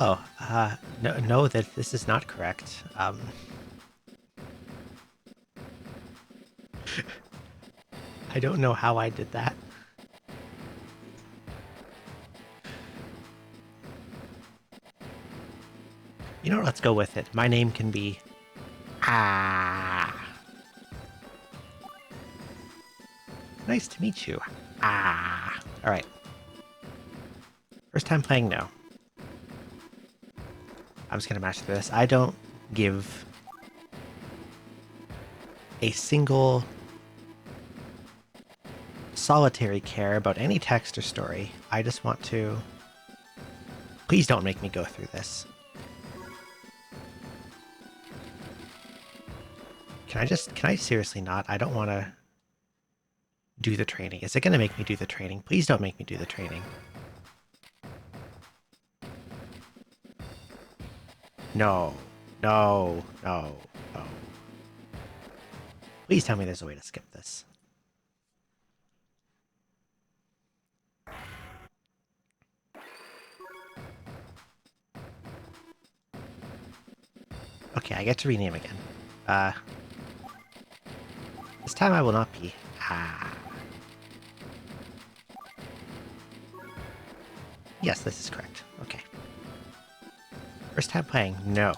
hello. No, that this is not correct. I don't know how I did that. You know what? Let's go with it. My name can be... Ah. Nice to meet you. Ah. Alright. First time playing, no. I'm just gonna mash through this. I don't give a single solitary care about any text or story. I just want to... Please don't make me go through this. Can I seriously not? I don't want to do the training. Is it going to make me do the training? Please don't make me do the training. No. No. No. No. Please tell me there's a way to skip this. Okay, I get to rename again. This time I will not be... Ah. Yes, this is correct. Okay. First time playing, no.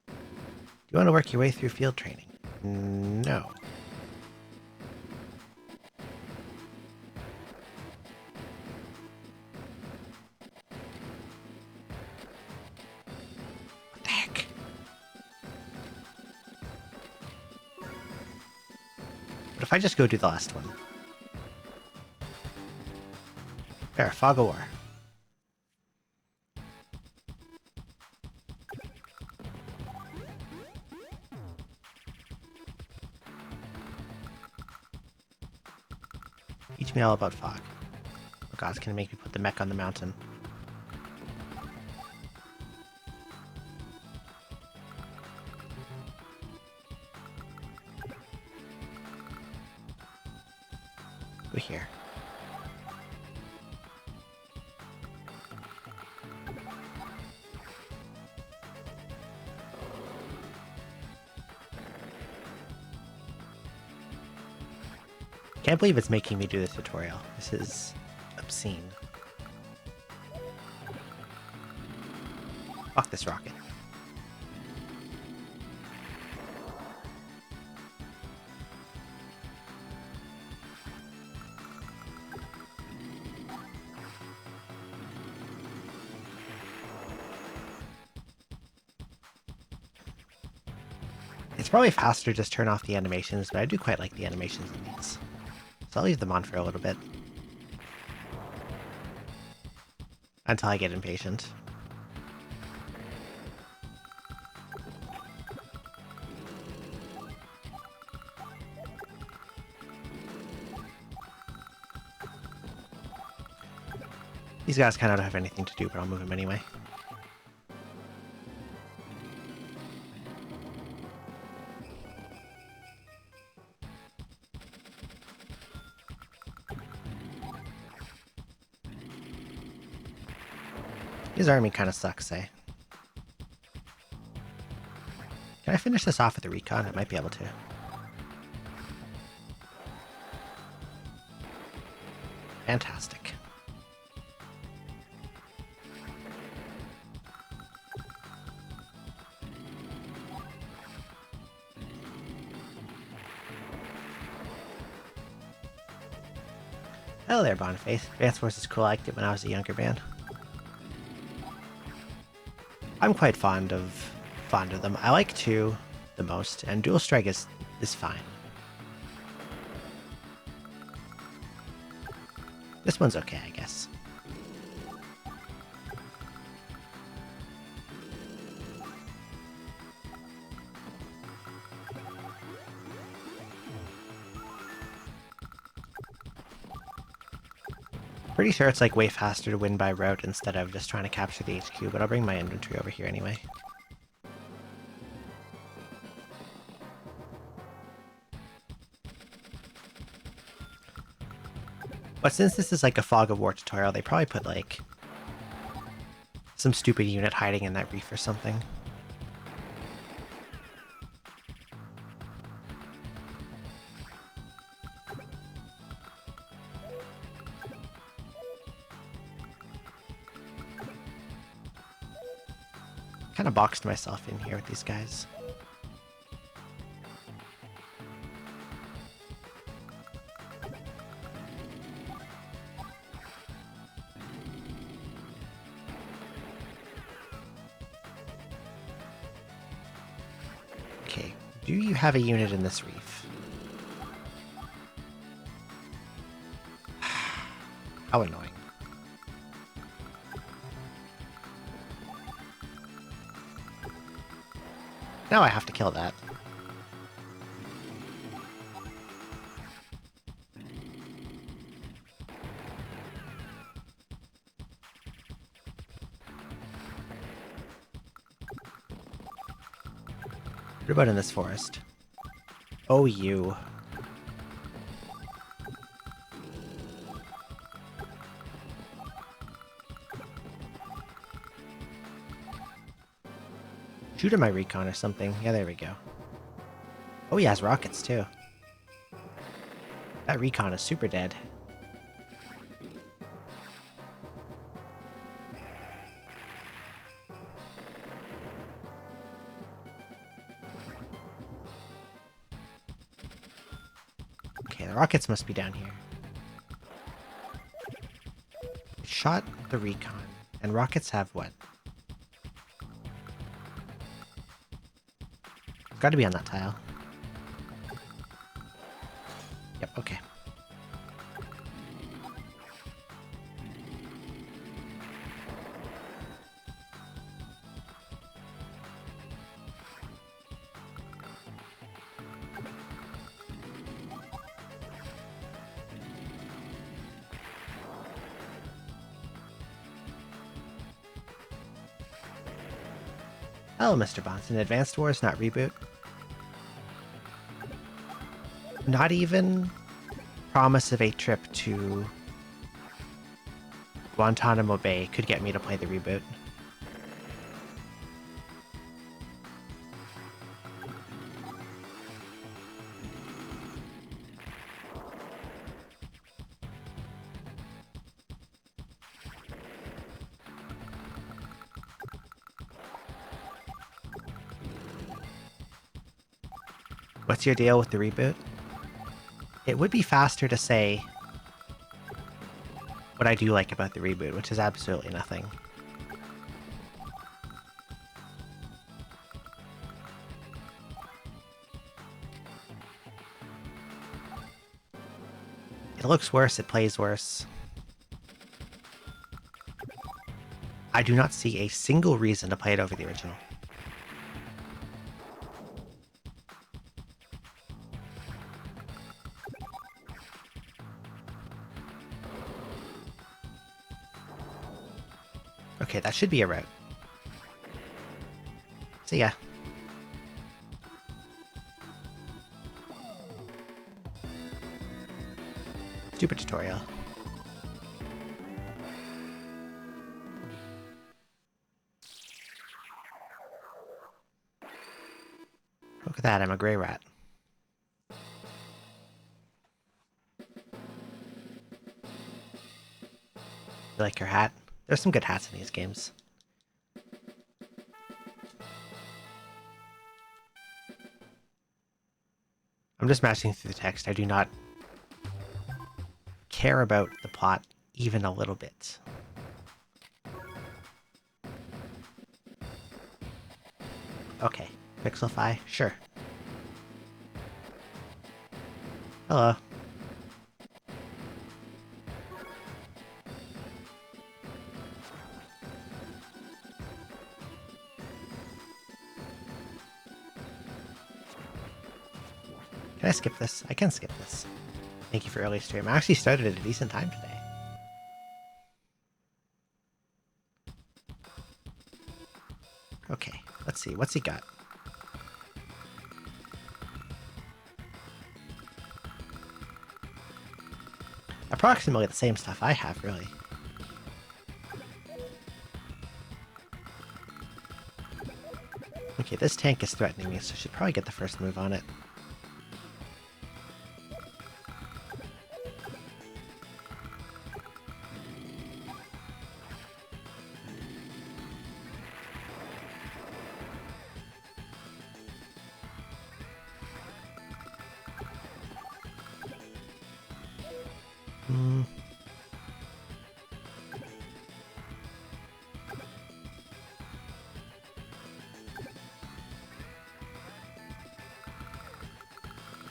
Do you want to work your way through field training? No. What the heck? What if I just go do the last one? There, Fog of War. Teach me all about fog. Oh god, it's gonna make me put the mech on the mountain. Go here. Can't believe it's making me do this tutorial. This is obscene. Fuck this rocket. It's probably faster to just turn off the animations, but I do quite like the animations in these. So I'll leave them on for a little bit. Until I get impatient. These guys kind of don't have anything to do, but I'll move them anyway. His army kind of sucks, eh? Can I finish this off with a recon? I might be able to. Fantastic. Hello there, Boniface. Advance Force is cool. I liked it when I was a younger man. I'm quite fond of them. I like 2 the most, and Dual Strike is fine. This one's okay, I guess. Pretty sure it's like way faster to win by route instead of just trying to capture the HQ, but I'll bring my inventory over here anyway. But since this is like a Fog of War tutorial, they probably put like some stupid unit hiding in that reef or something. Kind of boxed myself in here with these guys. Okay, do you have a unit in this reef? How annoying. Now I have to kill that. What about in this forest? Oh, you. Shoot at my recon or something. Yeah, there we go. Oh, he has rockets, too. That recon is super dead. Okay, the rockets must be down here. Shot the recon. And rockets have what? It's got to be on that tile. Yep, okay. Hello, Mr. Bonson. Advanced Wars, not Reboot. Not even promise of a trip to Guantanamo Bay could get me to play the reboot. What's your deal with the reboot? It would be faster to say what I do like about the reboot, which is absolutely nothing. It looks worse, it plays worse. I do not see a single reason to play it over the original. Okay, that should be a route. See ya. Stupid tutorial. Look at that, I'm a gray rat. You like your hat? There's some good hats in these games. I'm just mashing through the text. I do not care about the plot even a little bit. Okay, Pixelfy, sure. Hello. Can I skip this? I can skip this. Thank you for early stream. I actually started at a decent time today. Okay, let's see. What's he got? approximately the same stuff I have, really. Okay, this tank is threatening me, so I should probably get the first move on it.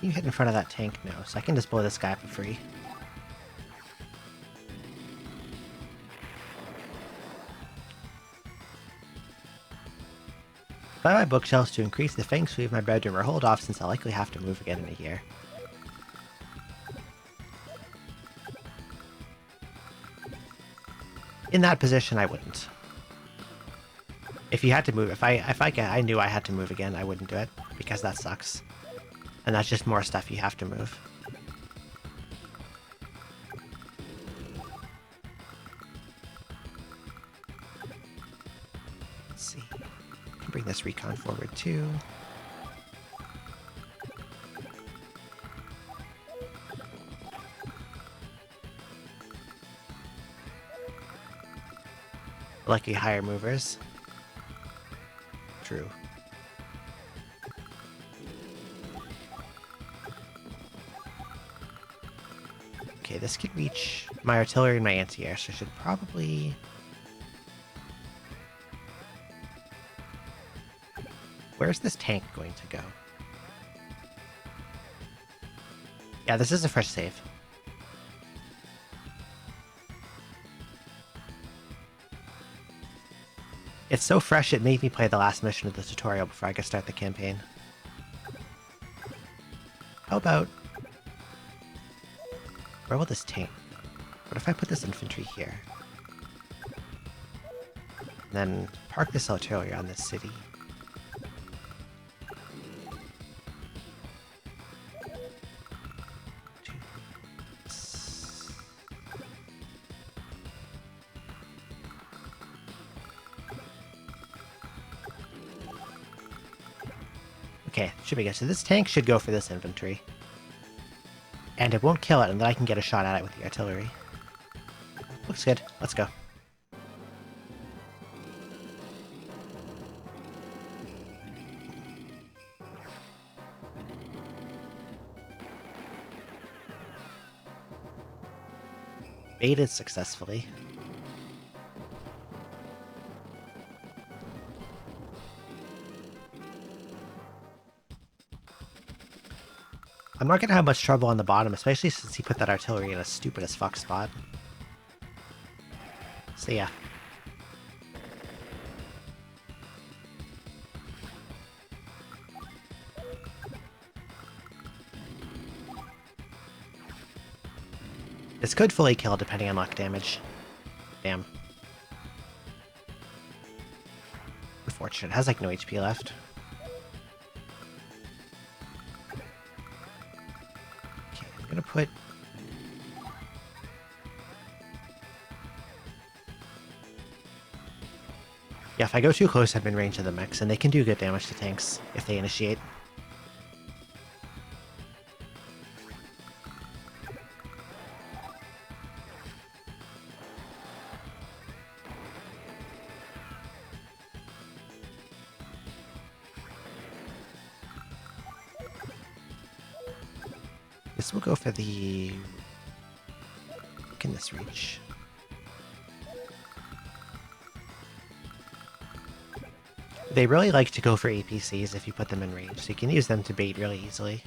You hit in front of that tank? No, so I can just blow this guy up for free. Buy my bookshelves to increase the feng shui of my bedroom, or hold off since I'll likely have to move again in a year. In that position, I wouldn't. If you had to move, if I knew I had to move again, I wouldn't do it, because that sucks. And that's just more stuff you have to move. Let's see. I can bring this recon forward too. Lucky higher movers. True. Okay, this could reach my artillery and my anti-air, so I should probably... Where's this tank going to go? Yeah, this is a fresh save. It's so fresh it made me play the last mission of the tutorial before I could start the campaign. How about... Where will this tank? What if I put this infantry here? Then park this artillery on this city. Okay, should be good. So this tank should go for this infantry. And it won't kill it, and then I can get a shot at it with the artillery. Looks good. Let's go. Baited successfully. I'm not gonna have much trouble on the bottom, especially since he put that artillery in a stupid as fuck spot. So yeah. This could fully kill depending on luck damage. Damn. Unfortunate. It has like no HP left. Okay, I'm gonna put... Yeah, if I go too close, I'm in range of the mechs, and they can do good damage to tanks if they initiate. This will go for the... Can this reach? They really like to go for APCs if you put them in range, so you can use them to bait really easily.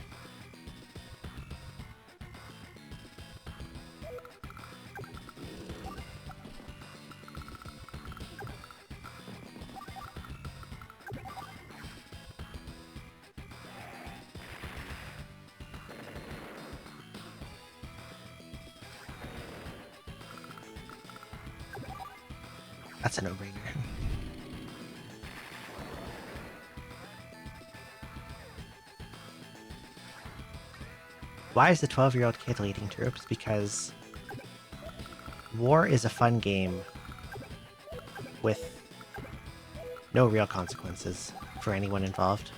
That's a no-brainer. Why is the 12-year-old kid leading troops? Because War is a fun game with no real consequences for anyone involved.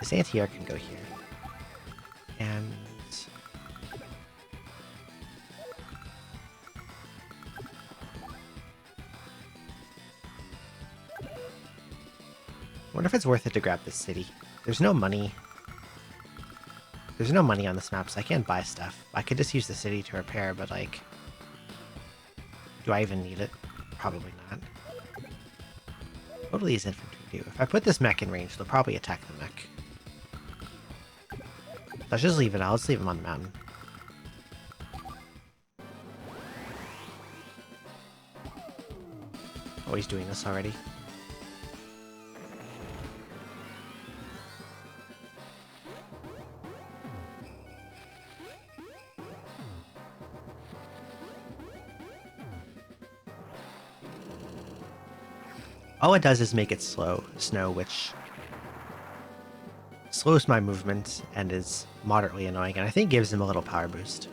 This anti-air can go here. And... I wonder if it's worth it to grab this city. There's no money. There's no money on this map, so I can't buy stuff. I could just use the city to repair, but like... do I even need it? Probably not. What do these infantry do? If I put this mech in range, they'll probably attack the mech. Let's just leave it. I'll just leave him on the mountain. Oh, he's doing this already. All it does is make it snow, which slows my movement and is moderately annoying, and I think gives him a little power boost.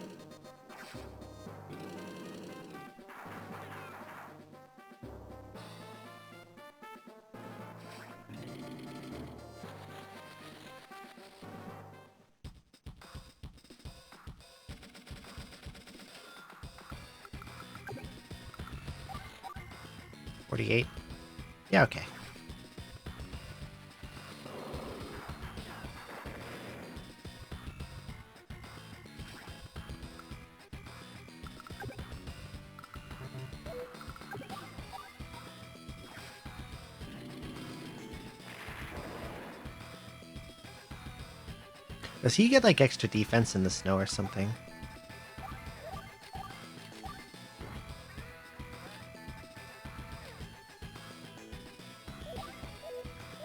$48. Yeah, okay. Does he get like extra defense in the snow or something?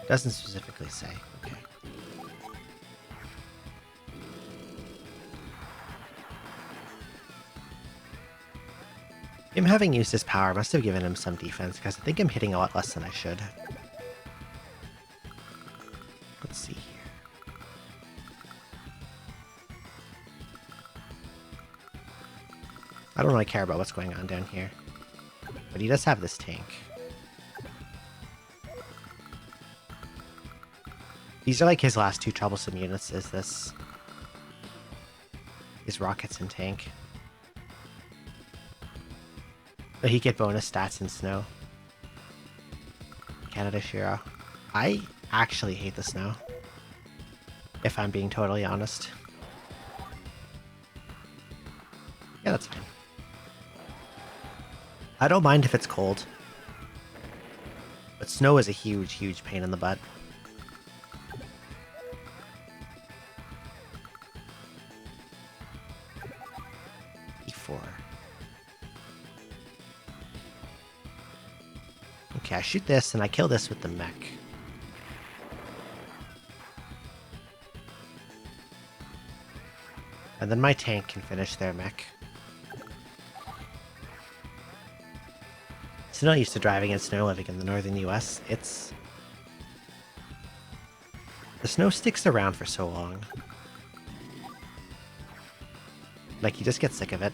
Doesn't specifically say. Okay. Him having used his power must have given him some defense, because I think I'm hitting a lot less than I should. Let's see here. I don't really care about what's going on down here. But he does have this tank. These are like his last two troublesome units, is this. His rockets and tank. But he get bonus stats in snow. Canada Shiro. I actually hate the snow. If I'm being totally honest. Yeah, that's fine. I don't mind if it's cold. But snow is a huge, huge pain in the butt. Okay, I shoot this and I kill this with the mech. And then my tank can finish their mech. It's not used to driving in snow living in the northern US. The snow sticks around for so long. Like, you just get sick of it.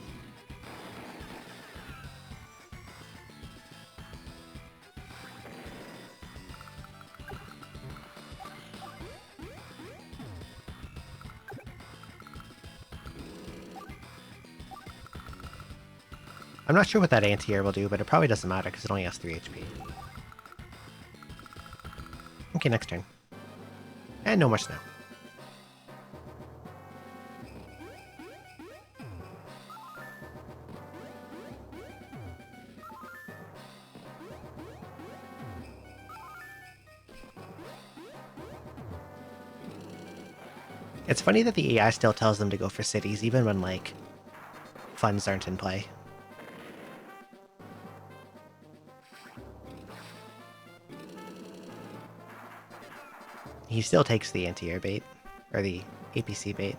I'm not sure what that anti-air will do, but it probably doesn't matter because it only has 3 HP. Okay, next turn. And no more snow. It's funny that the AI still tells them to go for cities, even when, like, funds aren't in play. He still takes the anti-air bait, or the APC bait.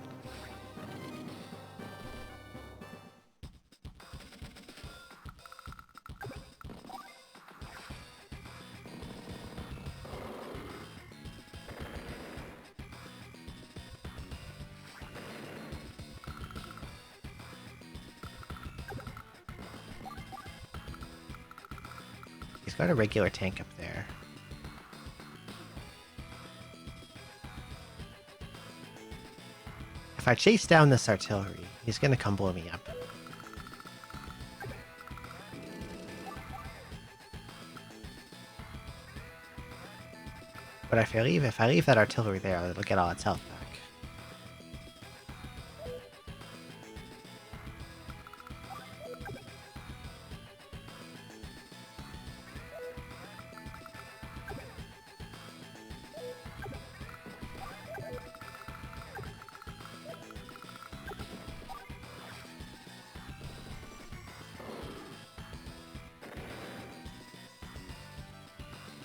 got a regular tank up there. If I chase down this artillery, he's gonna come blow me up. But if I leave that artillery there, it'll get all its health back.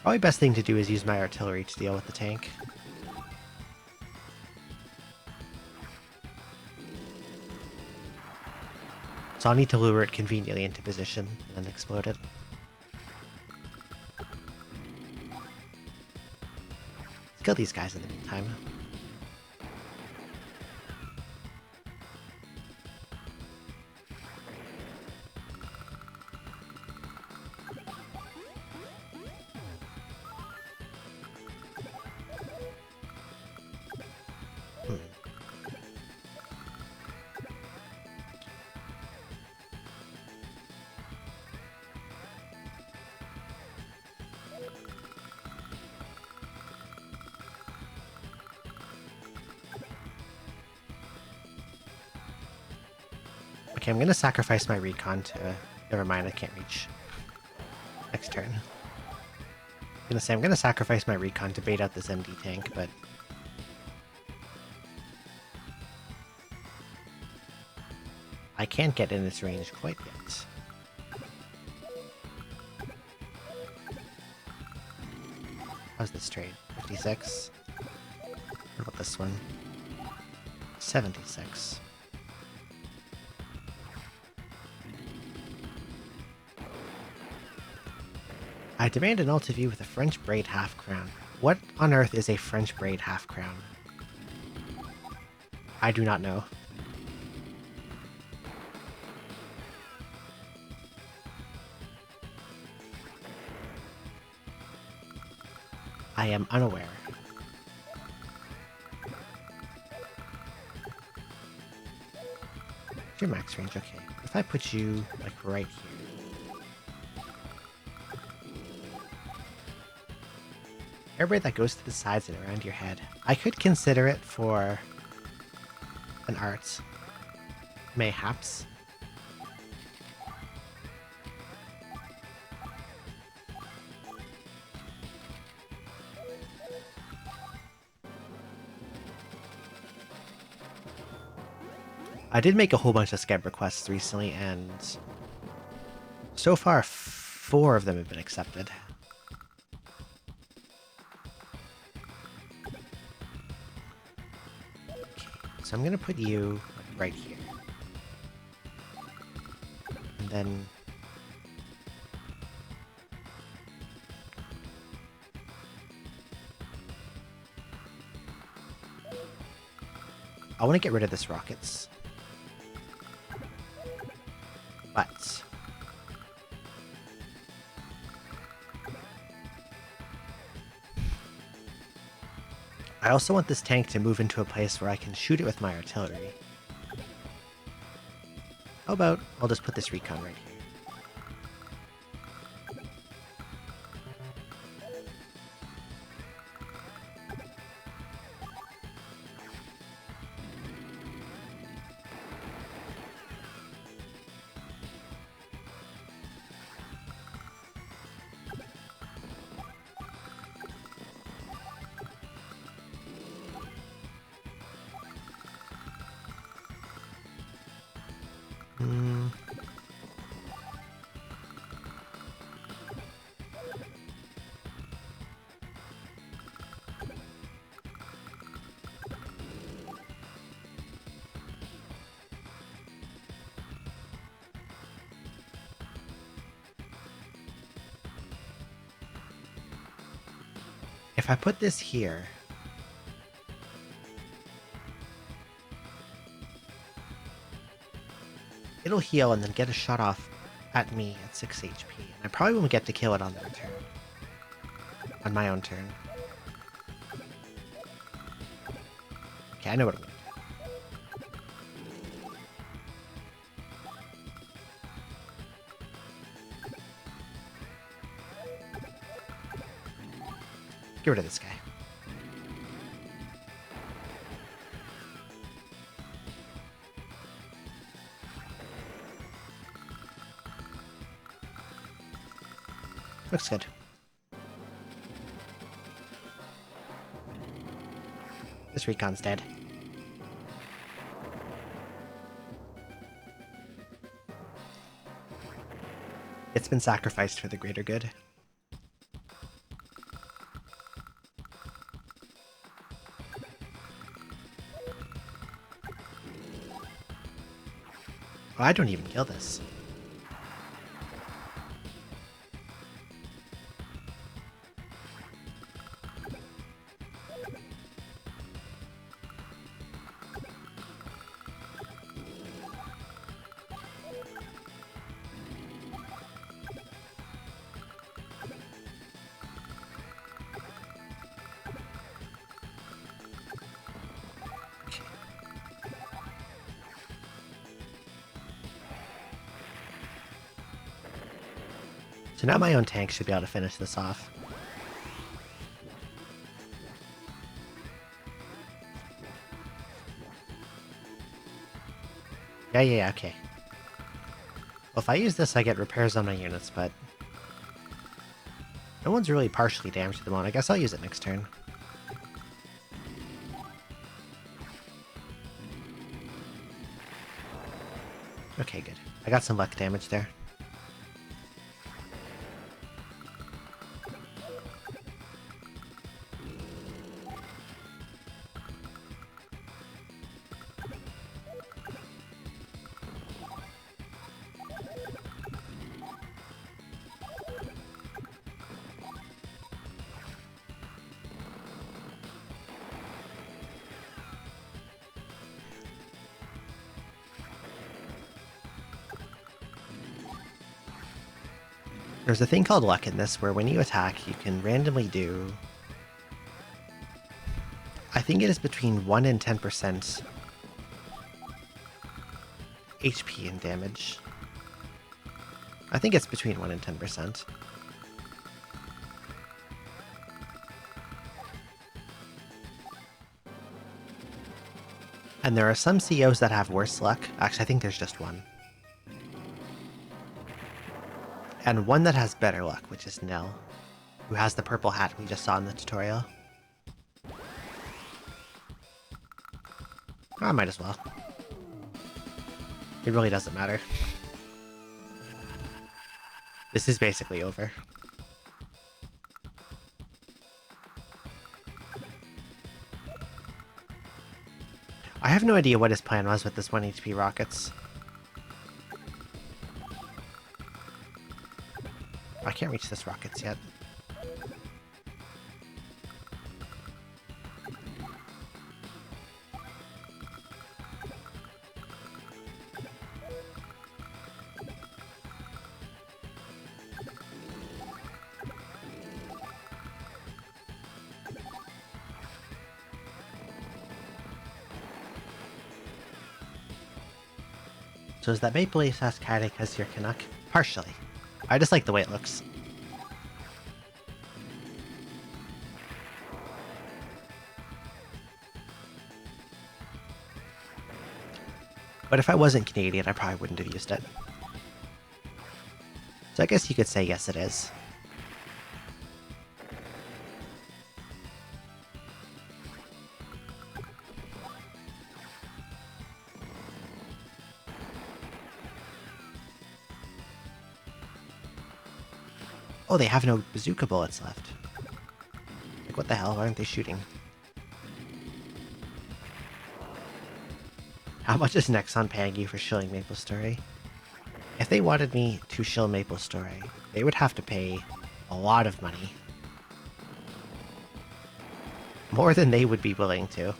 Probably best thing to do is use my artillery to deal with the tank. So I'll need to lure it conveniently into position and then explode it. Let's kill these guys in the meantime. Okay, I'm gonna sacrifice my recon to... Never mind, I can't reach. Next turn. I'm gonna sacrifice my recon to bait out this MD tank, but... I can't get in its range quite yet. How's this trade? 56? What about this one? 76. I demand an Alta view with a French braid half crown. What on earth is a French braid half crown? I do not know. I am unaware. Your max range, okay. If I put you, like, right here. Air braid that goes to the sides and around your head. I could consider it for an art. Mayhaps. I did make a whole bunch of Skeb requests recently, and so far 4 of them have been accepted. So I'm gonna put you like, right here. And then... I want to get rid of this rockets. But... I also want this tank to move into a place where I can shoot it with my artillery. How about I'll just put this recon right here. If I put this here, it'll heal and then get a shot off at me at 6 HP. And I probably won't get to kill it on their turn. On my own turn. Okay, I know what I'm gonna do. Get rid of this guy. Looks good. This recon's dead. It's been sacrificed for the greater good. Oh, I don't even kill this. So now my own tank should be able to finish this off. Yeah, okay. Well, if I use this, I get repairs on my units, but no one's really partially damaged at the moment. I guess I'll use it next turn. Okay, good. I got some luck damage there. There's a thing called luck in this, where when you attack, you can randomly do... I think it is between 1 and 10% HP and damage. I think it's between 1 and 10%. And there are some COs that have worse luck. Actually, I think there's just one. And one that has better luck, which is Nell, who has the purple hat we just saw in the tutorial. I might as well. It really doesn't matter. This is basically over. I have no idea what his plan was with this 1 HP rockets. I can't reach this rockets yet. So is that Maple Leaf Cascade because you're Canuck? Partially. I just like the way it looks. But if I wasn't Canadian, I probably wouldn't have used it. So I guess you could say yes, it is. Oh, they have no bazooka bullets left. Like, what the hell? Why aren't they shooting? How much is Nexon paying you for shilling Maple Story? If they wanted me to shill Maple Story, they would have to pay a lot of money. More than they would be willing to.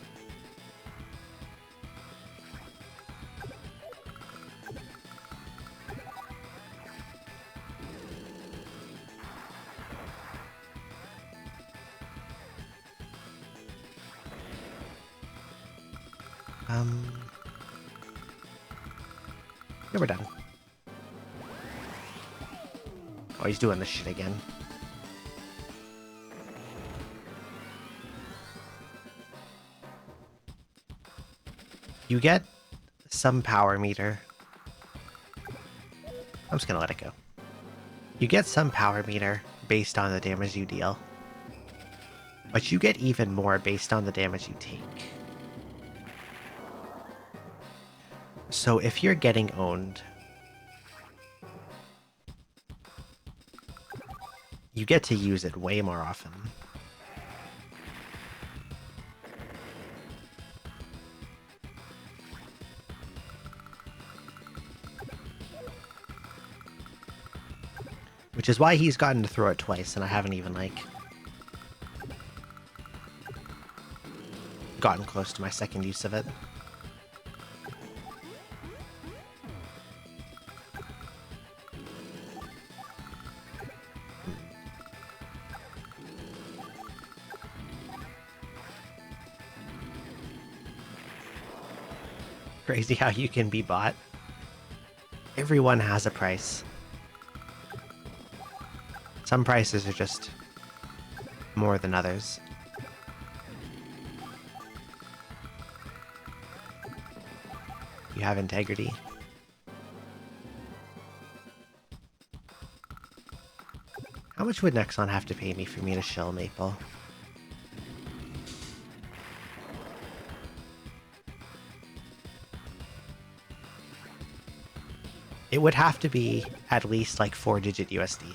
Yeah, we're done. Oh, he's doing this shit again. You get some power meter. I'm just gonna let it go. You get some power meter based on the damage you deal. But you get even more based on the damage you take. So if you're getting owned, you get to use it way more often. Which is why he's gotten to throw it twice, and I haven't even, like, gotten close to my second use of it. Crazy how you can be bought. Everyone has a price. Some prices are just more than others. You have integrity. How much would Nexon have to pay me for me to shill Maple? It would have to be at least like 4-digit USD.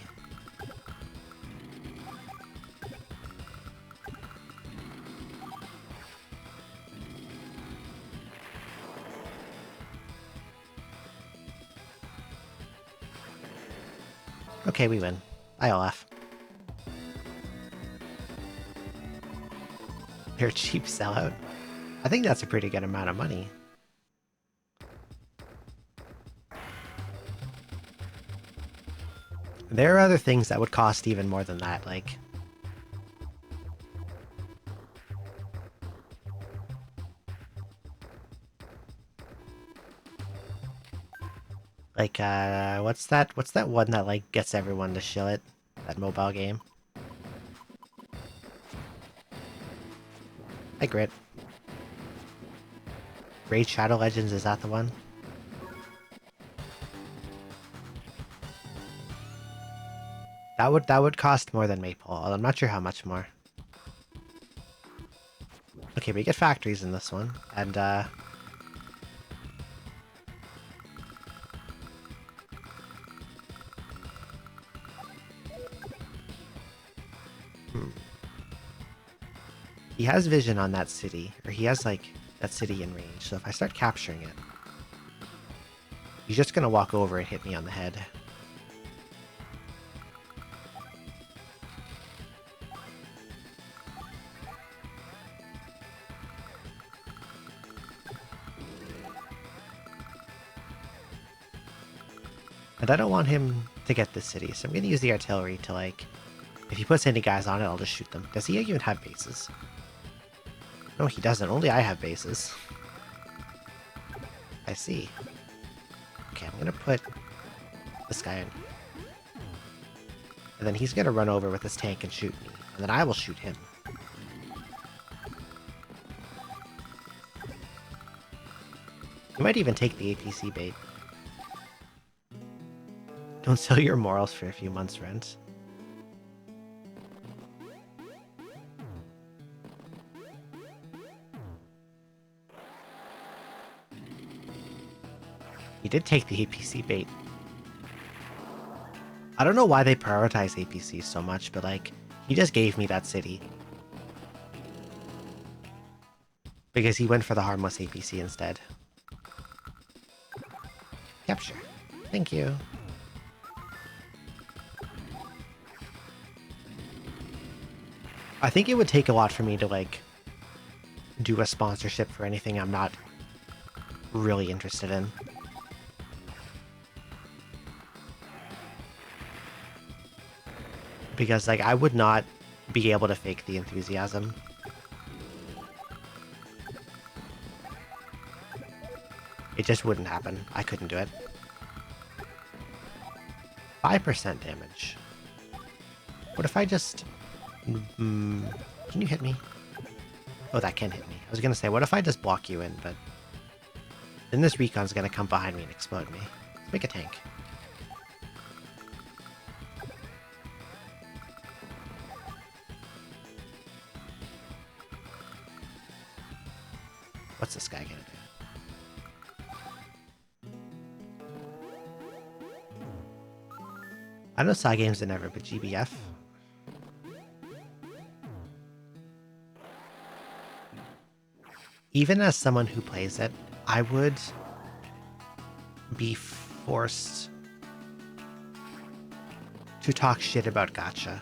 Okay, we win. Bye, Olaf. They're a cheap sellout. I think that's a pretty good amount of money. There are other things that would cost even more than that, like... what's that one that, like, gets everyone to shill it? That mobile game? Hi, Grit. Raid Shadow Legends, is that the one? That would cost more than Maple, although I'm not sure how much more. Okay, we get factories in this one, and he has vision on that city, or he has, like, that city in range, so if I start capturing it, he's just gonna walk over and hit me on the head. And I don't want him to get this city, so I'm gonna use the artillery to, like, if he puts any guys on it, I'll just shoot them. Does he even have bases? No, he doesn't. Only I have bases. I see. Okay, I'm gonna put this guy in. And then he's gonna run over with his tank and shoot me. And then I will shoot him. You might even take the APC bait. Don't sell your morals for a few months' rent. He did take the APC bait. I don't know why they prioritize APCs so much, but, like, he just gave me that city. Because he went for the harmless APC instead. Capture. Thank you. I think it would take a lot for me to, like, do a sponsorship for anything I'm not really interested in. Because, like, I would not be able to fake the enthusiasm. It just wouldn't happen. I couldn't do it. 5% damage. What if I just... can you hit me? Oh, that can hit me. I was gonna say, what if I just block you in, but... then this recon's gonna come behind me and explode me. Let's make a tank. What's this guy gonna do? I know side games are never, but GBF? Even as someone who plays it, I would be forced to talk shit about gacha.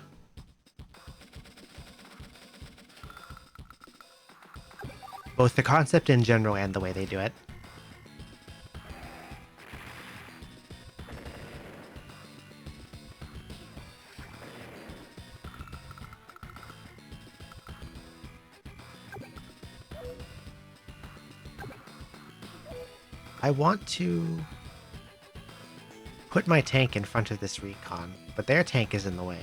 Both the concept in general and the way they do it. I want to put my tank in front of this recon, but their tank is in the way.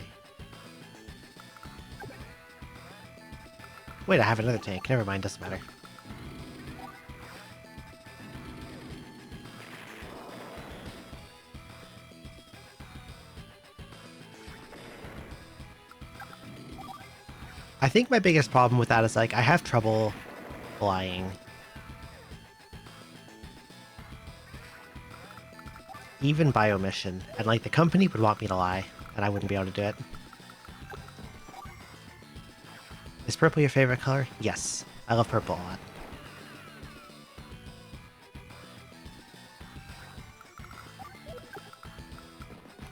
Wait, I have another tank. Never mind, doesn't matter. I think my biggest problem with that is, like, I have trouble flying. Even by omission. And, like, the company would want me to lie, and I wouldn't be able to do it. Is purple your favorite color? Yes. I love purple a lot.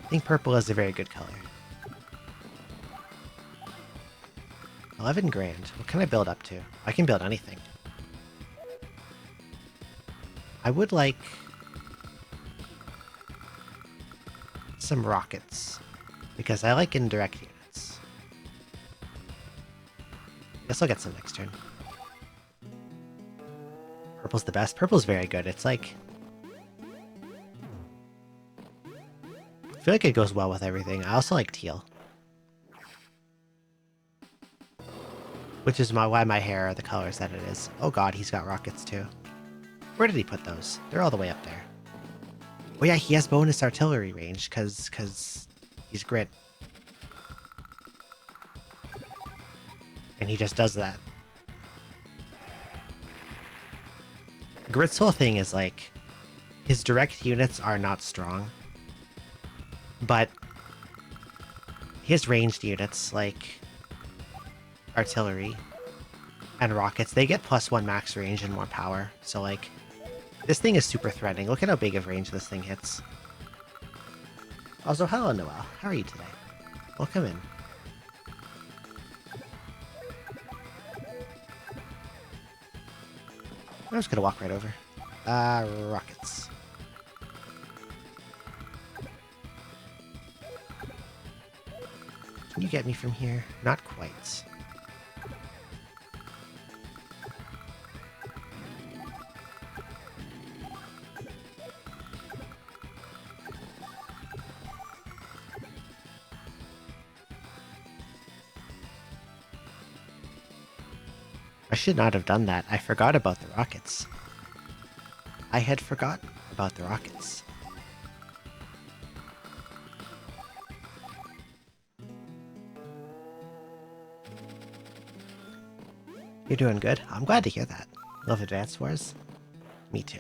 I think purple is a very good color. 11 grand. What can I build up to? I can build anything. I would like some rockets, because I like indirect units. Guess I'll get some next turn. Purple's the best. Purple's very good. It's like... I feel like it goes well with everything. I also like teal. Which is why my hair are the colors that it is. Oh god, he's got rockets too. Where did he put those? They're all the way up there. Oh yeah, he has bonus artillery range, cause he's grit. And he just does that. Grit's whole thing is, like, his direct units are not strong. But his ranged units, like artillery and rockets, they get +1 max range and more power. So, like, this thing is super threatening. Look at how big of range this thing hits. Also, hello, Noel. How are you today? Welcome in. I'm just gonna walk right over. Rockets. Can you get me from here? Not quite. I should not have done that. I forgot about the rockets. I had forgotten about the rockets. You're doing good. I'm glad to hear that. Love Advance Wars? Me too.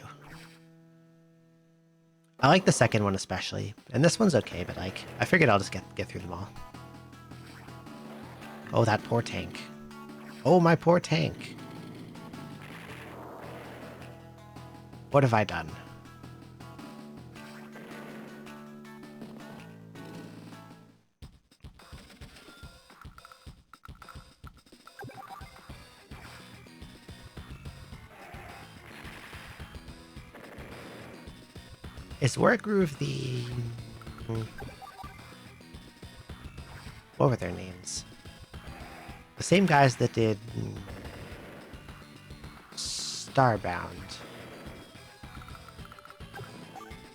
I like the second one especially, and this one's okay, but, like, I figured I'll just get through them all. Oh, that poor tank. Oh, my poor tank. What have I done? Is Warwick Groove the... What were their names? The same guys that did... Starbound.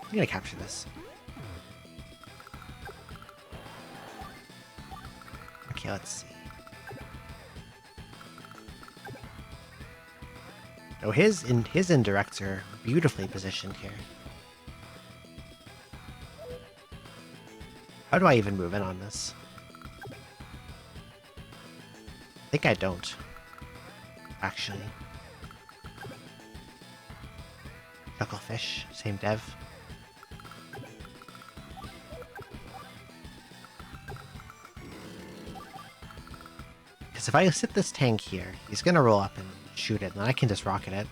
I'm gonna capture this. Okay, let's see. Oh, his indirects are beautifully positioned here. How do I even move in on this? I think I don't. Actually. Chucklefish, same dev. Because if I sit this tank here, he's gonna roll up and shoot it, and then I can just rocket it.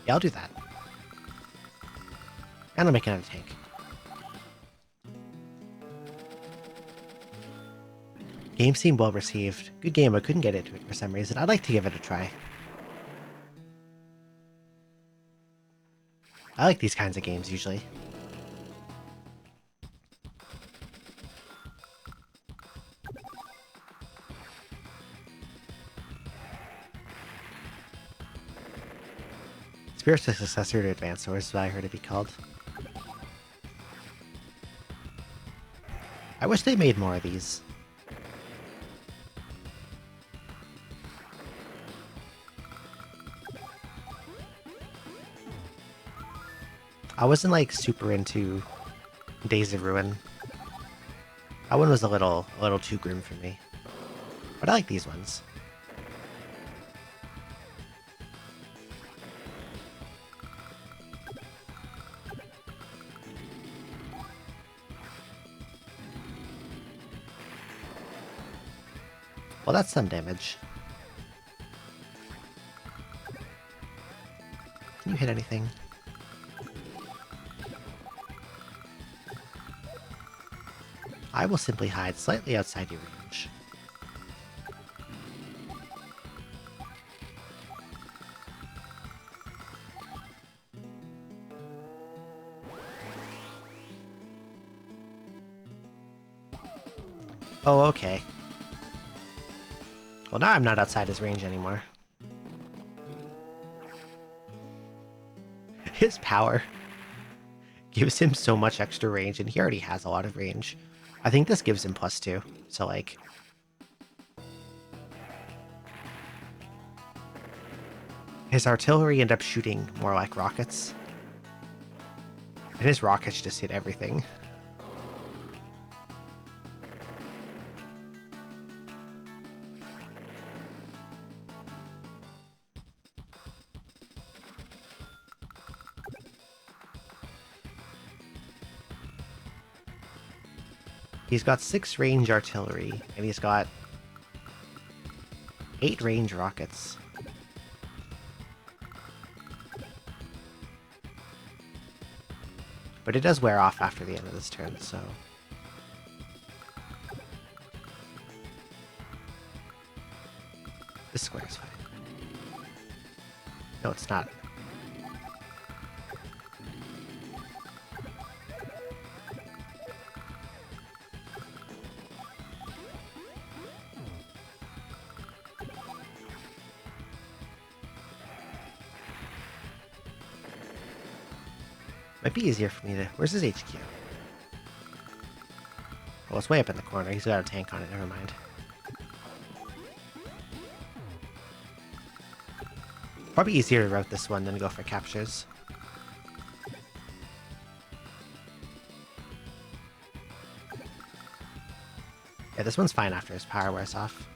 Yeah, I'll do that. And I'll make another tank. Game seemed well received. Good game, I couldn't get into it for some reason. I'd like to give it a try. I like these kinds of games, usually. Spiritual successor to Advanced Swords is what I heard it be called. I wish they made more of these. I wasn't like super into Days of Ruin. That one was a little too grim for me. But I like these ones. Well, that's some damage. Can you hit anything? I will simply hide slightly outside your range. Oh, okay. Well, now I'm not outside his range anymore. His power gives him so much extra range, and he already has a lot of range. I think this gives him +2, so like... His artillery end up shooting more like rockets. And his rockets just hit everything. He's got 6 range artillery, and he's got 8 range rockets. But it does wear off after the end of this turn, so... This square is fine. No, it's not. Might be easier for me to... Where's his HQ? Well, it's way up in the corner. He's got a tank on it. Never mind. Probably easier to route this one than go for captures. Yeah, this one's fine after his power wears off.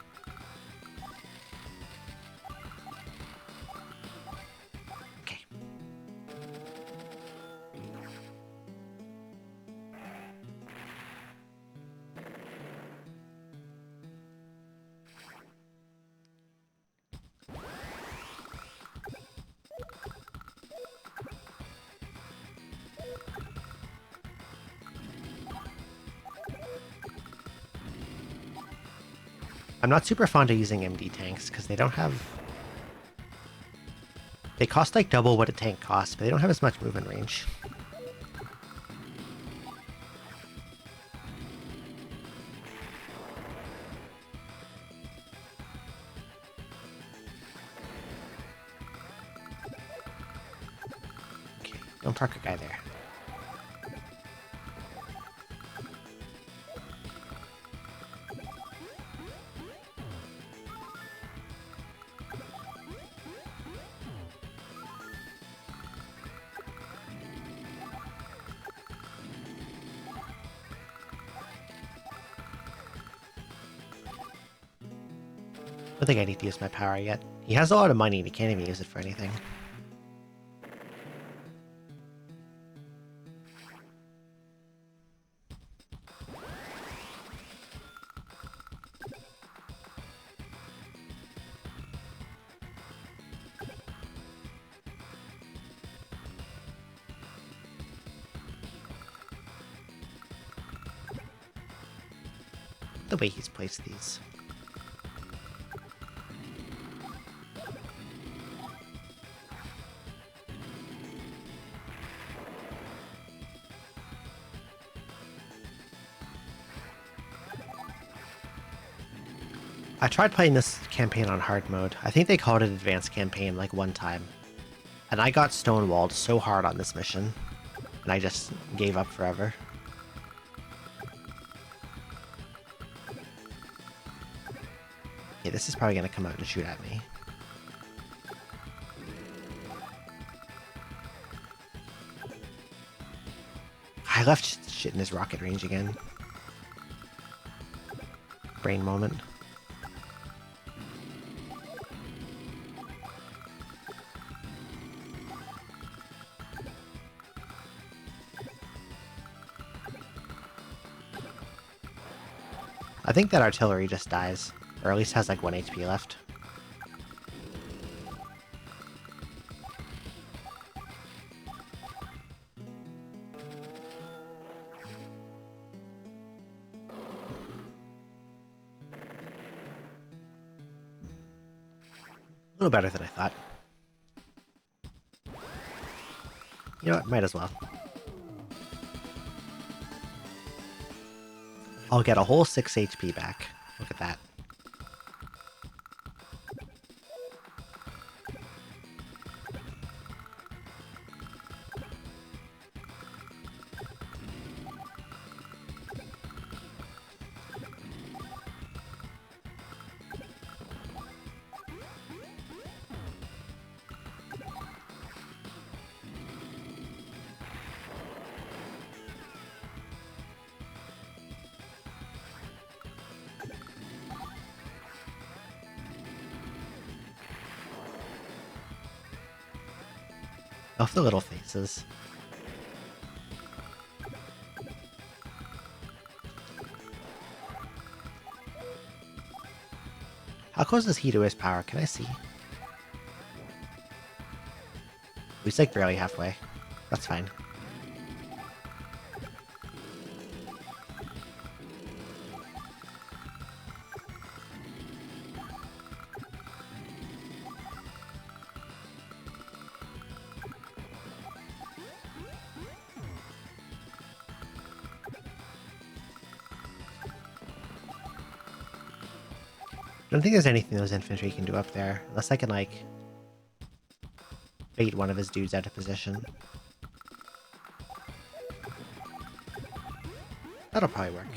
Okay. I'm not super fond of using MD tanks because they don't have... They cost like double what a tank costs, but they don't have as much movement range. Don't park a guy there. I don't think I need to use my power yet. He has a lot of money and he can't even use it for anything. The way he's placed these. I tried playing this campaign on hard mode. I think they called it advanced campaign like one time. And I got stonewalled so hard on this mission. And I just gave up forever. Okay, this is probably going to come out and shoot at me. I left shit in his rocket range again. Brain moment. I think that artillery just dies, or at least has like 1 HP left. A little better than I thought. You know what, might as well. I'll get a whole 6 HP back. Look at that. Off the little faces. How close is he to his power? Can I see? He's like barely halfway. That's fine. I don't think there's anything those infantry can do up there, unless I can, like, bait one of his dudes out of position. That'll probably work.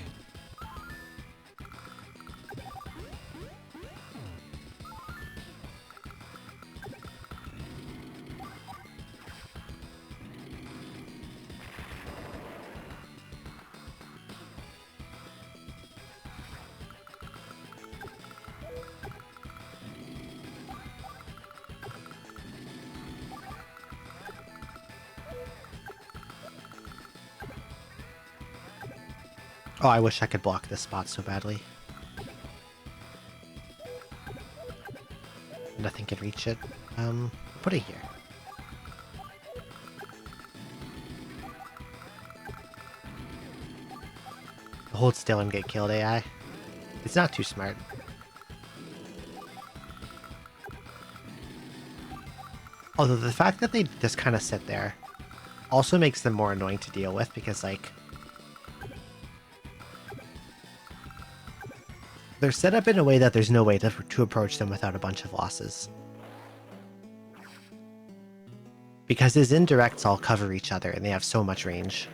Oh, I wish I could block this spot so badly. Nothing can reach it. Put it here. Hold still and get killed, AI. It's not too smart. Although the fact that they just kind of sit there also makes them more annoying to deal with because, like, they're set up in a way that there's no way to approach them without a bunch of losses. Because his indirects all cover each other and they have so much range.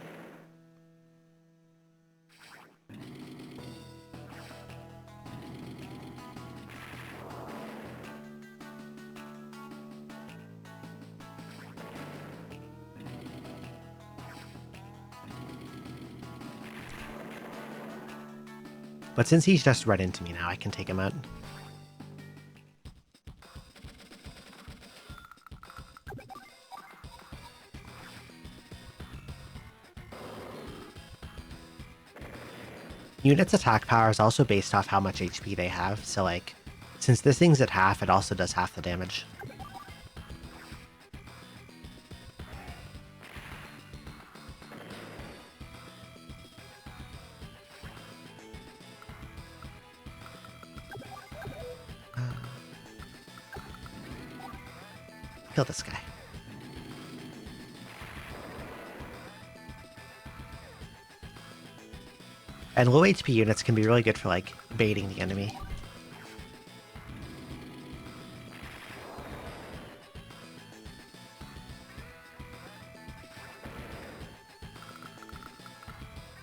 But since he's just run into me now, I can take him out. Units' attack power is also based off how much HP they have, so like, since this thing's at half, it also does half the damage. Kill this guy. And low HP units can be really good for, like, baiting the enemy.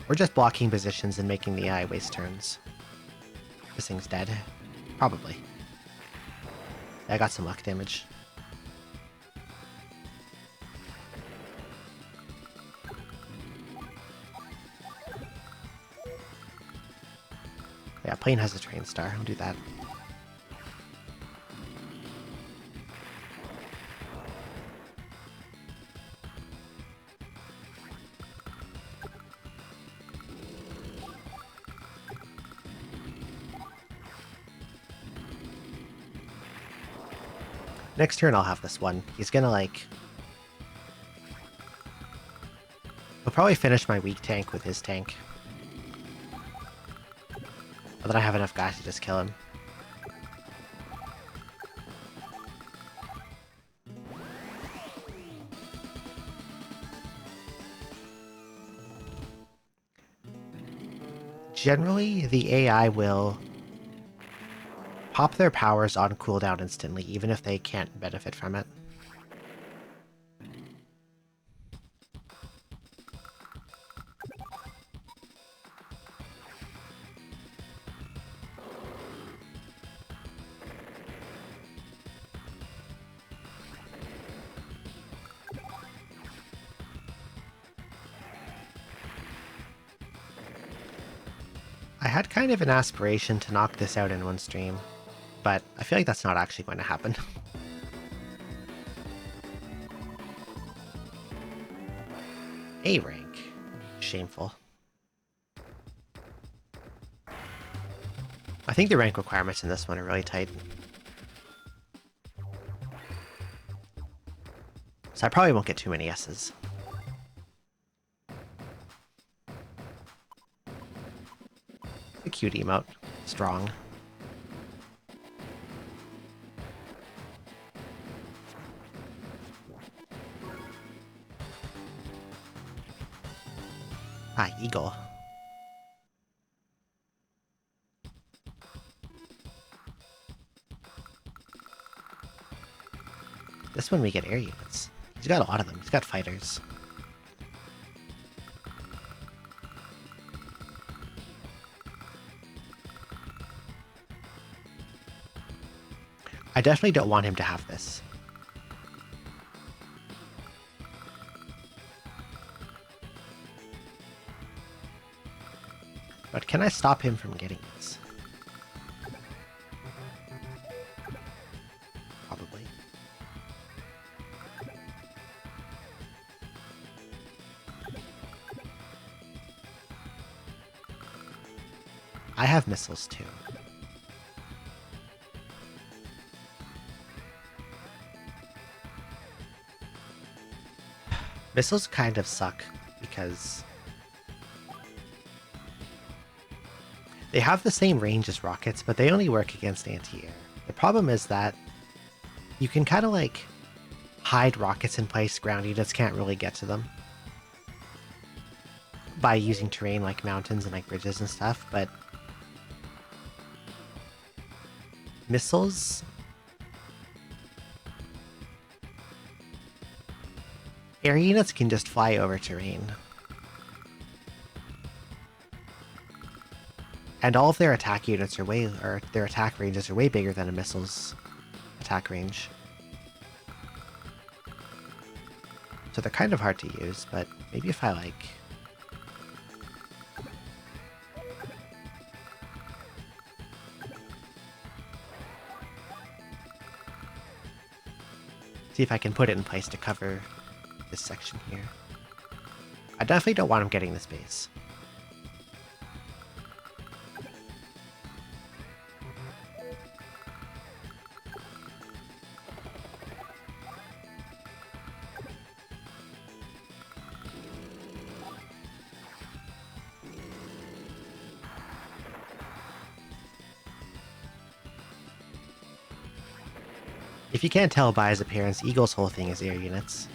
Or just blocking positions and making the AI waste turns. This thing's dead. Probably. I got some luck damage. Yeah, plane has a train star. I'll do that. Next turn I'll have this one. He's gonna like... He'll probably finish my weak tank with his tank. But then I have enough guys to just kill him. Generally, the AI will pop their powers on cooldown instantly, even if they can't benefit from it. I had kind of an aspiration to knock this out in one stream, but I feel like that's not actually going to happen. A rank. Shameful. I think the rank requirements in this one are really tight. So I probably won't get too many S's. A cute emote. Strong. Ah, eagle. This one we get air units. He's got a lot of them. He's got fighters. I definitely don't want him to have this. But can I stop him from getting this? Probably. I have missiles too. Missiles kind of suck because they have the same range as rockets, but they only work against anti-air. The problem is that you can kind of like hide rockets in place, ground units can't really get to them by using terrain like mountains and like bridges and stuff, but missiles Air units can just fly over terrain. And all of their attack units are their attack ranges are way bigger than a missile's attack range. So they're kind of hard to use, but maybe if I like... see if I can put it in place to cover this section here. I definitely don't want him getting this base. If you can't tell by his appearance, Eagle's whole thing is air units.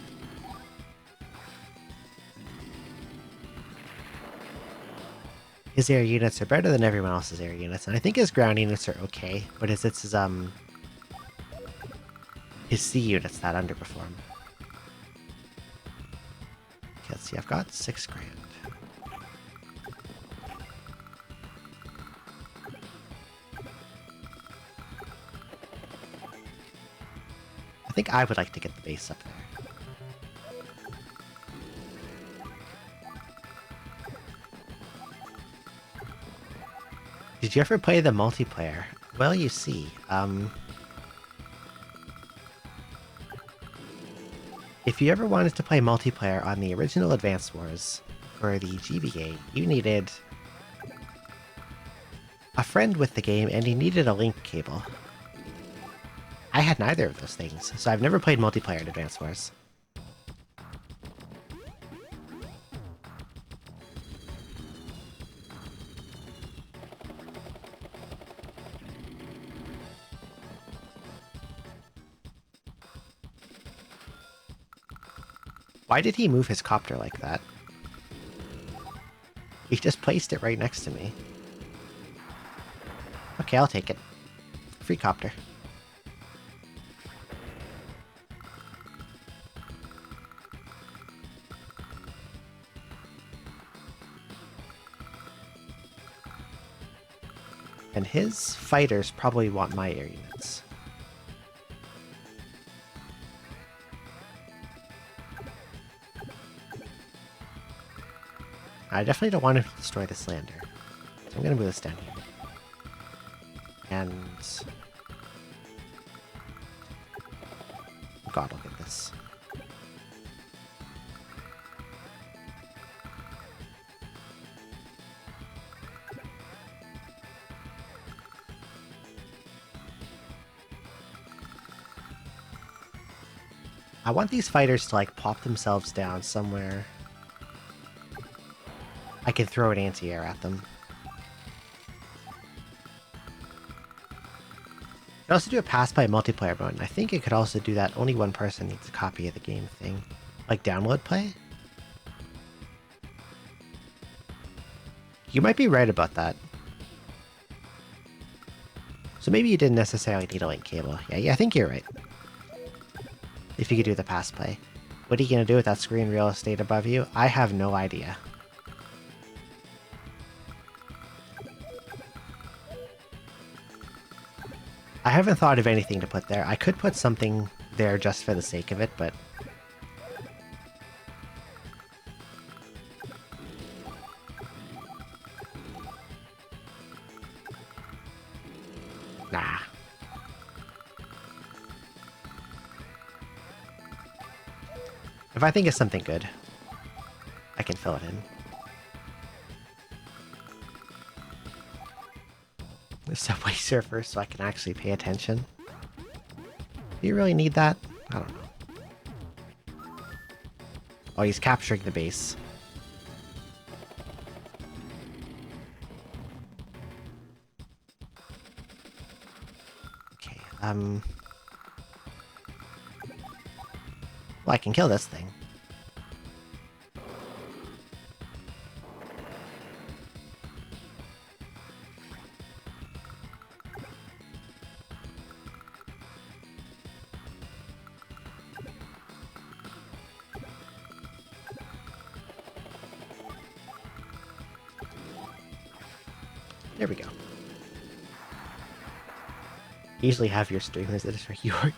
His air units are better than everyone else's air units, and I think his ground units are okay, but it's his sea units that underperform. Okay, let's see, I've got 6 grand. I think I would like to get the base up there. Did you ever play the multiplayer? Well, you see, if you ever wanted to play multiplayer on the original Advance Wars for the GBA, you needed a friend with the game and you needed a link cable. I had neither of those things, so I've never played multiplayer in Advance Wars. Why did he move his copter like that? He just placed it right next to me. Okay, I'll take it. Free copter. And his fighters probably want my air units. I definitely don't want him to destroy this lander. So I'm going to move this down here. And... God, I'll get this. I want these fighters to, like, pop themselves down somewhere. I can throw an anti-air at them. I can also do a pass-by multiplayer mode, and I think it could also do that only one person needs a copy of the game thing. Like download play? You might be right about that. So maybe you didn't necessarily need a link cable. Yeah, I think you're right. If you could do the pass play. What are you going to do with that screen real estate above you? I have no idea. I haven't thought of anything to put there. I could put something there just for the sake of it, but... nah. If I think of something good, I can fill it in. There's Subway Surfer so I can actually pay attention. Do you really need that? I don't know. Oh, he's capturing the base. Okay, well, I can kill this thing. There we go. Usually have your streamers that are your...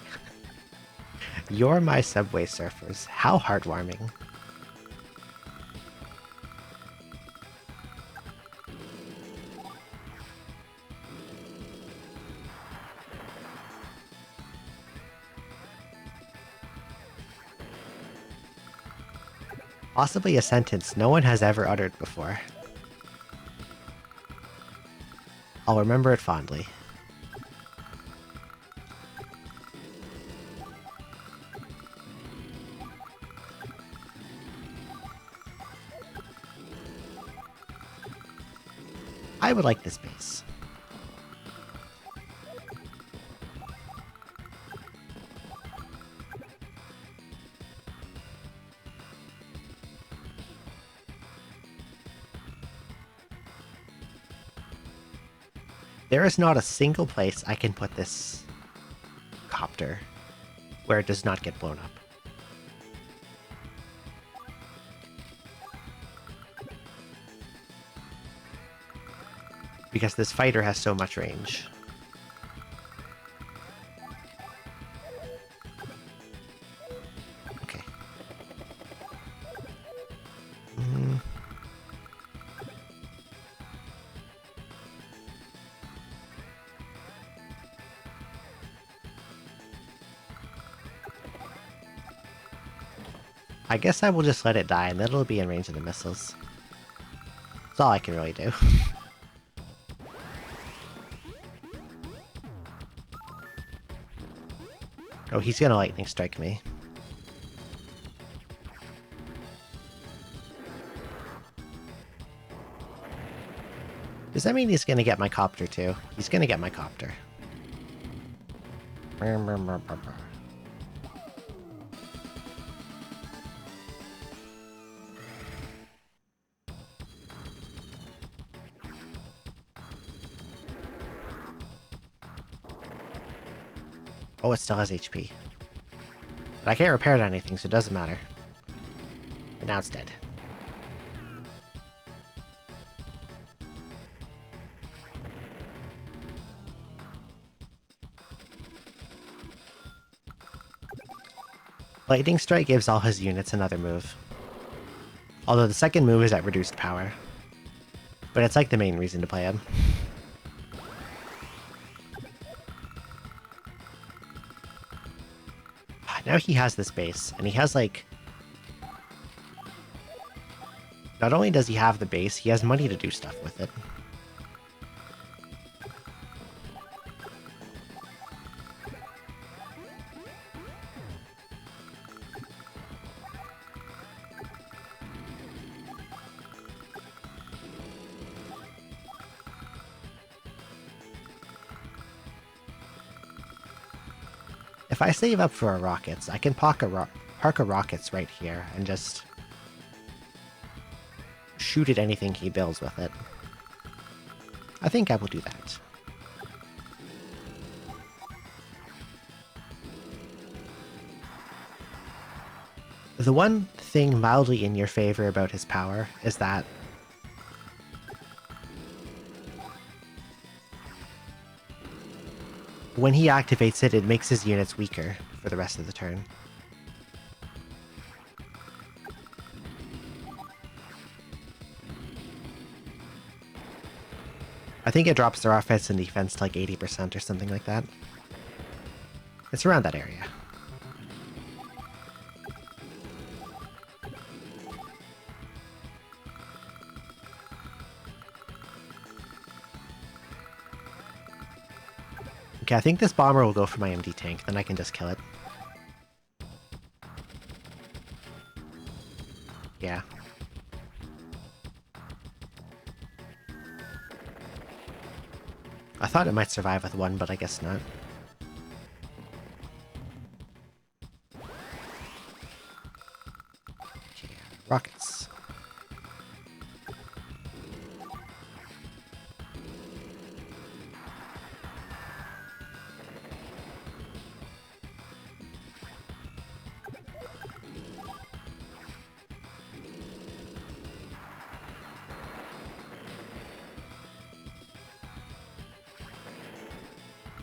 You're my Subway Surfers. How heartwarming. Possibly a sentence no one has ever uttered before. I'll remember it fondly. I would like this base. There is not a single place I can put this copter where it does not get blown up. Because this fighter has so much range. Okay. I guess I will just let it die, and then it'll be in range of the missiles. That's all I can really do. Oh, he's gonna lightning strike me. Does that mean he's gonna get my copter too? He's gonna get my copter. Oh, it still has HP. But I can't repair it on anything, so it doesn't matter. But now it's dead. Lightning Strike gives all his units another move. Although the second move is at reduced power. But it's like the main reason to play him. Now he has this base, and he has like... Not only does he have the base, he has money to do stuff with it. If I save up for a rockets, I can park a rockets right here and just shoot at anything he builds with it. I think I will do that. The one thing mildly in your favor about his power is that when he activates it, it makes his units weaker for the rest of the turn. I think it drops their offense and defense to like 80% or something like that. It's around that area. Okay, I think this bomber will go for my MD tank, then I can just kill it. Yeah. I thought it might survive with one, but I guess not. Okay, rockets.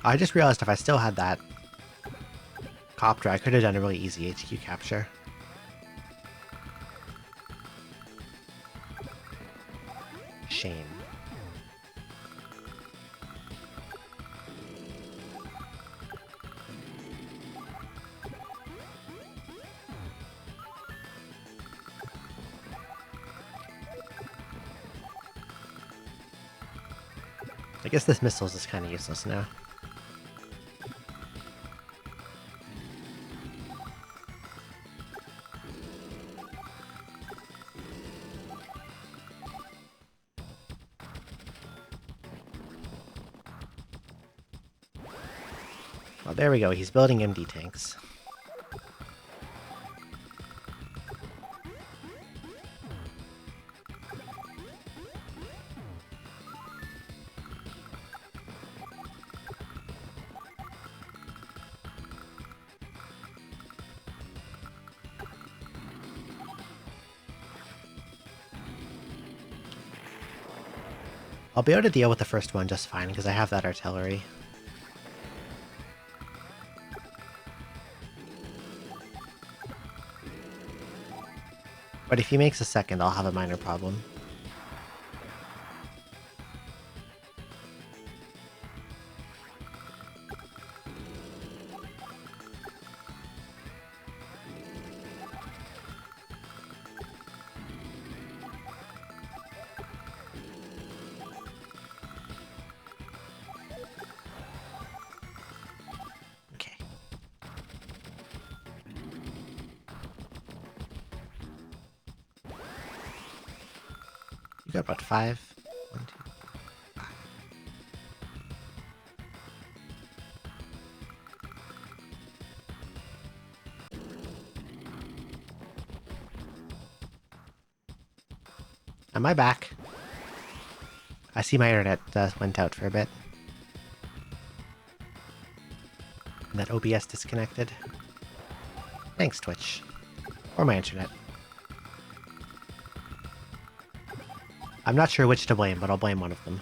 I just realized if I still had that copter, I could have done a really easy HQ capture. Shame. I guess this missile is kind of useless now. Well, there we go. He's building MD tanks. I'll be able to deal with the first one just fine, because I have that artillery. But if he makes a second, I'll have a minor problem. You got about 5? 1, 2, 5. Am I back? I see my internet went out for a bit. And that OBS disconnected. Thanks, Twitch. Or my internet. I'm not sure which to blame, but I'll blame one of them.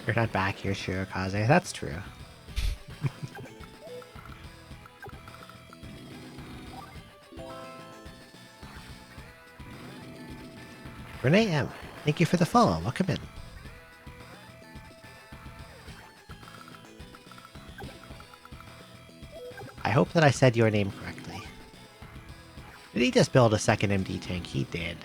You're not back here, Shirokaze. That's true. Renee M., thank you for the follow. Welcome in. I hope that I said your name correctly. Did he just build a second MD tank? He did.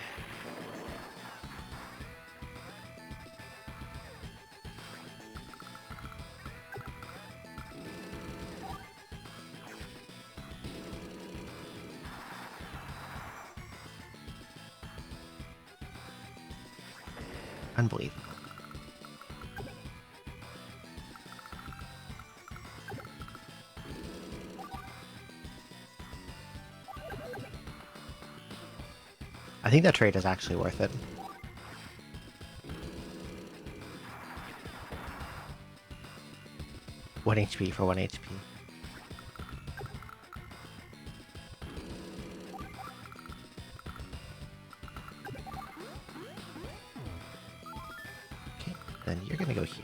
Unbelievable. I think that trade is actually worth it. One HP for 1 HP. Okay, then you're gonna go here.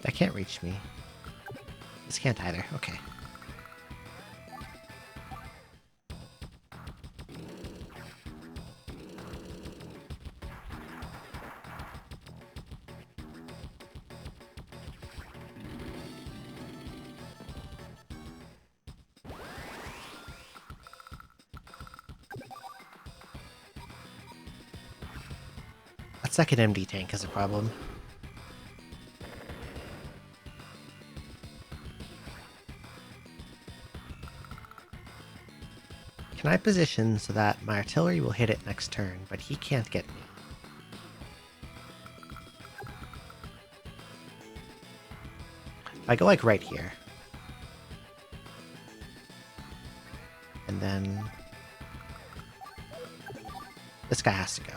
That can't reach me. This can't either. Okay. That second MD tank is a problem. Can I position so that my artillery will hit it next turn, but he can't get me? If I go like right here, and then this guy has to go.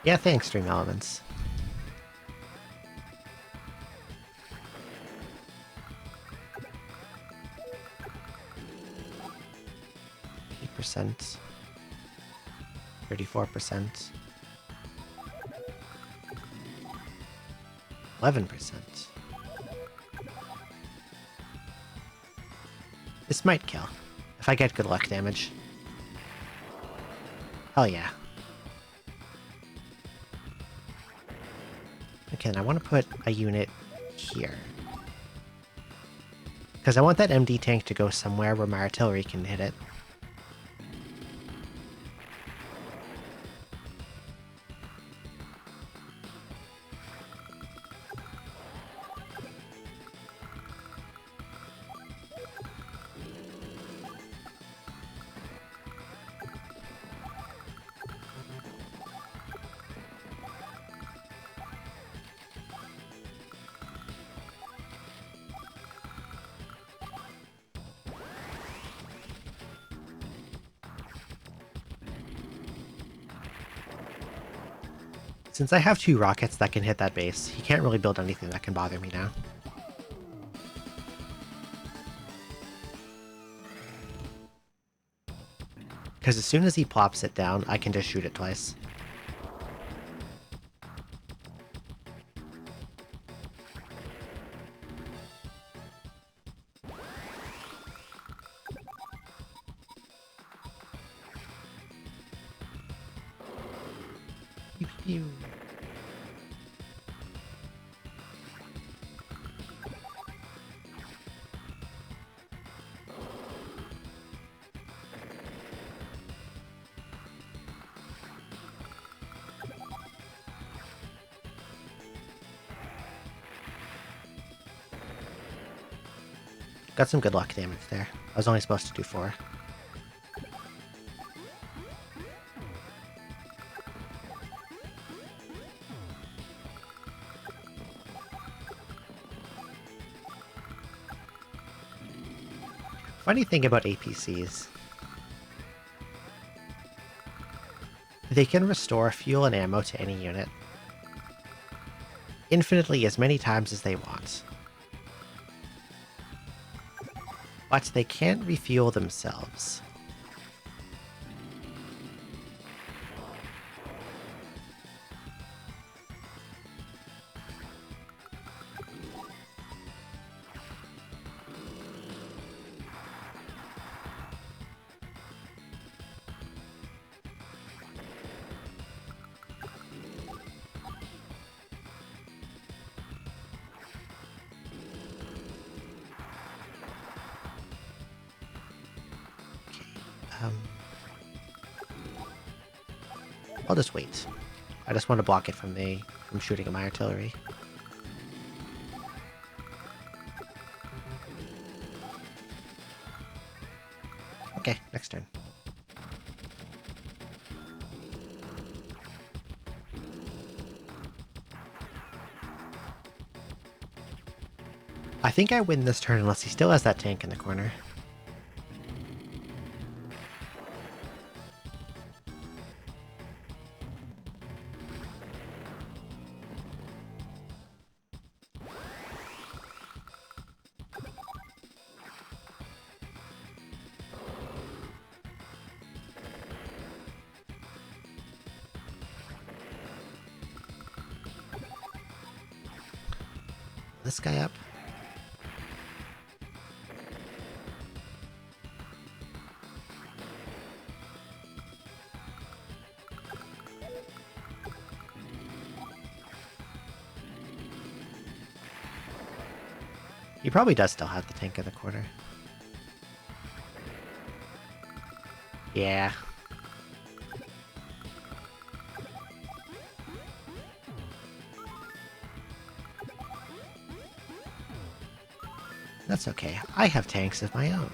Yeah, thanks, Dream Elements. %, 34%, 11%. This might kill, if I get good luck damage. Hell yeah. Okay, and I want to put a unit here. Because I want that MD tank to go somewhere where my artillery can hit it. Since I have 2 rockets that can hit that base, he can't really build anything that can bother me now. Because as soon as he plops it down, I can just shoot it twice. Pew, pew, pew. Got some good luck damage there. I was only supposed to do 4. Funny thing about APCs. They can restore fuel and ammo to any unit. Infinitely as many times as they want. But they can't refuel themselves. I'll just wait. I just want to block it from shooting at my artillery. Okay, next turn. I think I win this turn unless he still has that tank in the corner. This guy up. He probably does still have the tank in the corner. Yeah. That's okay. I have tanks of my own.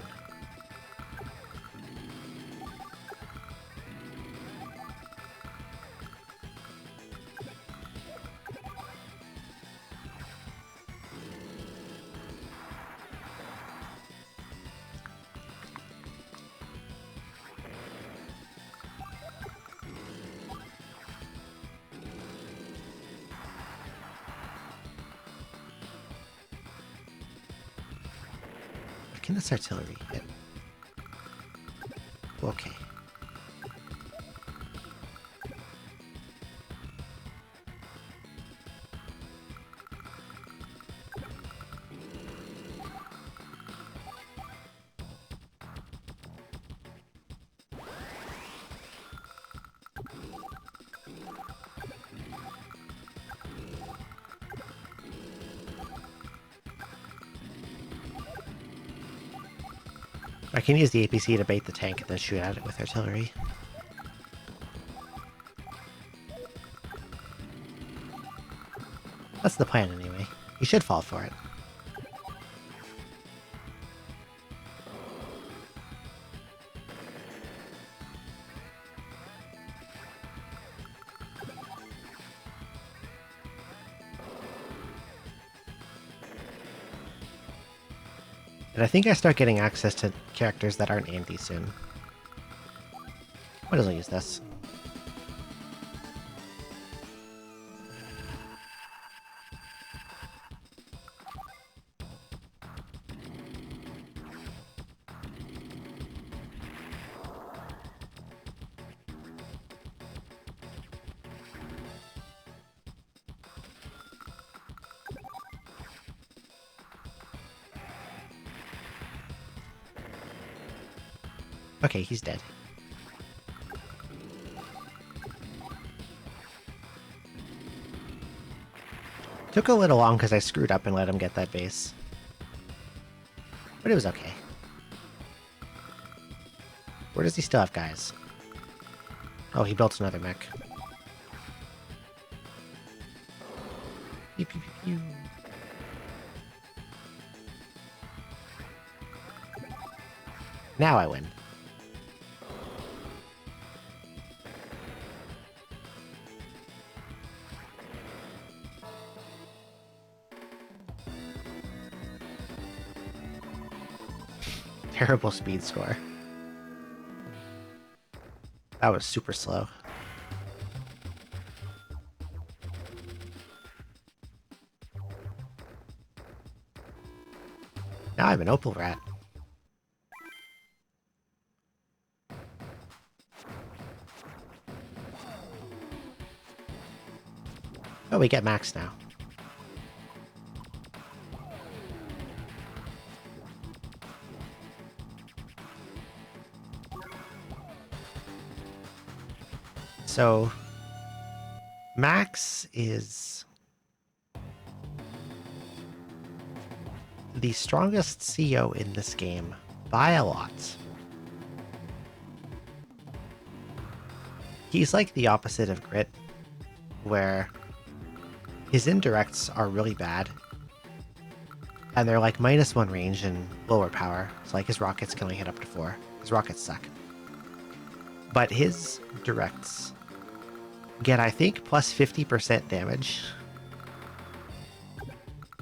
can this artillery hit? Okay. I can use the APC to bait the tank and then shoot at it with artillery. That's the plan anyway. You should fall for it. And I think I start getting access to characters that aren't Andy soon. Might as well use this. Okay, he's dead. Took a little long because I screwed up and let him get that base. But it was okay. Where does he still have guys? Oh, he built another mech. Pew, pew, pew, pew. Now I win. Terrible speed score. That was super slow. Now I'm an opal rat. Oh, we get max now. So, Max is the strongest CO in this game by a lot. He's like the opposite of Grit, where his indirects are really bad, and they're like -1 range and lower power. So like his rockets can only hit up to 4. His rockets suck. But his directs get, I think, plus 50% damage,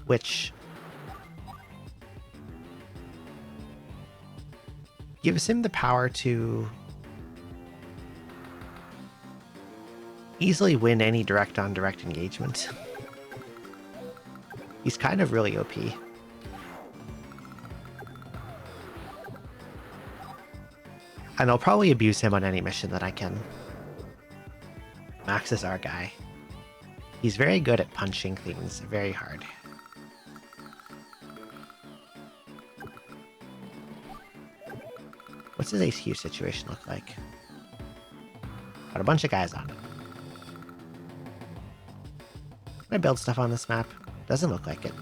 which gives him the power to easily win any direct-on-direct engagement. He's kind of really OP. And I'll probably abuse him on any mission that I can. Max is our guy. He's very good at punching things very hard. What's his HQ situation look like? Got a bunch of guys on it. Can I build stuff on this map? Doesn't look like it.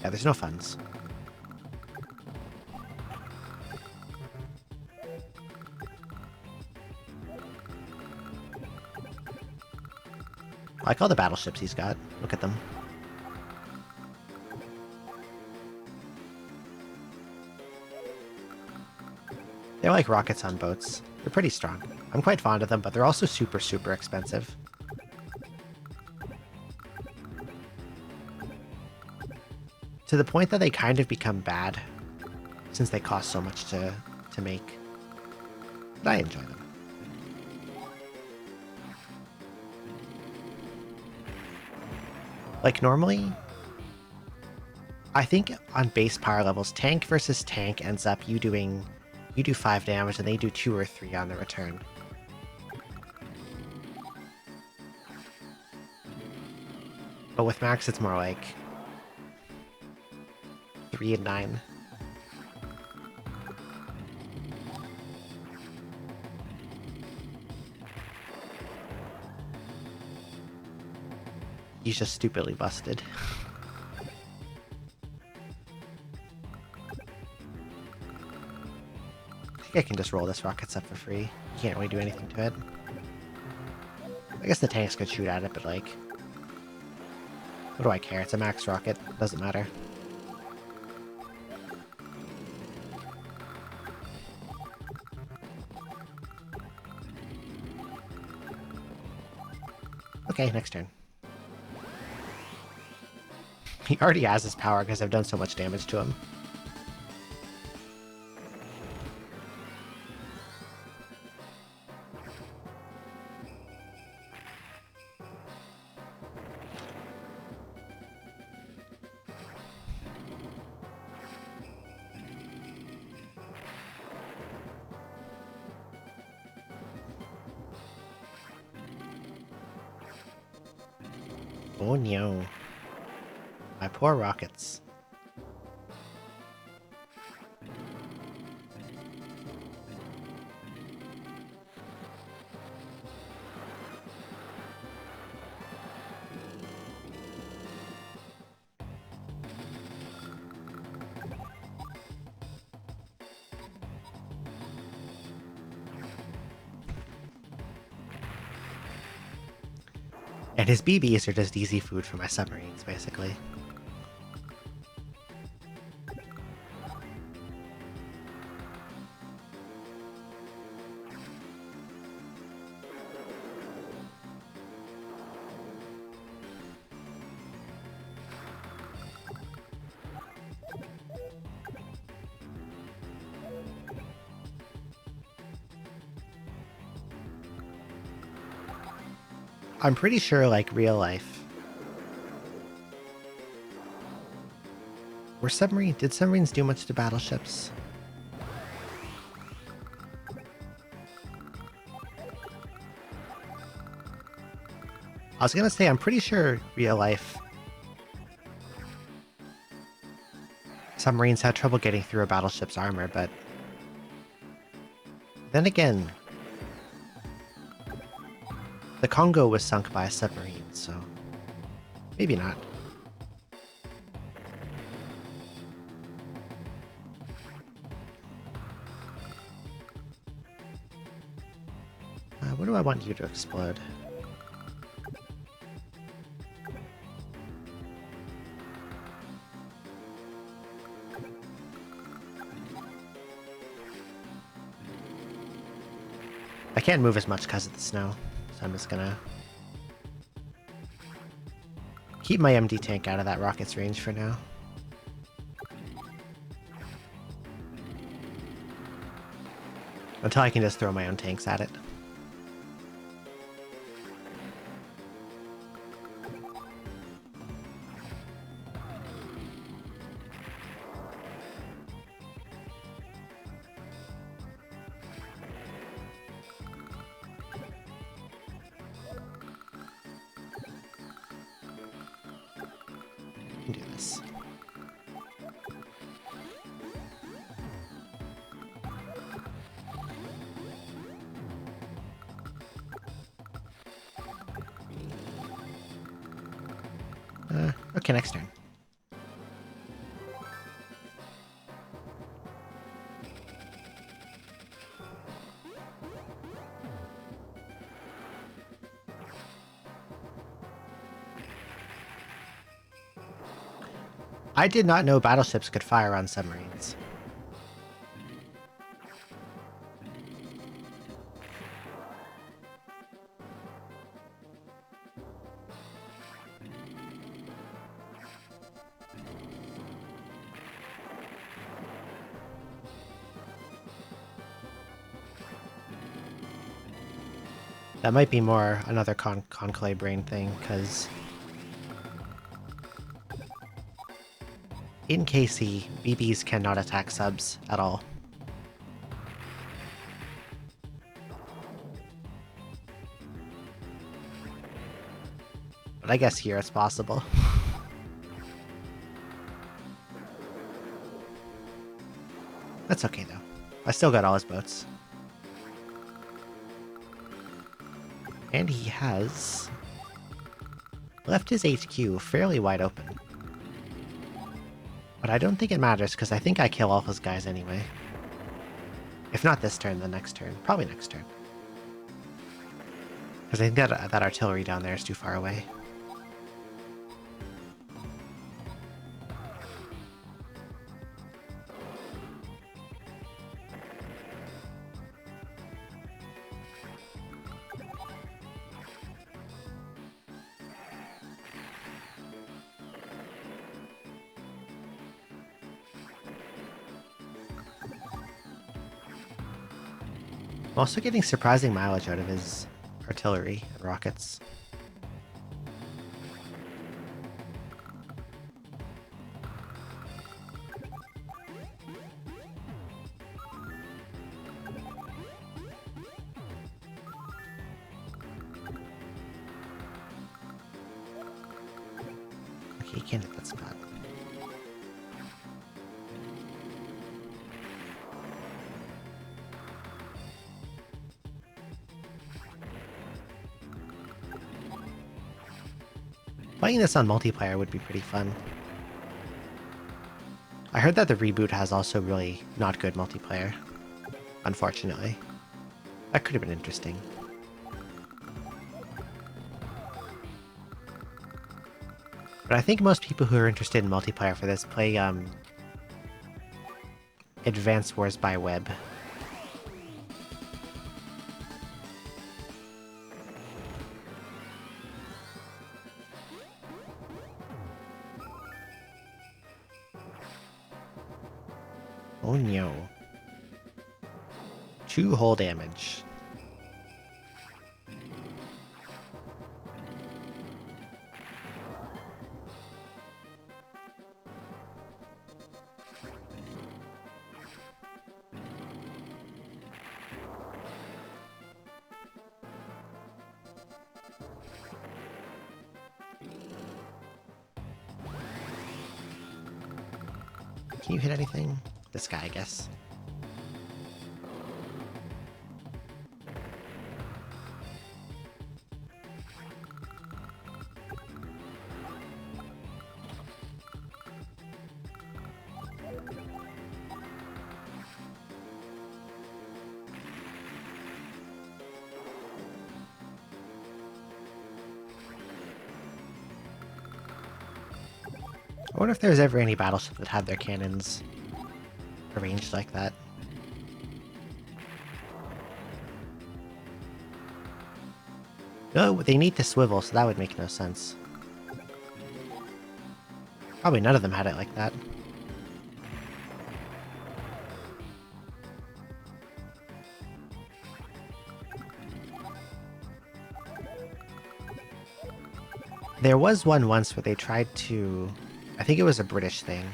Yeah, there's no funds. I like all the battleships he's got. Look at them. They're like rockets on boats. They're pretty strong. I'm quite fond of them, but they're also super, super expensive. To the point that they kind of become bad, since they cost so much to make. But I enjoy them. Like, normally, I think on base power levels, tank versus tank ends up you do 5 damage and they do 2 or 3 on the return. But with Max, it's more like 3 and 9. He's just stupidly busted. I think I can just roll this rockets up for free. You can't really do anything to it. I guess the tanks could shoot at it, but like... what do I care? It's a max rocket. Doesn't matter. Okay, next turn. He already has his power because I've done so much damage to him. Oh no. My poor rockets. And his BBs are just easy food for my submarines, basically. I'm pretty sure, like, real life. Did submarines do much to battleships? I was gonna say, I'm pretty sure real life submarines had trouble getting through a battleship's armor, but then again, the Congo was sunk by a submarine, so maybe not. What do I want you to explode? I can't move as much because of the snow, so I'm just gonna keep my MD tank out of that rocket's range for now. Until I can just throw my own tanks at it. Do this. Okay, next turn. I did not know battleships could fire on submarines. That might be more another conclave brain thing, because In KC, BBs cannot attack subs at all. But I guess here it's possible. That's okay though. I still got all his boats. And he has left his HQ fairly wide open. But I don't think it matters, because I think I kill all his guys anyway. If not this turn, then next turn. Probably next turn. Because I think that artillery down there is too far away. I'm also getting surprising mileage out of his artillery and rockets. Okay, he can't hit that spot. Playing this on multiplayer would be pretty fun. I heard that the reboot has also really not good multiplayer, unfortunately. That could have been interesting. But I think most people who are interested in multiplayer for this play Advance Wars by Web. Oh no. 2 hull damage. Can you hit anything? This guy, I guess. I wonder if there's ever any battleship that had their cannons arranged like that. No, they need to swivel, so that would make no sense. Probably none of them had it like that. There was one once where they tried to... I think it was a British thing.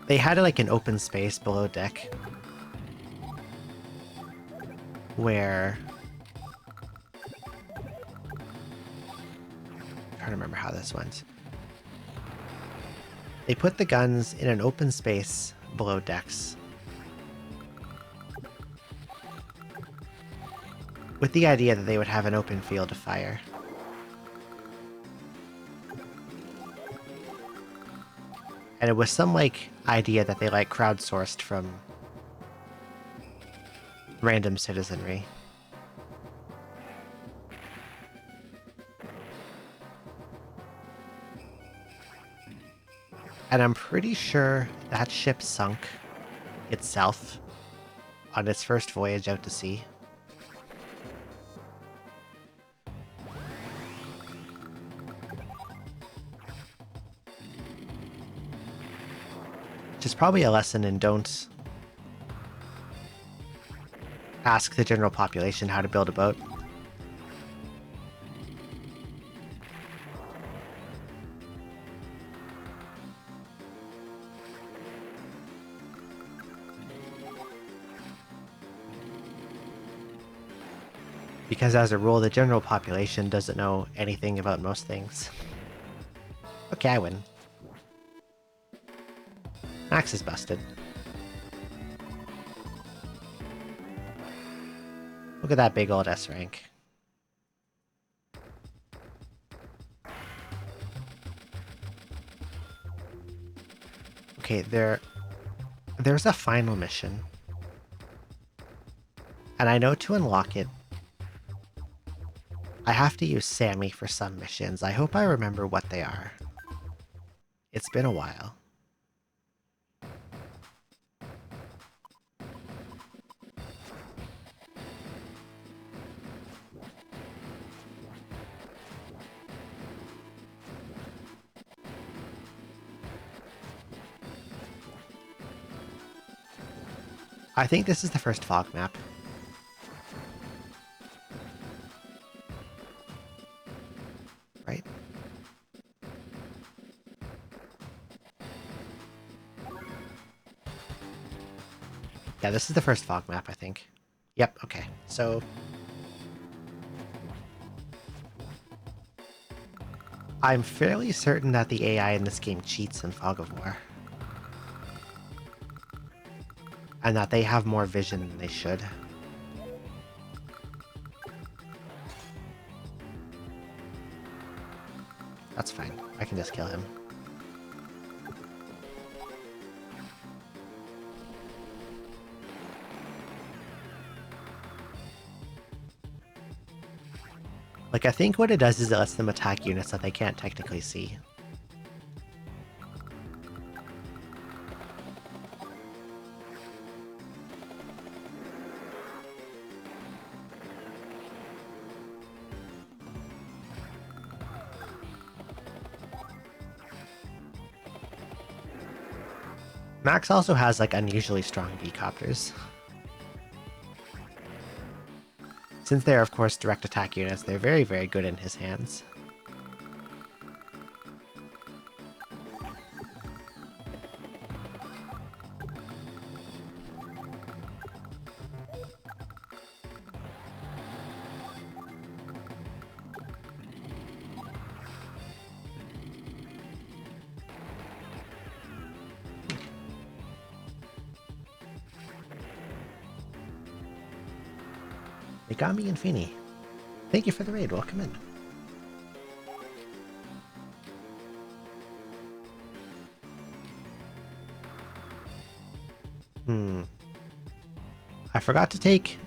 They had like an open space below deck where... I'm trying to remember how this went. They put the guns in an open space below decks with the idea that they would have an open field of fire. And it was some, like, idea that they, like, crowdsourced from random citizenry. And I'm pretty sure that ship sunk itself on its first voyage out to sea. Which is probably a lesson in don't ask the general population how to build a boat. Because as a rule, the general population doesn't know anything about most things. Okay, I win. Max is busted. Look at that big old S rank. Okay, there's a final mission. And I know to unlock it, I have to use Sammy for some missions. I hope I remember what they are. It's been a while. I think this is the first fog map. Right? Yeah, this is the first fog map, I think. Yep, okay. So I'm fairly certain that the AI in this game cheats in Fog of War. And that they have more vision than they should. That's fine. I can just kill him. Like, I think what it does is it lets them attack units that they can't technically see. Max also has, like, unusually strong B-copters. Since they're, of course, direct attack units, they're very, very good in his hands. Megami and Fini. Thank you for the raid. Welcome in. I forgot to take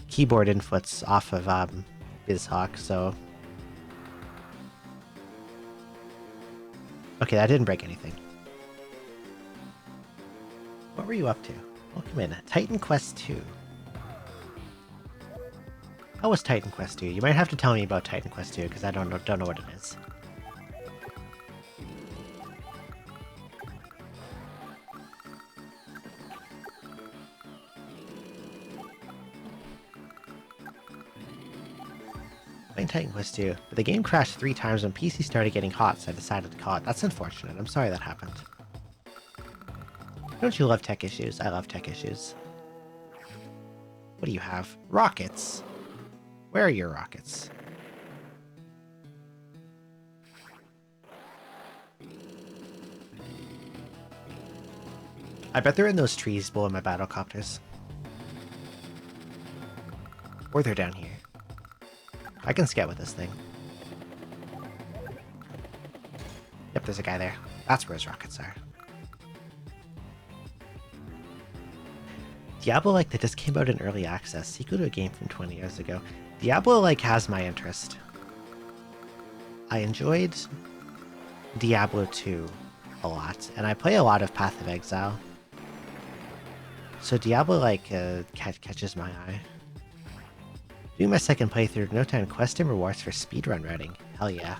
keyboard inputs off of BizHawk, so... Okay, that didn't break anything. What were you up to? Welcome in. Titan Quest 2. How was Titan Quest 2? You might have to tell me about Titan Quest 2, because I don't know what it is. Playing Titan Quest 2, but the game crashed 3 times when PC started getting hot, so I decided to call it. That's unfortunate. I'm sorry that happened. Don't you love tech issues? I love tech issues. What do you have? Rockets! Where are your rockets? I bet they're in those trees below my battlecopters. Or they're down here. I can scout with this thing. Yep, there's a guy there. That's where his rockets are. Diablo like that just came out in early access, sequel to a game from 20 years ago. Diablo like has my interest. I enjoyed Diablo 2 a lot, and I play a lot of Path of Exile. So Diablo like catches my eye. Doing my second playthrough, no time quest and rewards for speedrun writing. Hell yeah.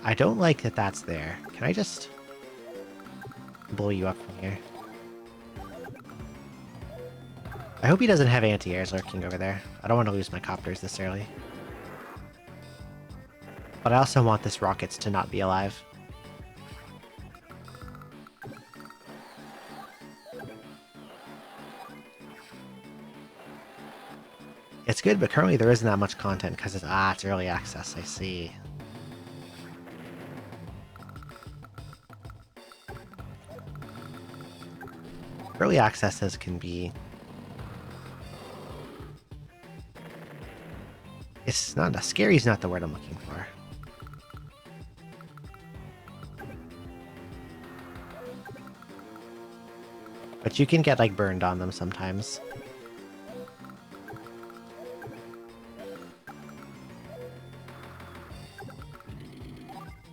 I don't like that that's there. Can I just blow you up from here? I hope he doesn't have anti-airs lurking over there. I don't want to lose my copters this early. But I also want this rockets to not be alive. good, but currently there isn't that much content because it's early access, I see. Early accesses can be... It's not... Scary is not the word I'm looking for. But you can get, like, burned on them sometimes.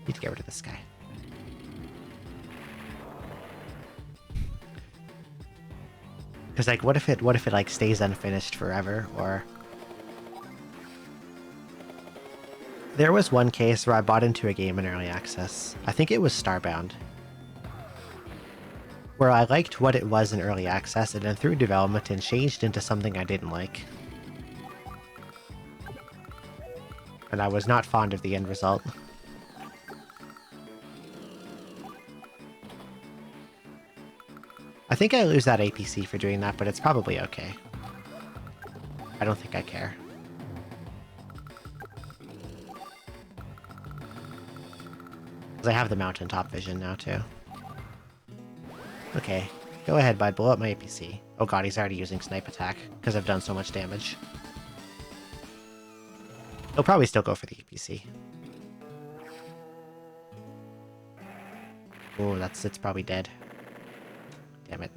Need to get rid of this guy. Because, like, what if it, like, stays unfinished forever, or... There was one case where I bought into a game in early access. I think it was Starbound. Where I liked what it was in early access, and then through development and changed into something I didn't like. And I was not fond of the end result. I think I lose that APC for doing that, but it's probably okay. I don't think I care. Because I have the mountaintop vision now, too. Okay, go ahead, bud. Blow up my APC. Oh god, he's already using snipe attack, because I've done so much damage. He'll probably still go for the APC. Oh, it's probably dead. Damn it.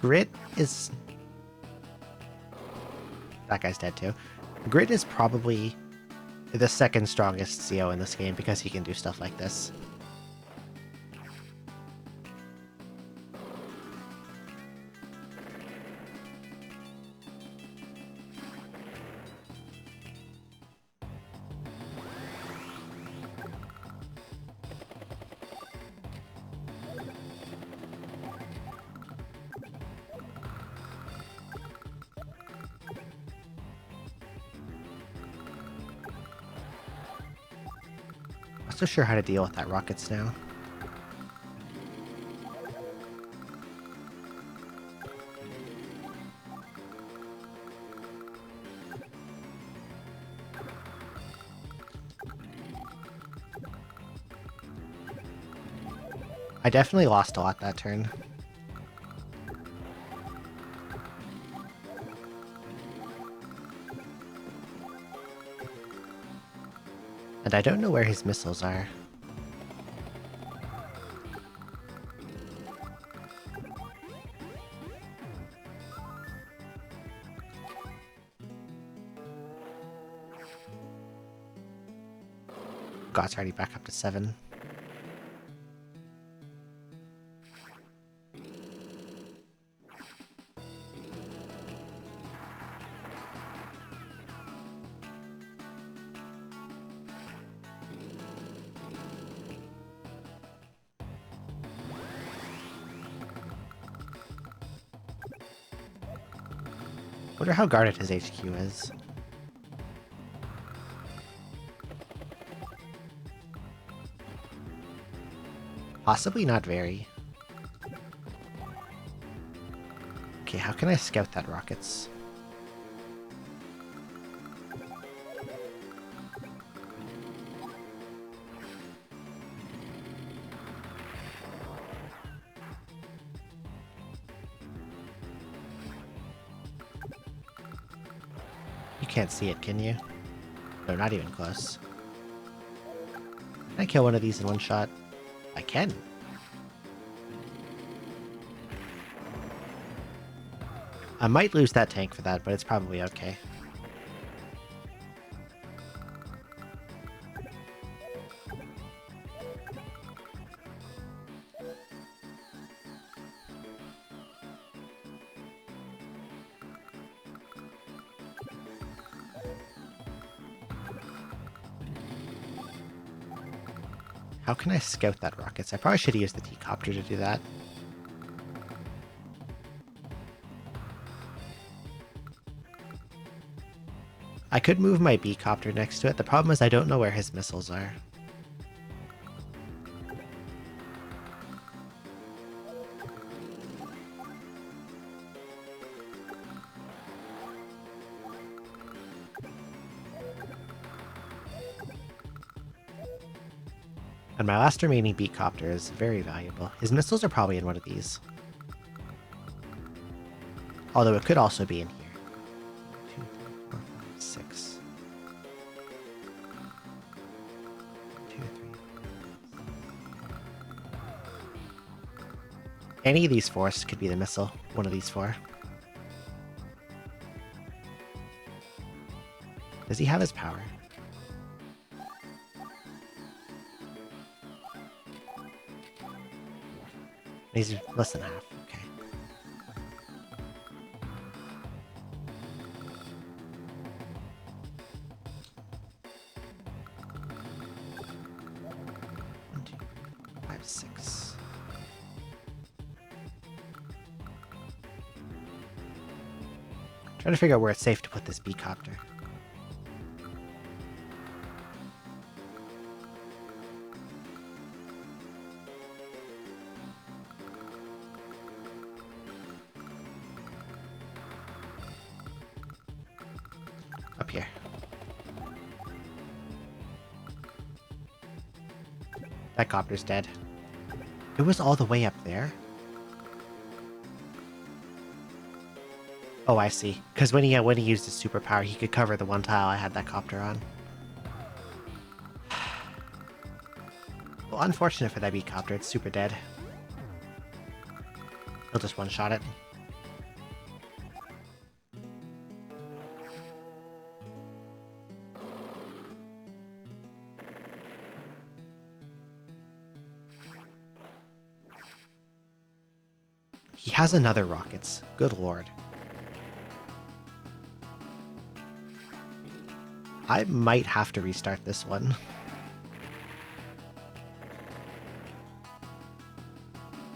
Grit is... That guy's dead too. Grit is probably the second strongest CO in this game because he can do stuff like this. Not so sure how to deal with that rockets now. I definitely lost a lot that turn. And I don't know where his missiles are. God, it's already back up to 7. Wonder how guarded his HQ is. Possibly not very. Okay, how can I scout that rockets? You can't see it, can you? No, not even close. Can I kill one of these in one shot? I can. I might lose that tank for that, but it's probably okay. How can I scout that rockets? I probably should have used the T-copter to do that. I could move my B-copter next to it. The problem is I don't know where his missiles are. And my last remaining B-copter is very valuable. His missiles are probably in one of these. Although it could also be in here. 2, 3, 4, 5, 6. 2, 3. Any of these 4s could be the missile. One of these 4. Does he have his power? He's less than half. Okay. One, 2, 5, 6. Trying to figure out where it's safe to put this B-copter. Up here. That copter's dead. It was all the way up there? Oh, I see. Because when he used his superpower, he could cover the one tile I had that copter on. Well, unfortunate for that B-copter. It's super dead. He'll just one-shot it. He has another rockets. Good lord. I might have to restart this one.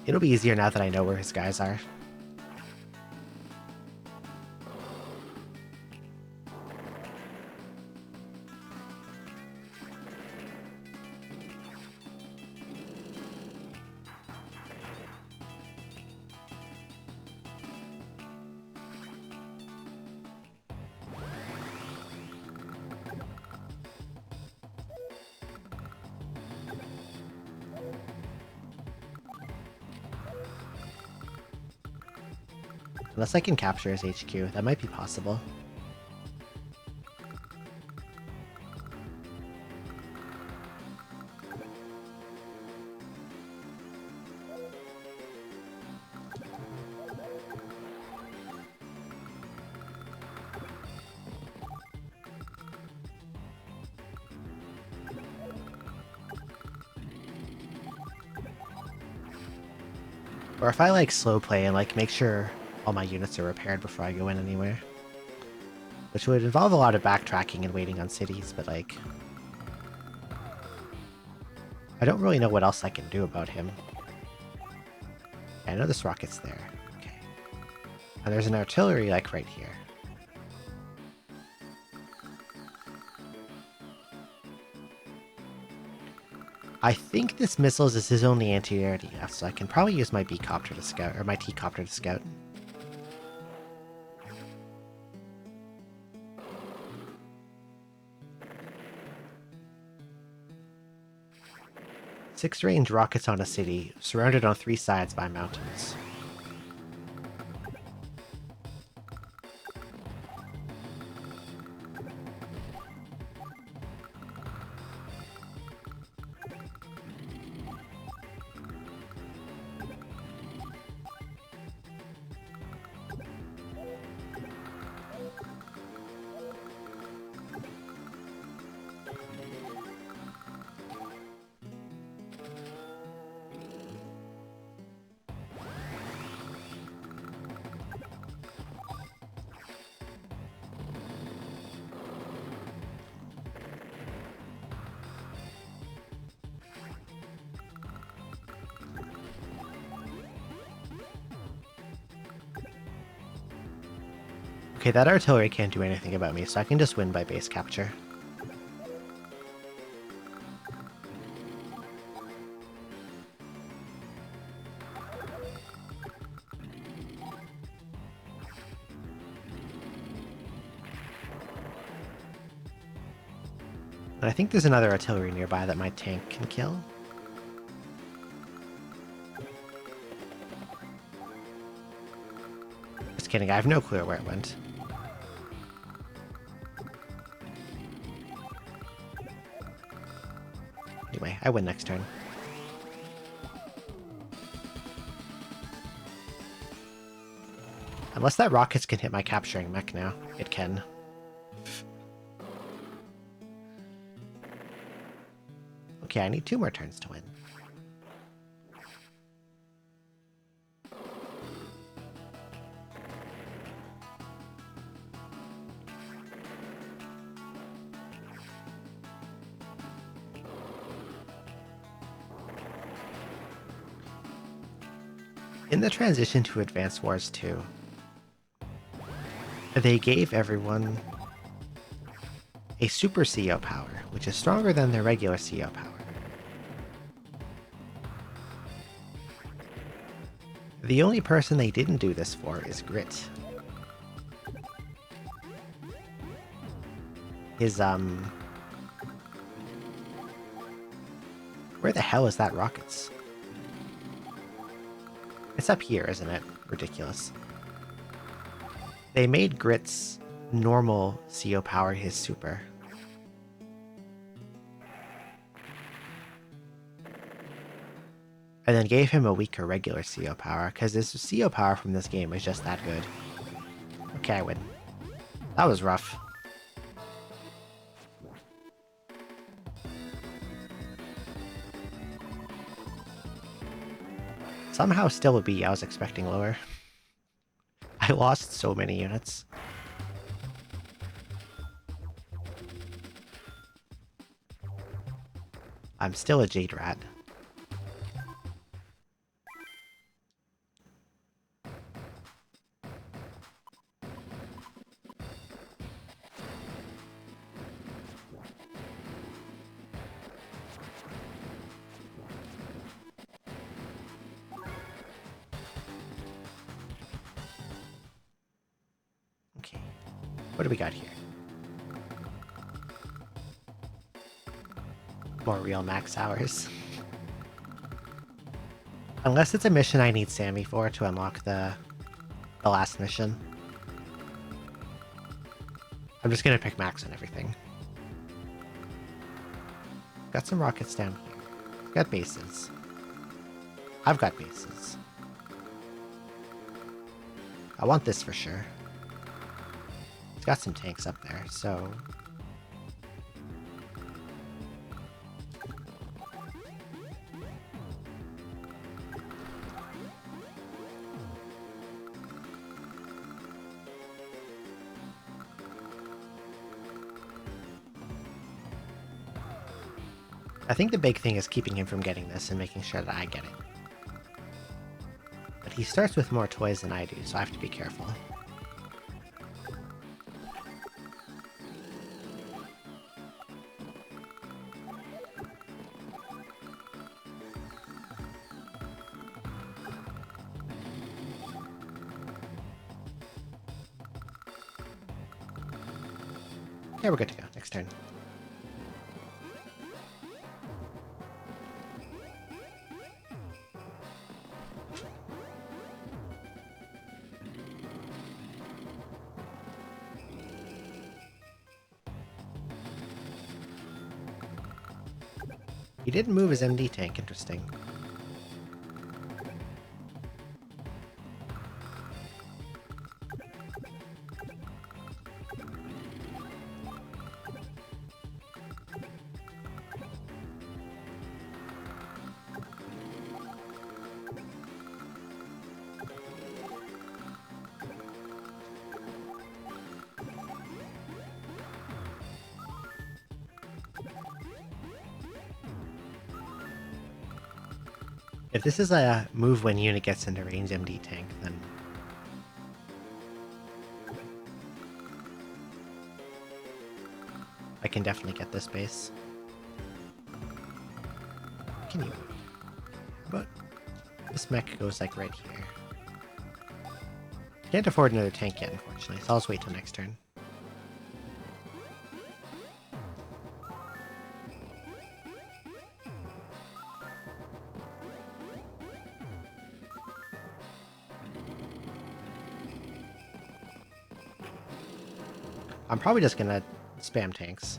It'll be easier now that I know where his guys are. Unless I can capture his HQ, that might be possible. Or if I like slow play and like make sure all my units are repaired before I go in anywhere. Which would involve a lot of backtracking and waiting on cities, but like... I don't really know what else I can do about him. Yeah, I know this rocket's there. Okay. And there's an artillery like right here. I think this missiles is his only anti-air DF, so I can probably use my B-copter to scout, or my T-copter to scout. Six-range rockets on a city, surrounded on 3 sides by mountains. Okay, that artillery can't do anything about me, so I can just win by base capture. And I think there's another artillery nearby that my tank can kill. Just kidding, I have no clue where it went. Anyway, I win next turn. Unless that rockets can hit my capturing mech now. It can. Okay, I need 2 more turns to win. In the transition to Advance Wars 2, they gave everyone a super CO power, which is stronger than their regular CO power. The only person they didn't do this for is Grit. His, where the hell is that rockets? It's up here, isn't it? Ridiculous. They made Grit's normal CO power his super. And then gave him a weaker regular CO power, because his CO power from this game is just that good. Okay, I win. That was rough. Somehow still a B, I was expecting lower. I lost so many units. I'm still a Jade Rat. Okay, what do we got here? More real max hours. Unless it's a mission I need Sammy for to unlock the last mission. I'm just gonna pick max on everything. Got some rockets down here. Got bases. I've got bases. I want this for sure. It's got some tanks up there, so... I think the big thing is keeping him from getting this and making sure that I get it. But he starts with more toys than I do, so I have to be careful. Yeah, we're good to go. Next turn. He didn't move his MD tank, interesting. If this is a move when unit gets into range MD tank, then I can definitely get this base. Can you? But this mech goes like right here. Can't afford another tank yet, unfortunately, so I'll just wait till next turn. I'm probably just gonna spam tanks.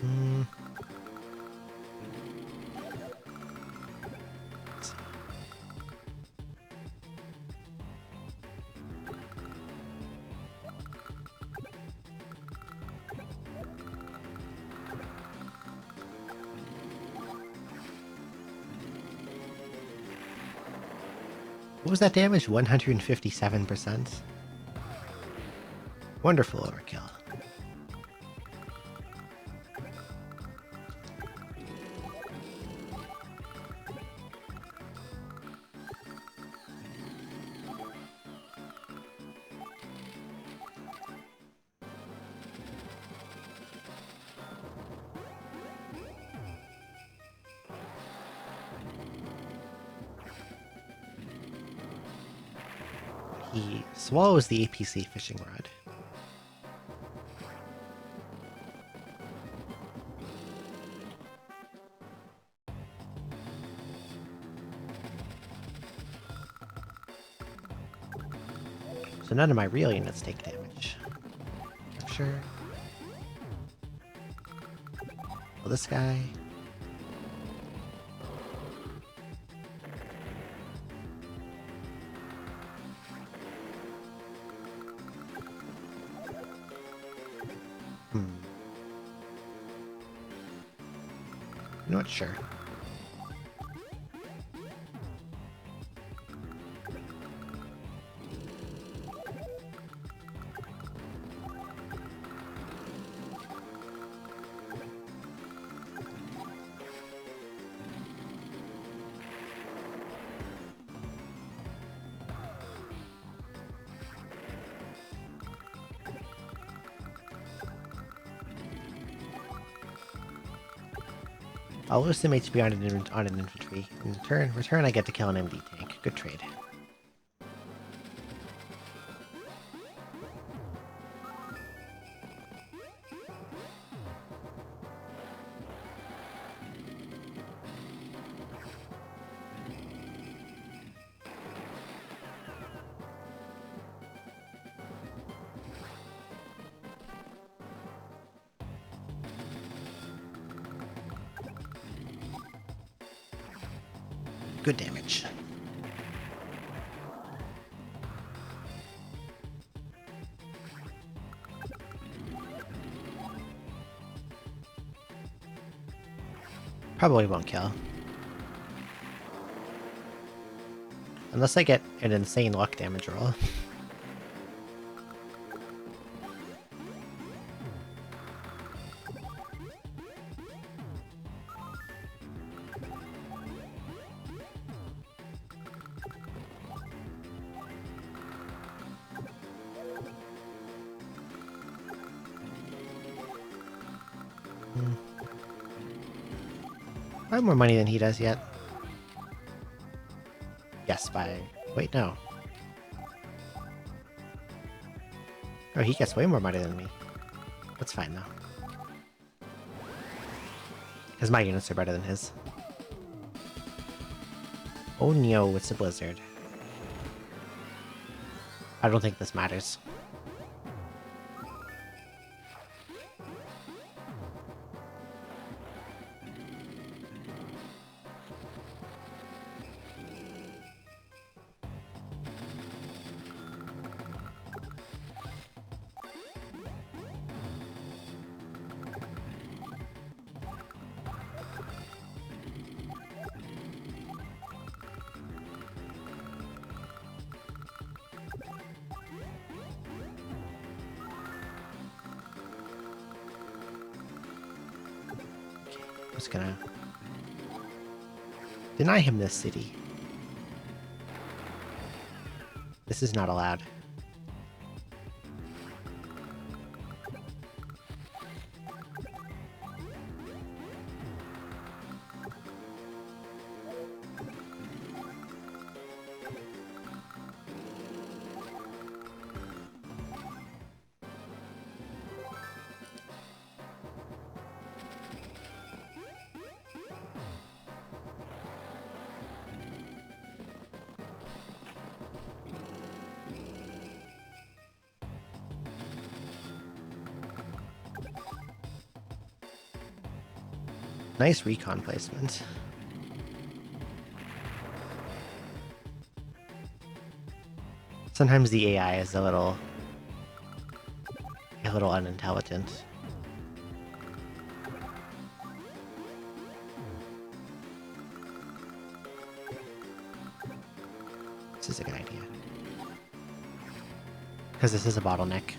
Hmm. What was that damage? 157%? Wonderful overkill. He swallows the APC fishing rod. So none of my real units take damage. Sure. Well, this guy. Not sure. I'll lose some HP on an infantry. In return, I get to kill an MD tank. Good trade. Good damage. Probably won't kill. Unless I get an insane luck damage roll. I have more money than he does yet. Yes, by... Wait, no. Oh, he gets way more money than me. That's fine, though. Because my units are better than his. Oh no, it's a blizzard. I don't think this matters. was gonna deny him this city. This is not allowed. Nice recon placement. Sometimes the AI is a little unintelligent. This is a good idea. Because this is a bottleneck.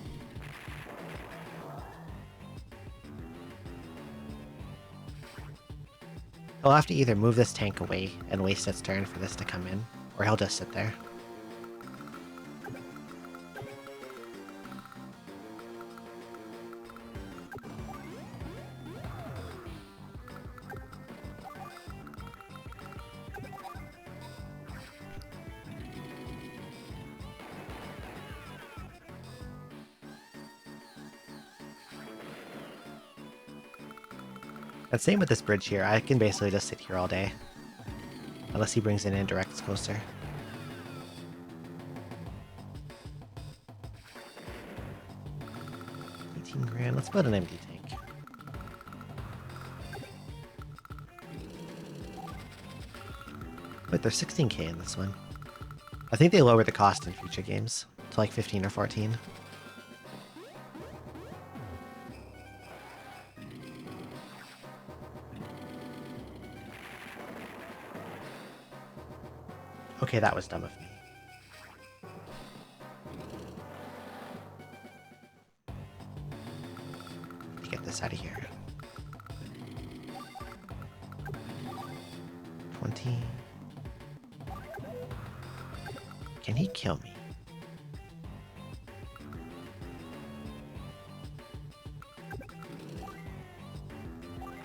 He'll have to either move this tank away and waste its turn for this to come in, or he'll just sit there. And same with this bridge here. I can basically just sit here all day. Unless he brings in indirects closer. 18 grand. Let's build an empty tank. Wait, there's 16k in this one. I think they lower the cost in future games to like 15 or 14. Okay, that was dumb of me. Get this out of here. 20. Can he kill me?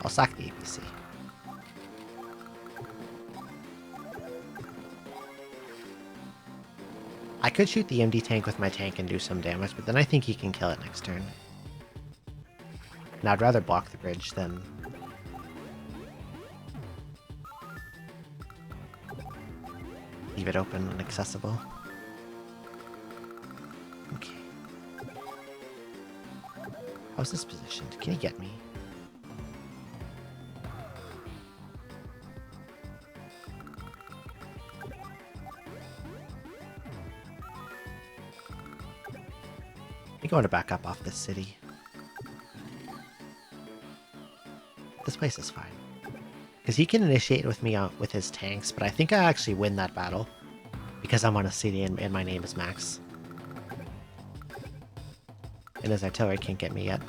I'll sack the APC. I could shoot the MD tank with my tank and do some damage, but then I think he can kill it next turn. And I'd rather block the bridge than... leave it open and accessible. Okay. How's this positioned? Can he get me? I'm going to back up off this city. This place is fine. Because he can initiate with me with his tanks, but I think I actually win that battle. Because I'm on a city and my name is Max. And his artillery can't get me yet.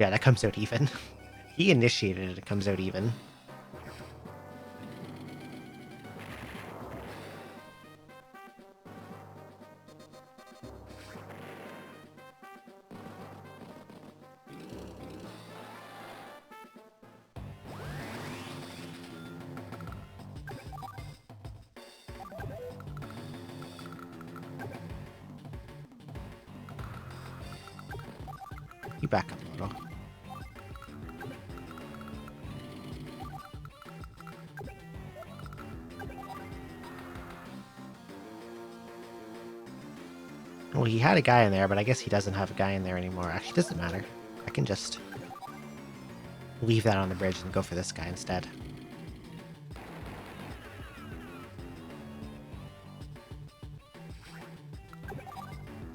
Yeah, that comes out even. He initiated it, it comes out even. You back up a little. Well, he had a guy in there, but I guess he doesn't have a guy in there anymore. Actually, it doesn't matter. I can just leave that on the bridge and go for this guy instead.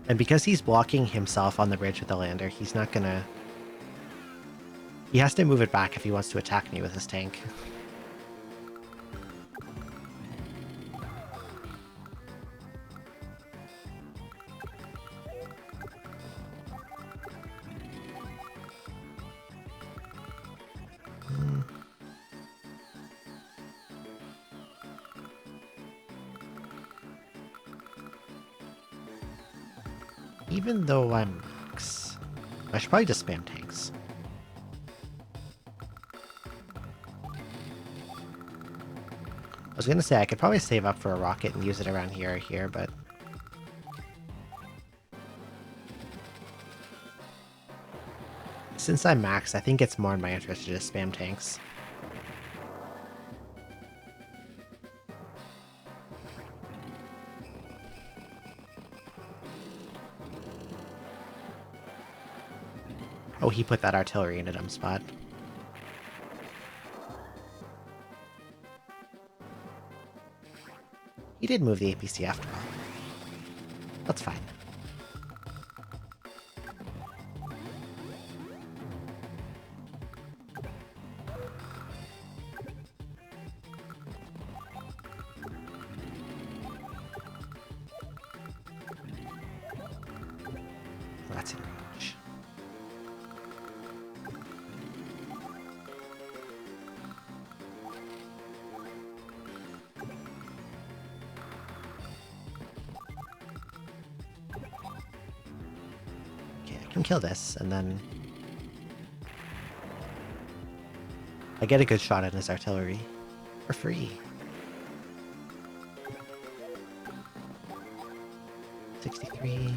And because he's blocking himself on the bridge with the lander, he's not gonna He has to move it back if he wants to attack me with his tank. Even though I'm max, I should probably just spam tanks. I was gonna say I could probably save up for a rocket and use it around here or here, but since I'm max, I think it's more in my interest to just spam tanks. Oh, he put that artillery in a dumb spot. He did move the APC after all. That's fine. That's in range. Okay, I can kill this, and then I get a good shot at his artillery for free. 63.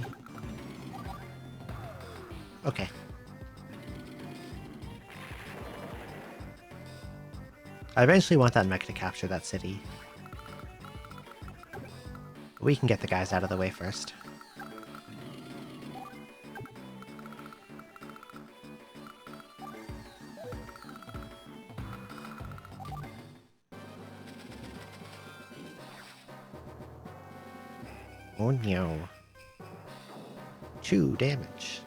Okay. I eventually want that mech to capture that city. We can get the guys out of the way first. Oh no. 2 damage.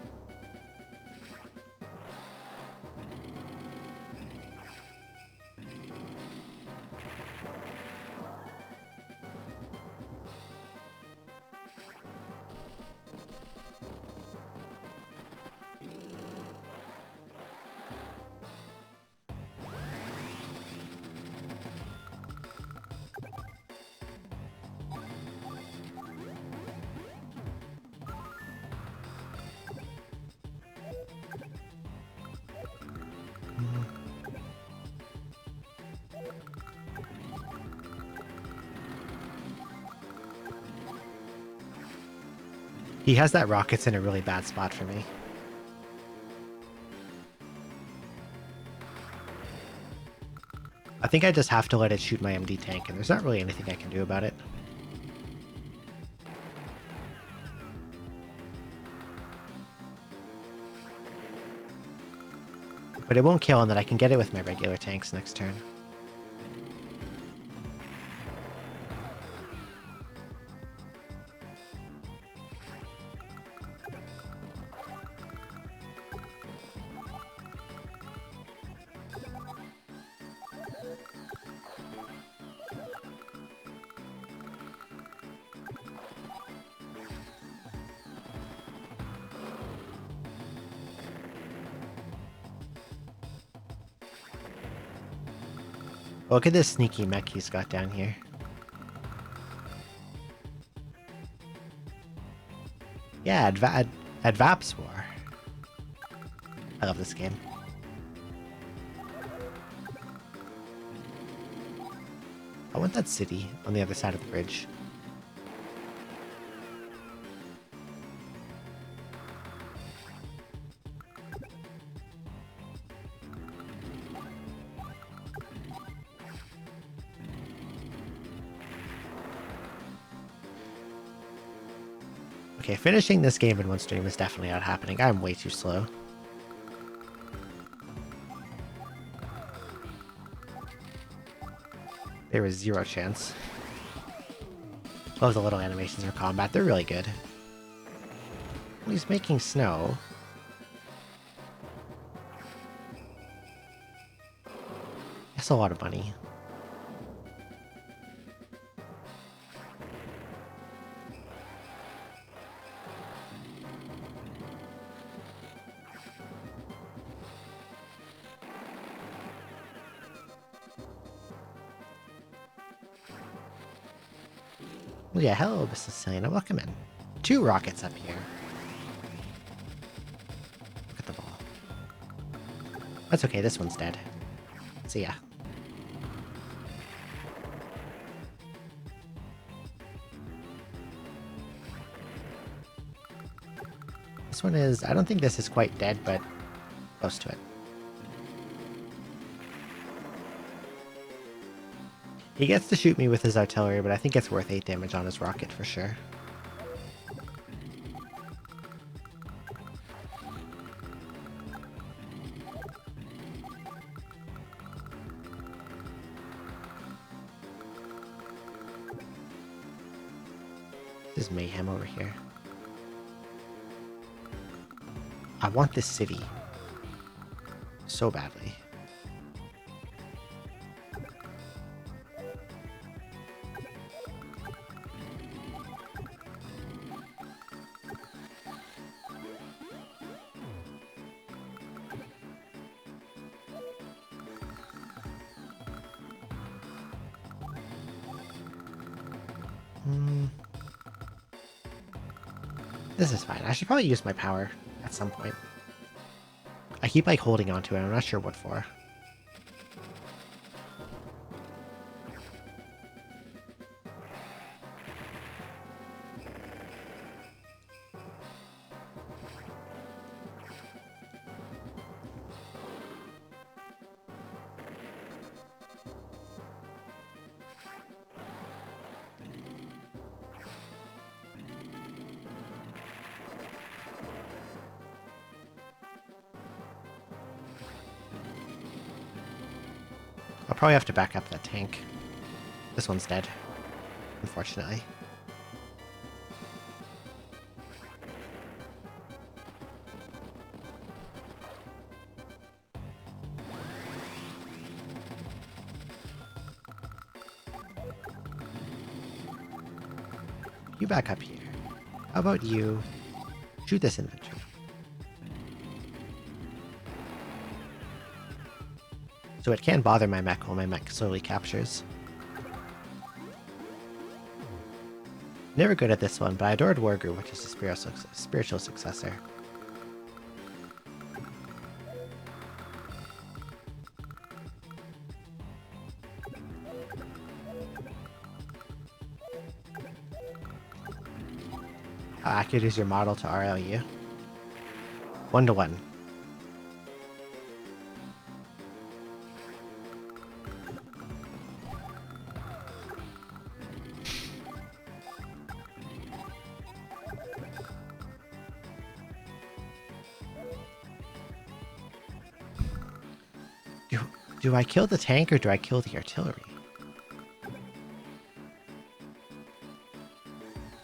He has that rockets in a really bad spot for me. I think I just have to let it shoot my MD tank, and there's not really anything I can do about it. But it won't kill, and then I can get it with my regular tanks next turn. Look at this sneaky mech he's got down here. Yeah, Advaps War. I love this game. I want that city on the other side of the bridge. Okay, finishing this game in one stream is definitely not happening. I'm way too slow. There is 0 chance. Love the little animations for combat. They're really good. Well, he's making snow. That's a lot of money. Well, yeah, hello, Mrs. Selena. Welcome in. 2 rockets up here. Look at the ball. That's okay, this one's dead. See ya. This one is... I don't think this is quite dead, but close to it. He gets to shoot me with his artillery, but I think it's worth 8 damage on his rocket for sure. This is mayhem over here. I want this city so badly. This is fine. I should probably use my power at some point. I keep like holding on to it. I'm not sure what for. I'll probably have to back up that tank. This one's dead, unfortunately. You back up here. How about you shoot this infantry? So it can bother my mech while my mech slowly captures. Never good at this one, but I adored Wargrew, which is a spiritual successor. How accurate is your model to RLU? 1-to-1. Do I kill the tank or do I kill the artillery?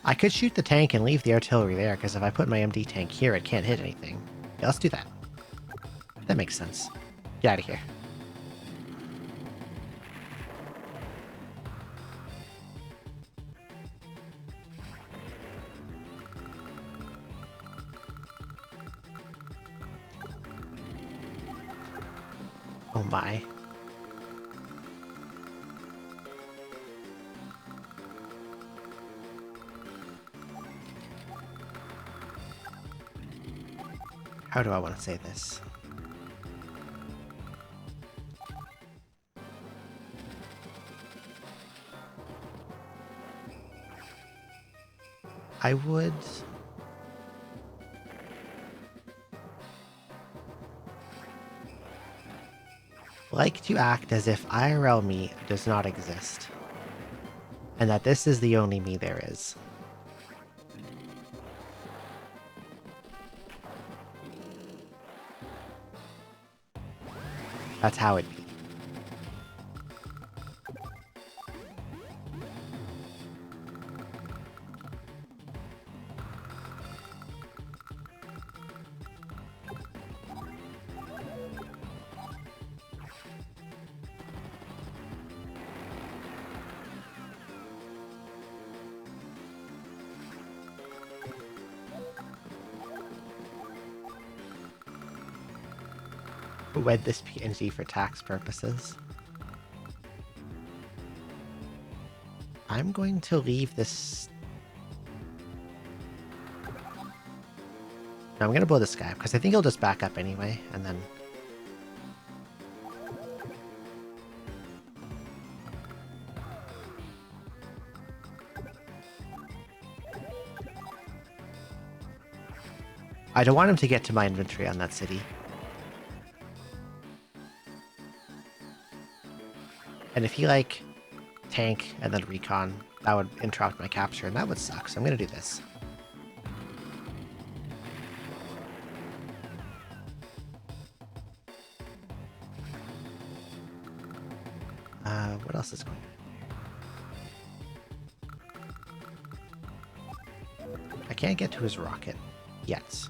I could shoot the tank and leave the artillery there, because if I put my MD tank here, it can't hit anything. Yeah, let's do that. That makes sense. Get out of here. Oh my. How do I want to say this? I would... like to act as if IRL me does not exist, and that this is the only me there is. That's how it be. wed this PNG for tax purposes. I'm going to leave this... No, I'm going to blow this guy up, because I think he'll just back up anyway, and then... I don't want him to get to my inventory on that city. And if he, like, tank and then recon, that would interrupt my capture, and that would suck, so I'm going to do this. What else is going on? I can't get to his rocket yet.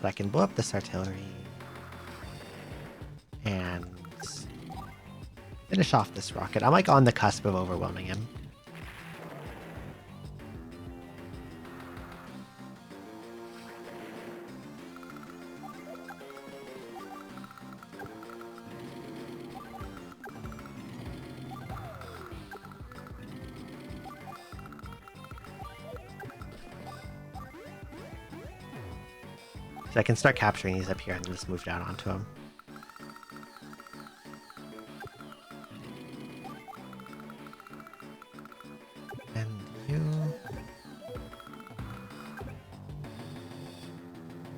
But I can blow up this artillery and finish off this rocket. I'm like on the cusp of overwhelming him. So I can start capturing these up here and then just move down onto them. And you...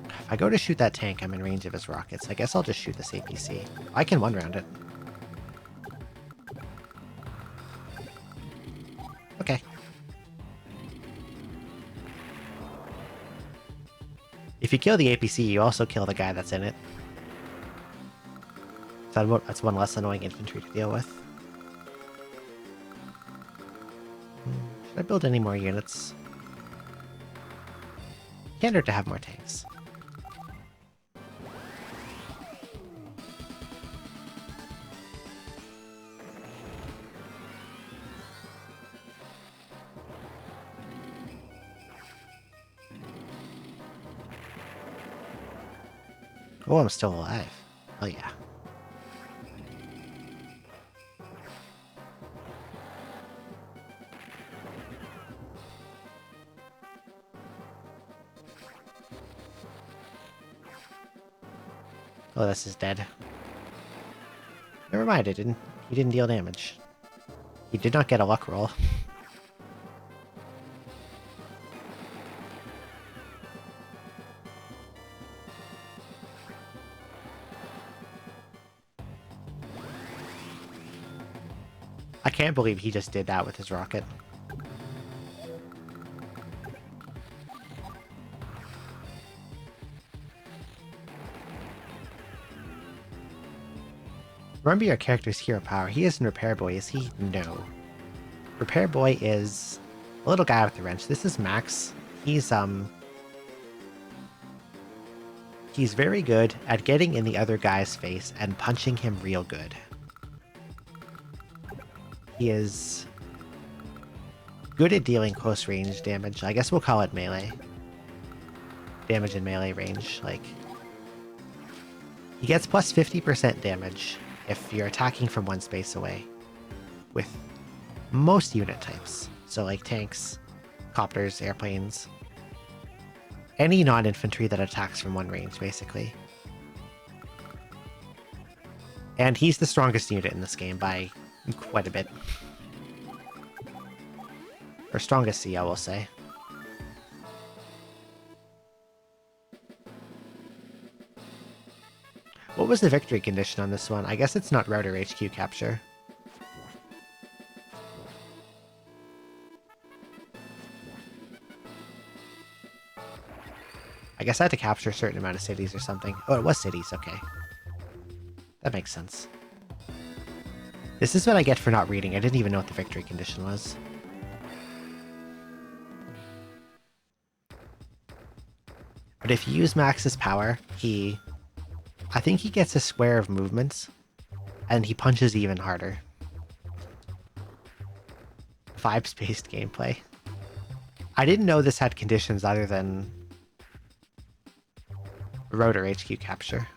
If I go to shoot that tank, I'm in range of his rockets. I guess I'll just shoot this APC. I can one-round it. Okay. If you kill the APC, you also kill the guy that's in it. So that's one less annoying infantry to deal with. Should I build any more units? Can't hurt to have more tanks. Oh, I'm still alive. Oh yeah. Oh, this is dead. Never mind, he didn't deal damage. He did not get a luck roll. I can't believe he just did that with his rocket. Remember your character's hero power. He isn't Repair Boy, is he? No. Repair Boy is a little guy with the wrench. This is Max. He's very good at getting in the other guy's face and punching him real good. He is good at dealing close range damage. I guess we'll call it melee. Damage in melee range. Like, he gets plus 50% damage if you're attacking from one space away with most unit types. So like tanks, copters, airplanes, any non-infantry that attacks from one range, basically. And he's the strongest unit in this game by quite a bit. Or strongest C, I will say. What was the victory condition on this one? I guess it's not router HQ capture. I guess I had to capture a certain amount of cities or something. Oh, it was cities, okay. That makes sense. This is what I get for not reading. I didn't even know what the victory condition was. But if you use Max's power, I think he gets a square of movements, and he punches even harder. vibes-based gameplay. I didn't know this had conditions other than rotor HQ capture.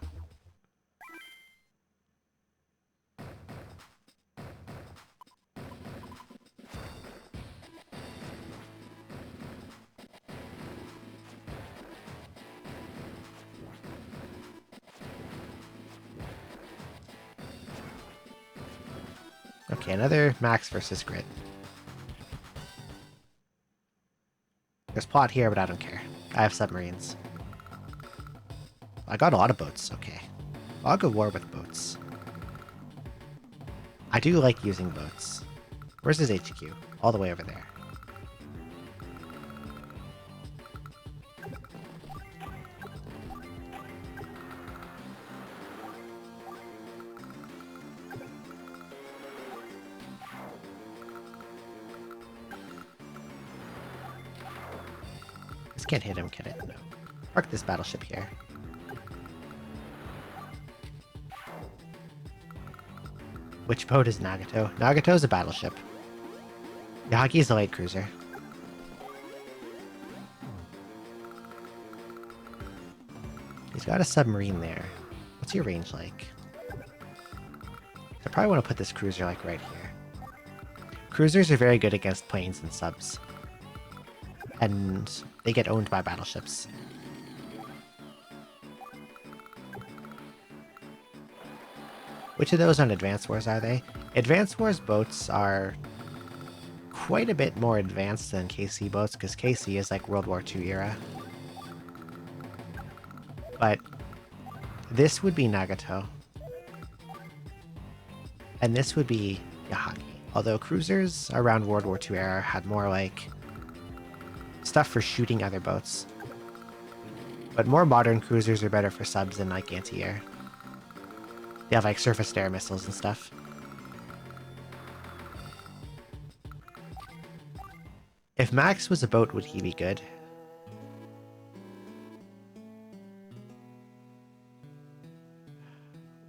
Okay, another Max versus Grid. There's plot here, but I don't care. I have submarines. I got a lot of boats, okay. I'll go war with boats. I do like using boats. Where's his HQ? All the way over there. This can't hit him, can it? No. Park this battleship here. Which boat is Nagato? Nagato's a battleship. Yahagi's a light cruiser. He's got a submarine there. What's your range like? I probably want to put this cruiser like right here. Cruisers are very good against planes and subs. And they get owned by battleships. Which of those on Advance Wars are they? Advance Wars boats are quite a bit more advanced than KC boats, because KC is like World War II era. But this would be Nagato. And this would be Yahagi. Although cruisers around World War II era had more like stuff for shooting other boats. But more modern cruisers are better for subs than like anti-air. They have like surface-to-air missiles and stuff. If Max was a boat, would he be good?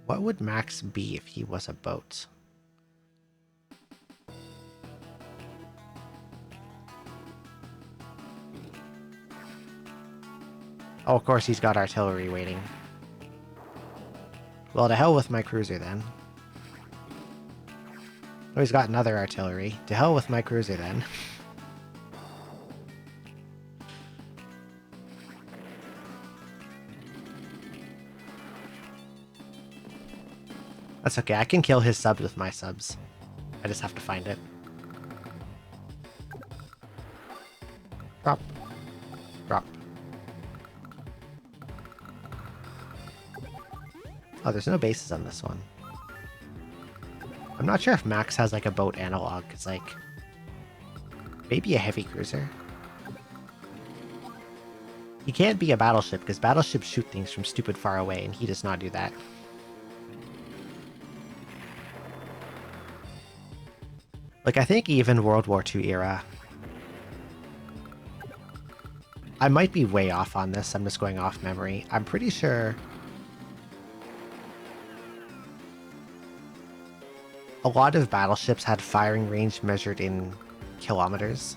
What would Max be if he was a boat? Oh, of course he's got artillery waiting. Well, to hell with my cruiser then. Oh, he's got another artillery. To hell with my cruiser then. That's okay, I can kill his subs with my subs. I just have to find it. Drop. Drop. Oh, there's no bases on this one. I'm not sure if Max has like a boat analog. It's like maybe a heavy cruiser. He can't be a battleship because battleships shoot things from stupid far away, and he does not do that. Like, I think even World War II era. I might be way off on this. I'm just going off memory. I'm pretty sure a lot of battleships had firing range measured in kilometers.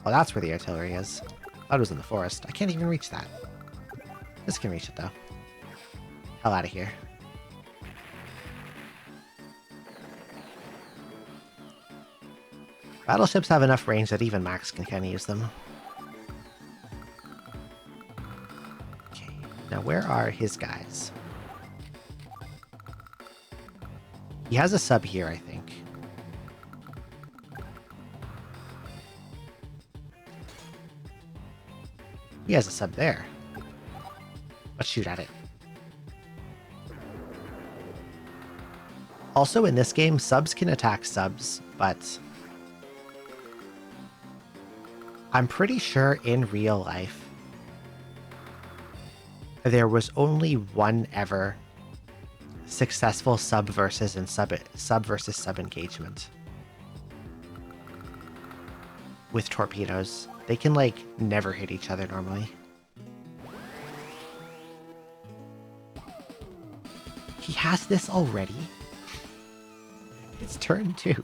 Oh, that's where the artillery is. I thought it was in the forest. I can't even reach that. This can reach it, though. Hell out of here. Battleships have enough range that even Max can kind of use them. Okay, now where are his guys? He has a sub here, I think. He has a sub there. Let's shoot at it. Also, in this game, subs can attack subs, but I'm pretty sure in real life there was only one ever successful sub versus sub engagement with torpedoes. They can like never hit each other normally. He has this already? It's turn 2.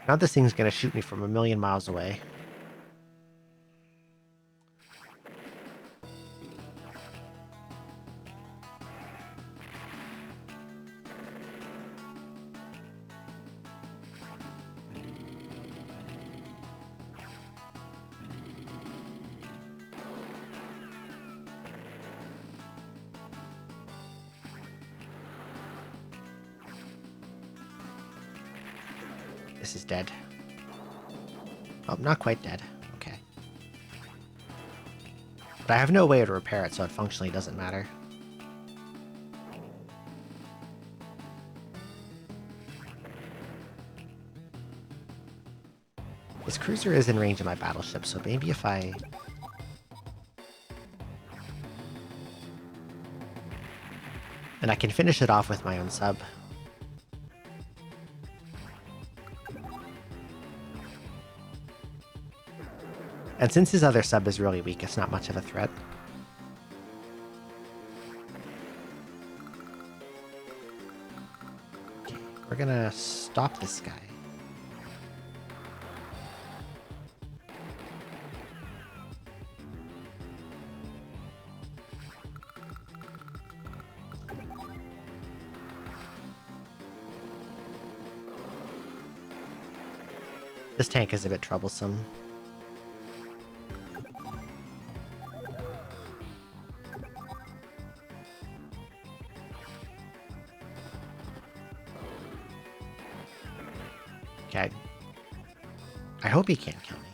Now this thing's gonna shoot me from a million miles away. This is dead. Oh, not quite dead. Okay. But I have no way to repair it, so it functionally doesn't matter. This cruiser is in range of my battleship, so maybe if I... And I can finish it off with my own sub. And since his other sub is really weak, it's not much of a threat. Okay, we're gonna stop this guy. This tank is a bit troublesome. Okay. I hope he can't kill me.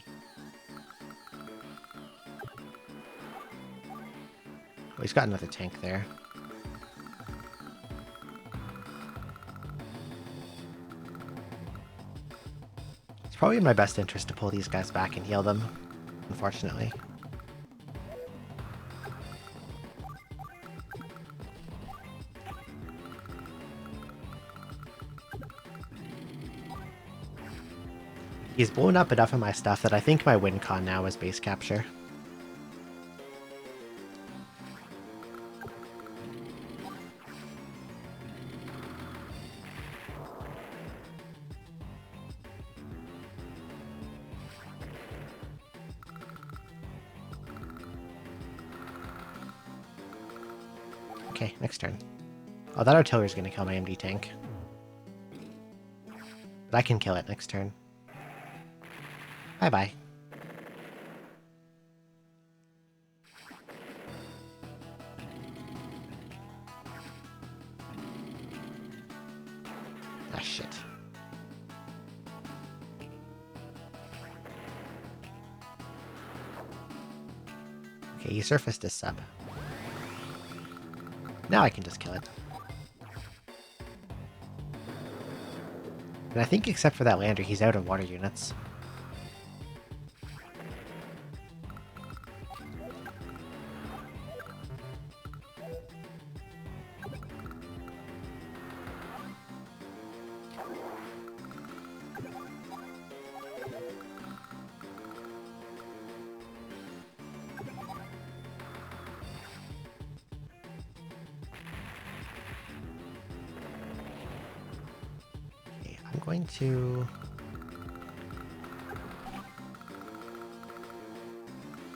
Oh, he's got another tank there. It's probably in my best interest to pull these guys back and heal them, unfortunately. He's blown up enough of my stuff that I think my win con now is base capture. Okay, next turn. Oh, that artillery's gonna kill my MD tank. But I can kill it next turn. Bye-bye. Ah, shit. Okay, he surfaced his sub. Now I can just kill it. And I think except for that lander, he's out of water units. I'm going to...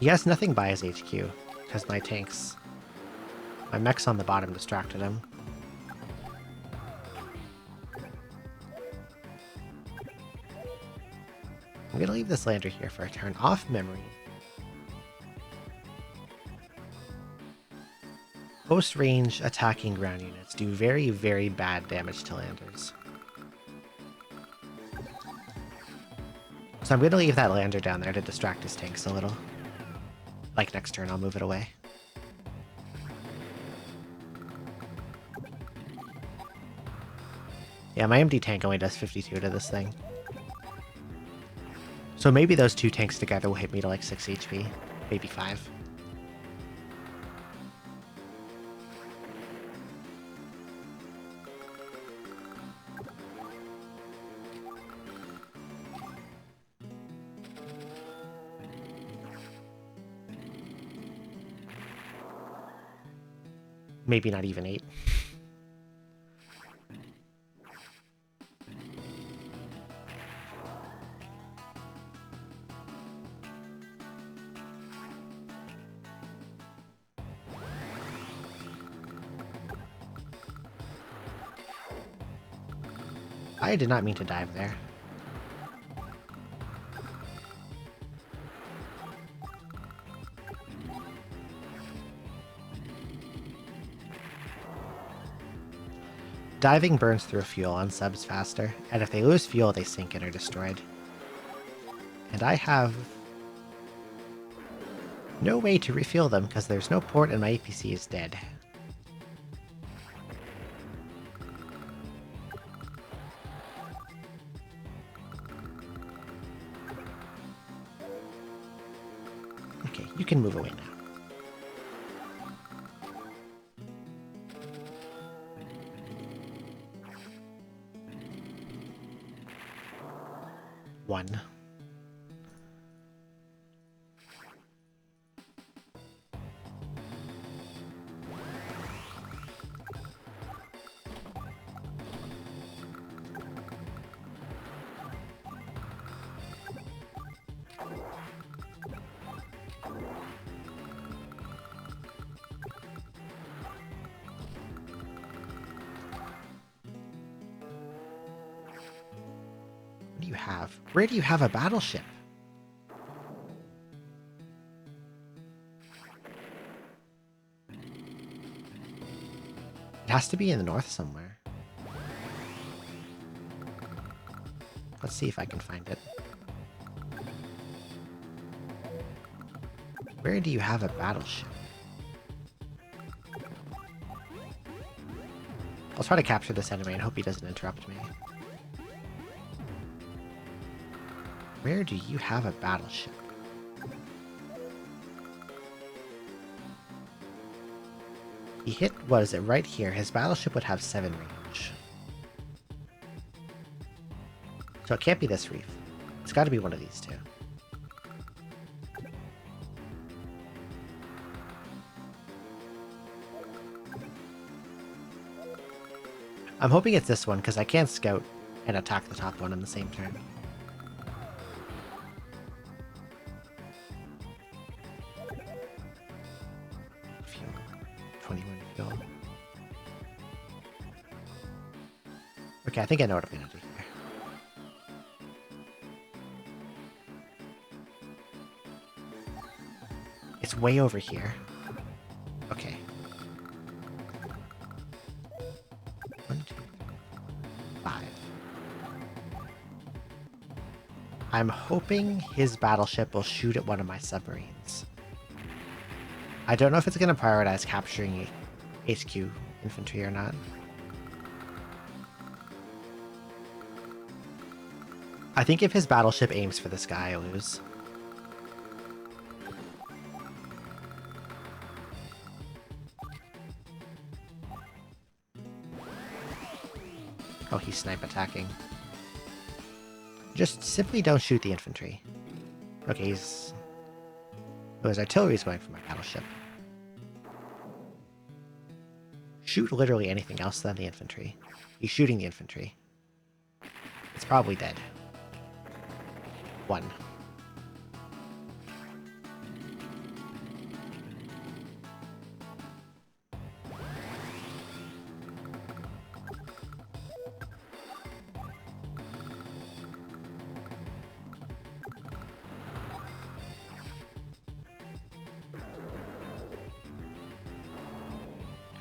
He has nothing by his HQ, because my tanks... My mechs on the bottom distracted him. I'm gonna leave this lander here for a turn off memory. Close range attacking ground units do very, very bad damage to landers. So I'm going to leave that lander down there to distract his tanks a little. Like next turn, I'll move it away. Yeah, my MD tank only does 52 to this thing. So maybe those two tanks together will hit me to like 6 HP. Maybe 5. Maybe not even 8. I did not mean to dive there. Diving burns through fuel on subs faster, and if they lose fuel, they sink and are destroyed. And I have no way to refuel them because there's no port and my APC is dead. Okay, you can move away now. One. What do you have? Where do you have a battleship? It has to be in the north somewhere. Let's see if I can find it. Where do you have a battleship? I'll try to capture this anyway and hope he doesn't interrupt me. Where do you have a battleship? He hit, what is it, right here. His battleship would have 7 range. So it can't be this reef. It's got to be one of these two. I'm hoping it's this one, because I can't scout and attack the top one in the same turn. Fuel. 21 fuel. Okay, I think I know what I'm going to do here. It's way over here. Okay. 1, 2, 5. I'm hoping his battleship will shoot at one of my submarines. I don't know if it's going to prioritize capturing HQ infantry or not. I think if his battleship aims for this guy, I lose. Oh, he's snipe attacking. Just simply don't shoot the infantry. Okay, he's... Oh, his artillery's going for my battleship. Shoot literally anything else than the infantry. He's shooting the infantry. It's probably dead. 1.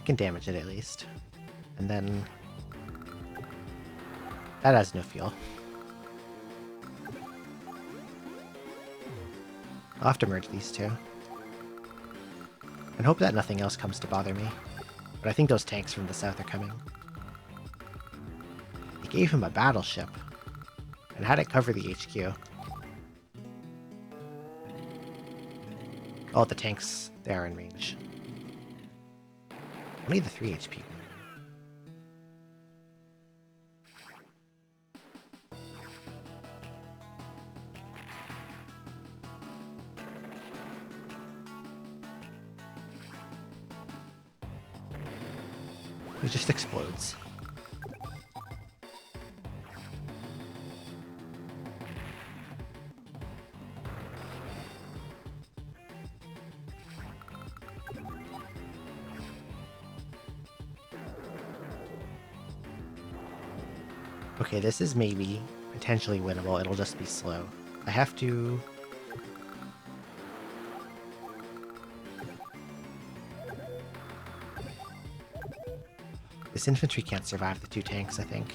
I can damage it at least. And then... that has no fuel. I'll have to merge these two. And hope that nothing else comes to bother me. But I think those tanks from the south are coming. They gave him a battleship. And had it cover the HQ. Oh, the tanks, they are in range. Only the 3 HP. He just explodes. Okay, this is maybe potentially winnable. It'll just be slow. I have to... This infantry can't survive the 2 tanks, I think.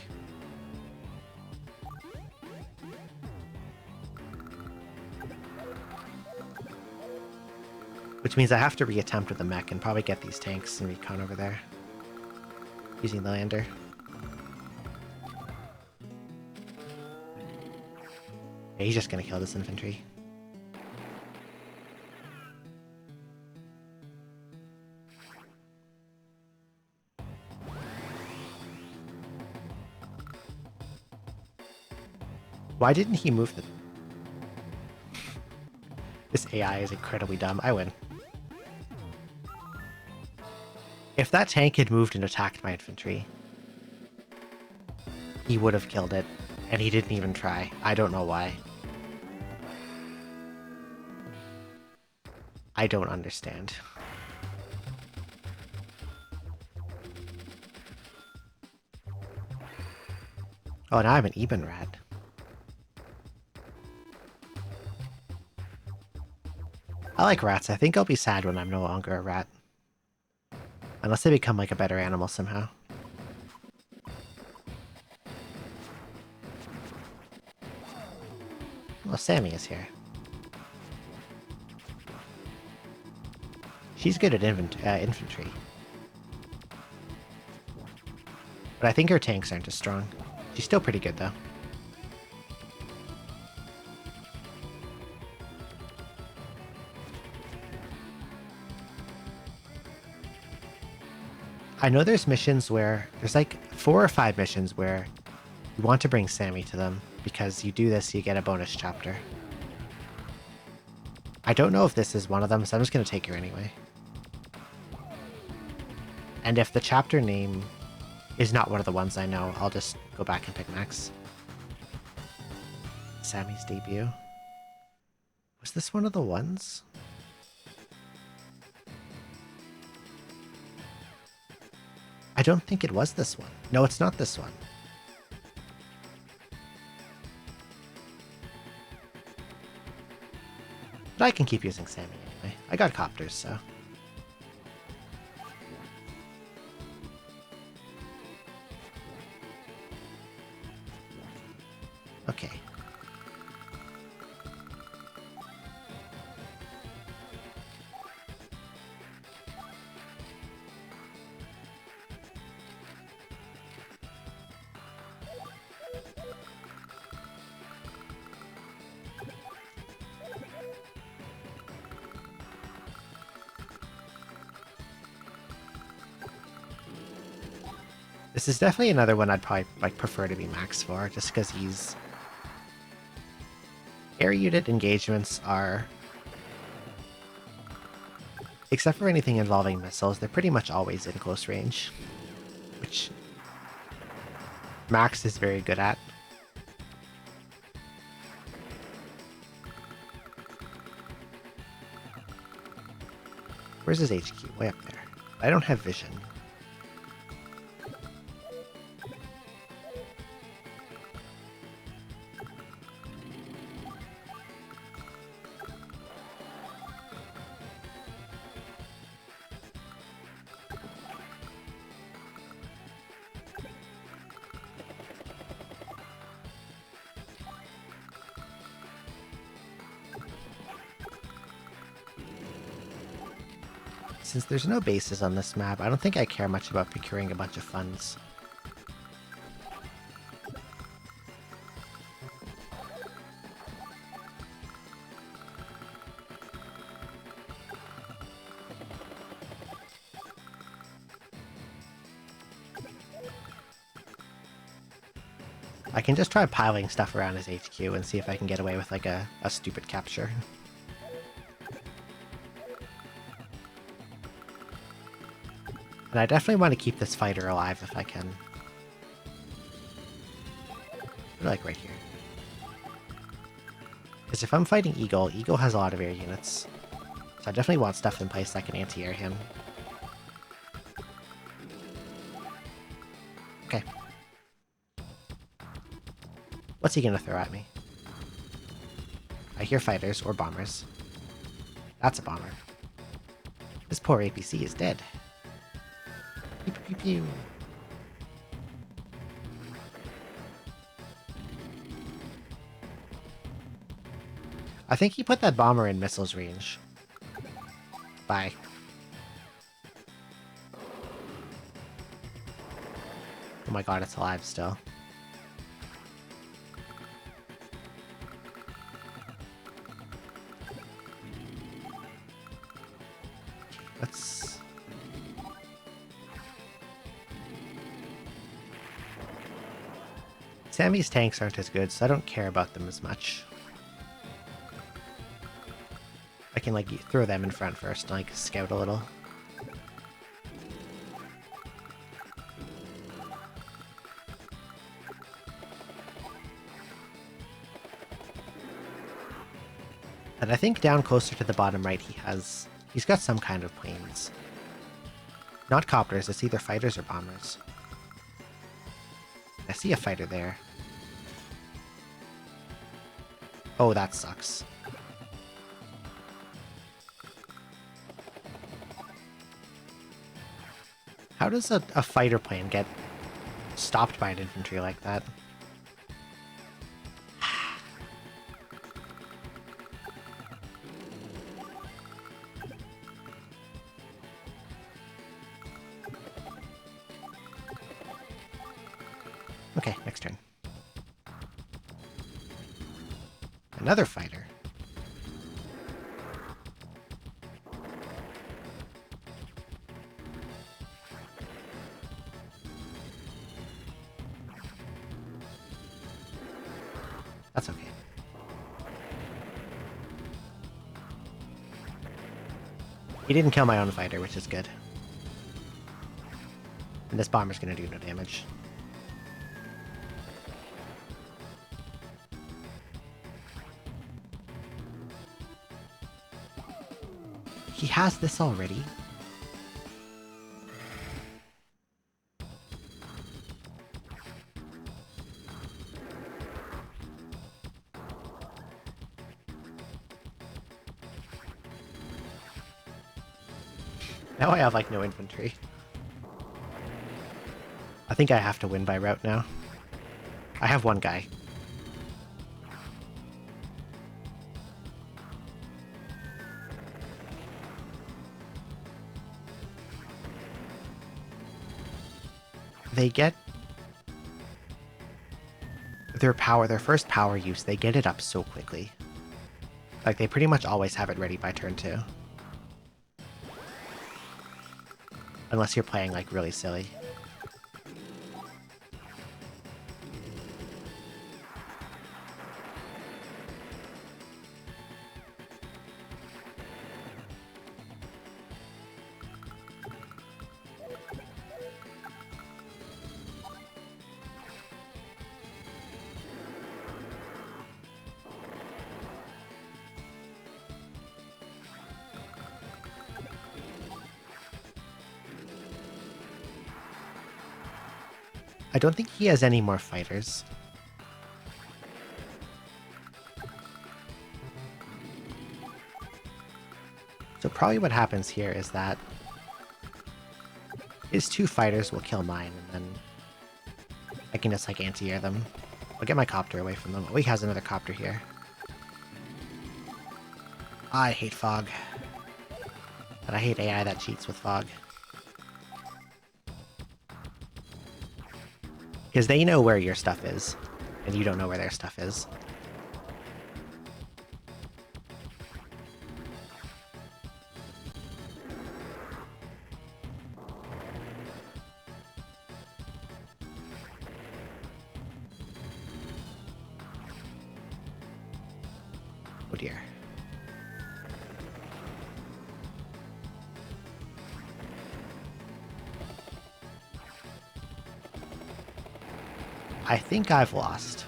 Which means I have to reattempt with the mech and probably get these tanks and recon over there. Using the lander. Yeah, he's just gonna kill this infantry. Why didn't he move the... This AI is incredibly dumb. I win. If that tank had moved and attacked my infantry, he would have killed it, and he didn't even try. I don't know why. I don't understand. Oh, now I'm an Eben rat. I like rats. I think I'll be sad when I'm no longer a rat. Unless they become like a better animal somehow. Well, Sammy is here. She's good at infantry. But I think her tanks aren't as strong. She's still pretty good, though. I know there's missions where... There's like 4 or 5 missions where you want to bring Sammy to them, because you do this, you get a bonus chapter. I don't know if this is one of them, so I'm just going to take her anyway. And if the chapter name is not one of the ones I know, I'll just go back and pick Max. Sammy's debut. Was this one of the ones? I don't think it was this one. No, it's not this one. But I can keep using Sammy anyway. I got copters, so... Okay. This is definitely another one I'd probably prefer to be max for, just because he's... Air unit engagements are... Except for anything involving missiles, they're pretty much always in close range. Which... Max is very good at. Where's his HQ? Way up there. I don't have vision. Since there's no bases on this map, I don't think I care much about procuring a bunch of funds. I can just try piling stuff around his HQ and see if I can get away with like a stupid capture. And I definitely want to keep this fighter alive if I can. Like right here. Because if I'm fighting Eagle, Eagle has a lot of air units. So I definitely want stuff in place that can anti-air him. Okay. What's he gonna throw at me? I hear fighters or bombers. That's a bomber. This poor APC is dead. Pew, pew, pew, pew. I think he put that bomber in missiles range. Bye. Oh my god, it's alive still. Let's... Sammy's tanks aren't as good, so I don't care about them as much. I can, like, throw them in front first and, like, scout a little. And I think down closer to the bottom right he's got some kind of planes. Not copters, it's either fighters or bombers. I see a fighter there. Oh, that sucks. How does a fighter plane get stopped by an infantry like that? Okay, next turn. Another fighter. That's okay. He didn't kill my own fighter, which is good. And this bomber's gonna do no damage. He has this already? Now I have, like, no infantry. I think I have to win by route now. I have one guy. They get their first power use, they get it up so quickly. Like, they pretty much always have it ready by turn 2. Unless you're playing, like, really silly. I don't think he has any more fighters. So probably what happens here is that his 2 fighters will kill mine, and then I can just, like, anti-air them. I'll get my copter away from them. Oh, he has another copter here. I hate fog. But I hate AI that cheats with fog. Because they know where your stuff is, and you don't know where their stuff is. Oh dear. I think I've lost.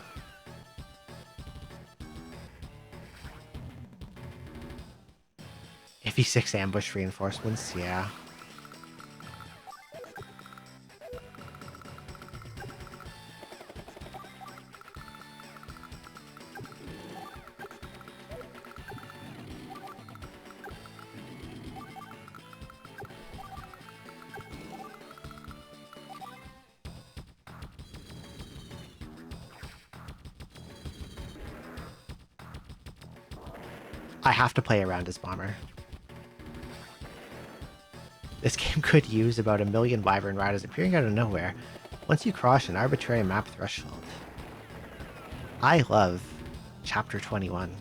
If he's 6 ambush reinforcements, yeah. I have to play around his bomber. This game could use about 1 million Wyvern Riders appearing out of nowhere once you cross an arbitrary map threshold. I love Chapter 21.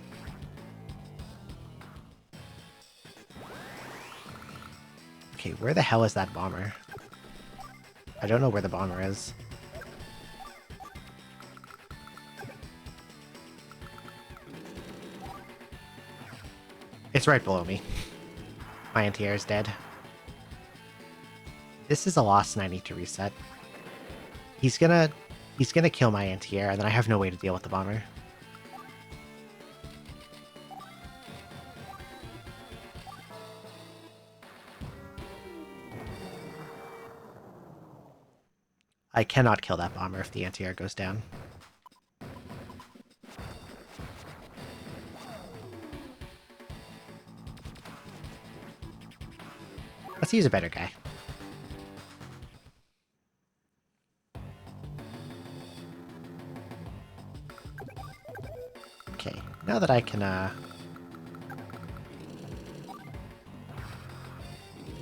Okay, where the hell is that bomber? I don't know where the bomber is. It's right below me. My anti-air is dead. This is a loss and I need to reset. He's gonna kill my anti-air and then I have no way to deal with the bomber. I cannot kill that bomber if the anti-air goes down. Let's use a better guy. Okay, now that I can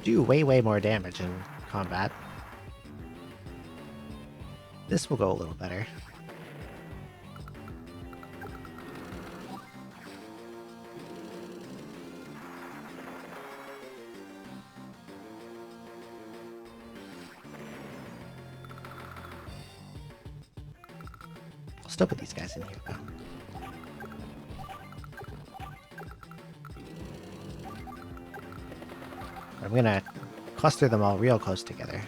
do way more damage in combat, this will go a little better. I'll still put these guys in here though. I'm gonna cluster them all real close together.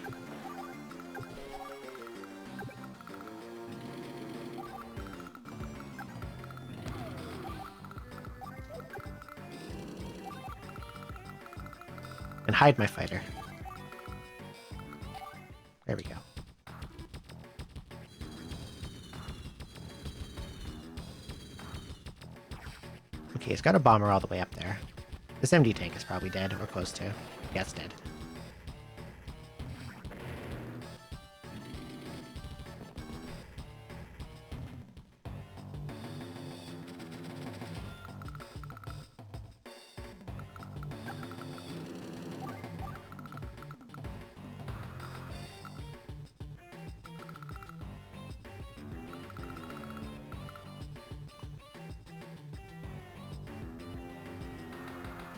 And hide my fighter. There we go. Okay, he's got a bomber all the way up there. This MD tank is probably dead, or close to. Yeah, it's dead.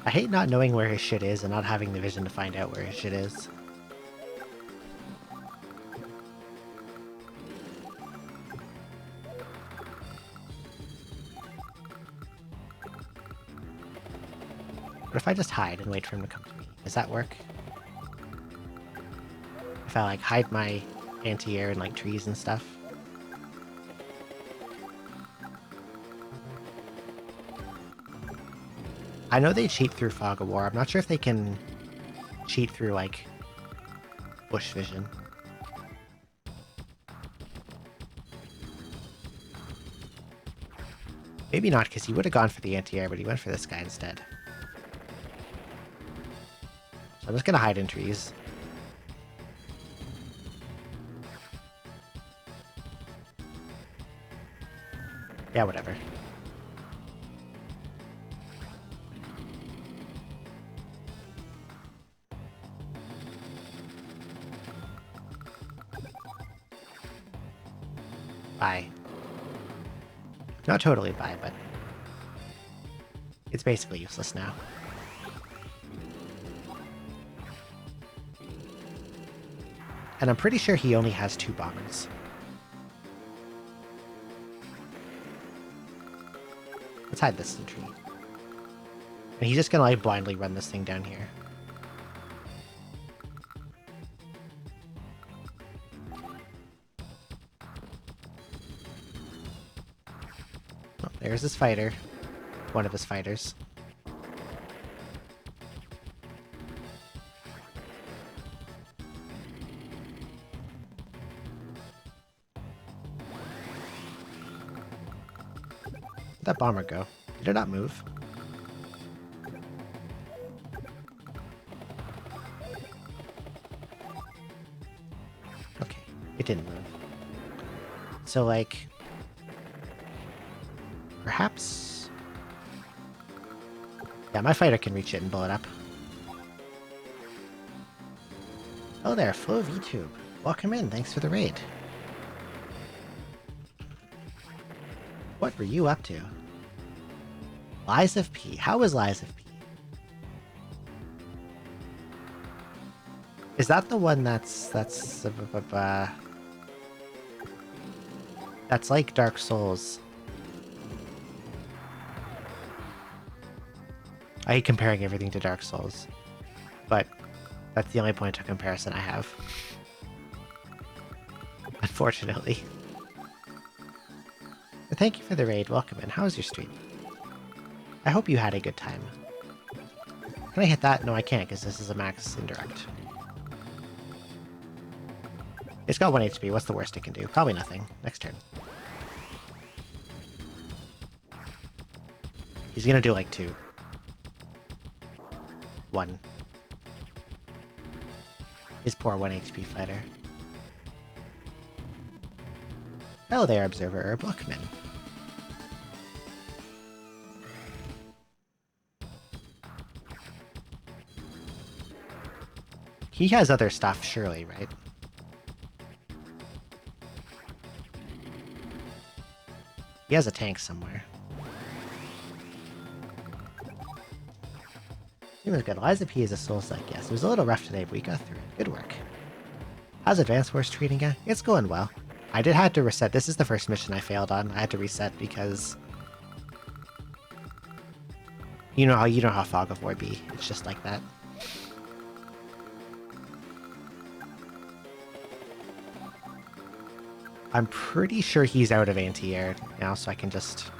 I hate not knowing where his shit is and not having the vision to find out where his shit is. But if I just hide and wait for him to come to me, does that work? If I like hide my anti-air in like trees and stuff? I know they cheat through Fog of War. I'm not sure if they can cheat through, like, bush vision. Maybe not, because he would have gone for the anti-air, but he went for this guy instead. So I'm just gonna hide in trees. Yeah, whatever. Bye. Not totally bye, but it's basically useless now. And I'm pretty sure he only has 2 bombers. Let's hide this in the tree. And he's just gonna like blindly run this thing down here. There's his fighter. One of his fighters. Where'd that bomber go? Did it not move? Okay, it didn't move. So, like... Perhaps... Yeah, my fighter can reach it and blow it up. Oh there, Flow VTube. Welcome in, thanks for the raid. What were you up to? Lies of P. How is Lies of P? Is that the one that's like Dark Souls? I hate comparing everything to Dark Souls, but that's the only point of comparison I have. Unfortunately. But thank you for the raid, welcome in. How was your stream? I hope you had a good time. Can I hit that? No, I can't, because this is a max indirect. It's got 1 HP, what's the worst it can do? Probably nothing. Next turn. He's gonna do like 2. 1. His poor 1 HP fighter. Hello there, Observer Bookman. He has other stuff, surely, right? He has a tank somewhere. It was good. Liza P is a soul suck, yes. It was a little rough today, but we got through it. Good work. How's Advance Wars treating you? It's going well. I did have to reset. This is the first mission I failed on. I had to reset because... You know how Fog of War be. It's just like that. I'm pretty sure he's out of anti-air now, so I can just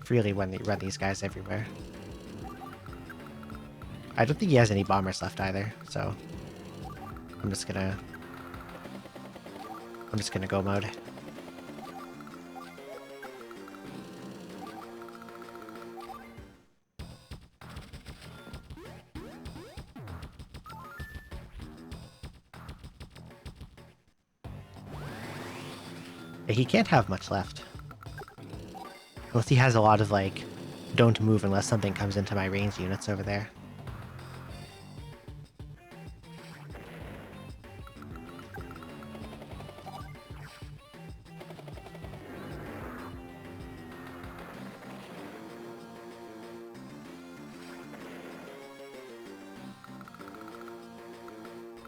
freely run these guys everywhere. I don't think he has any bombers left either, so I'm just gonna go mode. He can't have much left. Unless he has a lot of, like, don't move unless something comes into my range units over there.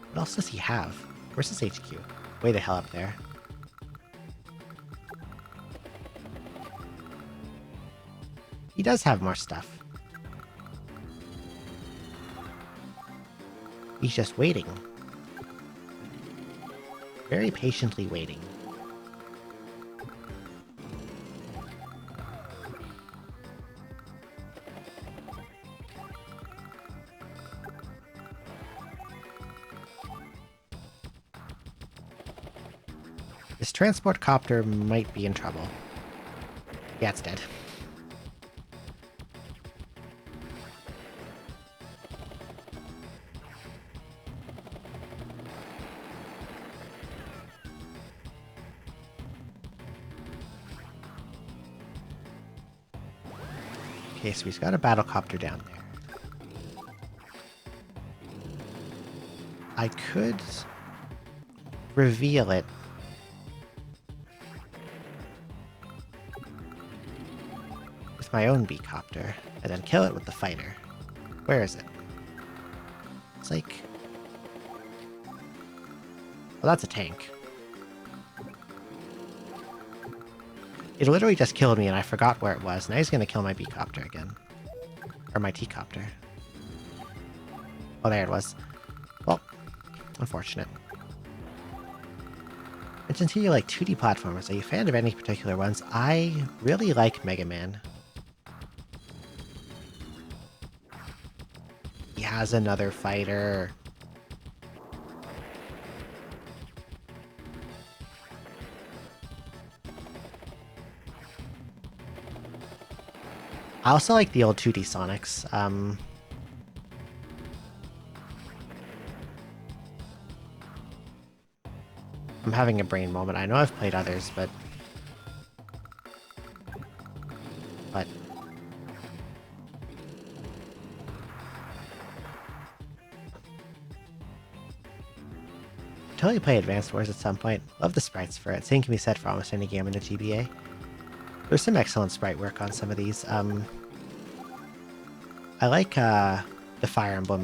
What else does he have? Where's his HQ? Way the hell up there. He does have more stuff. He's just waiting. Very patiently waiting. This transport copter might be in trouble. Yeah, it's dead. Okay, so he's got a battlecopter down there. I could reveal it. With my own beacopter, and then kill it with the fighter. Where is it? It's like... Well, that's a tank. It literally just killed me and I forgot where it was. Now he's gonna kill my beacopter again. Or my T-copter. Oh, there it was. Well, unfortunate. Since you like 2D platformers, are you a fan of any particular ones? I really like Mega Man. He has another fighter. I also like the old 2D Sonics. I'm having a brain moment. I know I've played others, but... Totally play Advanced Wars at some point. Love the sprites for it. Same can be said for almost any game in the GBA. There's some excellent sprite work on some of these. I like the Fire Emblem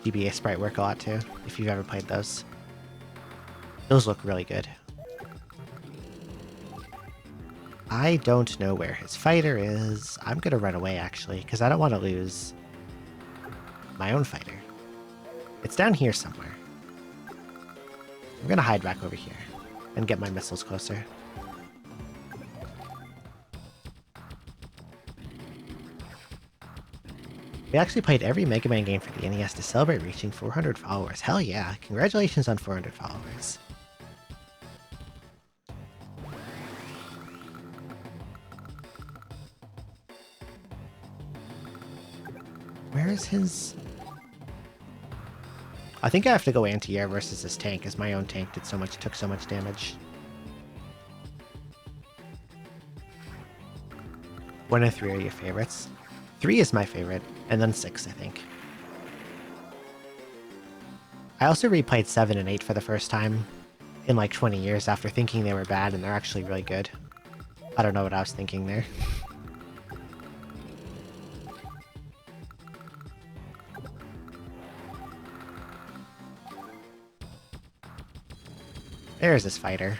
GBA sprite work a lot too, if you've ever played those. Those look really good. I don't know where his fighter is. I'm gonna run away, actually, because I don't want to lose my own fighter. It's down here somewhere. I'm gonna hide back over here and get my missiles closer. We actually played every Mega Man game for the NES to celebrate reaching 400 followers. Hell yeah, congratulations on 400 followers. Where is his... I think I have to go anti-air versus this tank, as my own tank took so much damage. 1 and 3 are your favorites? 3 is my favorite, and then 6, I think. I also replayed 7 and 8 for the first time in like 20 years after thinking they were bad, and they're actually really good. I don't know what I was thinking there. There's this fighter.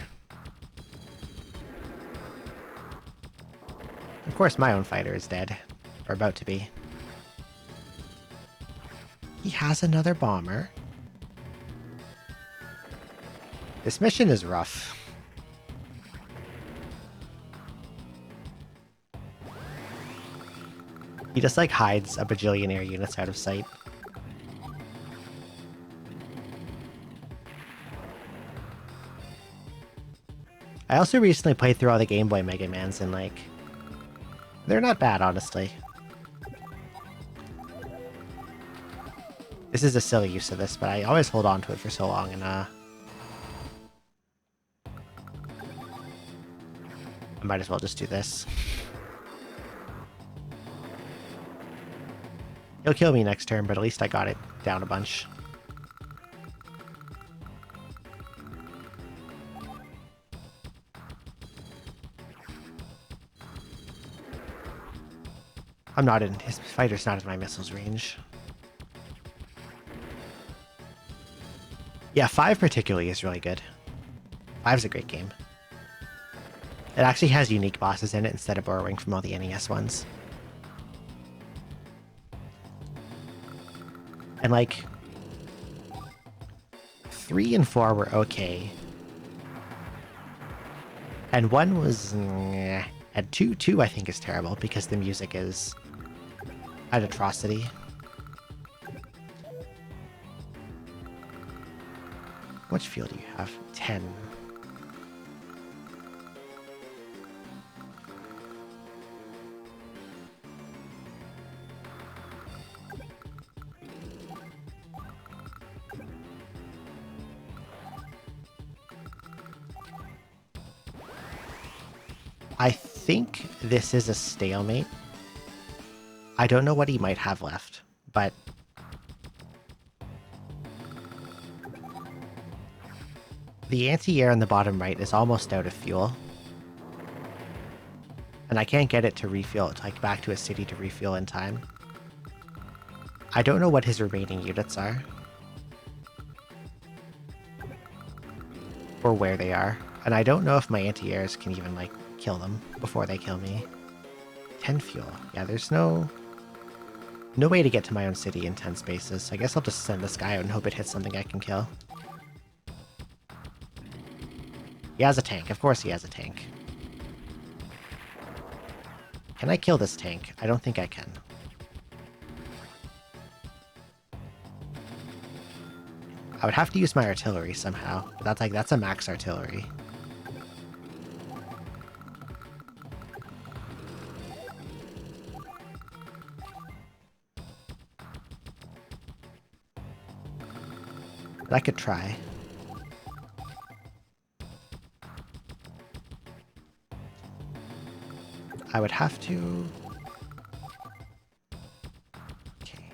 Of course, my own fighter is dead. Or about to be. He has another bomber. This mission is rough. He just like hides a bajillion air units out of sight. I also recently played through all the Game Boy Mega Mans, and like, they're not bad, honestly. This is a silly use of this, but I always hold on to it for so long, and I might as well just do this. He'll kill me next turn, but at least I got it down a bunch. I'm not in... his fighter's not in my missiles range. Yeah, 5 particularly is really good. 5's a great game. It actually has unique bosses in it instead of borrowing from all the NES ones. And like... 3 and 4 were okay. And 1 was... and 2 I think is terrible because the music is an atrocity. How much fuel do you have? 10. I think this is a stalemate. I don't know what he might have left, but... the anti-air on the bottom right is almost out of fuel. And I can't get it to refuel, like back to a city to refuel in time. I don't know what his remaining units are. Or where they are. And I don't know if my anti-airs can even, like, kill them before they kill me. 10 fuel. Yeah, there's no way to get to my own city in 10 spaces. I guess I'll just send this guy out and hope it hits something I can kill. He has a tank. Of course he has a tank. Can I kill this tank? I don't think I can. I would have to use my artillery somehow. But that's a max artillery. But I could try. I would have to... Okay.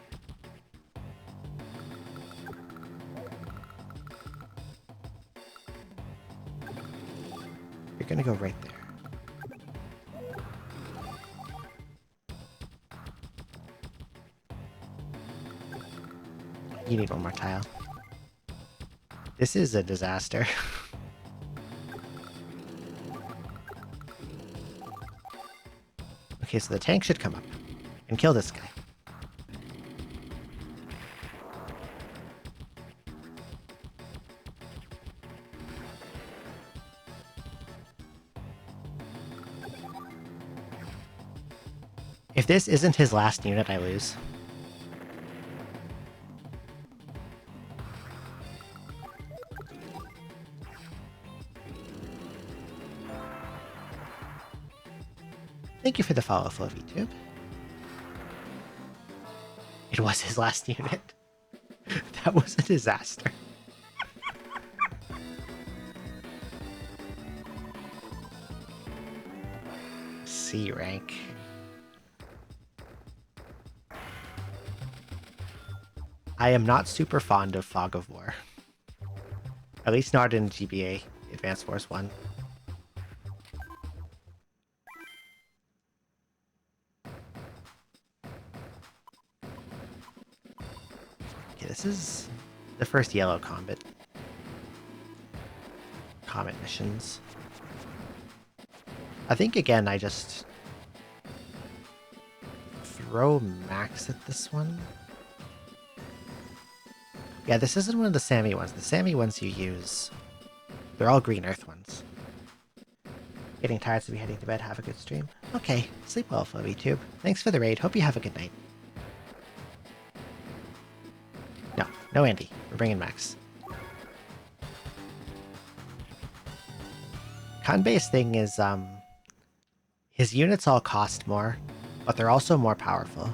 You're gonna go right there. You need one more tile. This is a disaster. Okay, so the tank should come up and kill this guy. If this isn't his last unit, I lose. Thank you for the follow, FlowVTube. It was his last unit. That was a disaster. C rank. I am not super fond of Fog of War. At least not in GBA Advanced Wars 1. Okay, this is the first yellow comet missions. I think again I just throw max at this one. Yeah, this isn't one of the Sammy ones. The Sammy ones you use, they're all green earth ones. Getting tired, so be heading to bed. Have a good stream. Okay, sleep well, FlowVTube. Thanks for the raid. Hope you have a good night. No Andy. We're bringing Max. Kanbei's thing is, his units all cost more, but they're also more powerful.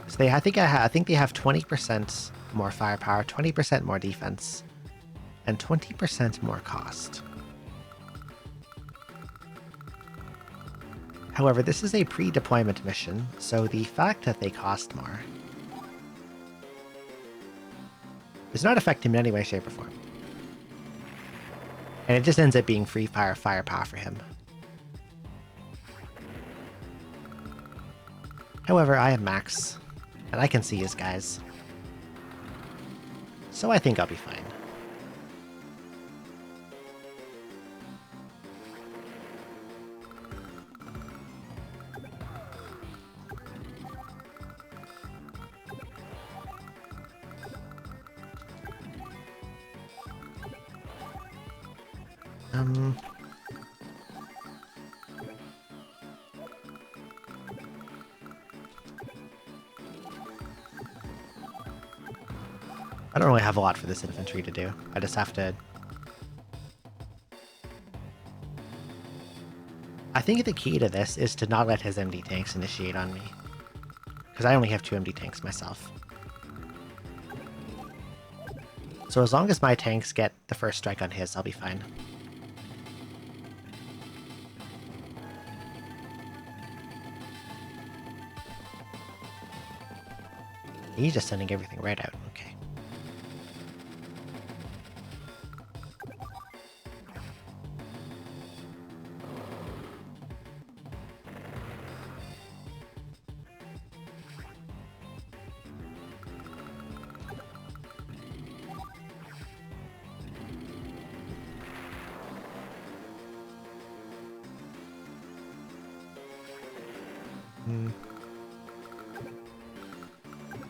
So I think they have 20% more firepower, 20% more defense, and 20% more cost. However, this is a pre-deployment mission, so the fact that they cost more does not affect him in any way, shape, or form. And it just ends up being free firepower for him. However, I have Max, and I can see his guys. So I think I'll be fine. I don't really have a lot for this infantry to do. I just have to... I think the key to this is to not let his MD tanks initiate on me. Because I only have 2 MD tanks myself. So as long as my tanks get the first strike on his, I'll be fine. He's just sending everything right out. Okay.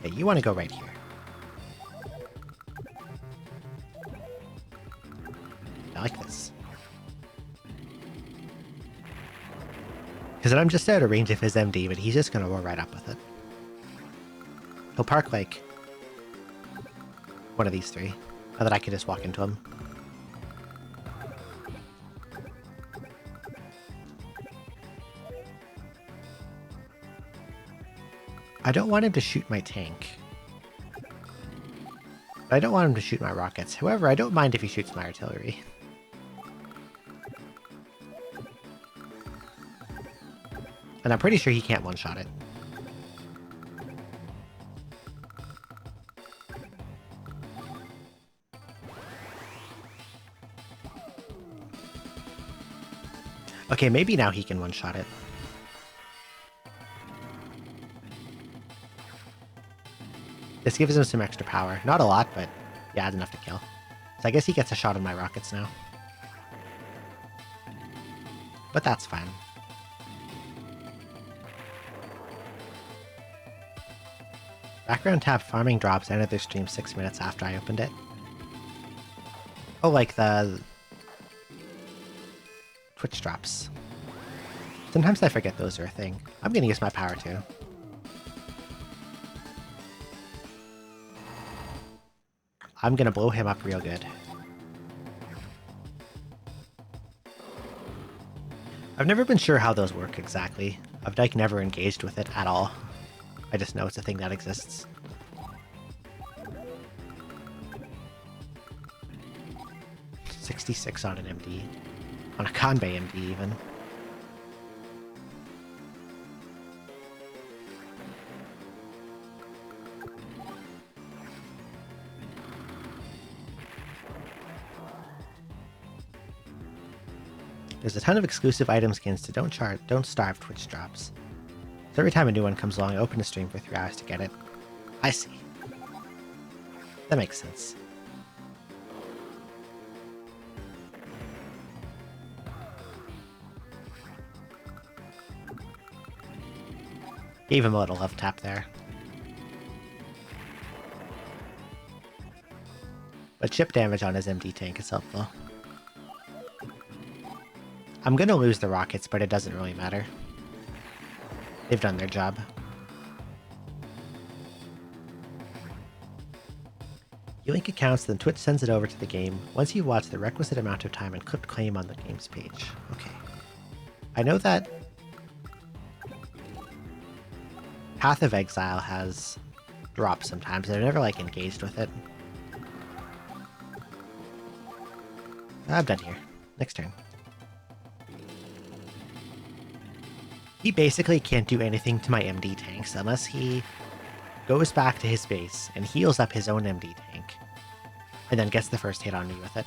Yeah, you want to go right here. then I'm just out of range of his MD, but he's just going to roll right up with it. He'll park, like, one of these three, so that I can just walk into him. I don't want him to shoot my tank. But I don't want him to shoot my rockets. However, I don't mind if he shoots my artillery. And I'm pretty sure he can't one-shot it. Okay, maybe now he can one-shot it. This gives him some extra power. Not a lot, but yeah, it's enough to kill. So I guess he gets a shot on my rockets now. But that's fine. Background tab farming drops ended their stream 6 minutes after I opened it. Oh, like the Twitch drops. Sometimes I forget those are a thing. I'm gonna use my power too. I'm gonna blow him up real good. I've never been sure how those work exactly. I've like never engaged with it at all. I just know it's a thing that exists. $66 on an MD. On a Kanbei MD even. There's a ton of exclusive item skins to don't starve Twitch drops. So every time a new one comes along, I open a stream for 3 hours to get it. I see. That makes sense. Gave him a little love tap there. But chip damage on his MD tank is helpful. I'm gonna lose the rockets, but it doesn't really matter. They've done their job. You link accounts, then Twitch sends it over to the game once you've watched the requisite amount of time and clicked claim on the game's page. Okay. I know that Path of Exile has drops sometimes, and I've never, like, engaged with it. I'm done here. Next turn. He basically can't do anything to my MD tanks unless he goes back to his base and heals up his own MD tank, and then gets the first hit on me with it.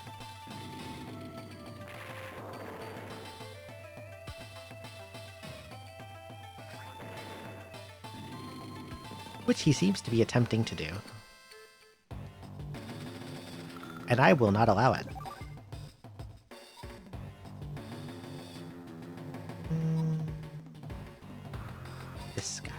Which he seems to be attempting to do. And I will not allow it. This guy.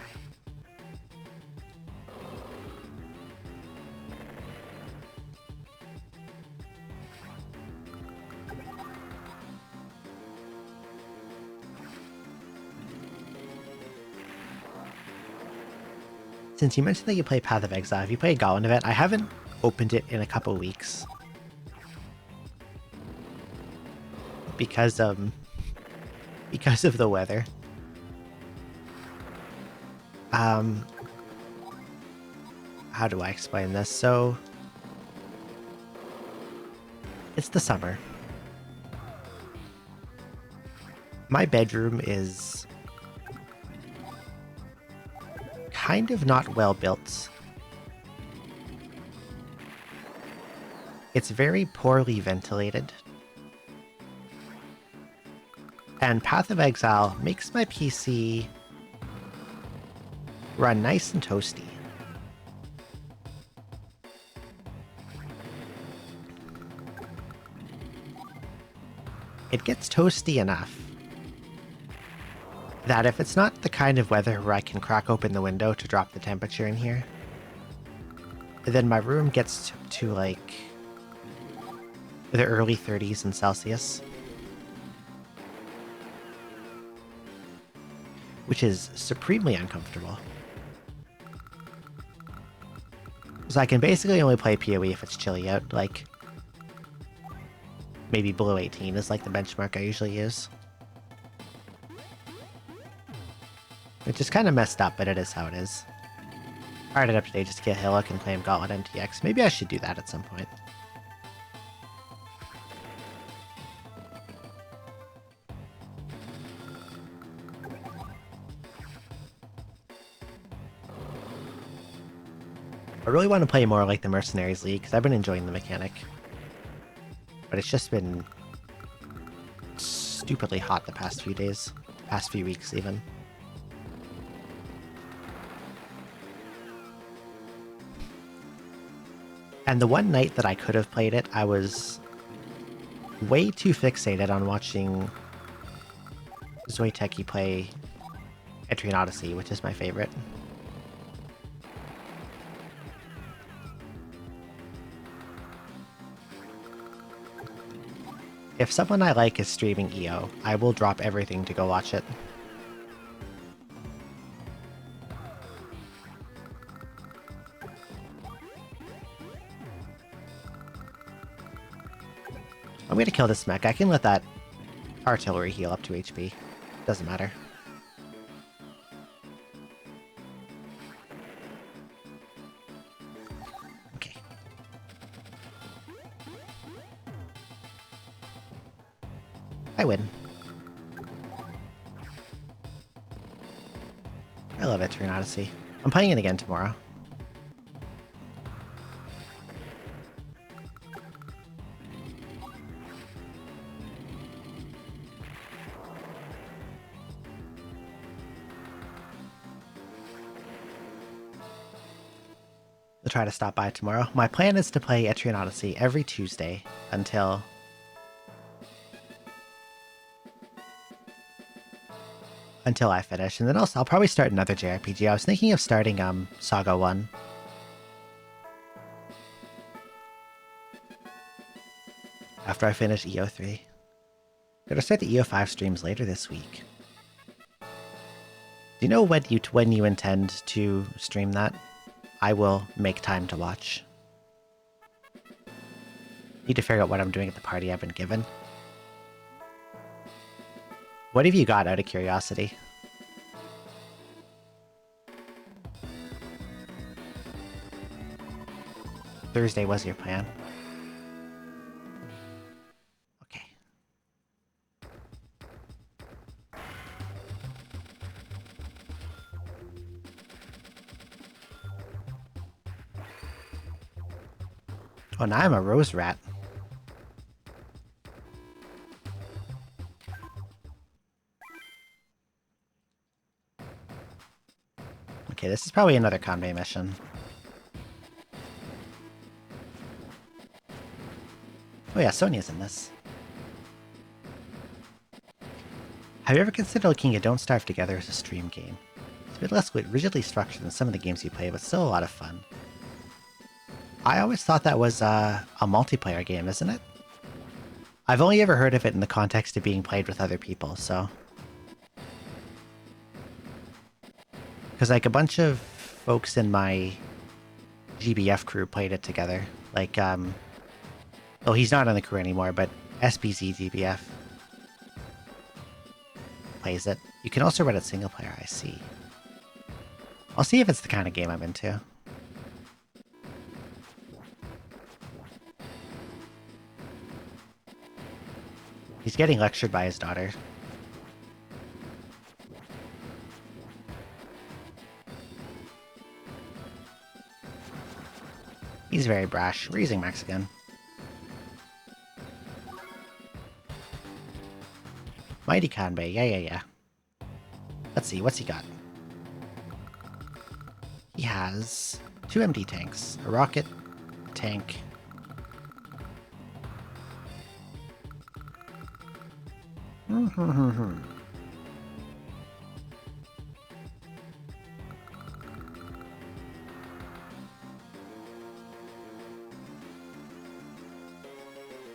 Since you mentioned that you play Path of Exile, have you played Goblin Event? I haven't opened it in a couple weeks. Because of the weather. How do I explain this? So, it's the summer. My bedroom is kind of not well built. It's very poorly ventilated. And Path of Exile makes my PC run nice and toasty. It gets toasty enough that if it's not the kind of weather where I can crack open the window to drop the temperature in here, then my room gets to like the early 30s in Celsius. which is supremely uncomfortable. So I can basically only play PoE if it's chilly out, like maybe below 18 is like the benchmark I usually use. Which is kind of messed up, but it is how it is. Fired it up today just to get Hillock and claim Gauntlet MTX. Maybe I should do that at some point. I really want to play more like the Mercenaries League, because I've been enjoying the mechanic. But it's just been stupidly hot the past few days. Past few weeks, even. And the one night that I could have played it, I was way too fixated on watching Zoiteki play Etrian Odyssey, which is my favorite. If someone I like is streaming EO, I will drop everything to go watch it. I'm gonna kill this mech. I can let that artillery heal up to HP. Doesn't matter. Okay. I win. I love Etrian Odyssey. I'm playing it again tomorrow. I'll try to stop by tomorrow. My plan is to play Etrian Odyssey every Tuesday until I finish, and then I'll probably start another JRPG. I was thinking of starting Saga 1. After I finish EO3. Gonna start the EO5 streams later this week. Do you know when you intend to stream that? I will make time to watch. Need to figure out what I'm doing at the party I've been given. What have you got, out of curiosity? Thursday was your plan. Okay. Oh, now I'm a rose rat. Okay, this is probably another Kanbei mission. Oh yeah, Sonya's in this. Have you ever considered looking at Don't Starve Together as a stream game? It's a bit less rigidly structured than some of the games you play, but still a lot of fun. I always thought that was a multiplayer game, isn't it? I've only ever heard of it in the context of being played with other people, so... Because, like, a bunch of folks in my GBF crew played it together. Like, oh, he's not on the crew anymore, but SBZ GBF plays it. You can also run it single player, I see. I'll see if it's the kind of game I'm into. He's getting lectured by his daughter. He's very brash. We're using Max again. Mighty Kanbei, yeah. Let's see, what's he got? He has 2 MD tanks, a rocket, tank.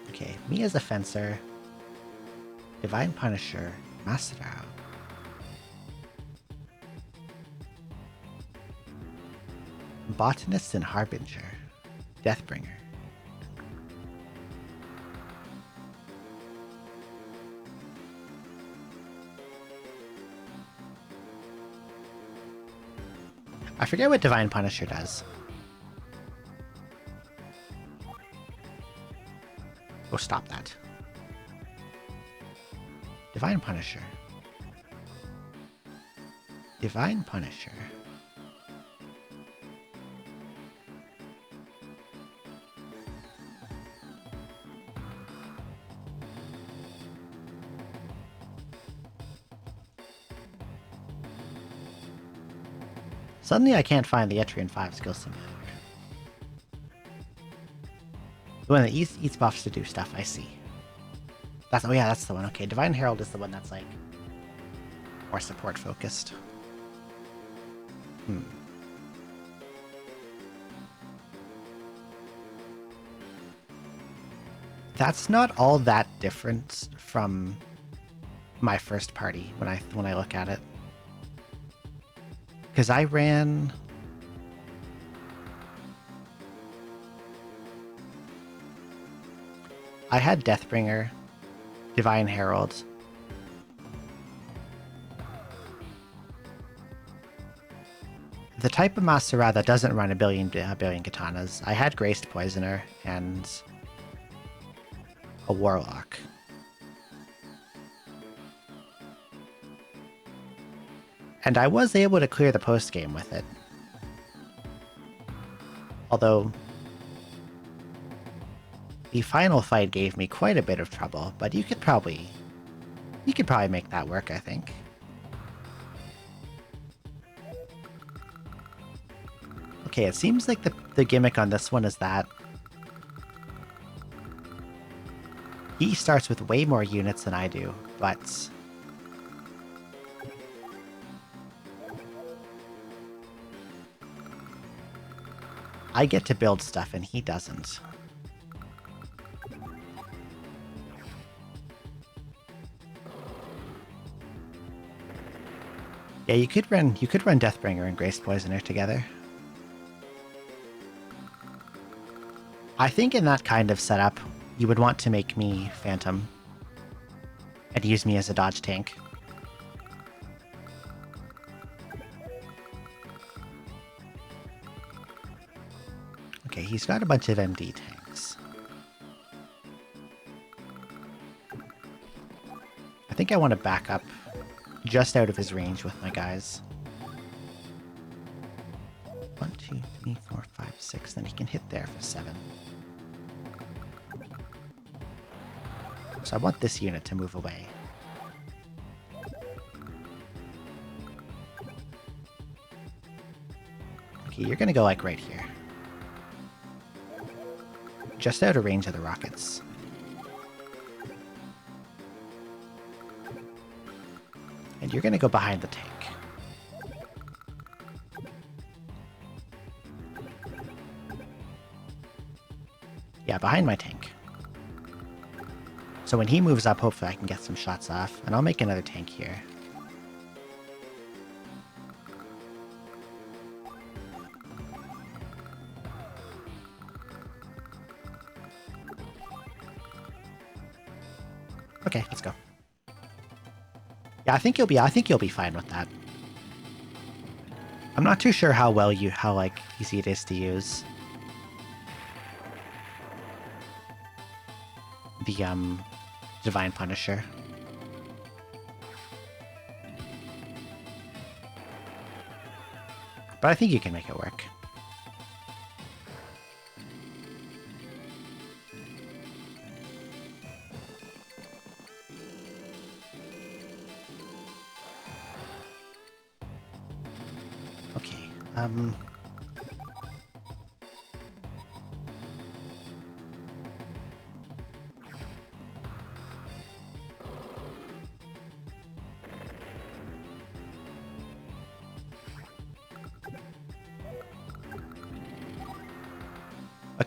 Okay, me as a fencer, Divine Punisher, Master. Botanist and Harbinger. Deathbringer. I forget what Divine Punisher does. Oh, stop that. Divine Punisher. Divine Punisher. Suddenly I can't find the Etrian 5 skill simulator. The one that eats buffs to do stuff, I see. Oh yeah, that's the one. Okay, Divine Herald is the one that's like more support focused. That's not all that different from my first party when I look at it. Because I ran... I had Deathbringer, Divine Herald. The type of Masura that doesn't run a billion katanas. I had Graced Poisoner and a Warlock. And I was able to clear the post-game with it. Although the final fight gave me quite a bit of trouble, but you could probably make that work, I think. Okay, it seems like the gimmick on this one is that he starts with way more units than I do, but I get to build stuff and he doesn't. Yeah, you could run Deathbringer and Grace Poisoner together. I think in that kind of setup, you would want to make me Phantom and use me as a dodge tank. Okay, he's got a bunch of MD tanks. I think I want to back up just out of his range with my guys. 1, 2, 3, 4, 5, 6. Then he can hit there for 7. So I want this unit to move away. Okay, you're gonna go like right here. Just out of range of the rockets. And you're gonna go behind the tank. Yeah, behind my tank. So when he moves up, hopefully I can get some shots off, and I'll make another tank here. Okay, let's go. Yeah, I think you'll be fine with that. I'm not too sure how easy it is to use the Divine Punisher. But I think you can make it work. Okay,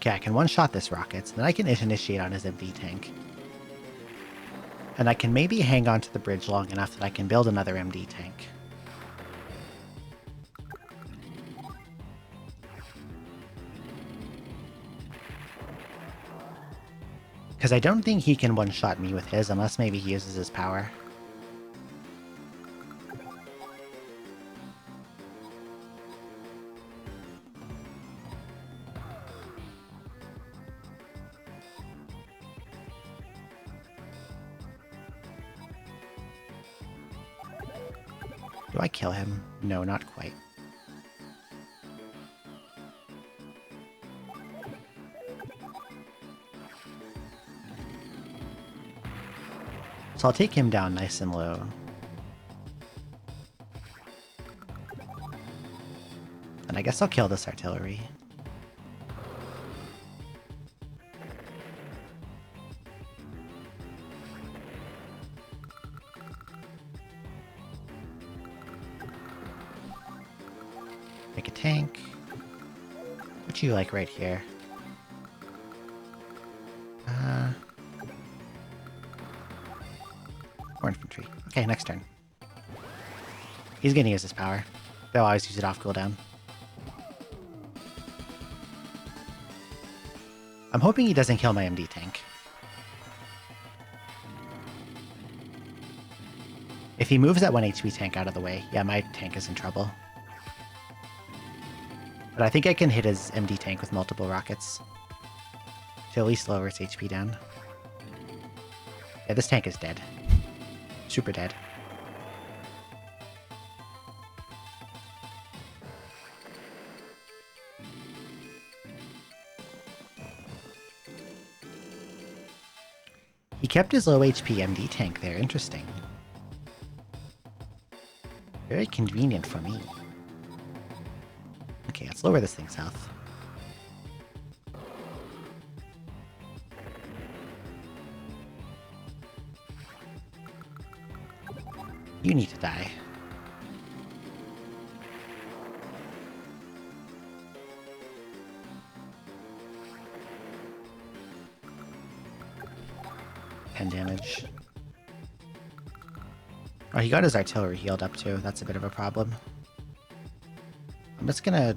okay, I can one-shot this rockets, and then I can initiate on his MV tank. And I can maybe hang on to the bridge long enough that I can build another MD tank. Because I don't think he can one-shot me with his, unless maybe he uses his power. Do I kill him? No, not quite. So I'll take him down nice and low. And I guess I'll kill this artillery. Make a tank. What you like right here? More infantry. Okay, next turn. He's gonna use his power. They'll always use it off cooldown. I'm hoping he doesn't kill my MD tank. If he moves that 1 HP tank out of the way, yeah, my tank is in trouble. But I think I can hit his MD tank with multiple rockets to at least lower its HP down. Yeah, this tank is dead. Super dead. He kept his low HP MD tank there. Interesting. Very convenient for me. Okay, let's lower this thing south. You need to die. Damage. Oh, he got his artillery healed up too. That's a bit of a problem. I'm just gonna...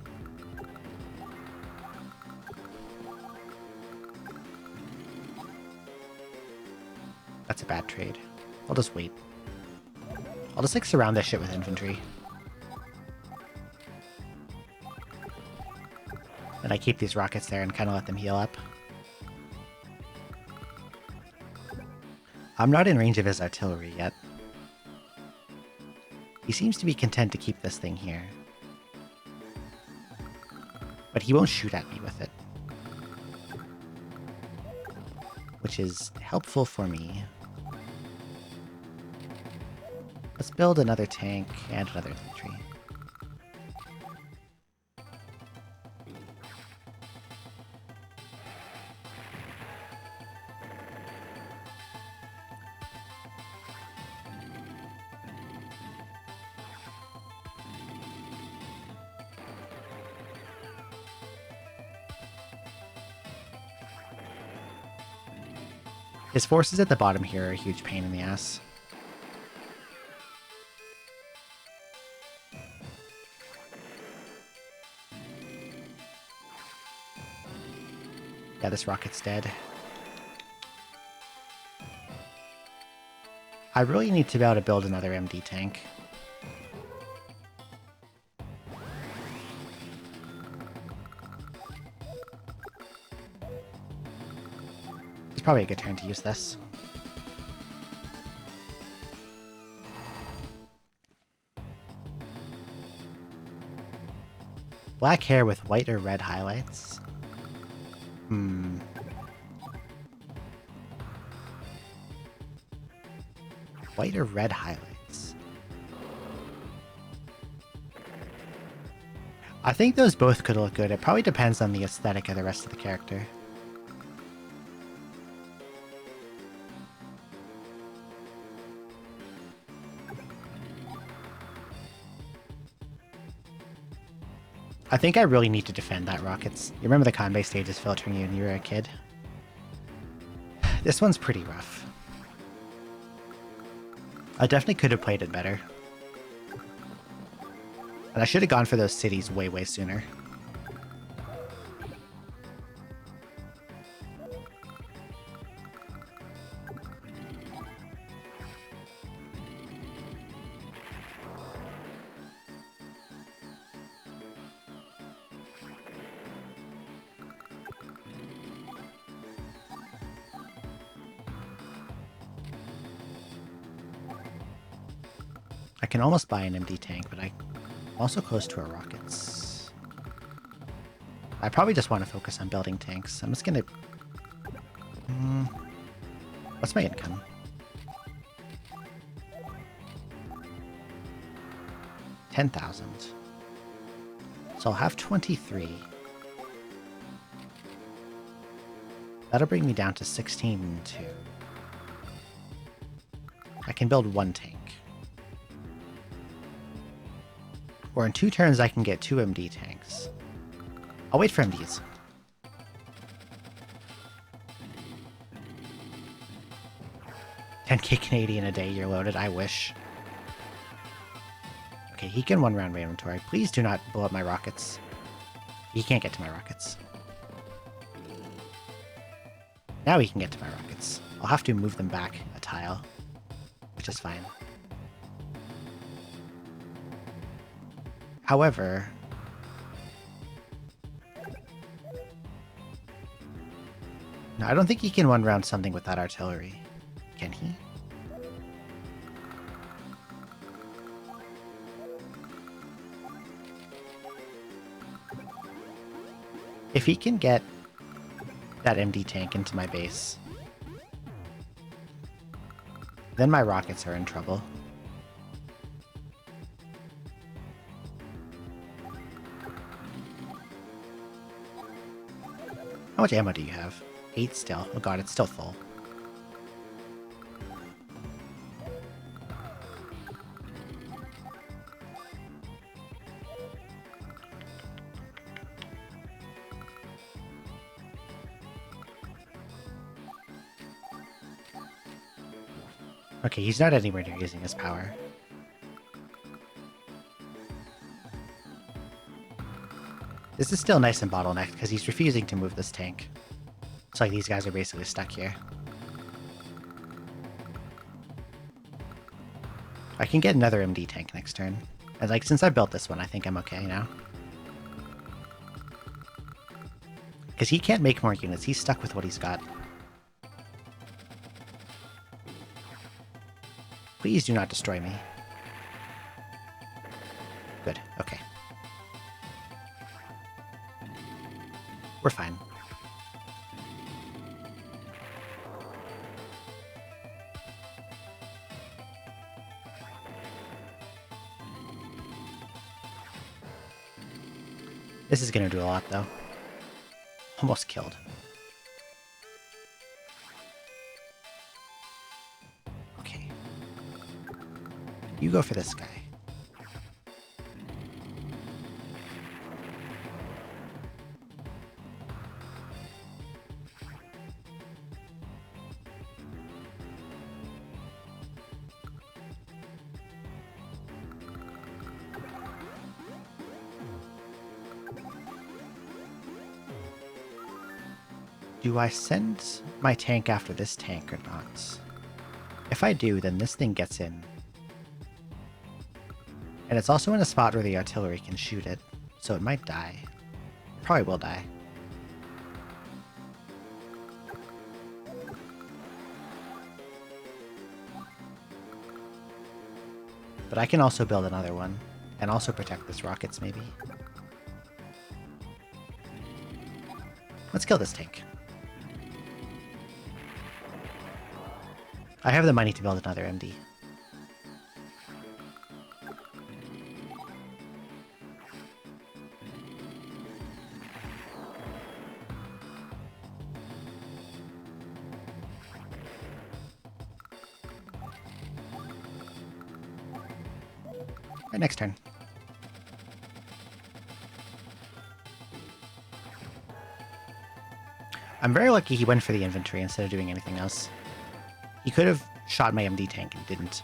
That's a bad trade. I'll just wait. I'll just like surround this shit with infantry. And I keep these rockets there and kind of let them heal up. I'm not in range of his artillery yet. He seems to be content to keep this thing here. But he won't shoot at me with it. Which is helpful for me. Let's build another tank and another infantry. His forces at the bottom here are a huge pain in the ass. Yeah, this rocket's dead. I really need to be able to build another MD tank. It's probably a good turn to use this. Black hair with white or red highlights. White or red highlights? I think those both could look good. It probably depends on the aesthetic of the rest of the character. I think I really need to defend that rockets. You remember the Kanbei stages filtering you when you were a kid? This one's pretty rough. I definitely could have played it better. And I should have gone for those cities way, way sooner. I can almost buy an MD tank, but I'm also close to our rockets. I probably just want to focus on building tanks. I'm just gonna... what's my income? $10,000. So I'll have 23. That'll bring me down to 16.2. I can build one tank. Or in 2 turns I can get 2 MD tanks. I'll wait for MDs. $10K Canadian a day, you're loaded. I wish. Okay, he can 1-round my inventory. Please do not blow up my rockets. He can't get to my rockets. Now he can get to my rockets. I'll have to move them back a tile, which is fine. However... no, I don't think he can 1-round something with that artillery. Can he? If he can get that MD tank into my base, then my rockets are in trouble. How much ammo do you have? 8 still. Oh god, it's still full. Okay, he's not anywhere near using his power. This is still nice and bottlenecked because he's refusing to move this tank. It's like these guys are basically stuck here. I can get another MD tank next turn. And like, since I built this one, I think I'm okay now. Because he can't make more units. He's stuck with what he's got. Please do not destroy me. Good, okay. We're fine. This is gonna do a lot, though. Almost killed. Okay. You go for this guy. Do I send my tank after this tank or not? If I do, then this thing gets in. And it's also in a spot where the artillery can shoot it, so it might die. It probably will die. But I can also build another one, and also protect this rockets, maybe. Let's kill this tank. I have the money to build another MD. Right, next turn. I'm very lucky he went for the infantry instead of doing anything else. He could have shot my MD tank and didn't.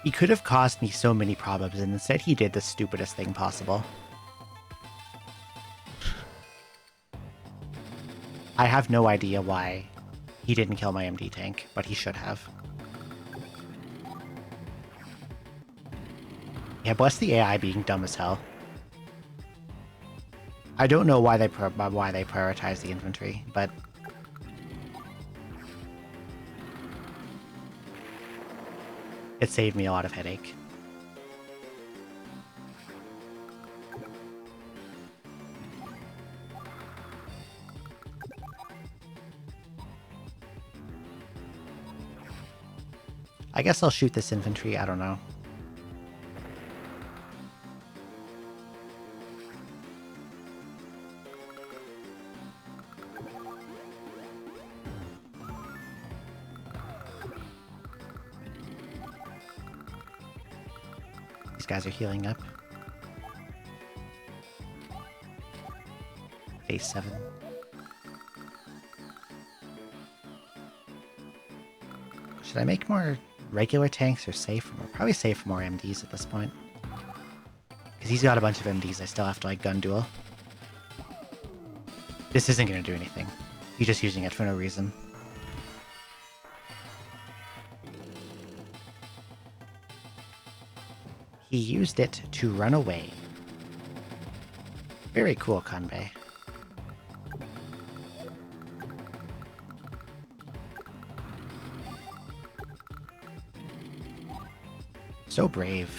He could have caused me so many problems, and instead he did the stupidest thing possible. I have no idea why he didn't kill my MD tank, but he should have. Yeah, bless the AI being dumb as hell. I don't know why they prioritize the infantry, but It saved me a lot of headache. I guess I'll shoot this infantry, I don't know. These guys are healing up. Phase 7. Should I make more regular tanks or save for more? Probably save for more MDs at this point. Because he's got a bunch of MDs I still have to, like, gun duel. This isn't going to do anything. He's just using it for no reason. He used it to run away. Very cool, Kanbei. So brave.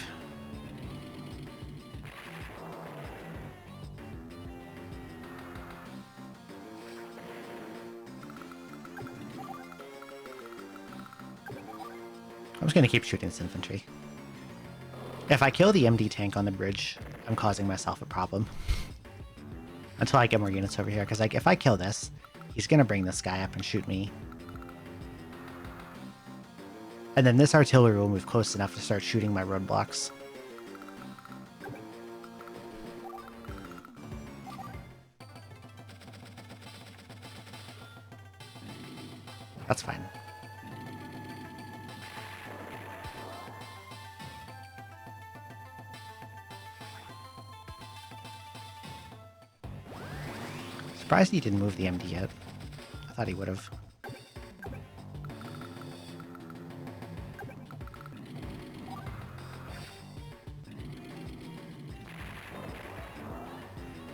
I'm just gonna keep shooting this infantry. If I kill the MD tank on the bridge, I'm causing myself a problem. Until I get more units over here, because like if I kill this, he's gonna bring this guy up and shoot me. And then this artillery will move close enough to start shooting my roadblocks. That's fine. Surprised he didn't move the MD yet. I thought he would have.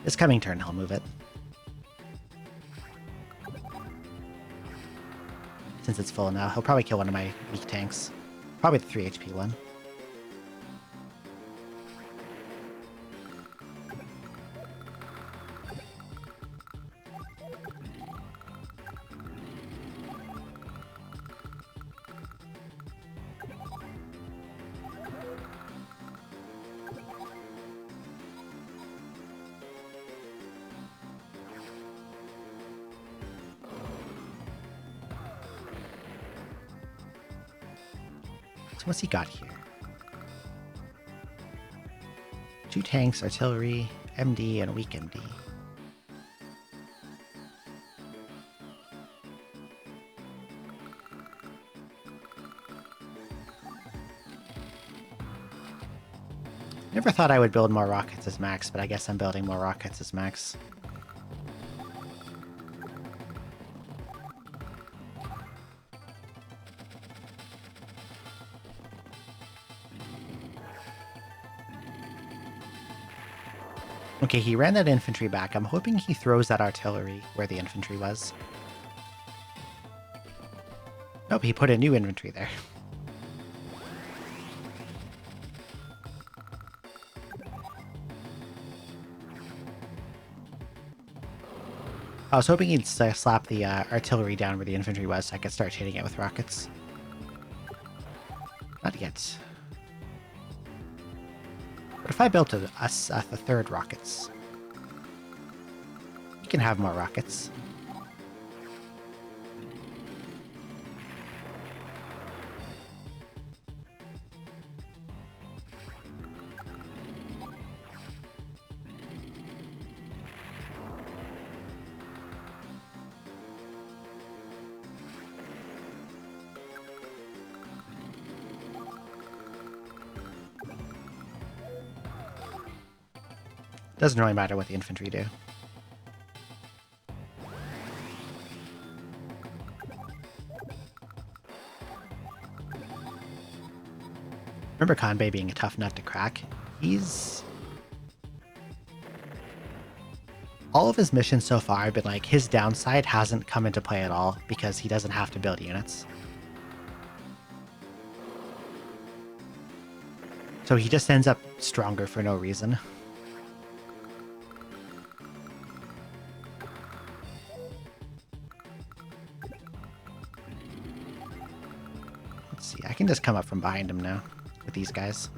This coming turn, I'll move it. Since it's full now, he'll probably kill one of my weak tanks. Probably the 3 HP one. So what's he got here? 2 tanks, artillery, MD, and a weak MD. Never thought I would build more rockets as max, but I guess I'm building more rockets as max. Okay, he ran that infantry back. I'm hoping he throws that artillery where the infantry was. Nope, he put a new infantry there. I was hoping he'd slap the artillery down where the infantry was so I could start hitting it with rockets. Not yet. What if I built a third rockets? You can have more rockets. Doesn't really matter what the infantry do. Remember Kanbei being a tough nut to crack? All of his missions so far have been like, his downside hasn't come into play at all because he doesn't have to build units. So he just ends up stronger for no reason. Let's see, I can just come up from behind him now with these guys.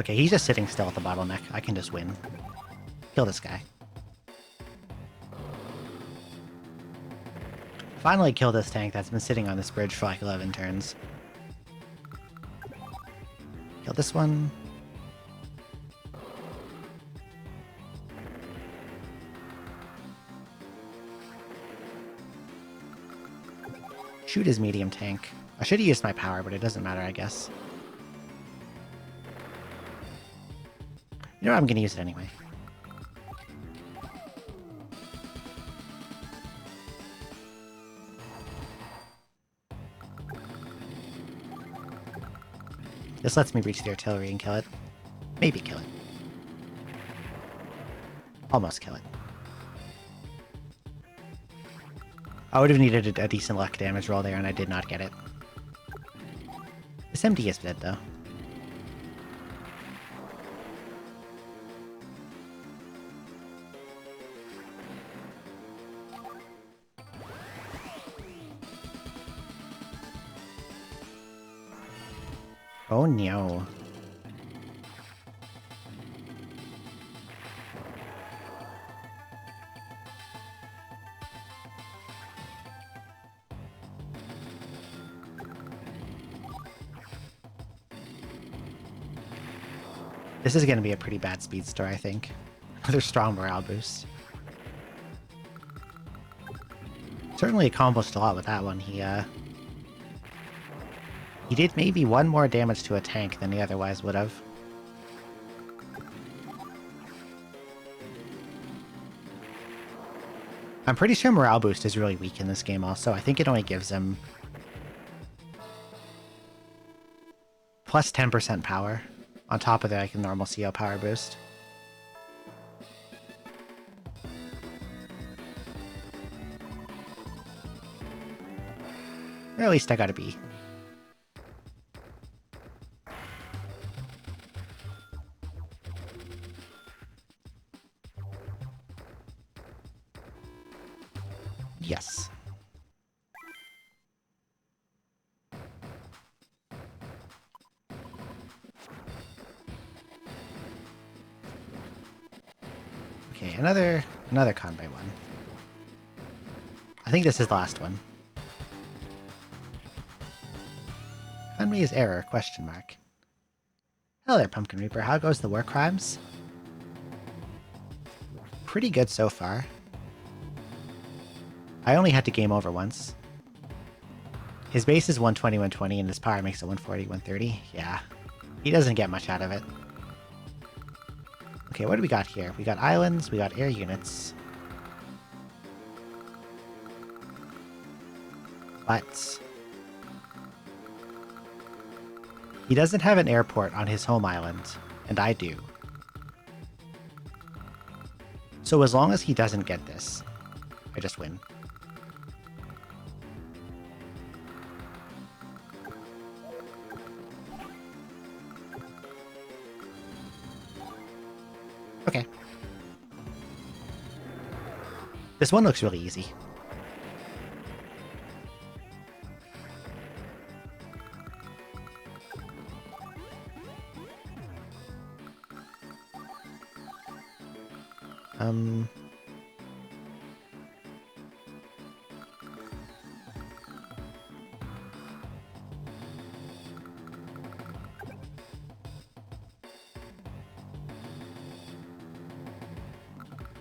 Okay, he's just sitting still at the bottleneck. I can just win. Kill this guy. Finally kill this tank that's been sitting on this bridge for like 11 turns. Kill this one. Shoot his medium tank. I should have used my power, but it doesn't matter, I guess. You know what? I'm going to use it anyway. This lets me reach the artillery and kill it. Maybe kill it. Almost kill it. I would have needed a decent luck damage roll there, and I did not get it. This MD is dead, though. Oh no. This is going to be a pretty bad speedster, I think. With a strong morale boost. Certainly accomplished a lot with that one. He did maybe one more damage to a tank than he otherwise would have. I'm pretty sure morale boost is really weak in this game also. I think it only gives him plus 10% power on top of the like, normal CO power boost. Or at least I got a B. Yes. Okay, another con by one. I think this is the last one. Conway's error, question mark. Hello there, Pumpkin Reaper. How goes the war crimes? Pretty good so far. I only had to game over once. His base is 120, 120, and his power makes it 140, 130. Yeah. He doesn't get much out of it. Okay, what do we got here? We got islands, we got air units. But he doesn't have an airport on his home island, and I do. So as long as he doesn't get this, I just win. Okay. This one looks really easy.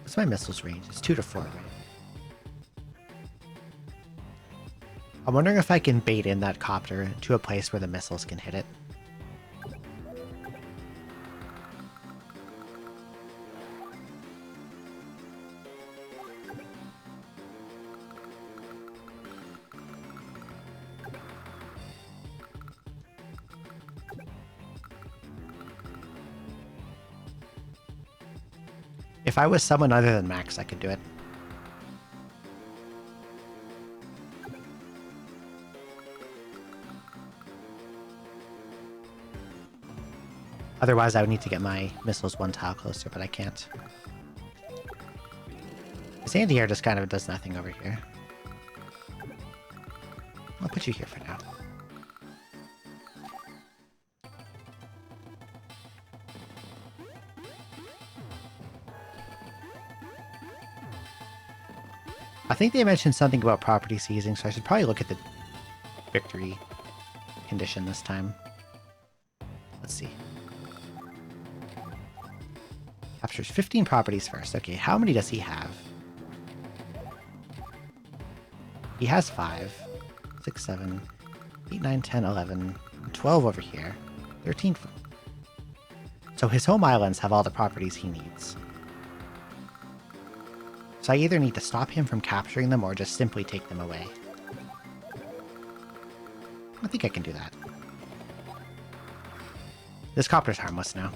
What's my missiles range? It's 2 to 4, right? I'm wondering if I can bait in that copter to a place where the missiles can hit it. If I was someone other than Max, I could do it. Otherwise, I would need to get my missiles one tile closer, but I can't. This anti-air just kind of does nothing over here. I'll put you here for now. I think they mentioned something about property seizing, so I should probably look at the victory condition this time. Let's see. Captures 15 properties first. Okay, how many does he have? He has 5, 6, 7, 8, 9, 10, 11, 12 over here. 13. So his home islands have all the properties he needs. So I either need to stop him from capturing them or just simply take them away. I think I can do that. This copter's harmless now.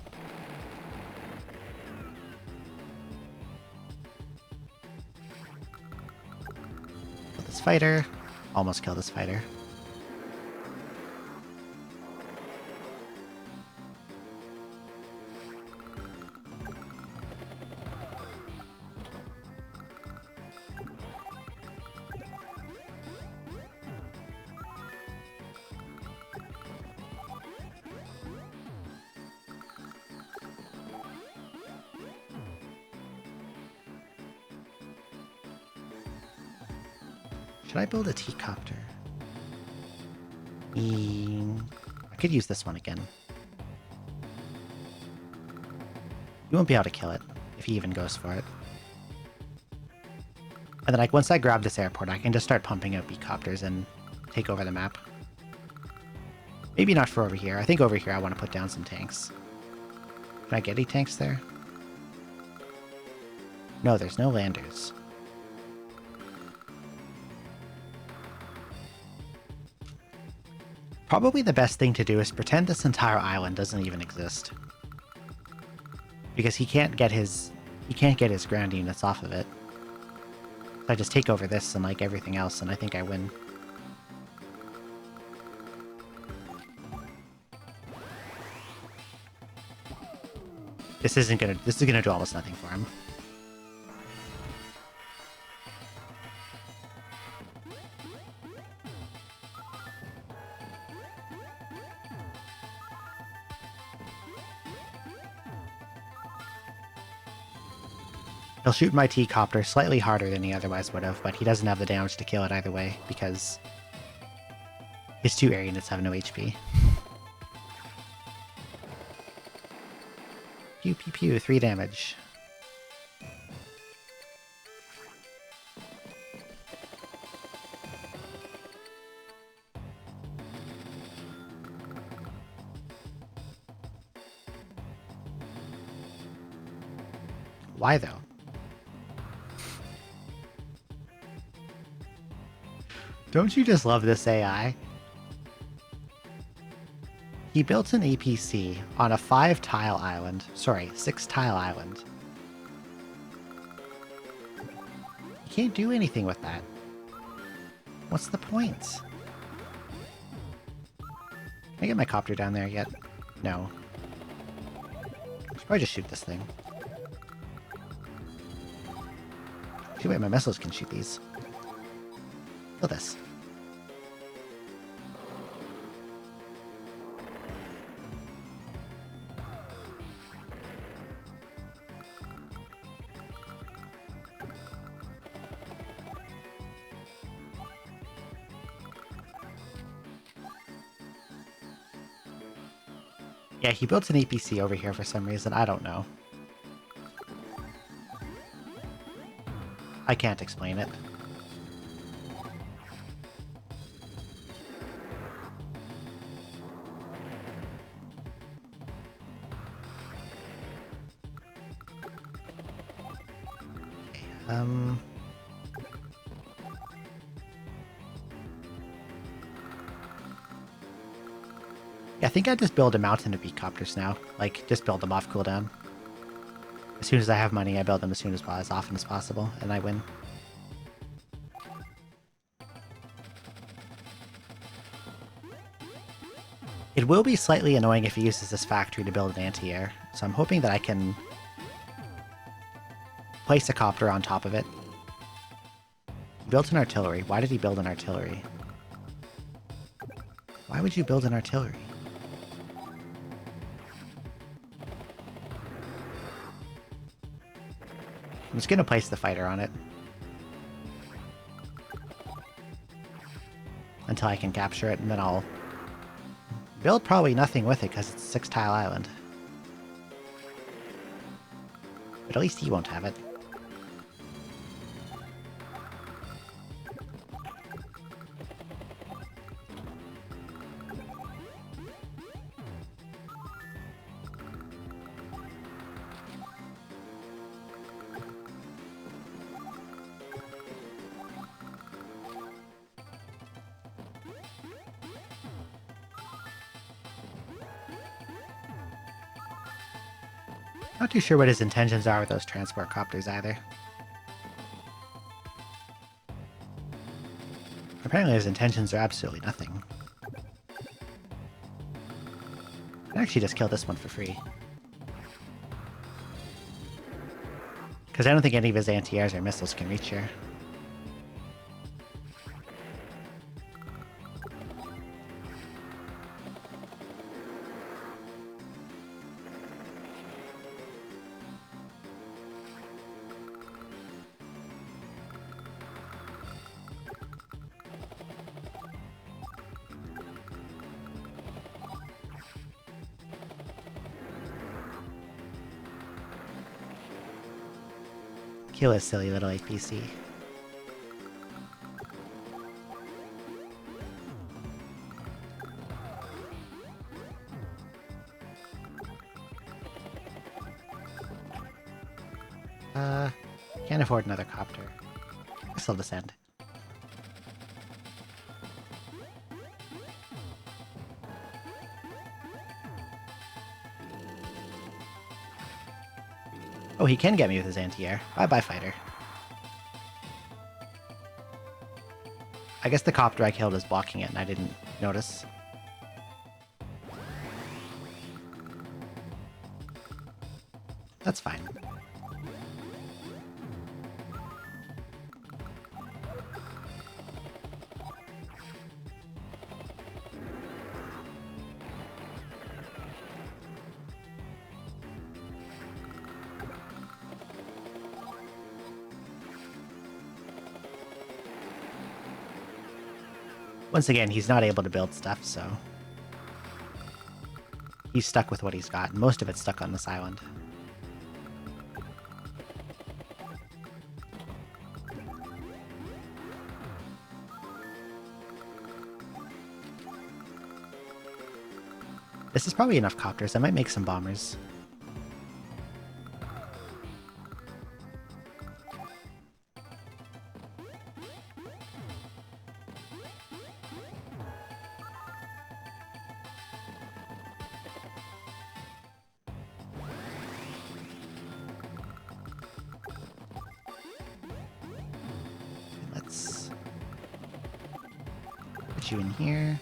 Kill this fighter. Almost kill this fighter. Should I build a T-copter? I could use this one again. You won't be able to kill it, if he even goes for it. And then, like, once I grab this airport, I can just start pumping out B-copters and take over the map. Maybe not for over here. I think over here I want to put down some tanks. Can I get any tanks there? No, there's no landers. Probably the best thing to do is pretend this entire island doesn't even exist. Because he can't get his ground units off of it. So I just take over this and like everything else, and I think I win. This is gonna do almost nothing for him. He'll shoot my T-copter slightly harder than he otherwise would have, but he doesn't have the damage to kill it either way, because his 2 air units have no HP. Pew pew pew, 3 damage. Why though? Don't you just love this AI? He built an APC on a 5-tile island. Sorry, 6-tile island. You can't do anything with that. What's the point? Can I get my copter down there yet? No. I should probably just shoot this thing. Actually, wait, my missiles can shoot these. Kill this. Yeah, he built an APC over here for some reason. I don't know. I can't explain it. Yeah, I think I just build a mountain of B-copters now. Like, just build them off cooldown. As soon as I have money, I build them as often as possible, and I win. It will be slightly annoying if he uses this factory to build an anti-air, so I'm hoping that I can place a copter on top of it. He built an artillery. Why did he build an artillery? Why would you build an artillery? I'm just going to place the fighter on it. Until I can capture it, and then I'll build probably nothing with it because it's a 6-tile island. But at least he won't have it. Not too sure what his intentions are with those transport copters either. Apparently his intentions are absolutely nothing. I actually just killed this one for free. Because I don't think any of his anti-airs or missiles can reach here. Kill his silly little APC. Can't afford another copter. Guess I'll descend. Oh, he can get me with his anti-air. Bye-bye, fighter. I guess the copter I killed is blocking it and I didn't notice. That's fine. Once again, he's not able to build stuff, so he's stuck with what he's got, and most of it's stuck on this island. This is probably enough copters. I might make some bombers. Let's put you in here.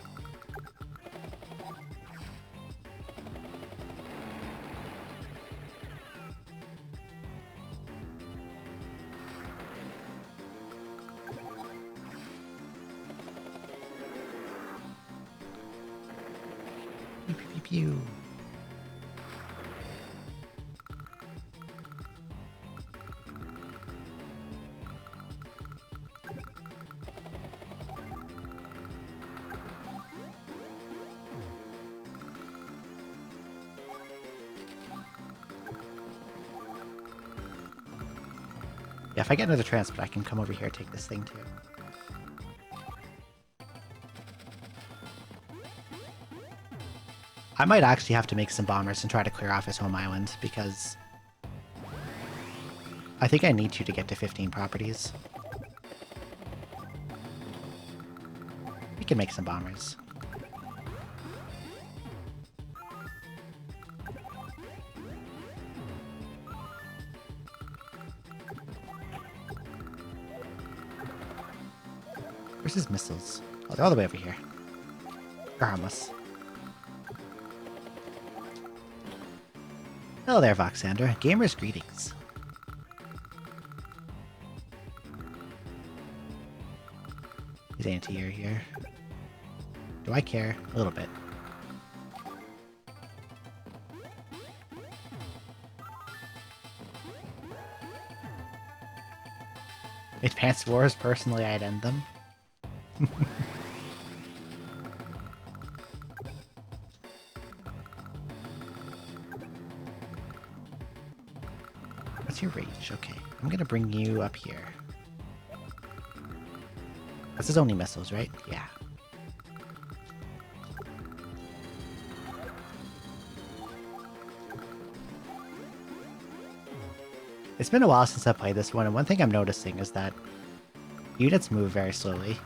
Pew, pew, pew, pew. Yeah, if I get another transport, I can come over here and take this thing too. I might actually have to make some bombers and try to clear off his home island, because I think I need to get to 15 properties. We can make some bombers. Where's his missiles? Oh, they're all the way over here. They're harmless. Hello there, Voxander. Gamers greetings. He's anti-air here. Do I care? A little bit. If Pants Wars, personally, I'd end them. What's your range? Okay, I'm gonna bring you up here. That's his only missiles, right? Yeah. It's been a while since I played this one, and one thing I'm noticing is that units move very slowly.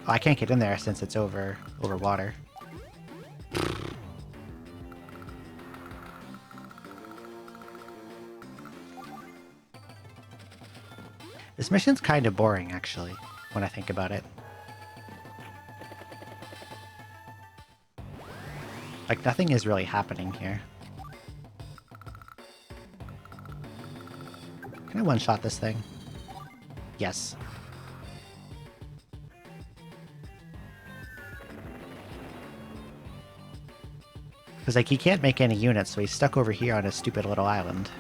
Oh, I can't get in there since it's over water. This mission's kind of boring, actually, when I think about it. Like, nothing is really happening here. Can I one-shot this thing? Yes. Because, like, he can't make any units, so he's stuck over here on his stupid little island.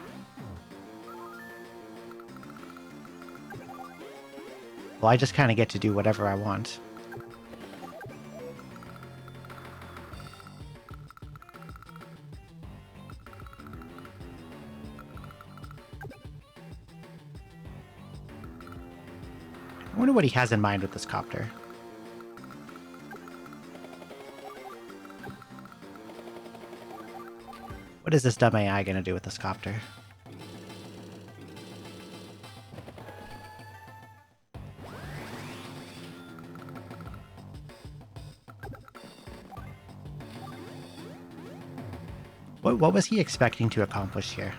Well, I just kind of get to do whatever I want. I wonder what he has in mind with this copter. What is this dumb AI gonna do with this copter? What was he expecting to accomplish here?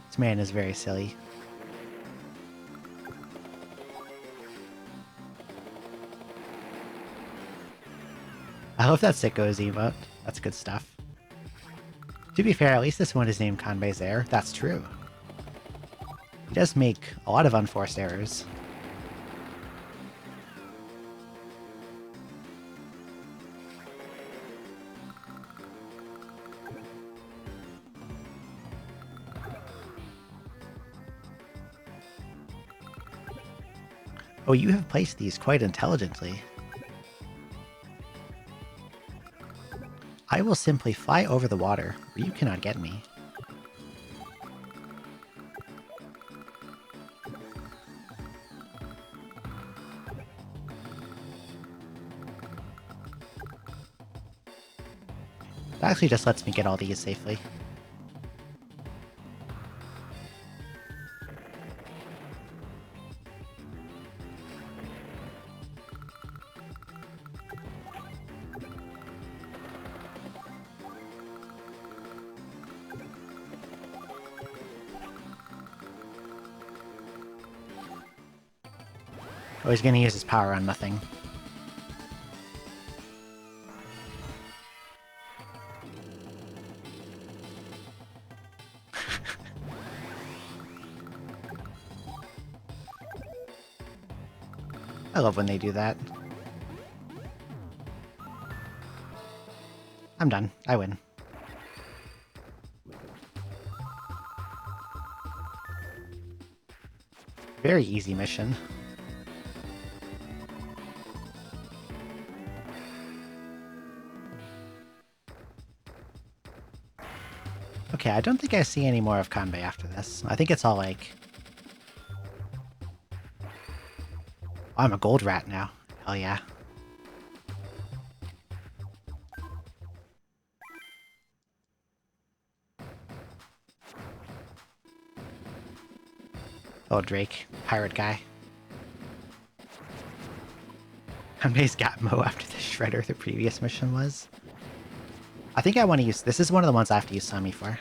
This man is very silly. I love that Sicko's emote. That's good stuff. To be fair, at least this one is named Kanbei's Air. That's true. He does make a lot of unforced errors. Oh, you have placed these quite intelligently. I will simply fly over the water, where you cannot get me. That actually just lets me get all these safely. Oh, he's gonna use his power on nothing. I love when they do that. I'm done. I win. Very easy mission. Okay, I don't think I see any more of Kanbei after this. I think it's all like... Oh, I'm a gold rat now. Hell yeah. Oh, Drake. Pirate guy. Kanbei's got Mo after this shredder the previous mission was. I think I want to use... This is one of the ones I have to use Sami for.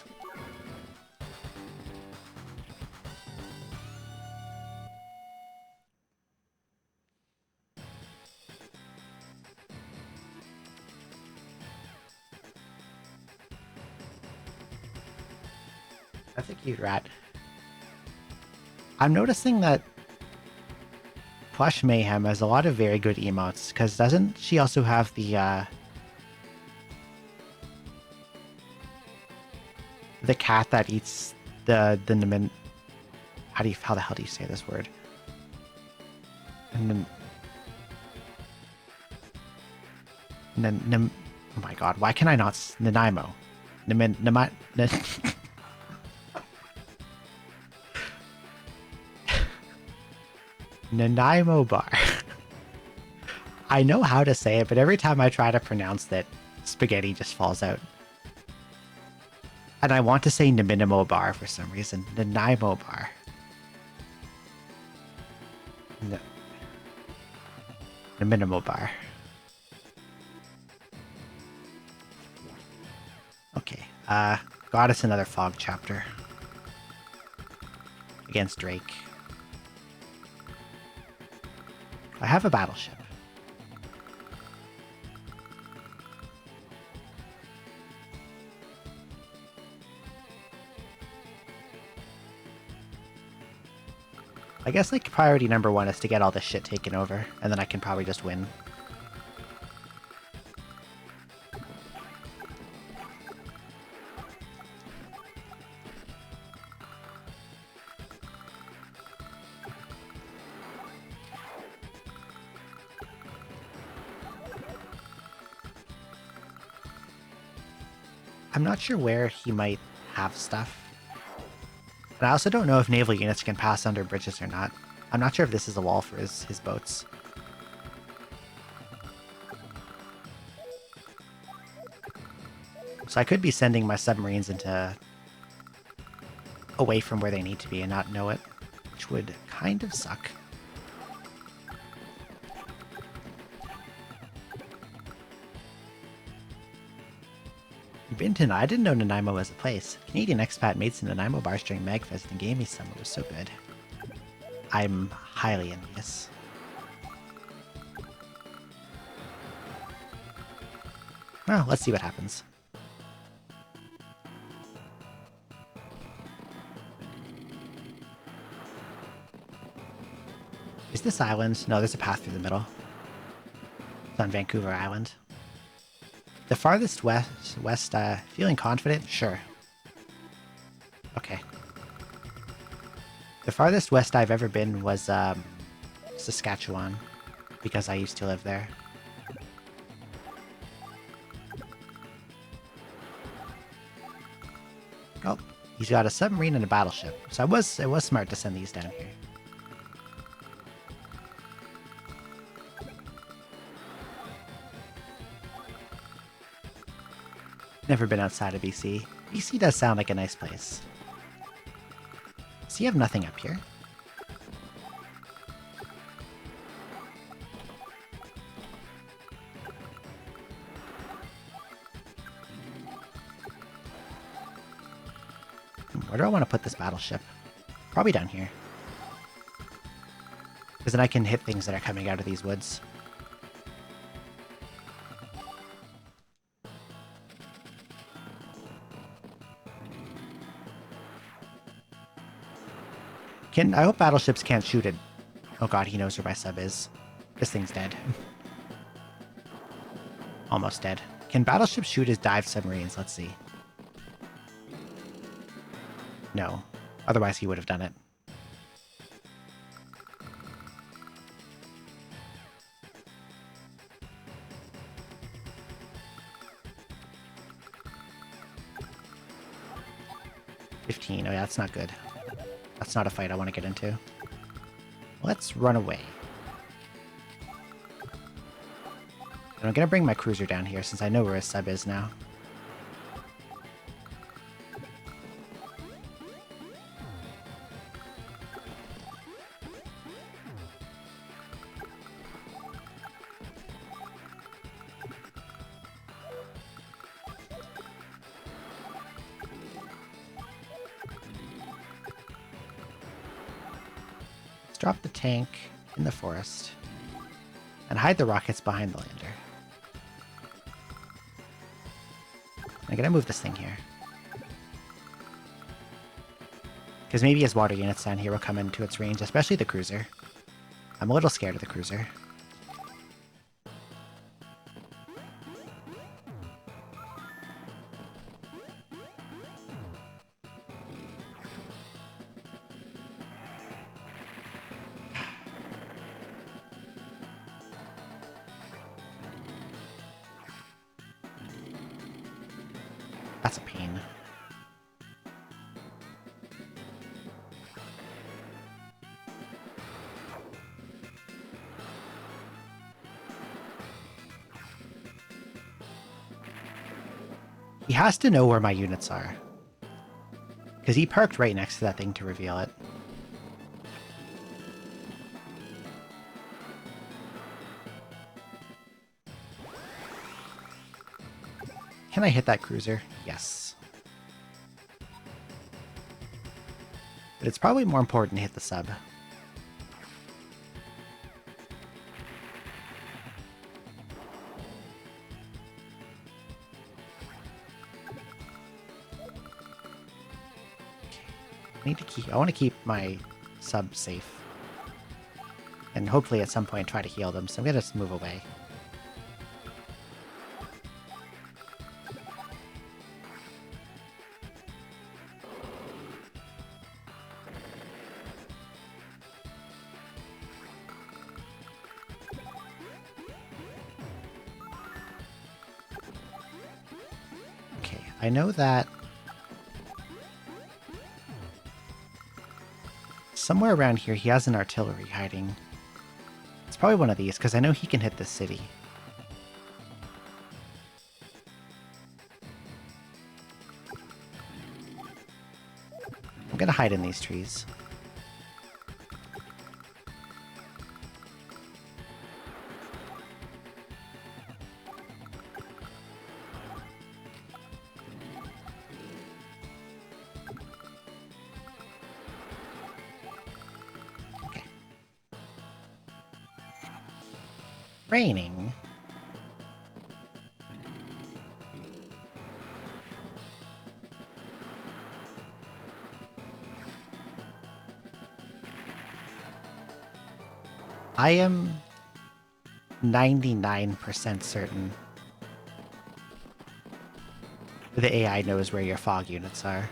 That's a cute rat. I'm noticing that Plush Mayhem has a lot of very good emotes, because doesn't she also have the cat that eats the how the hell do you say this word? And then oh my god, why can I not Nanaimo? Nanaimo bar. I know how to say it, but every time I try to pronounce it, spaghetti just falls out. And I want to say Naminimo bar for some reason. Nanaimo bar. No. Naminimo bar. Okay. Got us another fog chapter. Against Drake. I have a battleship. I guess like priority number 1 is to get all this shit taken over, and then I can probably just win. I'm not sure where he might have stuff. And I also don't know if naval units can pass under bridges or not. I'm not sure if this is a wall for his boats. So I could be sending my submarines into away from where they need to be and not know it, which would kind of suck. Been to I didn't know Nanaimo was a place. Canadian expat made some Nanaimo bars during MagFest and gave me some. It was so good. I'm highly envious. Well, let's see what happens. Is this island? No, there's a path through the middle. It's on Vancouver Island. The farthest west, feeling confident? Sure. Okay. The farthest west I've ever been was, Saskatchewan, because I used to live there. Oh, he's got a submarine and a battleship, so it was smart to send these down here. Never been outside of BC. BC does sound like a nice place. So you have nothing up here? Where do I want to put this battleship? Probably down here. Because then I can hit things that are coming out of these woods. I hope battleships can't shoot it. Oh god, he knows where my sub is. This thing's dead. Almost dead. Can battleships shoot his dive submarines? Let's see. No. Otherwise he would have done it. Oh yeah, that's not good. That's not a fight I want to get into. Let's run away. And I'm gonna bring my cruiser down here since I know where his sub is now. drop the tank in the forest and hide the rockets behind the lander. I'm gonna move this thing here. Because maybe his water units down here will come into its range, especially the cruiser. I'm a little scared of the cruiser. That's a pain. He has to know where my units are. Because he parked right next to that thing to reveal it. Can I hit that cruiser? Yes. But it's probably more important to hit the sub. I want to keep my sub safe. And hopefully at some point try to heal them, so I'm going to just move away. Okay, I know that somewhere around here, he has an artillery hiding. It's probably one of these, because I know he can hit this city. I'm gonna hide in these trees. Raining. I am 99% certain the AI knows where your fog units are.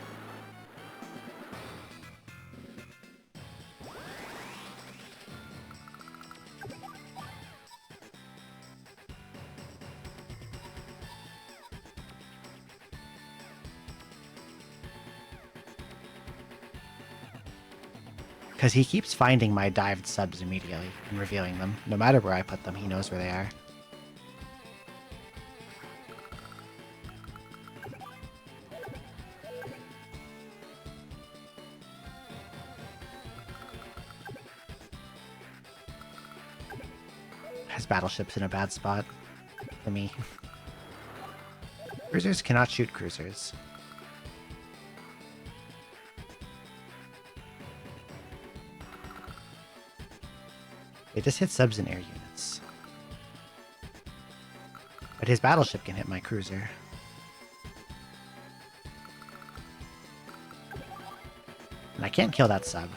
Because he keeps finding my dived subs immediately and revealing them. No matter where I put them, he knows where they are. His battleship's in a bad spot for me. Cruisers cannot shoot cruisers. They just hit subs and air units. But his battleship can hit my cruiser. And I can't kill that sub.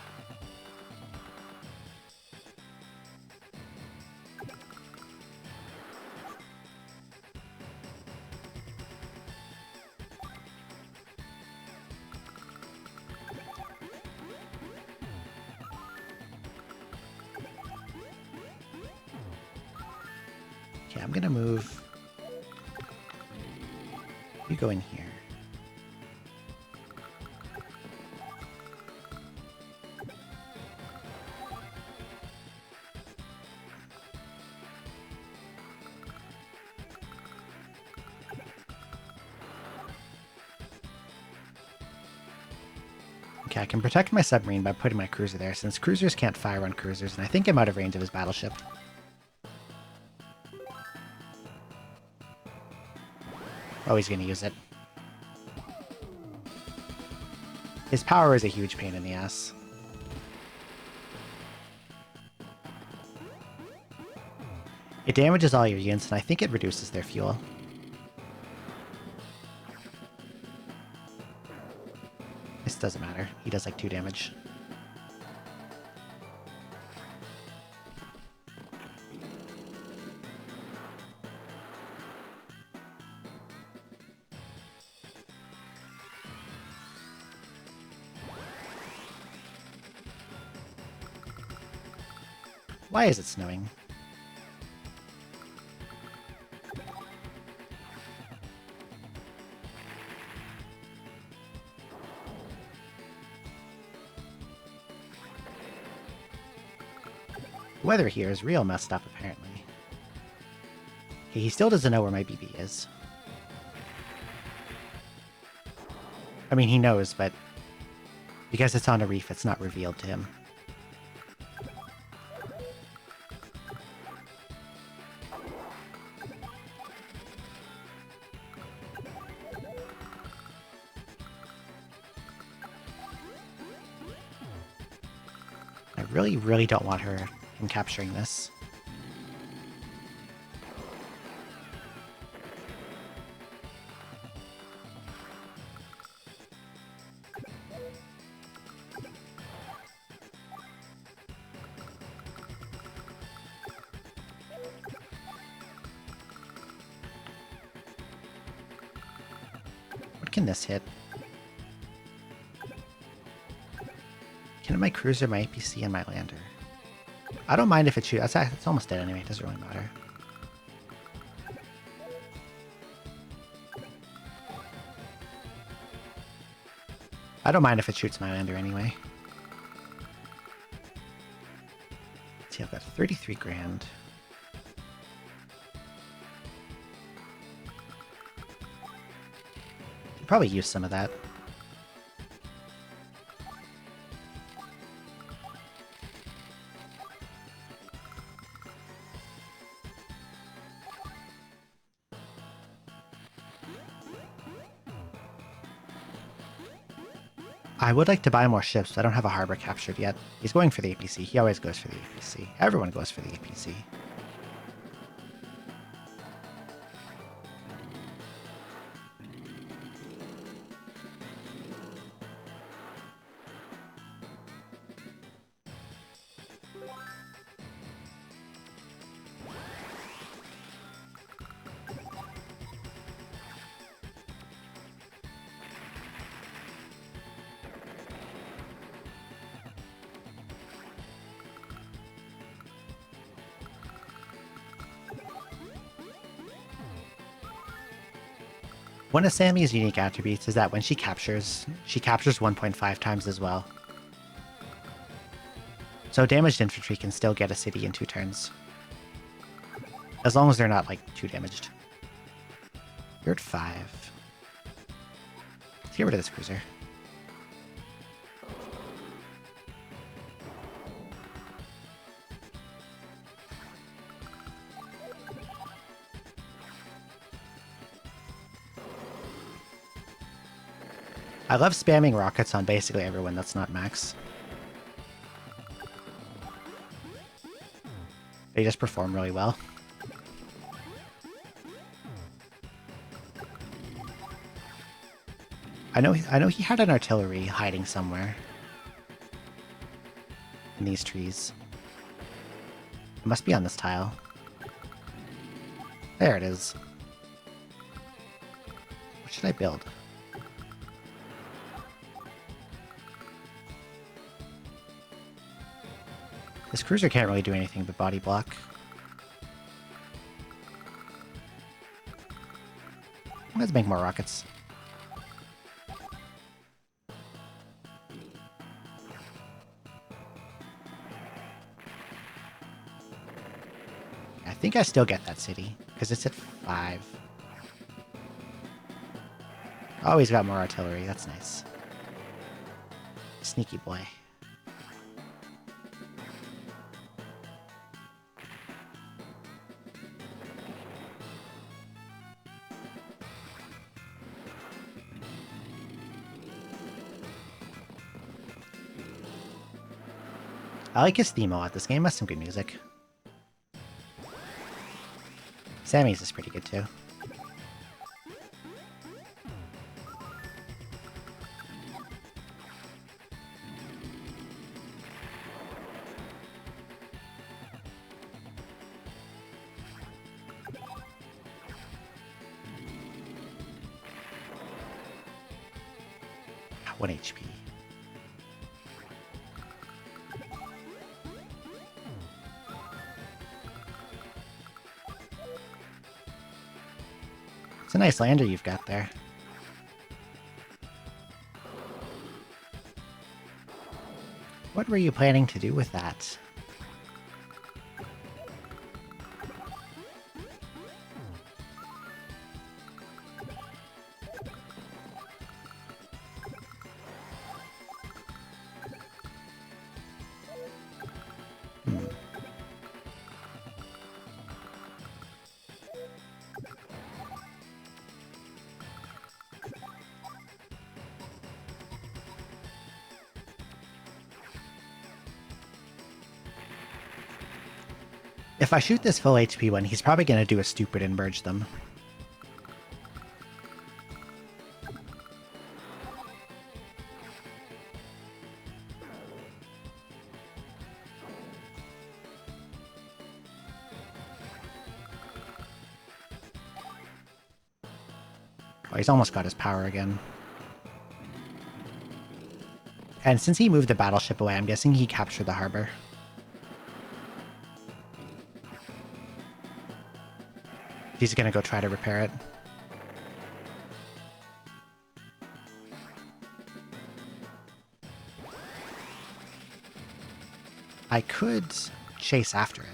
Okay, I'm gonna move. You go in here. Okay, I can protect my submarine by putting my cruiser there, since cruisers can't fire on cruisers, and I think I'm out of range of his battleship. Oh, he's gonna use it. His power is a huge pain in the ass. It damages all your units, and I think it reduces their fuel. This doesn't matter. He does like 2 damage. Why is it snowing? The weather here is real messed up, apparently. Okay, he still doesn't know where my BB is. I mean, he knows, but because it's on a reef, it's not revealed to him. I really, really don't want him capturing this. What can this hit? Can it my cruiser, my APC, and my lander? I don't mind if it shoots. It's almost dead anyway. It doesn't really matter. I don't mind if it shoots my lander anyway. Let's see, I've got 33 grand. Could probably use some of that. I would like to buy more ships, but I don't have a harbor captured yet. He's going for the APC. He always goes for the APC. Everyone goes for the APC. One of Sammy's unique attributes is that when she captures 1.5 times as well. So damaged infantry can still get a city in 2 turns. As long as they're not, like, too damaged. You're at 5. Let's get rid of this cruiser. I love spamming rockets on basically everyone that's not max. They just perform really well. I know he had an artillery hiding somewhere in these trees. It must be on this tile. There it is. What should I build? This cruiser can't really do anything but body block. Let's make more rockets. I think I still get that city, because it's at 5. Oh, he's got more artillery. That's nice. Sneaky boy. I like his theme a lot. This game has some good music. Sammy's is pretty good too. One HP. It's a nice lander you've got there. What were you planning to do with that? If I shoot this full HP one, he's probably going to do a stupid and merge them. Oh, he's almost got his power again. And since he moved the battleship away, I'm guessing he captured the harbor. He's gonna go try to repair it. I could chase after it.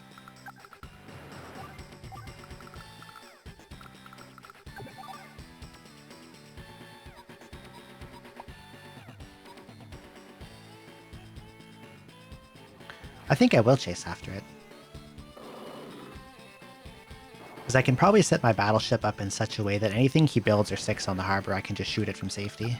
I think I will chase after it. Because I can probably set my battleship up in such a way that anything he builds or sticks on the harbor, I can just shoot it from safety.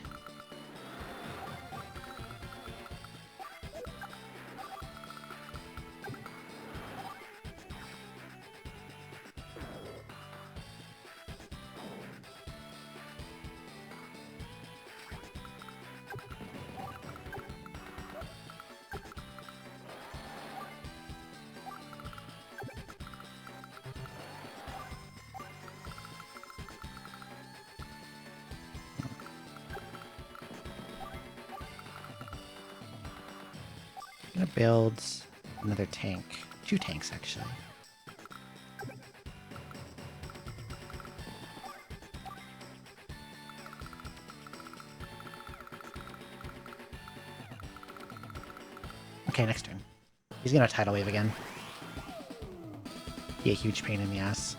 I'm gonna build another tank. 2 tanks, actually. Okay, next turn. He's gonna tidal wave again. Be a huge pain in the ass.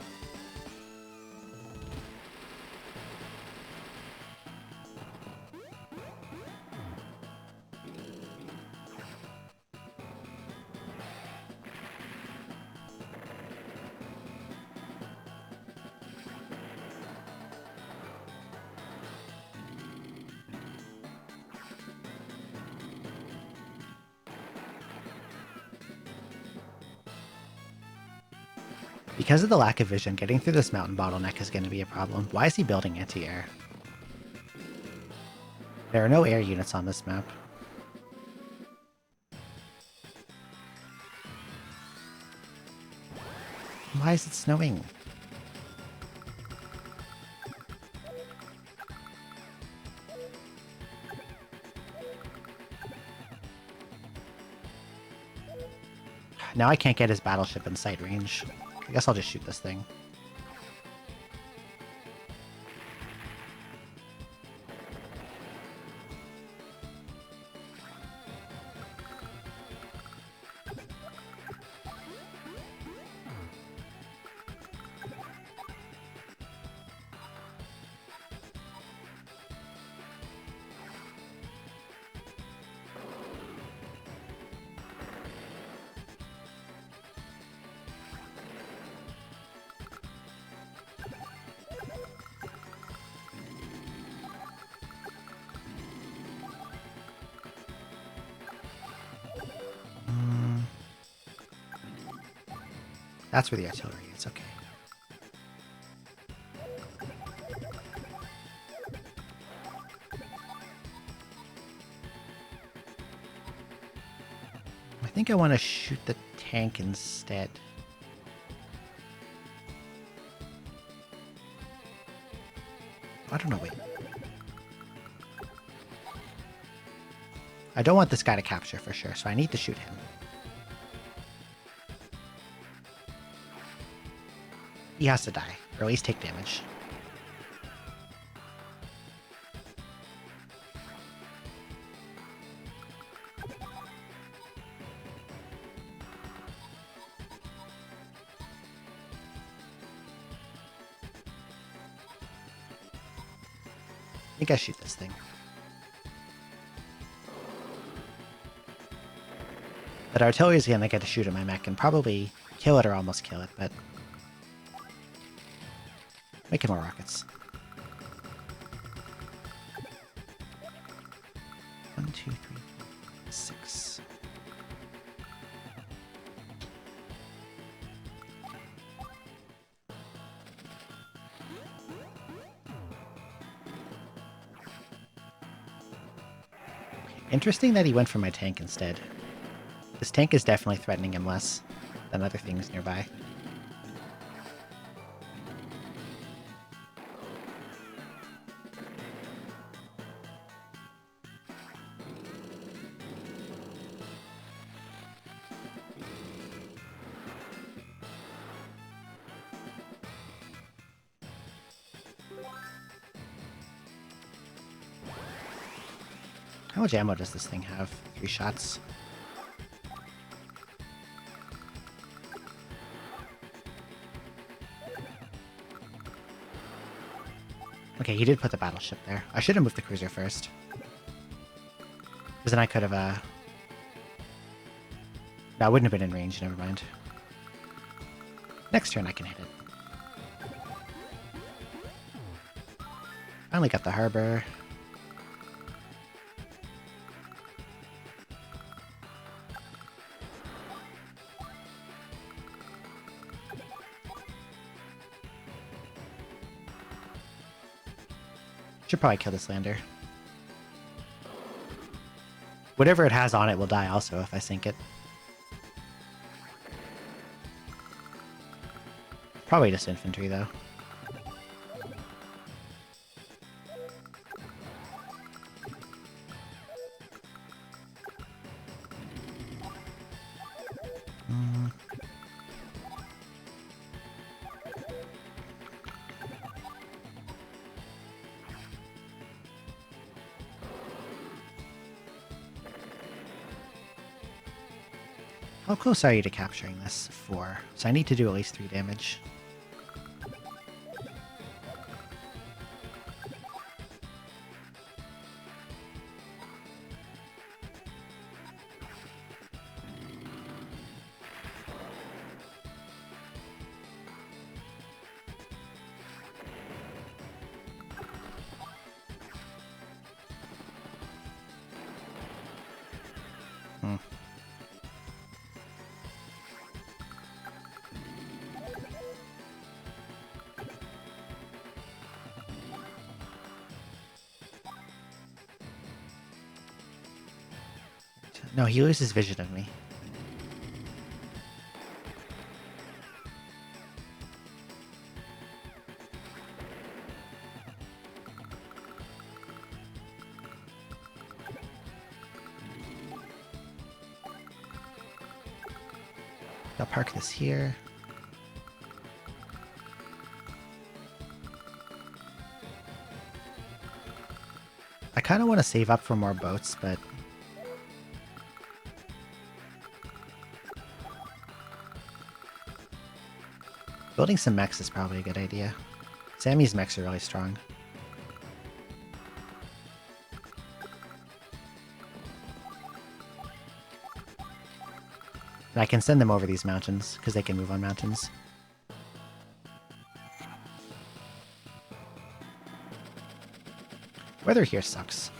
Because of the lack of vision, getting through this mountain bottleneck is going to be a problem. Why is he building anti-air? There are no air units on this map. Why is it snowing? Now I can't get his battleship in sight range. I guess I'll just shoot this thing. That's where the artillery is, okay. think I want to shoot the tank instead. I don't know, wait. I don't want this guy to capture for sure, so I need to shoot him. He has to die, or at least take damage. I think I shoot this thing. But artillery is gonna get to shoot at my mech and probably kill it or almost kill it, but make it more rockets. 1, 2, 3, 4, 6. Interesting that he went for my tank instead. This tank is definitely threatening him less than other things nearby. How much ammo does this thing have? 3 shots. Okay, he did put the battleship there. I should have moved the cruiser first. Because then I could have, No, I wouldn't have been in range, never mind. Next turn I can hit it. Finally got the harbor. Should probably kill this lander. Whatever it has on it will die also if I sink it. Probably just infantry though. How close are you to capturing this? 4. So I need to do at least 3 damage. No, he loses vision of me. I'll park this here. I kind of want to save up for more boats, but building some mechs is probably a good idea. Sammy's mechs are really strong. And I can send them over these mountains, because they can move on mountains. Weather here sucks.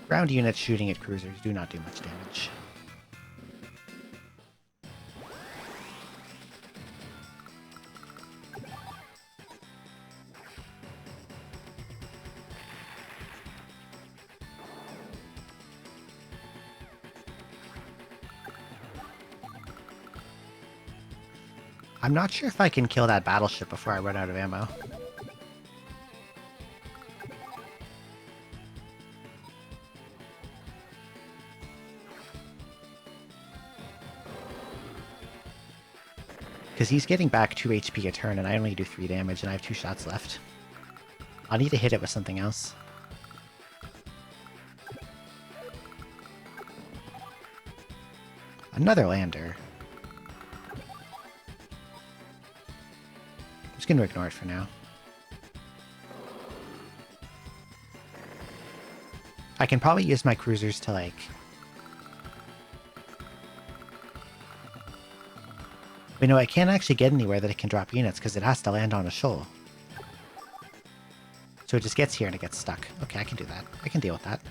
Ground units shooting at cruisers do not do much damage. I'm not sure if I can kill that battleship before I run out of ammo. Because he's getting back 2 HP a turn, and I only do 3 damage, and I have 2 shots left. I'll need to hit it with something else. Another lander. I'm just going to ignore it for now. I can probably use my cruisers to, like... You know, I can't actually get anywhere that it can drop units because it has to land on a shoal. So it just gets here and it gets stuck. Okay, I can do that. I can deal with that.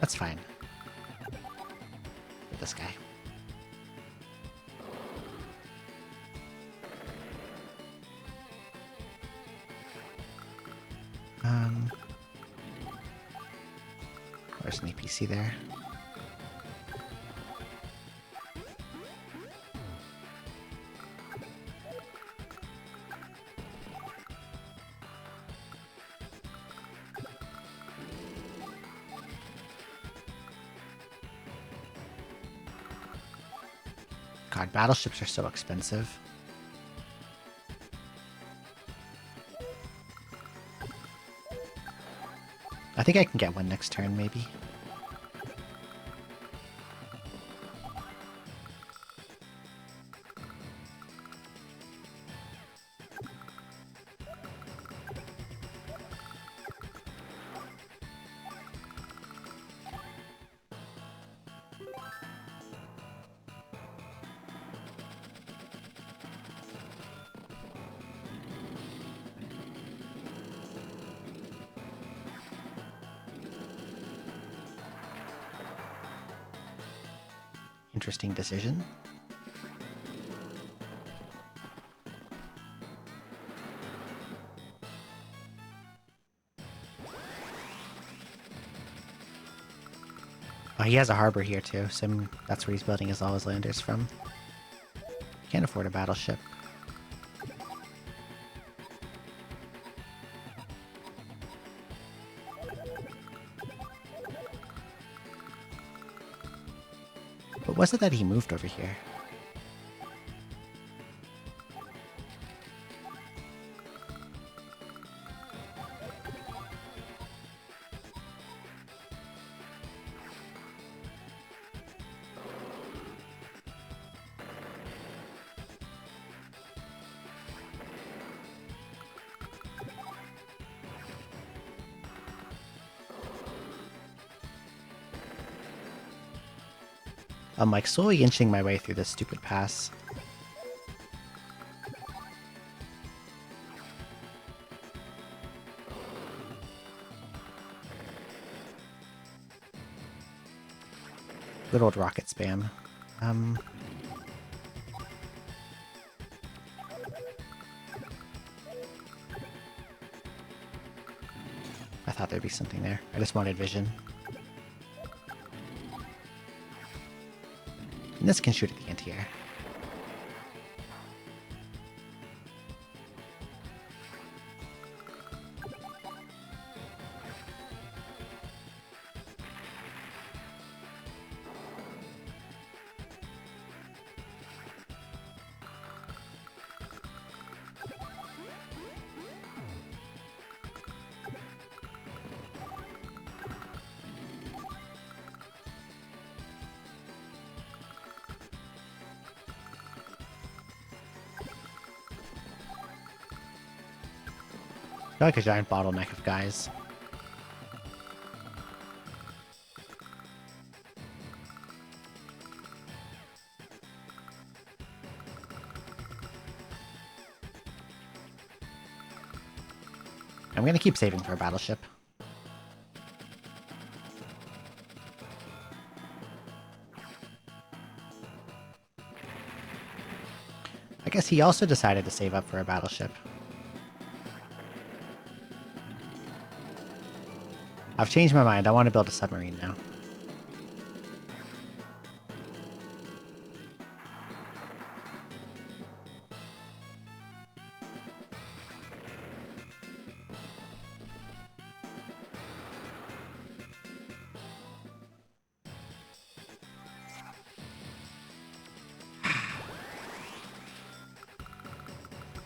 That's fine. Get this guy. There's an APC there. God, battleships are so expensive. I think I can get one next turn, maybe. Interesting decision. Oh, he has a harbor here too, so that's where he's building all his landers from. Can't afford a battleship. But was it that he moved over here? I'm like slowly inching my way through this stupid pass. Good old rocket spam. I thought there'd be something there. I just wanted vision. And this can shoot at the anti-air. I feel like a giant bottleneck of guys. I'm gonna keep saving for a battleship. I guess he also decided to save up for a battleship. I've changed my mind. I want to build a submarine now.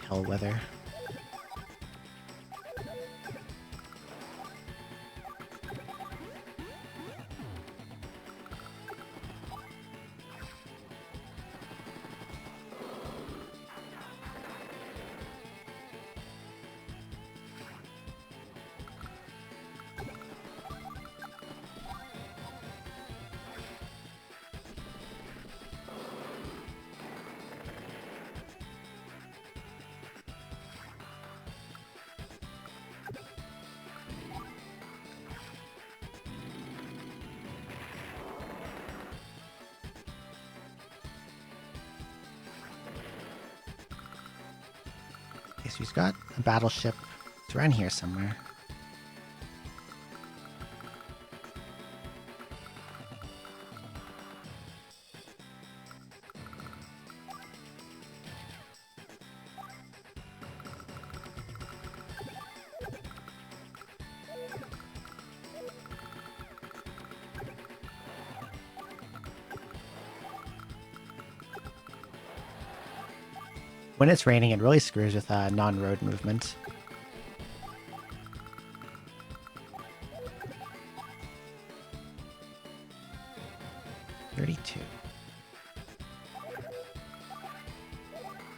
Hell weather. Okay, so he's got a battleship. It's around here somewhere. When it's raining, it really screws with non-road movement.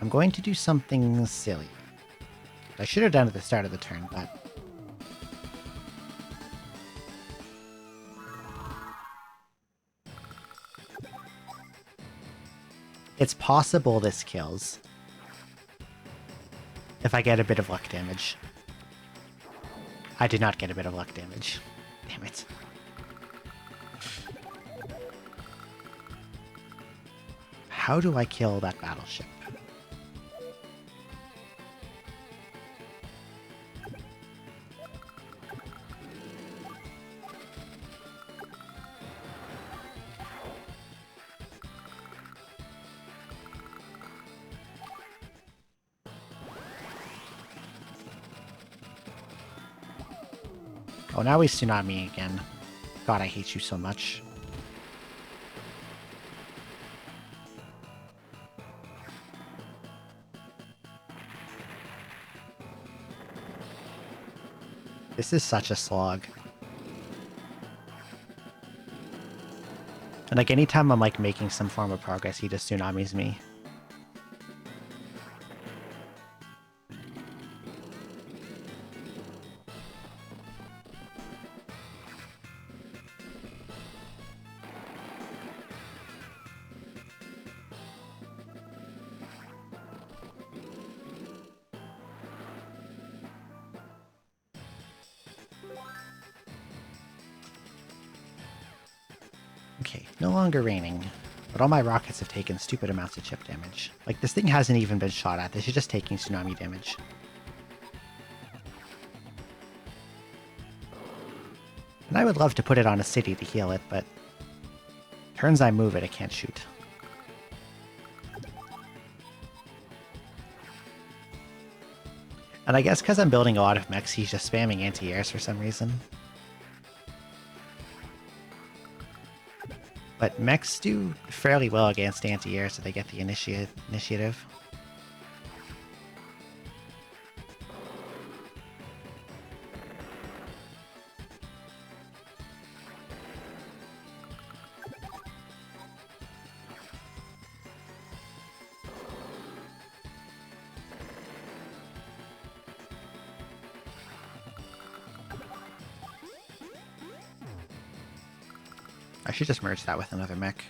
I'm going to do something silly. I should have done at the start of the turn, but... It's possible this kills. If I get a bit of luck damage. I did not get a bit of luck damage. Damn it. How do I kill that battleship? Oh, now he's tsunami again. God, I hate you so much. This is such a slog. And like anytime I'm like making some form of progress, he just tsunamis me. Okay, no longer raining, but all my rockets have taken stupid amounts of chip damage. Like, this thing hasn't even been shot at, this is just taking tsunami damage. And I would love to put it on a city to heal it, but turns I move it, it can't shoot. And I guess because I'm building a lot of mechs, he's just spamming anti-airs for some reason. But mechs do fairly well against anti-air, so they get the initiative. I should just merge that with another mech.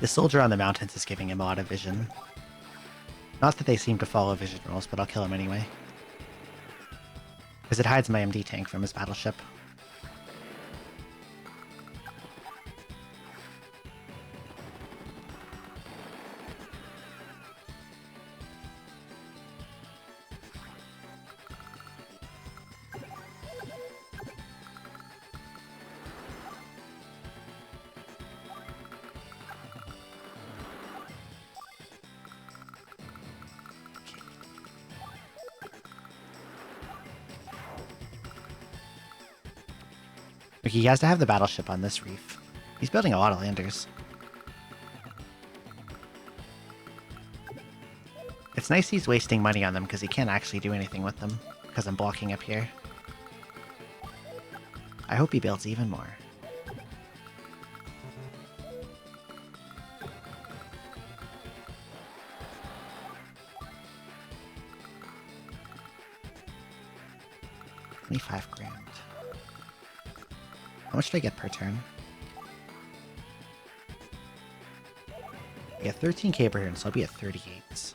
The soldier on the mountains is giving him a lot of vision. Not that they seem to follow vision rules, but I'll kill him anyway. Because it hides my MD tank from his battleship. Okay, he has to have the battleship on this reef. He's building a lot of landers. It's nice he's wasting money on them because he can't actually do anything with them because I'm blocking up here. I hope he builds even more. $25 grand. How much do I get per turn? I get 13k per turn, so I'll be at 38. There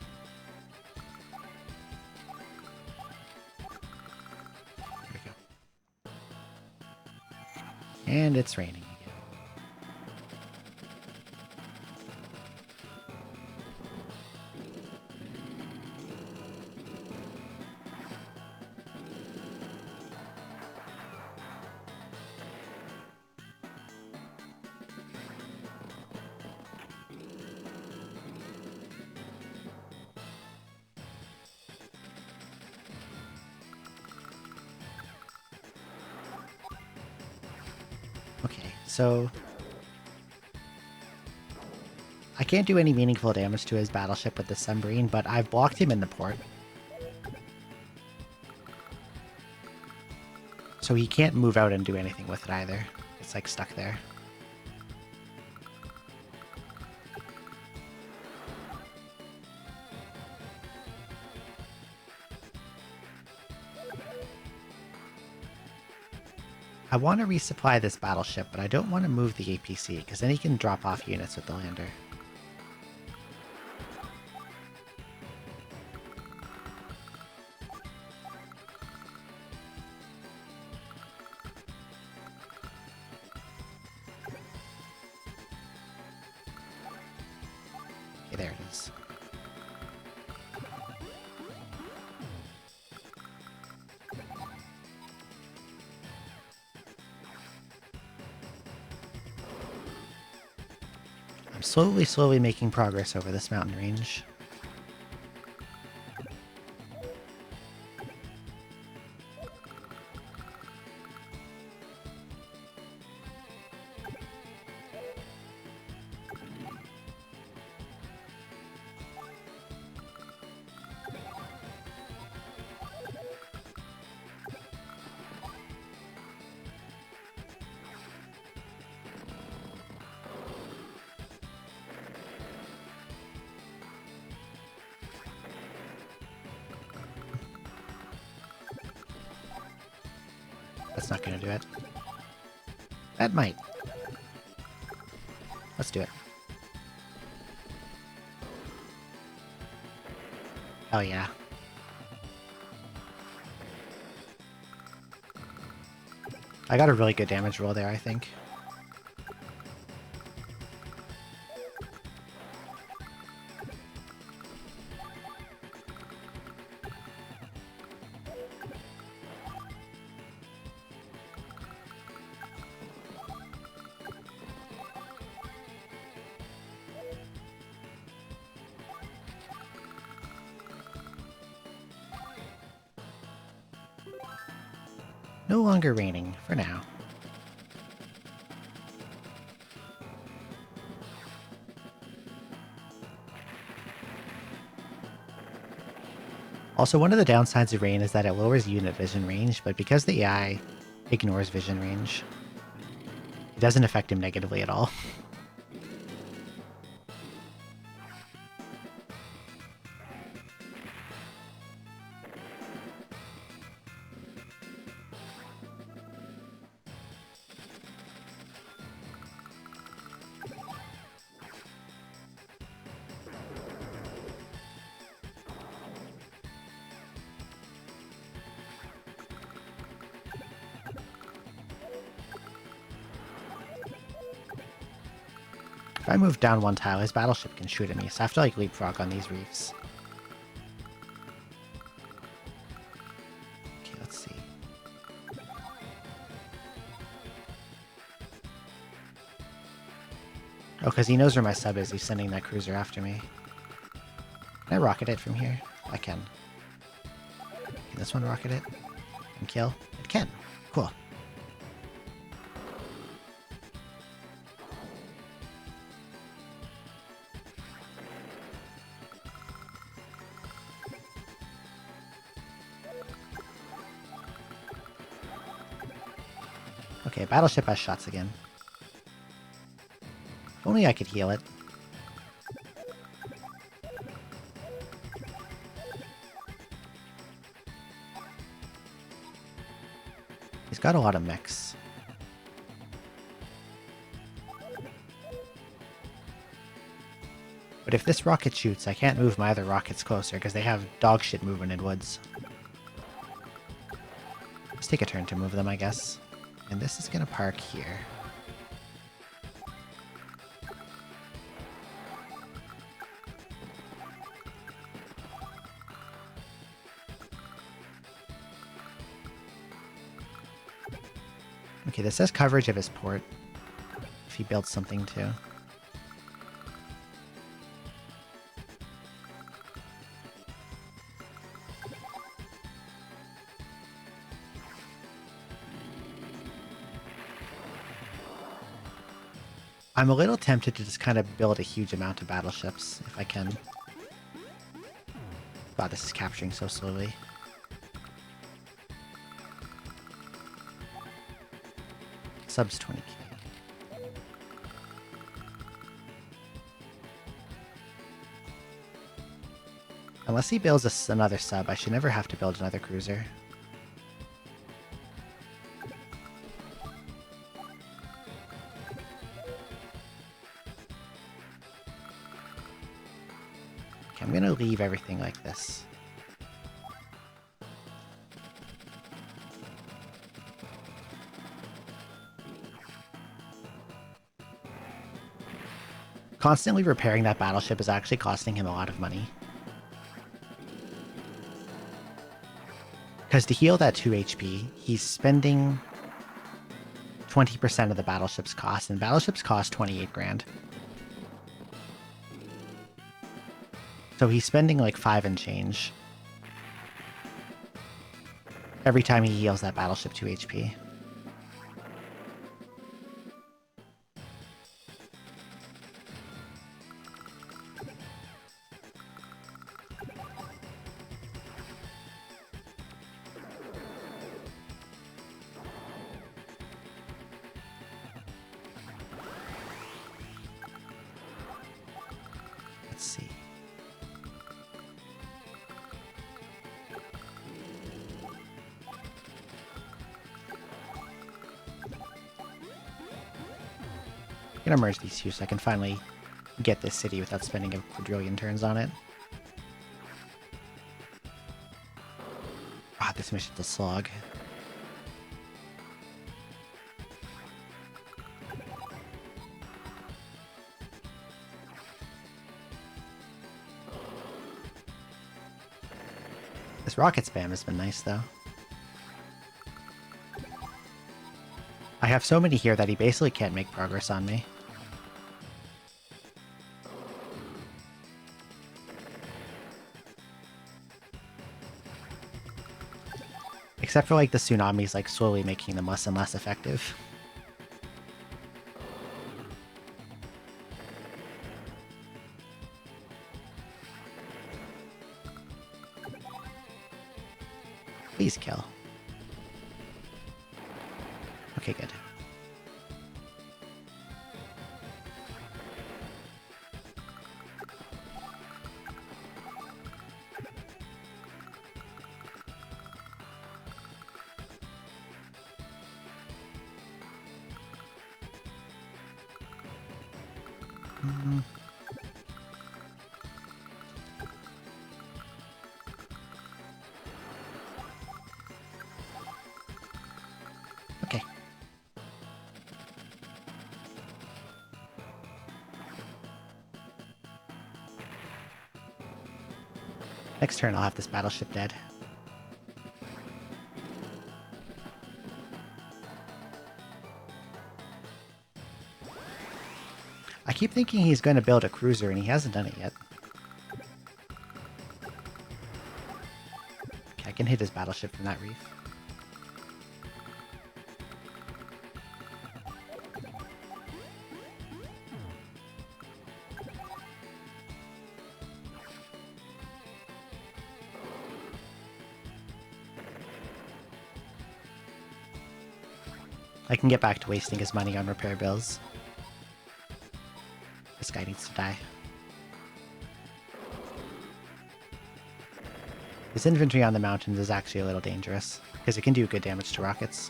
we go. And it's raining again. Okay, so I can't do any meaningful damage to his battleship with the submarine, but I've blocked him in the port. So he can't move out and do anything with it either. It's like stuck there. I want to resupply this battleship, but I don't want to move the APC, because then he can drop off units with the lander. Okay, there it is. I'm slowly making progress over this mountain range. That's not gonna do it. That might. Let's do it. Oh yeah. I got a really good damage roll there, I think. No longer raining, for now. Also, one of the downsides of rain is that it lowers unit vision range, but because the AI ignores vision range, it doesn't affect him negatively at all. If I move down one tile, his battleship can shoot at me, so I have to like leapfrog on these reefs. Okay, let's see. Oh, because he knows where my sub is, he's sending that cruiser after me. Can I rocket it from here? I can. Can this one rocket it? And kill? It can. Cool. Okay, battleship has shots again. If only I could heal it. He's got a lot of mechs. But if this rocket shoots, I can't move my other rockets closer because they have dog shit movement in woods. Let's take a turn to move them, I guess. And this is gonna park here. Okay, this says coverage of his port. If he builds something too. I'm a little tempted to just kind of build a huge amount of battleships, if I can. Wow, this is capturing so slowly. Subs 20k. Unless he builds another sub, I should never have to build another cruiser. Okay, I'm gonna leave everything like this. Constantly repairing that battleship is actually costing him a lot of money. Because to heal that 2 HP, he's spending 20% of the battleship's cost, and battleships cost 28 grand. So he's spending like 5 and change every time he heals that battleship 2 HP. Let's see. I'm gonna merge these two so I can finally get this city without spending a quadrillion turns on it. Ah, this mission's a slog. This rocket spam has been nice, though. I have so many here that he basically can't make progress on me. Except for, like, the tsunamis, like, slowly making them less and less effective. Please kill. Okay, good. Okay. Next turn I'll have this battleship dead. I keep thinking he's going to build a cruiser and he hasn't done it yet. Okay, I can hit his battleship from that reef. I can get back to wasting his money on repair bills. This guy needs to die. His infantry on the mountains is actually a little dangerous, because it can do good damage to rockets.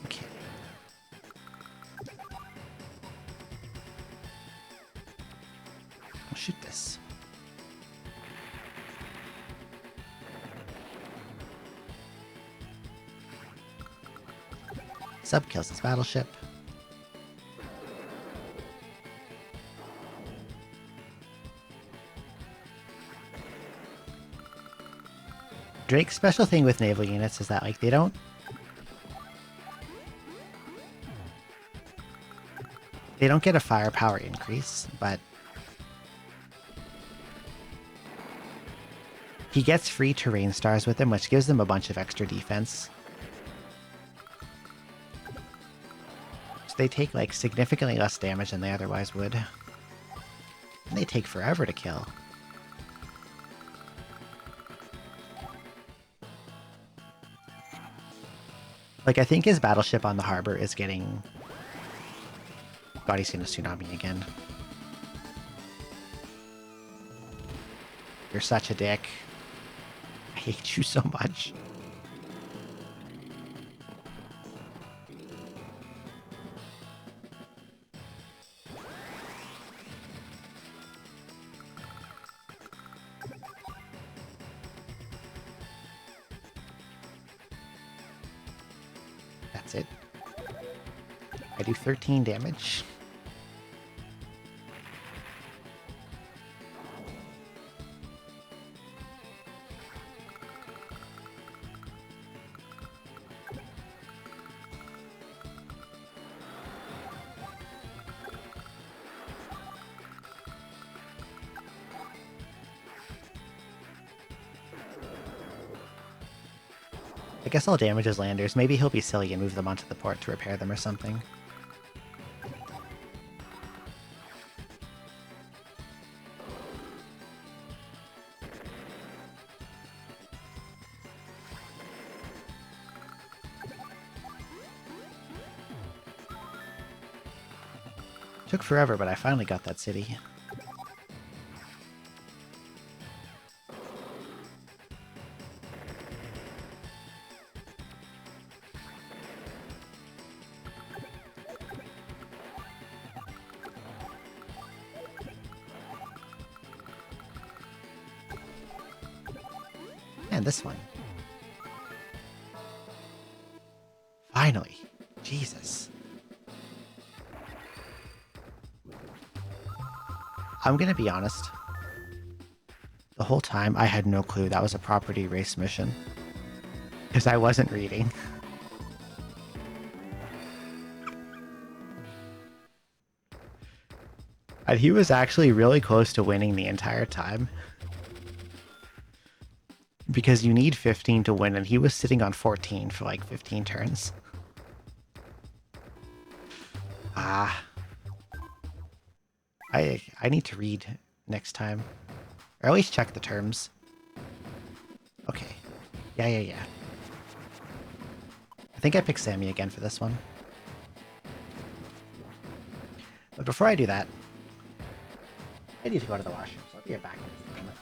Okay. I'll shoot this. Sub kills his battleship. Drake's special thing with naval units is that, like, they don't get a firepower increase, but he gets free terrain stars with them, which gives them a bunch of extra defense. So they take, like, significantly less damage than they otherwise would. And they take forever to kill. Like, I think his battleship on the harbor is getting... God, he's gonna tsunami again. You're such a dick. I hate you so much. That's it. I do 13 damage. I guess I'll damage his landers. Maybe he'll be silly and move them onto the port to repair them or something. Took forever, but I finally got that city. And this one. Finally. Jesus. I'm gonna be honest. The whole time I had no clue that was a property race mission. Because I wasn't reading. And he was actually really close to winning the entire time. Because you need 15 to win, and he was sitting on 14 for like 15 turns. Ah. I need to read next time. Or at least check the terms. Okay. Yeah. I think I picked Sammy again for this one. But before I do that, I need to go to the washroom, so I'll be back in just a moment.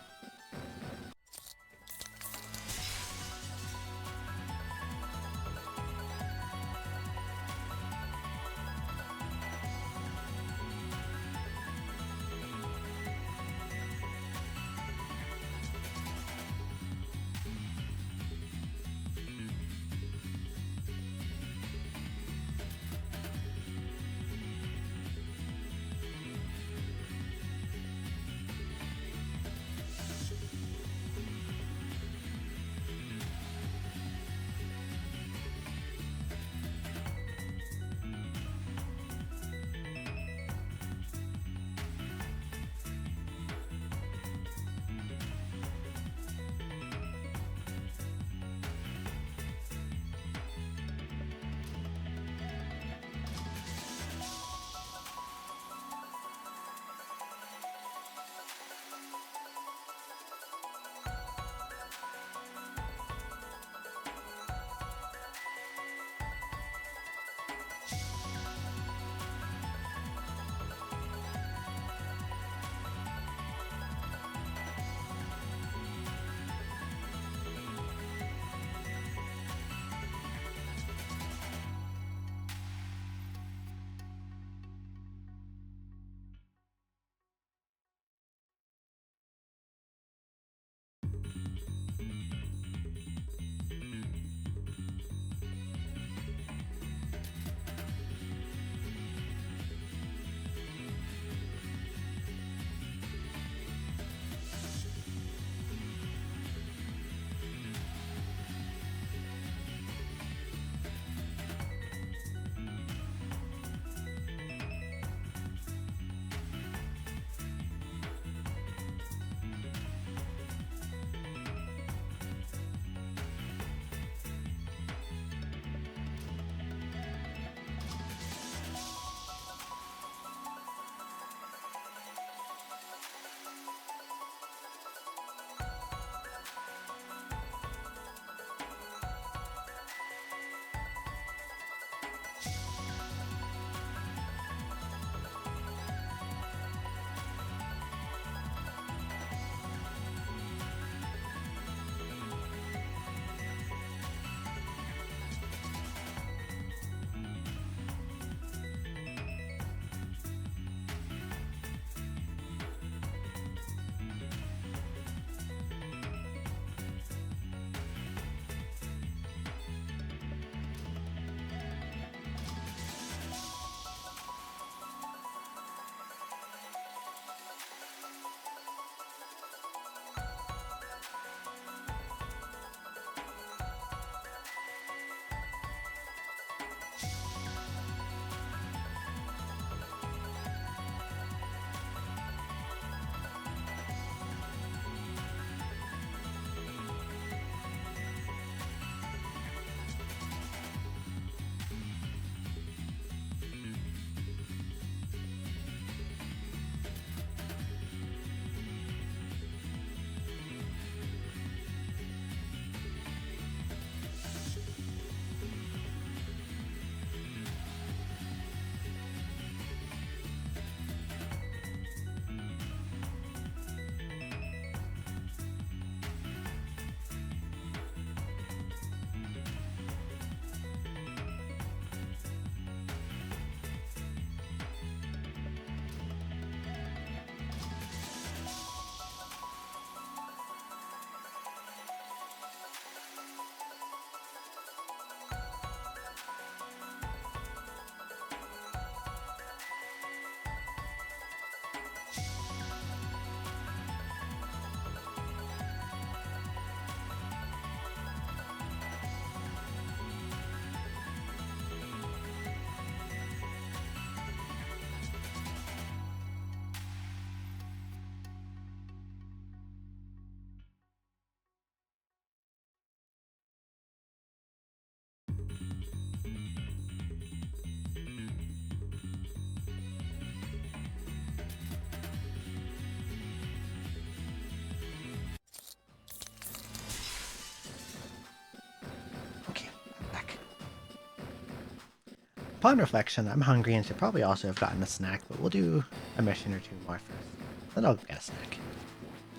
Upon reflection, I'm hungry and should probably also have gotten a snack, but we'll do a mission or two more first. Then I'll get a snack.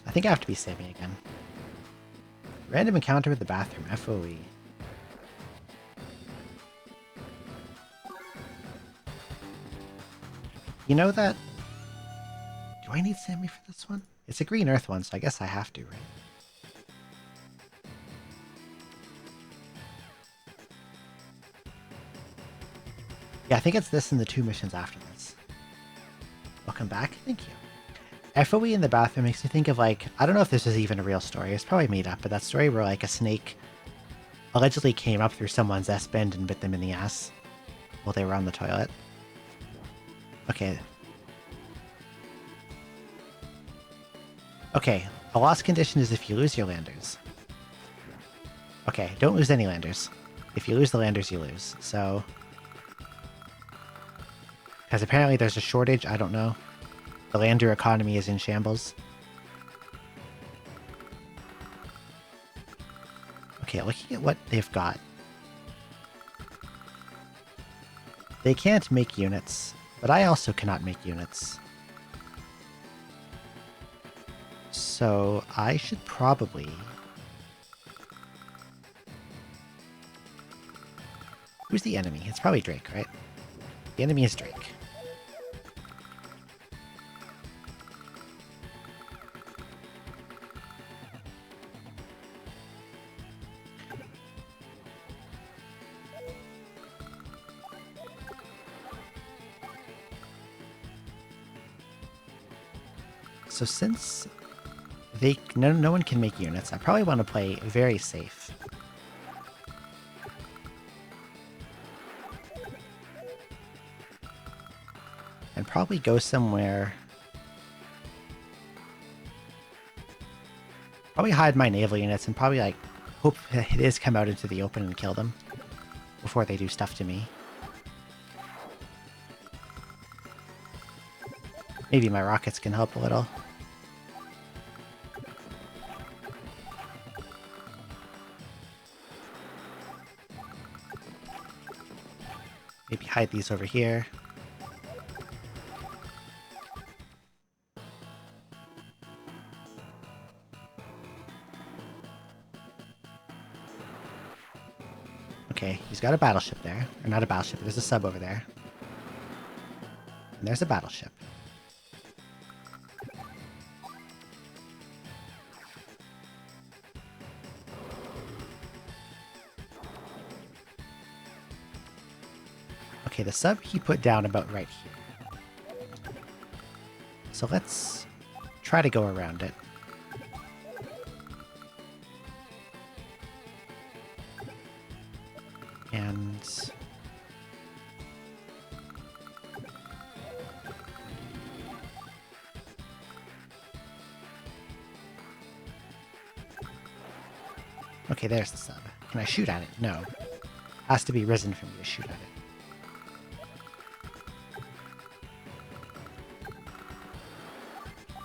I think I have to be saving again. Random encounter with the bathroom, FOE. You know that... Do I need Sammy for this one? It's a green earth one, so I guess I have to, right? Yeah, I think it's this and the 2 missions after this. Welcome back. Thank you. FOE in the bathroom makes me think of, like, I don't know if this is even a real story. It's probably made up, but that story where, like, a snake allegedly came up through someone's S-bend and bit them in the ass while they were on the toilet. Okay. Okay, a lost condition is if you lose your landers. Okay, don't lose any landers. If you lose the landers, you lose. So... Because apparently there's a shortage, I don't know. The lander economy is in shambles. Okay, looking at what they've got. They can't make units, but I also cannot make units. So I should probably... Who's the enemy? It's probably Drake, right? The enemy is Drake. So since no one can make units, I probably want to play very safe. And probably go somewhere... Probably hide my naval units and probably, like, hope it is come out into the open and kill them before they do stuff to me. Maybe my rockets can help a little. Maybe hide these over here. Okay, he's got a battleship there. Or not a battleship, there's a sub over there. And there's a battleship. Okay, the sub he put down about right here. So let's try to go around it. And... Okay, there's the sub. Can I shoot at it? No. Has to be risen for me to shoot at it.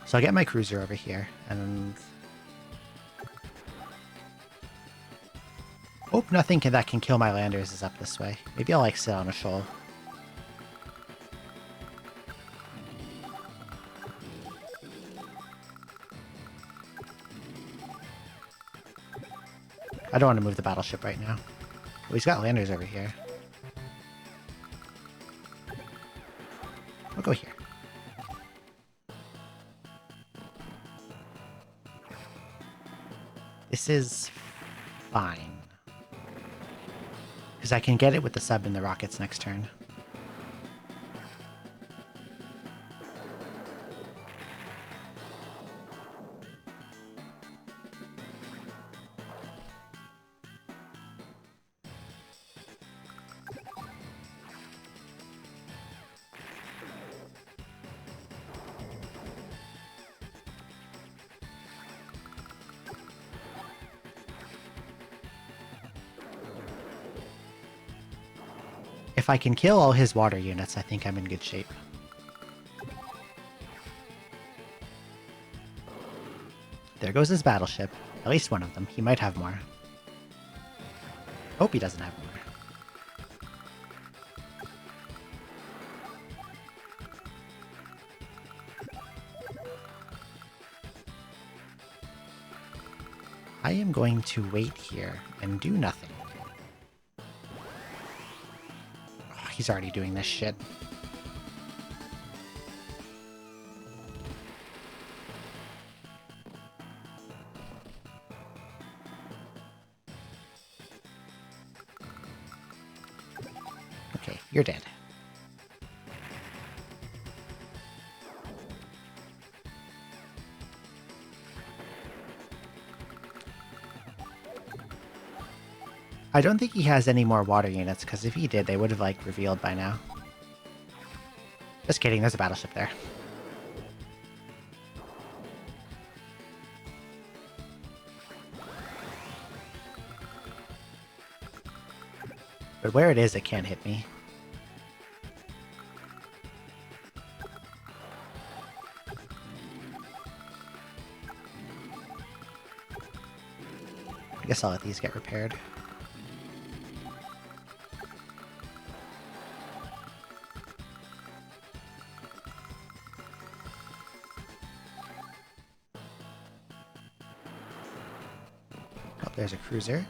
So I'll get my cruiser over here, and... Hope nothing that can kill my landers is up this way. Maybe I'll, like, sit on a shoal. I don't want to move the battleship right now. Well, he's got landers over here. We'll go here. This is fine. Because I can get it with the sub and the rockets next turn. If I can kill all his water units, I think I'm in good shape. There goes his battleship. At least one of them. He might have more. Hope he doesn't have more. I am going to wait here and do nothing. Oh, he's already doing this shit. Okay, you're dead. I don't think he has any more water units, because if he did, they would have, like, revealed by now. Just kidding, there's a battleship there. But where it is, it can't hit me. I guess I'll let these get repaired. Oh, there's a cruiser.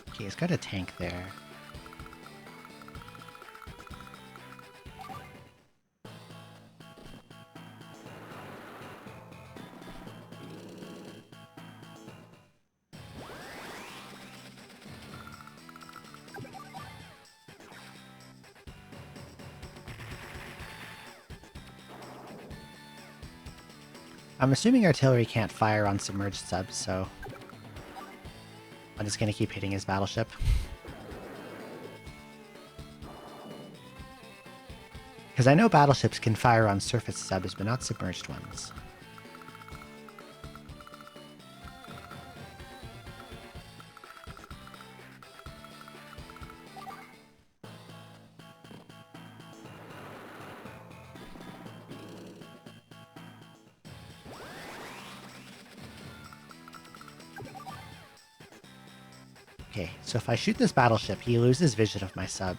Okay, he's got a tank there. I'm assuming artillery can't fire on submerged subs, so I'm just gonna keep hitting his battleship. Because I know battleships can fire on surface subs, but not submerged ones. Okay, so if I shoot this battleship, he loses vision of my sub.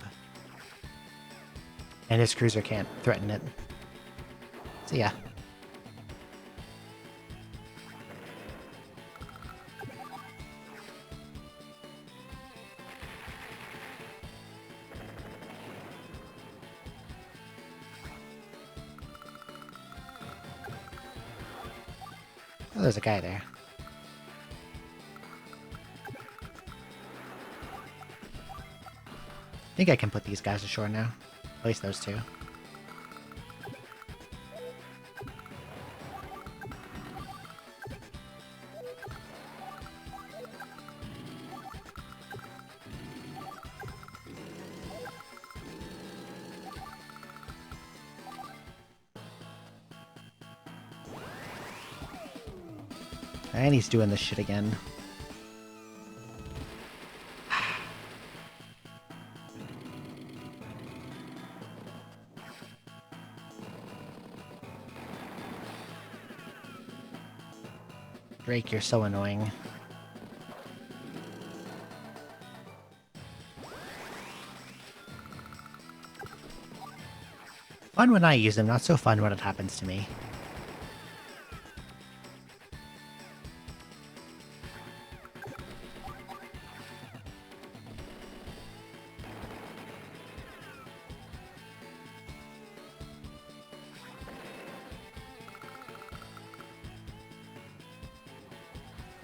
And his cruiser can't threaten it. So yeah. Oh, there's a guy there. I think I can put these guys ashore now. At least those two. And he's doing this shit again. Drake, you're so annoying. Fun when I use them, not so fun when it happens to me.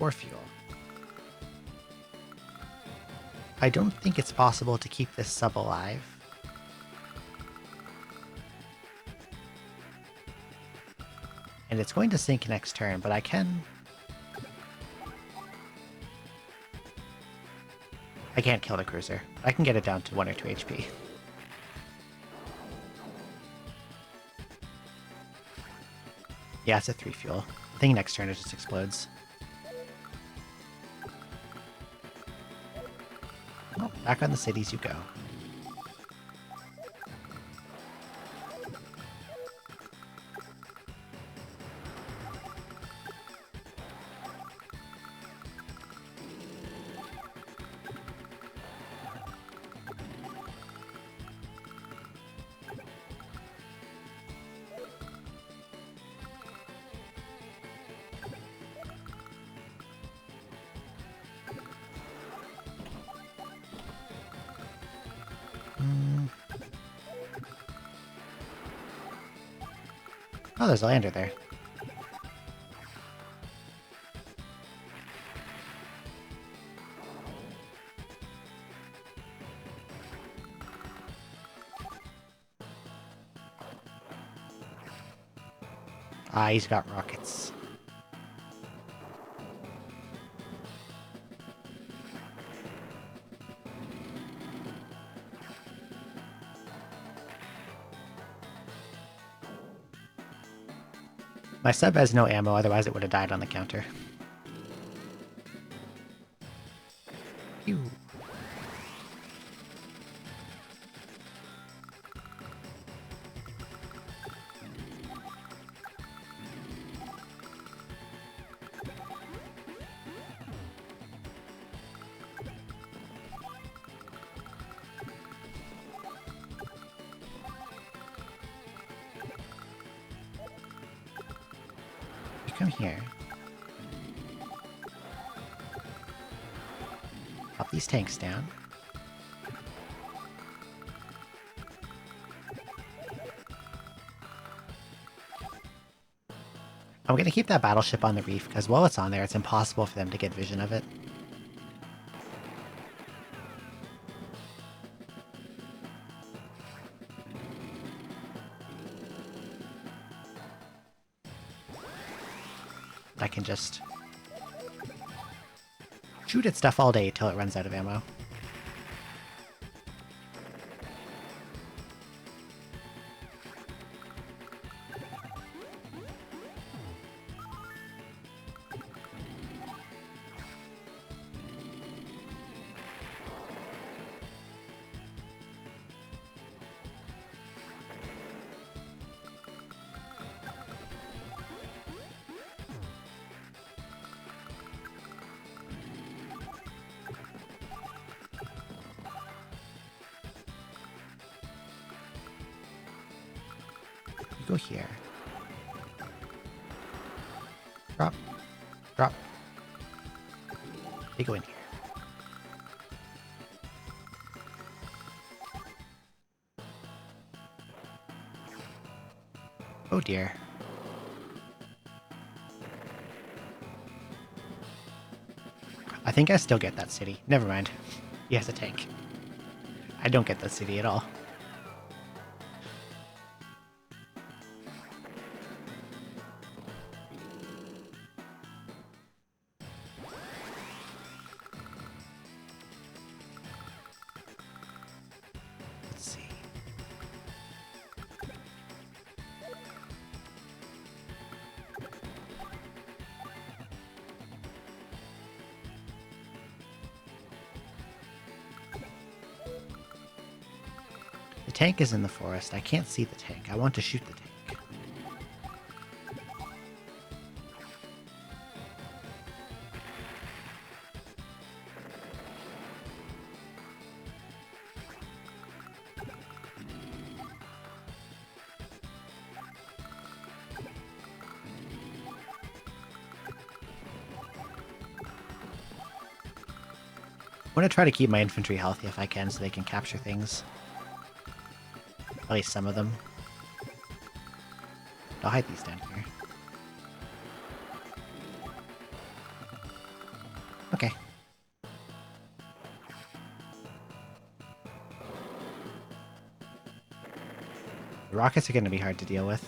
Or fuel. I don't think it's possible to keep this sub alive. And it's going to sink next turn, but I can... I can't kill the cruiser. I can get it down to 1 or 2 HP. Yeah, it's a 3 fuel. I think next turn it just explodes. Well, back on the cities you go. Oh, there's a lander there. Ah, he's got rockets. My sub has no ammo, otherwise it would have died on the counter. Phew. You come here. Pop these tanks down. I'm gonna keep that battleship on the reef, because while it's on there, it's impossible for them to get vision of it. I can just shoot at stuff all day till it runs out of ammo. You go here. Drop. Drop. You go in here. Oh dear. I think I still get that city. Never mind. He has a tank. I don't get that city at all. Let's see. The tank is in the forest. I can't see the tank. I want to shoot the tank. I want to try to keep my infantry healthy if I can so they can capture things. At least some of them. I'll hide these down here. Okay. The rockets are going to be hard to deal with.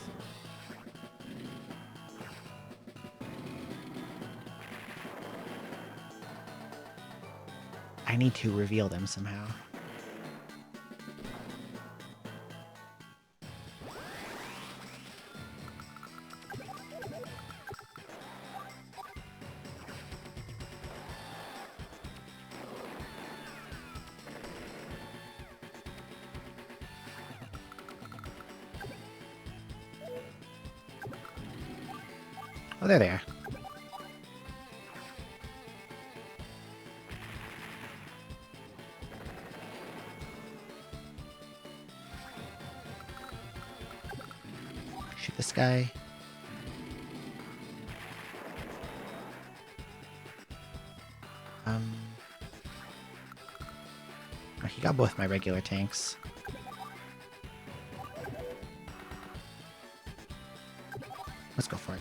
I I need to reveal them somehow. Oh, there they are. Shoot this guy. Oh, he got both my regular tanks. Let's go for it.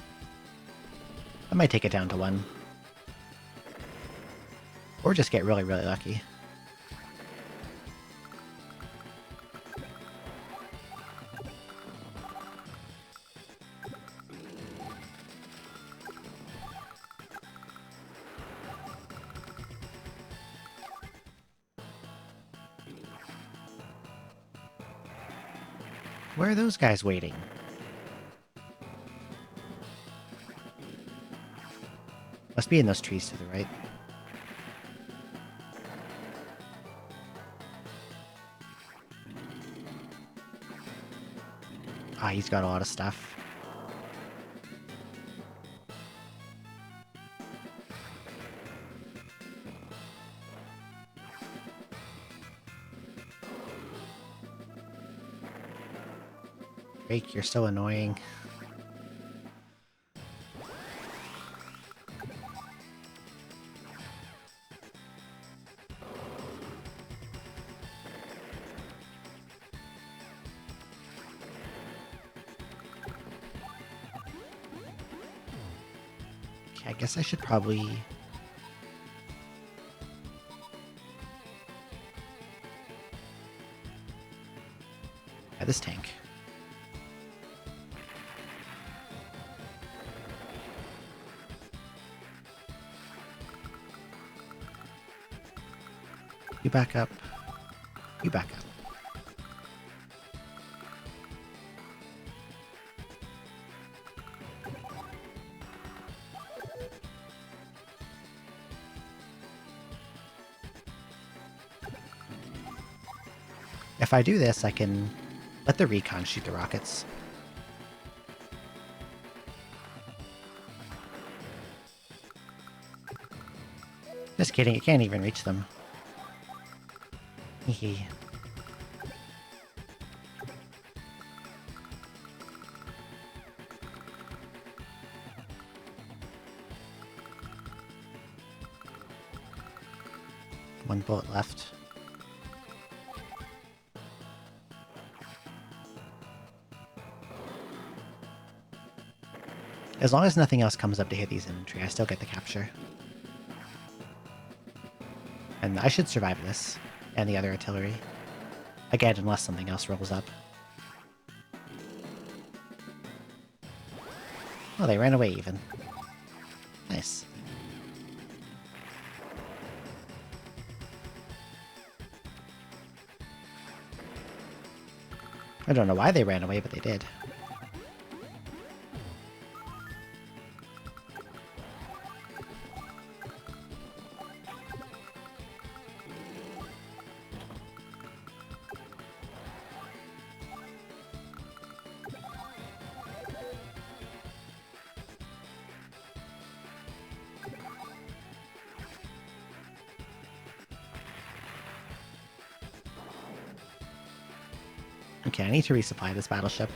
I might take it down to 1. Or just get really, really lucky. Where are those guys waiting? Must be in those trees to the right. Ah, he's got a lot of stuff. Drake, you're so annoying. Okay, I guess I should probably... Yeah, this tank. You back up. You back up. If I do this, I can let the recon shoot the rockets. Just kidding, it can't even reach them. Hehe. One bullet left. As long as nothing else comes up to hit these infantry, I still get the capture. And I should survive this, and the other artillery. Again, unless something else rolls up. Oh, they ran away even. Nice. I don't know why they ran away, but they did. Okay, I need to resupply this battleship.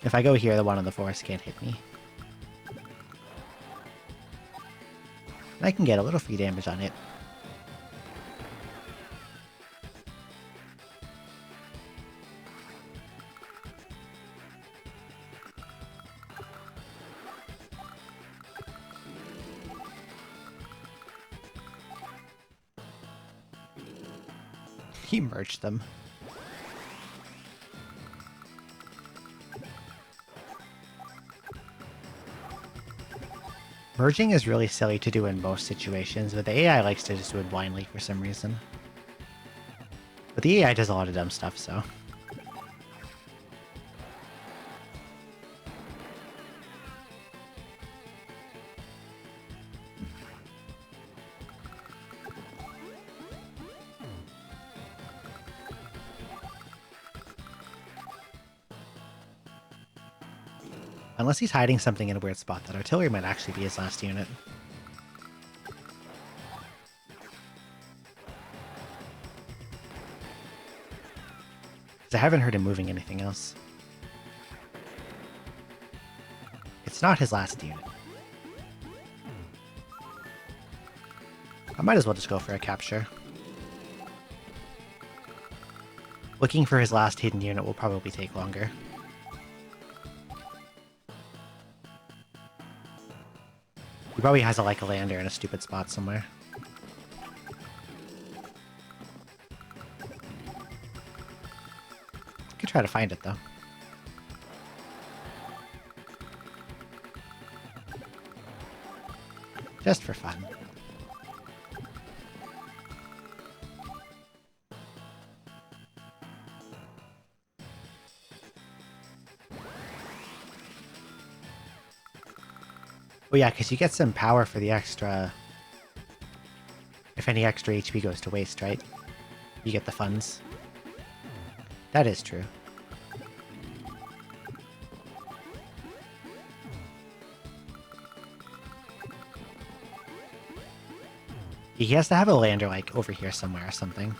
If I go here, the one on the forest can't hit me. I can get a little free damage on it. He merged them. Merging is really silly to do in most situations, but the AI likes to just do it blindly for some reason. But the AI does a lot of dumb stuff, so... Unless he's hiding something in a weird spot, that artillery might actually be his last unit. Because I haven't heard him moving anything else. It's not his last unit. I might as well just go for a capture. Looking for his last hidden unit will probably take longer. He probably has a lander in a stupid spot somewhere. Could try to find it though. Just for fun. Oh yeah, because you get some power for the extra... If any extra HP goes to waste, right? You get the funds. That is true. He has to have a lander, over here somewhere or something.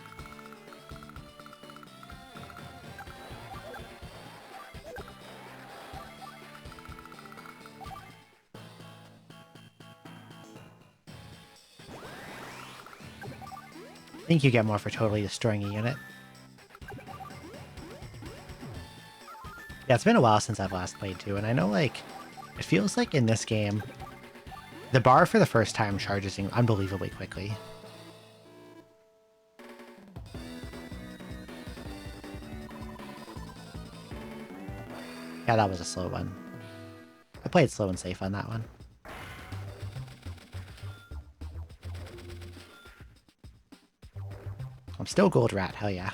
I think you get more for totally destroying a unit. Yeah, it's been a while since I've last played too, and I know, it feels like in this game, the bar for the first time charges unbelievably quickly. Yeah, that was a slow one. I played slow and safe on that one. I'm still gold rat, hell yeah.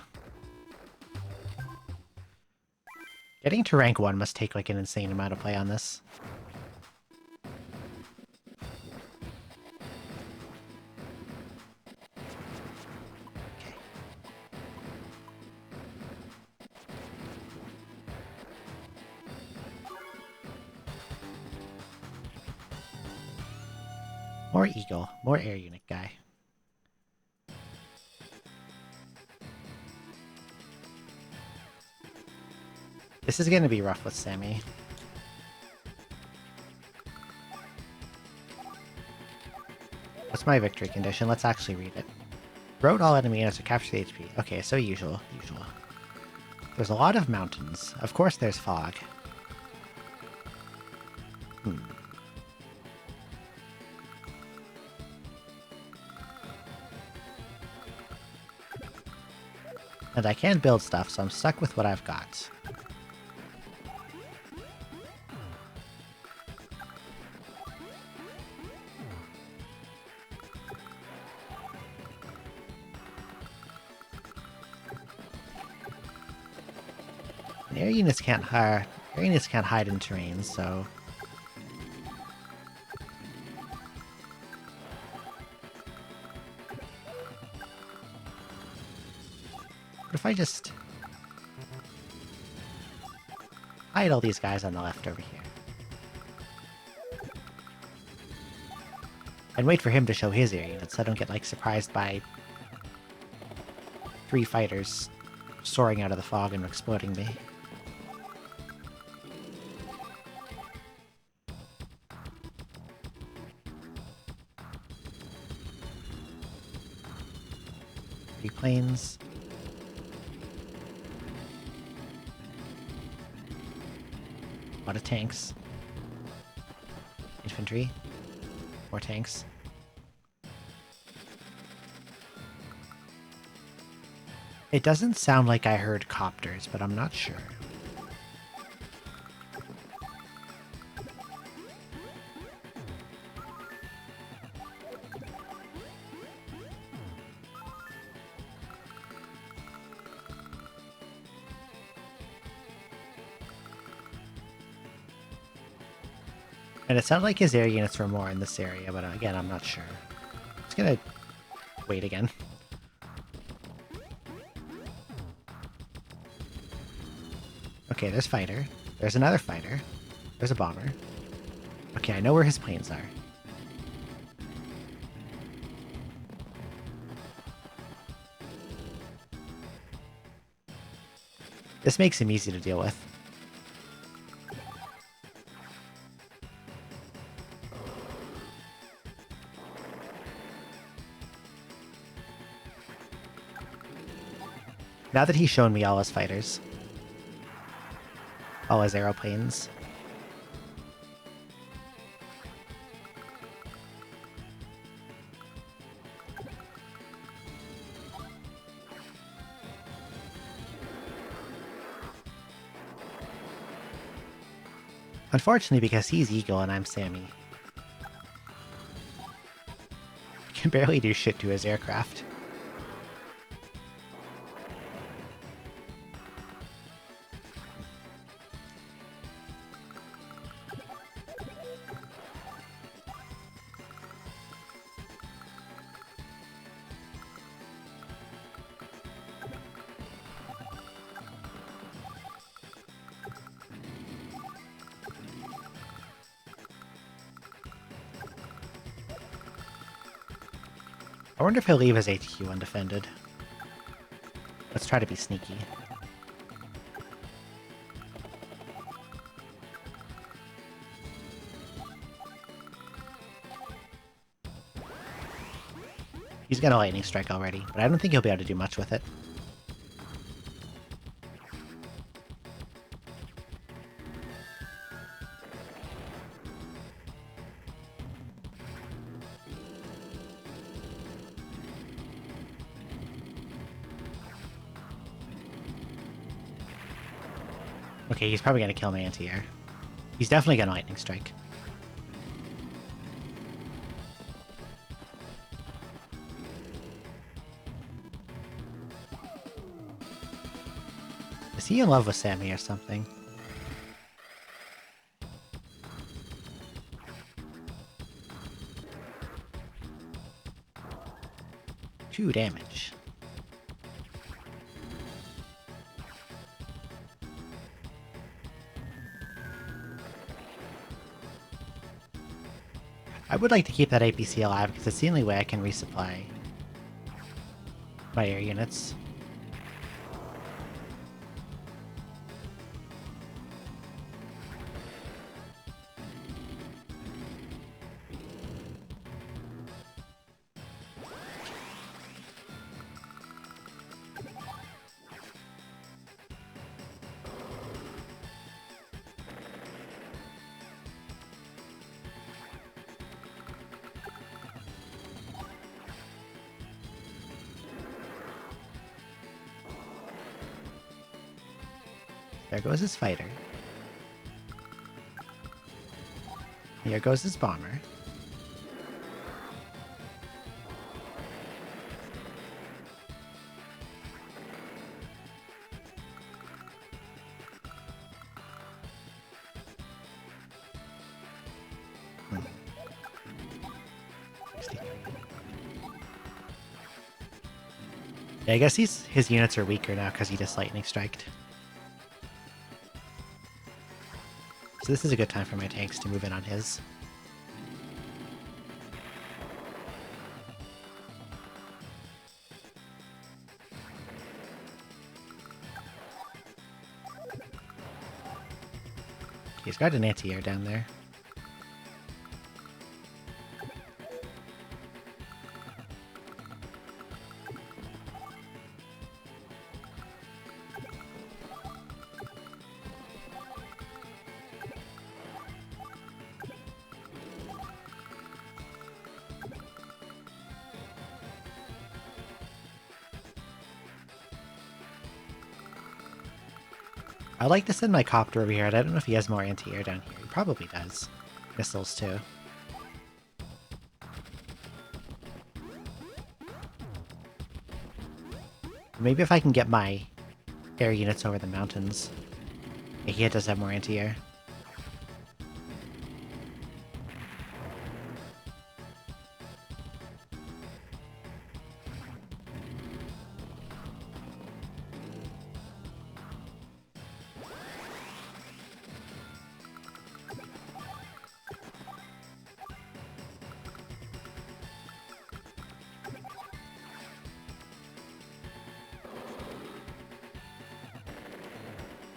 Getting to rank 1 must take an insane amount of play on this. Okay. More eagle, more air unit guy. This is going to be rough with Sammy. What's my victory condition? Let's actually read it. Road all enemy units to capture the HP. Okay, so usual. There's a lot of mountains. Of course there's fog. And I can't build stuff, so I'm stuck with what I've got. Air units can't hide in terrain, so... What if I just... hide all these guys on the left over here? And wait for him to show his air units so I don't get, surprised by 3 fighters soaring out of the fog and exploding me. planes. A lot of tanks. Infantry. More tanks. It doesn't sound like I heard copters, but I'm not sure. And it sounded like his air units were more in this area, but again, I'm not sure. Just gonna wait again. Okay, there's fighter. There's another fighter. There's a bomber. Okay, I know where his planes are. This makes him easy to deal with. Now that he's shown me all his fighters. All his aeroplanes. Unfortunately, because he's Eagle and I'm Sammy, I can barely do shit to his aircraft. I wonder if he'll leave his HQ undefended. Let's try to be sneaky. He's got a lightning strike already, but I don't think he'll be able to do much with it. Okay, he's probably going to kill my anti-air. He's definitely going to lightning strike. Is he in love with Sammy or something? Two damage. I would like to keep that APC alive because it's the only way I can resupply my air units. There goes his fighter. Here goes his bomber. Hmm. 63. Yeah, I guess his units are weaker now because he just lightning striked. So this is a good time for my tanks to move in on his. He's got an anti-air down there. I'd like to send my copter over here. I don't know if he has more anti-air down here. He probably does. Missiles, too. Maybe if I can get my air units over the mountains. Yeah, he does have more anti-air.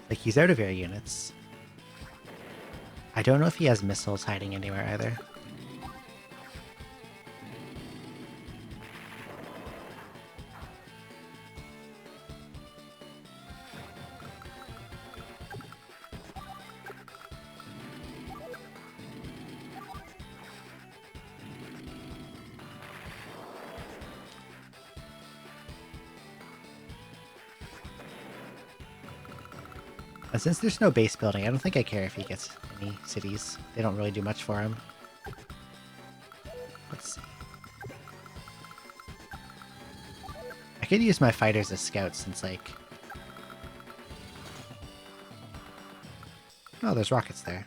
Like, he's out of air units. I don't know if he has missiles hiding anywhere either. And since there's no base building, I don't think I care if he gets any cities. They don't really do much for him. Let's see. I could use my fighters as scouts since, like... Oh, there's rockets there.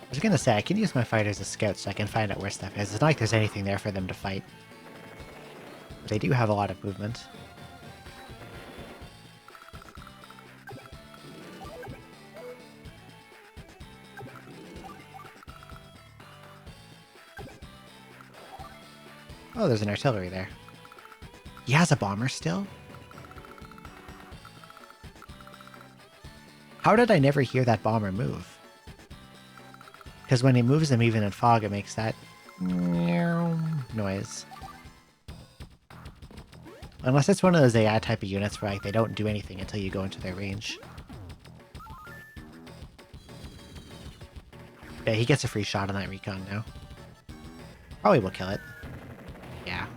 I was gonna say, I can use my fighters as scouts so I can find out where stuff is. It's not like there's anything there for them to fight. But they do have a lot of movement. Oh, there's an artillery there. He has a bomber still? How did I never hear that bomber move? Because when he moves them even in fog, it makes that noise. Unless it's one of those AI type of units where like, they don't do anything until you go into their range. Yeah, he gets a free shot on that recon now. Probably will kill it. Yeah.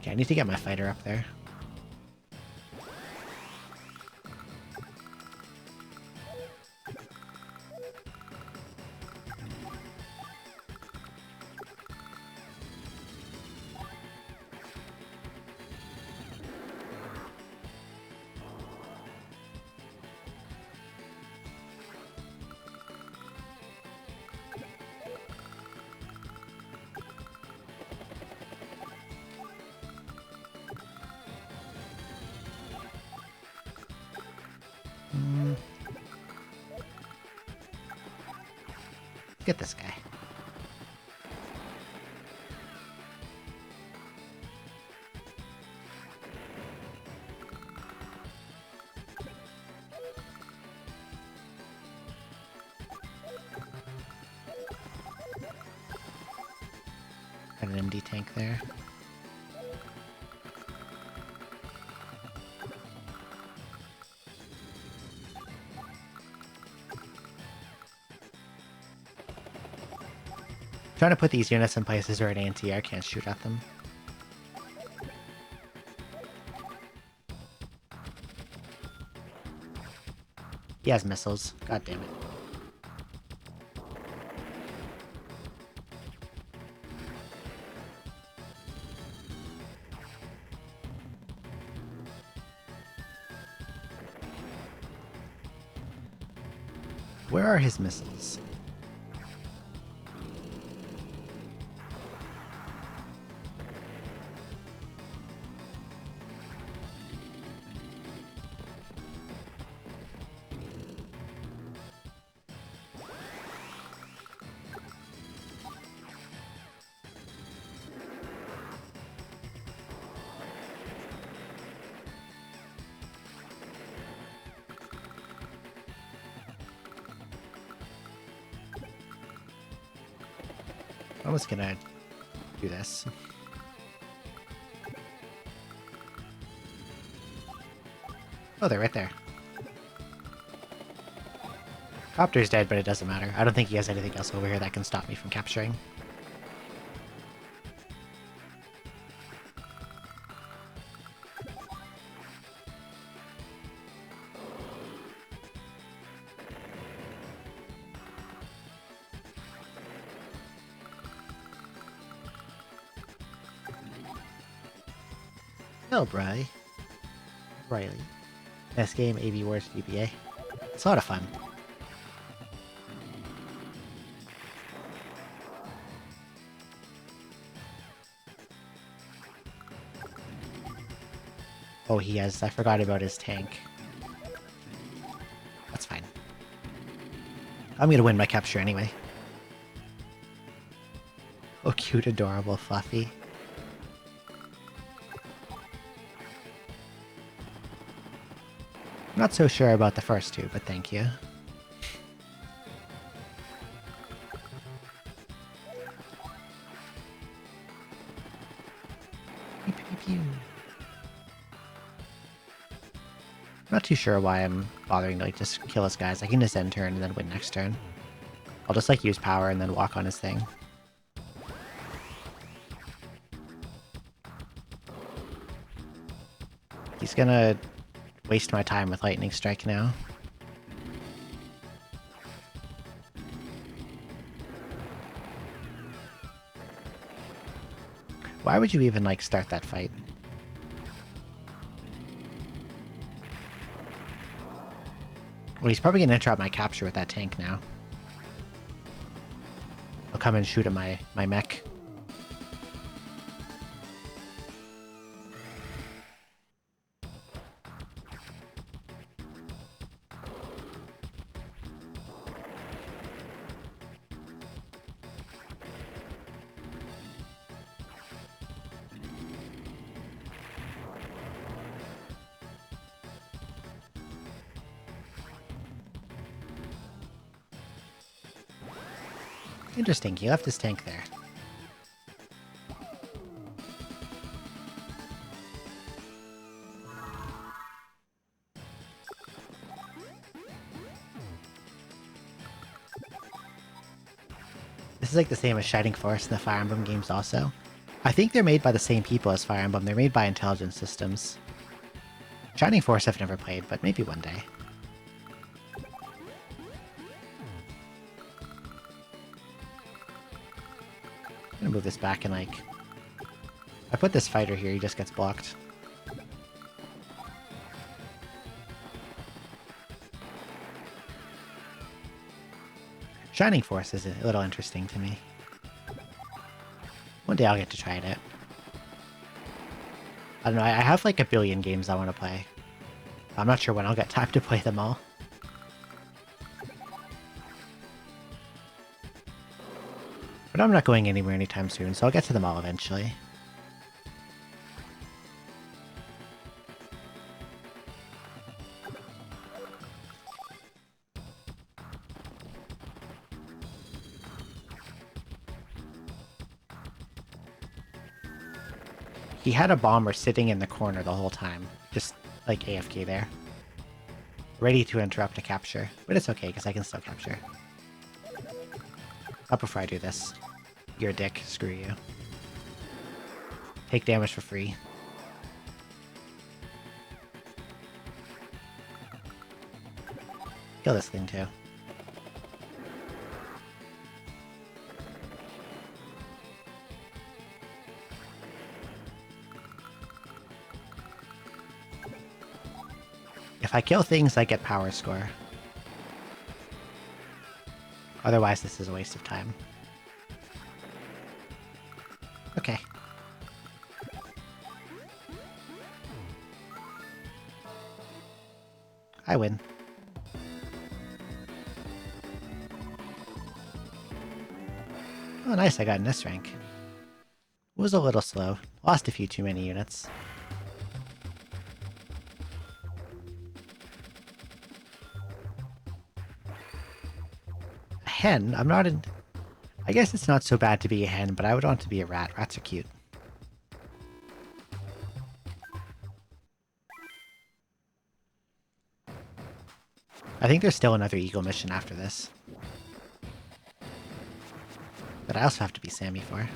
Okay, I need to get my fighter up there. Get this guy. Got an MD tank there. Trying to put these units in places where an anti-air can't shoot at them. He has missiles. God damn it. Where are his missiles? I was gonna do this. Oh, they're right there. Copter's dead, but it doesn't matter. I don't think he has anything else over here that can stop me from capturing. Oh, Bry. Riley. Best game, AV Wars, GBA. It's a lot of fun. Oh, he has. I forgot about his tank. That's fine. I'm gonna win my capture anyway. Oh, cute, adorable, fluffy. Not so sure about the first two, but thank you. Pew, pew, pew. Not too sure why I'm bothering to like just kill his guys. I can just end turn and then win next turn. I'll just like use power and then walk on his thing. He's gonna waste my time with Lightning Strike now. Why would you even like start that fight? Well, he's probably gonna interrupt my capture with that tank now. I'll come and shoot at my mech. Interesting, he left his tank there. This is like the same as Shining Force in the Fire Emblem games also. I think they're made by the same people as Fire Emblem. They're made by Intelligent Systems. Shining Force I've never played, but maybe one day. I'm gonna move this back and like... I put this fighter here, he just gets blocked. Shining Force is a little interesting to me. One day I'll get to try it out. I don't know, I have like a billion games I want to play. I'm not sure when I'll get time to play them all. But I'm not going anywhere anytime soon, so I'll get to them all eventually. He had a bomber sitting in the corner the whole time, just like AFK there. Ready to interrupt a capture, but it's okay because I can still capture. Not before I do this. You're a dick, screw you. Take damage for free. Kill this thing too. If I kill things, I get power score. Otherwise, this is a waste of time. Okay. I win. Oh, nice, I got in this rank. Was a little slow. Lost a few too many units. Hen? I'm not in... I guess it's not so bad to be a hen, but I would want to be a rat. Rats are cute. I think there's still another eagle mission after this. That I also have to be Sammy for.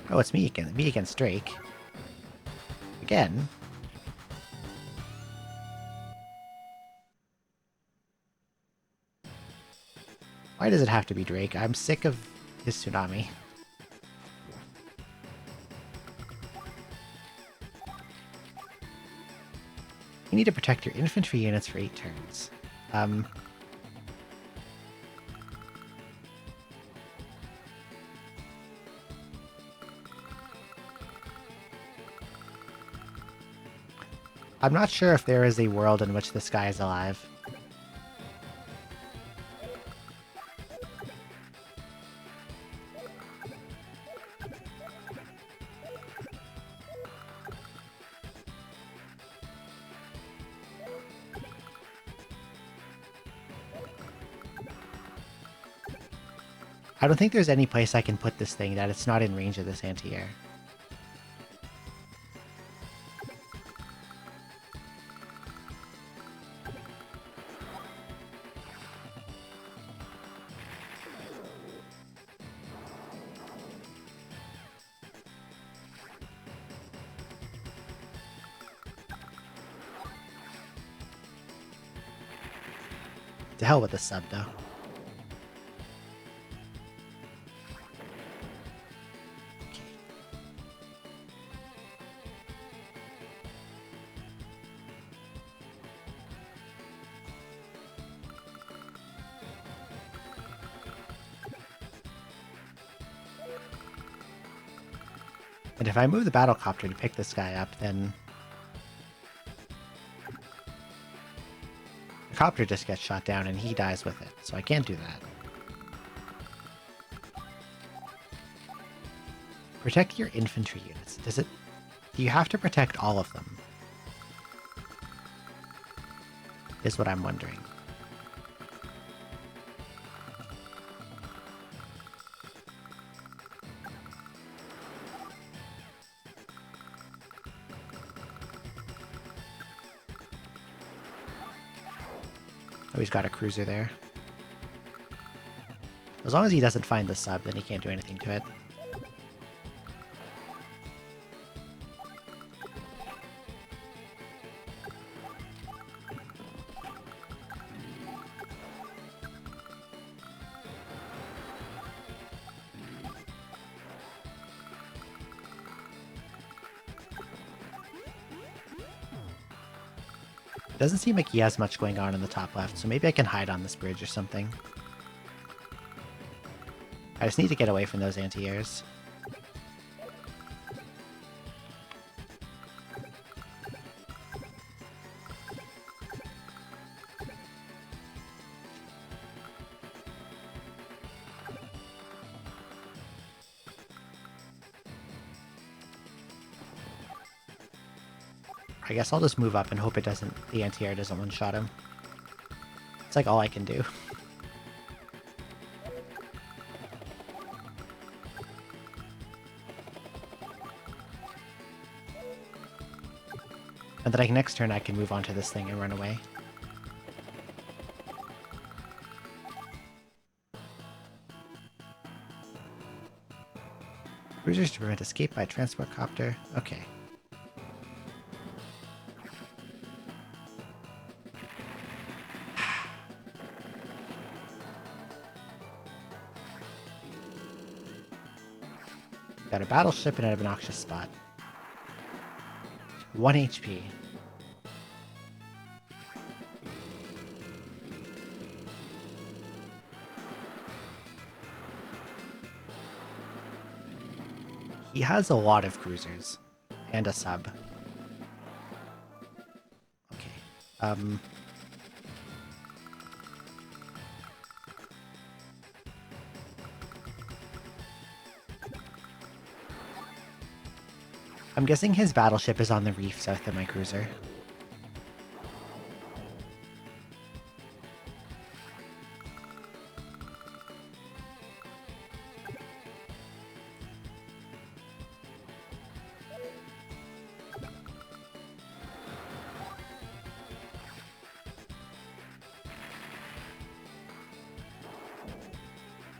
Oh, it's me again. Me against Drake. Again. Why does it have to be Drake? I'm sick of his tsunami. You need to protect your infantry units for 8 turns. I'm not sure if there is a world in which this guy is alive. I don't think there's any place I can put this thing that it's not in range of this anti-air. To hell with the sub, though. And if I move the battlecopter to pick this guy up, then the copter just gets shot down and he dies with it, so I can't do that. Protect your infantry units. Do you have to protect all of them? Is what I'm wondering. Oh, he's got a cruiser there. As long as he doesn't find the sub, then he can't do anything to it. It doesn't seem like he has much going on in the top left, so maybe I can hide on this bridge or something. I just need to get away from those anti-airs. I guess I'll just move up and hope the anti-air doesn't one-shot him. It's like all I can do. And then next turn I can move onto this thing and run away. Cruisers to prevent escape by transport copter. Okay. Got a battleship in an obnoxious spot. 1 HP. He has a lot of cruisers. And a sub. Okay. I'm guessing his battleship is on the reef south of my cruiser.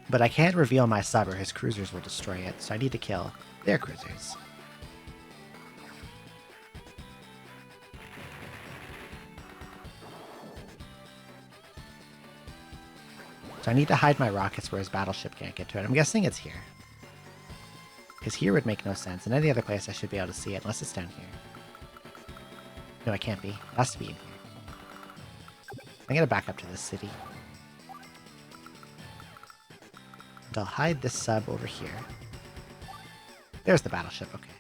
But I can't reveal my sub or his cruisers will destroy it, so I need to kill their cruisers. So I need to hide my rockets where his battleship can't get to it. I'm guessing it's here. Because here would make no sense, and any other place I should be able to see it, unless it's down here. No, it can't be. It has to be in here. I'm gonna back up to this city. And I'll hide this sub over here. There's the battleship, okay.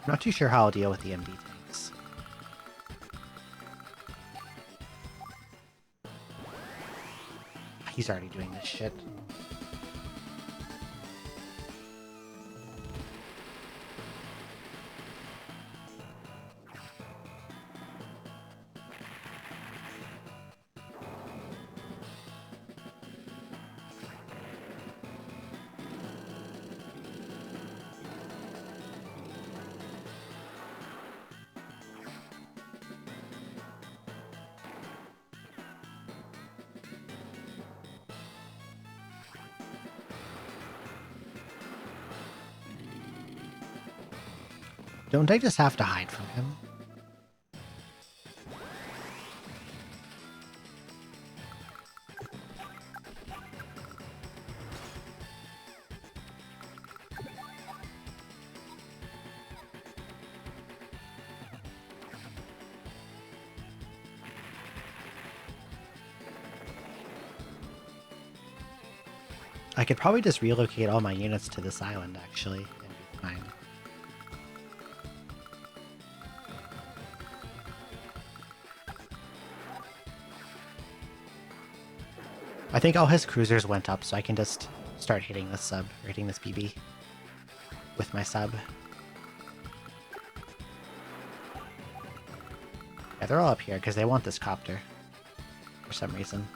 I'm not too sure how I'll deal with the MD tanks. He's already doing this shit. Don't I just have to hide from him? I could probably just relocate all my units to this island, actually, and be fine. I think all his cruisers went up, so I can just start hitting this sub, or hitting this BB with my sub. Yeah, they're all up here because they want this copter for some reason.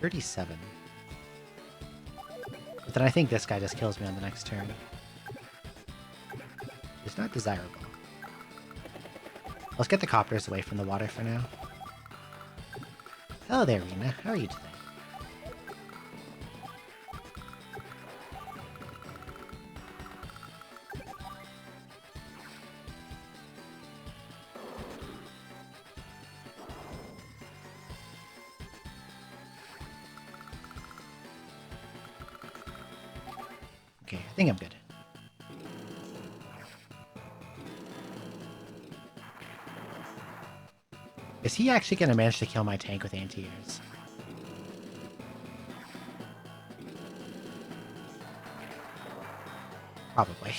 $37. But then I think this guy just kills me on the next turn. It's not desirable. Let's get the copters away from the water for now. Hello there, Rena. How are you today? Okay, I think I'm good. Is he actually going to manage to kill my tank with anti-airs? Probably.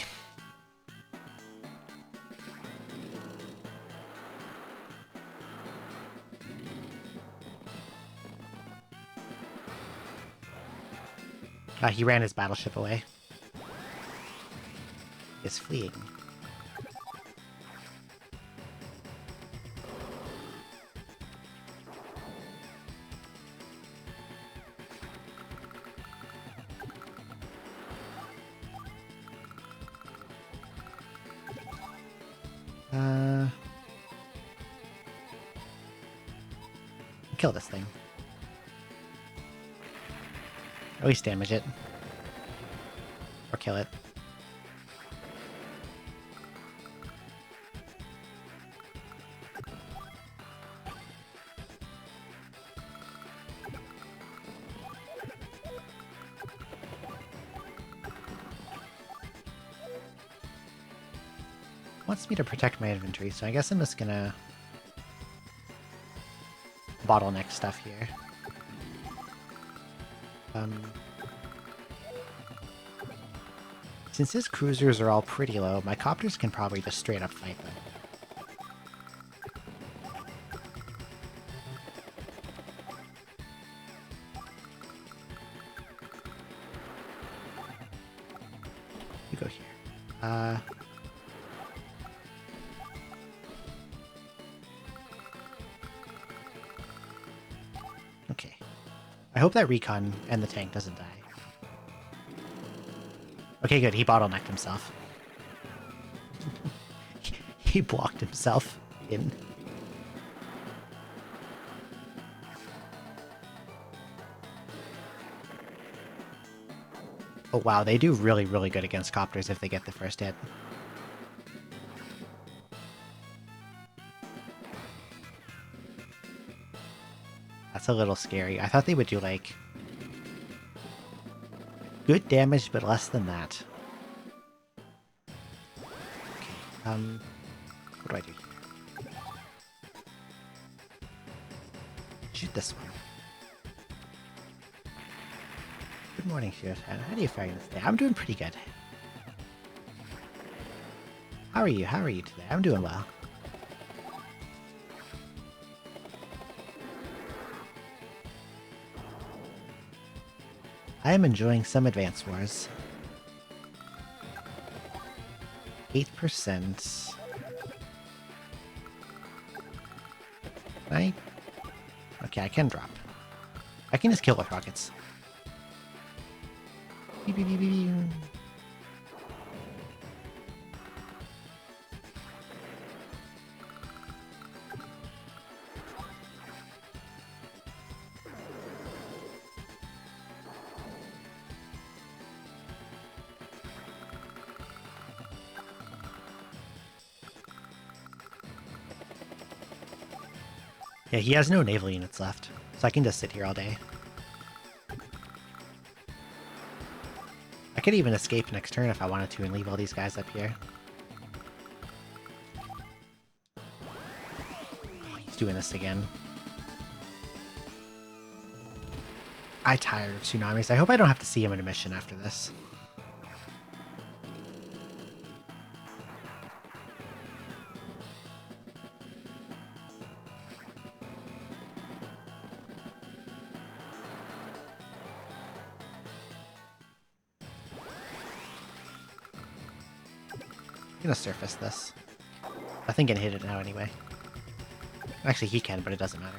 He ran his battleship away. Is fleeing. Kill this thing. At least damage it. Or kill it. Wants me to protect my inventory, so I guess I'm just gonna bottleneck stuff here. Since his cruisers are all pretty low, my copters can probably just straight up fight them. You go here. Okay. I hope that recon and the tank doesn't die. Okay, good. He bottlenecked himself. He blocked himself in. Oh wow, they do really, really good against copters if they get the first hit. That's a little scary. I thought they would do, like, good damage, but less than that. Okay, what do I do here? Shoot this one. Good morning, Sheriff. How are you faring this day? I'm doing pretty good. How are you? How are you today? I'm doing well. I am enjoying some Advance Wars. 8%. Right? Okay, I can drop. I can just kill with rockets. Beep, beep, beep, beep, beep. Yeah, he has no naval units left, so I can just sit here all day. I could even escape next turn if I wanted to and leave all these guys up here. Oh, he's doing this again. I'm tired of tsunamis. I hope I don't have to see him in a mission after this. I'm gonna surface this. I think I can hit it now anyway. Actually, he can, but it doesn't matter.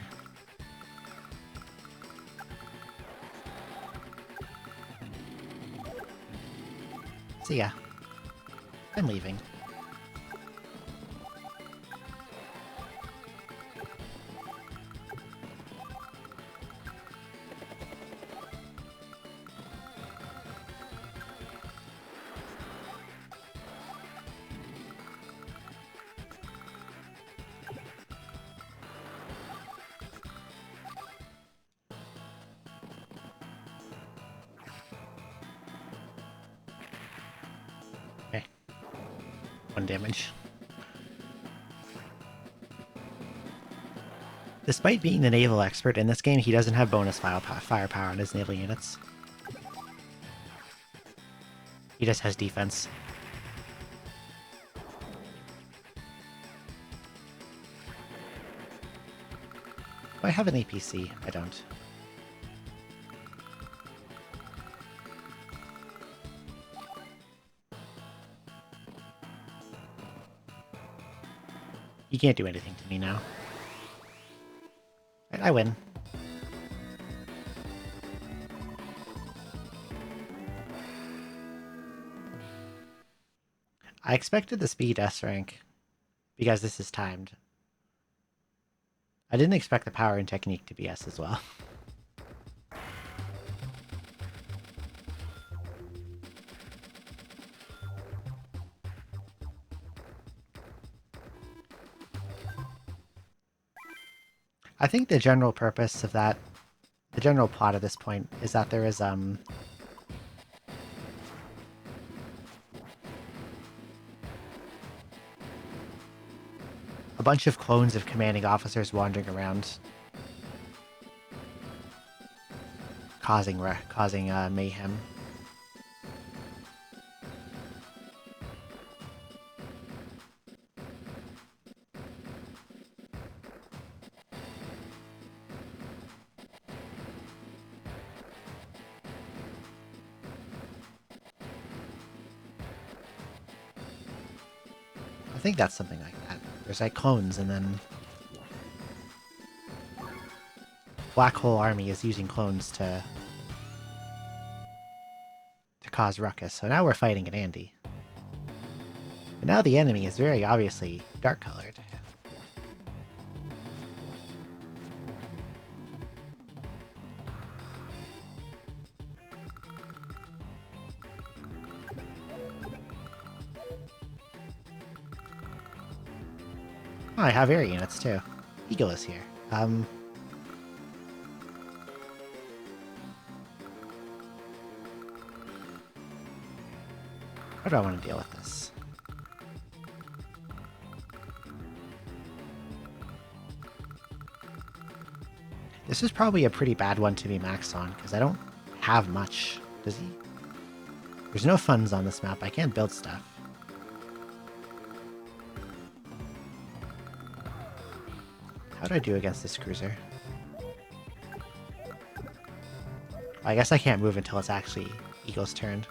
See ya. I'm leaving. Okay. 1 damage. Despite being the naval expert in this game, he doesn't have bonus firepower on his naval units. He just has defense. Do I have an APC? I don't. You can't do anything to me now. Right, I win. I expected the speed S rank, because this is timed. I didn't expect the power and technique to be S as well. I think the general purpose of that, the general plot at this point, is that there is, a bunch of clones of commanding officers wandering around, causing mayhem. I think that's something like that. There's like clones, and then Black Hole Army is using clones to cause ruckus. So now we're fighting an Andy. But now the enemy is very obviously dark-colored. Oh, I have air units too. Eagle is here. How do I want to deal with this? This is probably a pretty bad one to be maxed on, because I don't have much. Does he? There's no funds on this map. I can't build stuff. How do I do against this cruiser? I guess I can't move until it's actually Eagle's turn.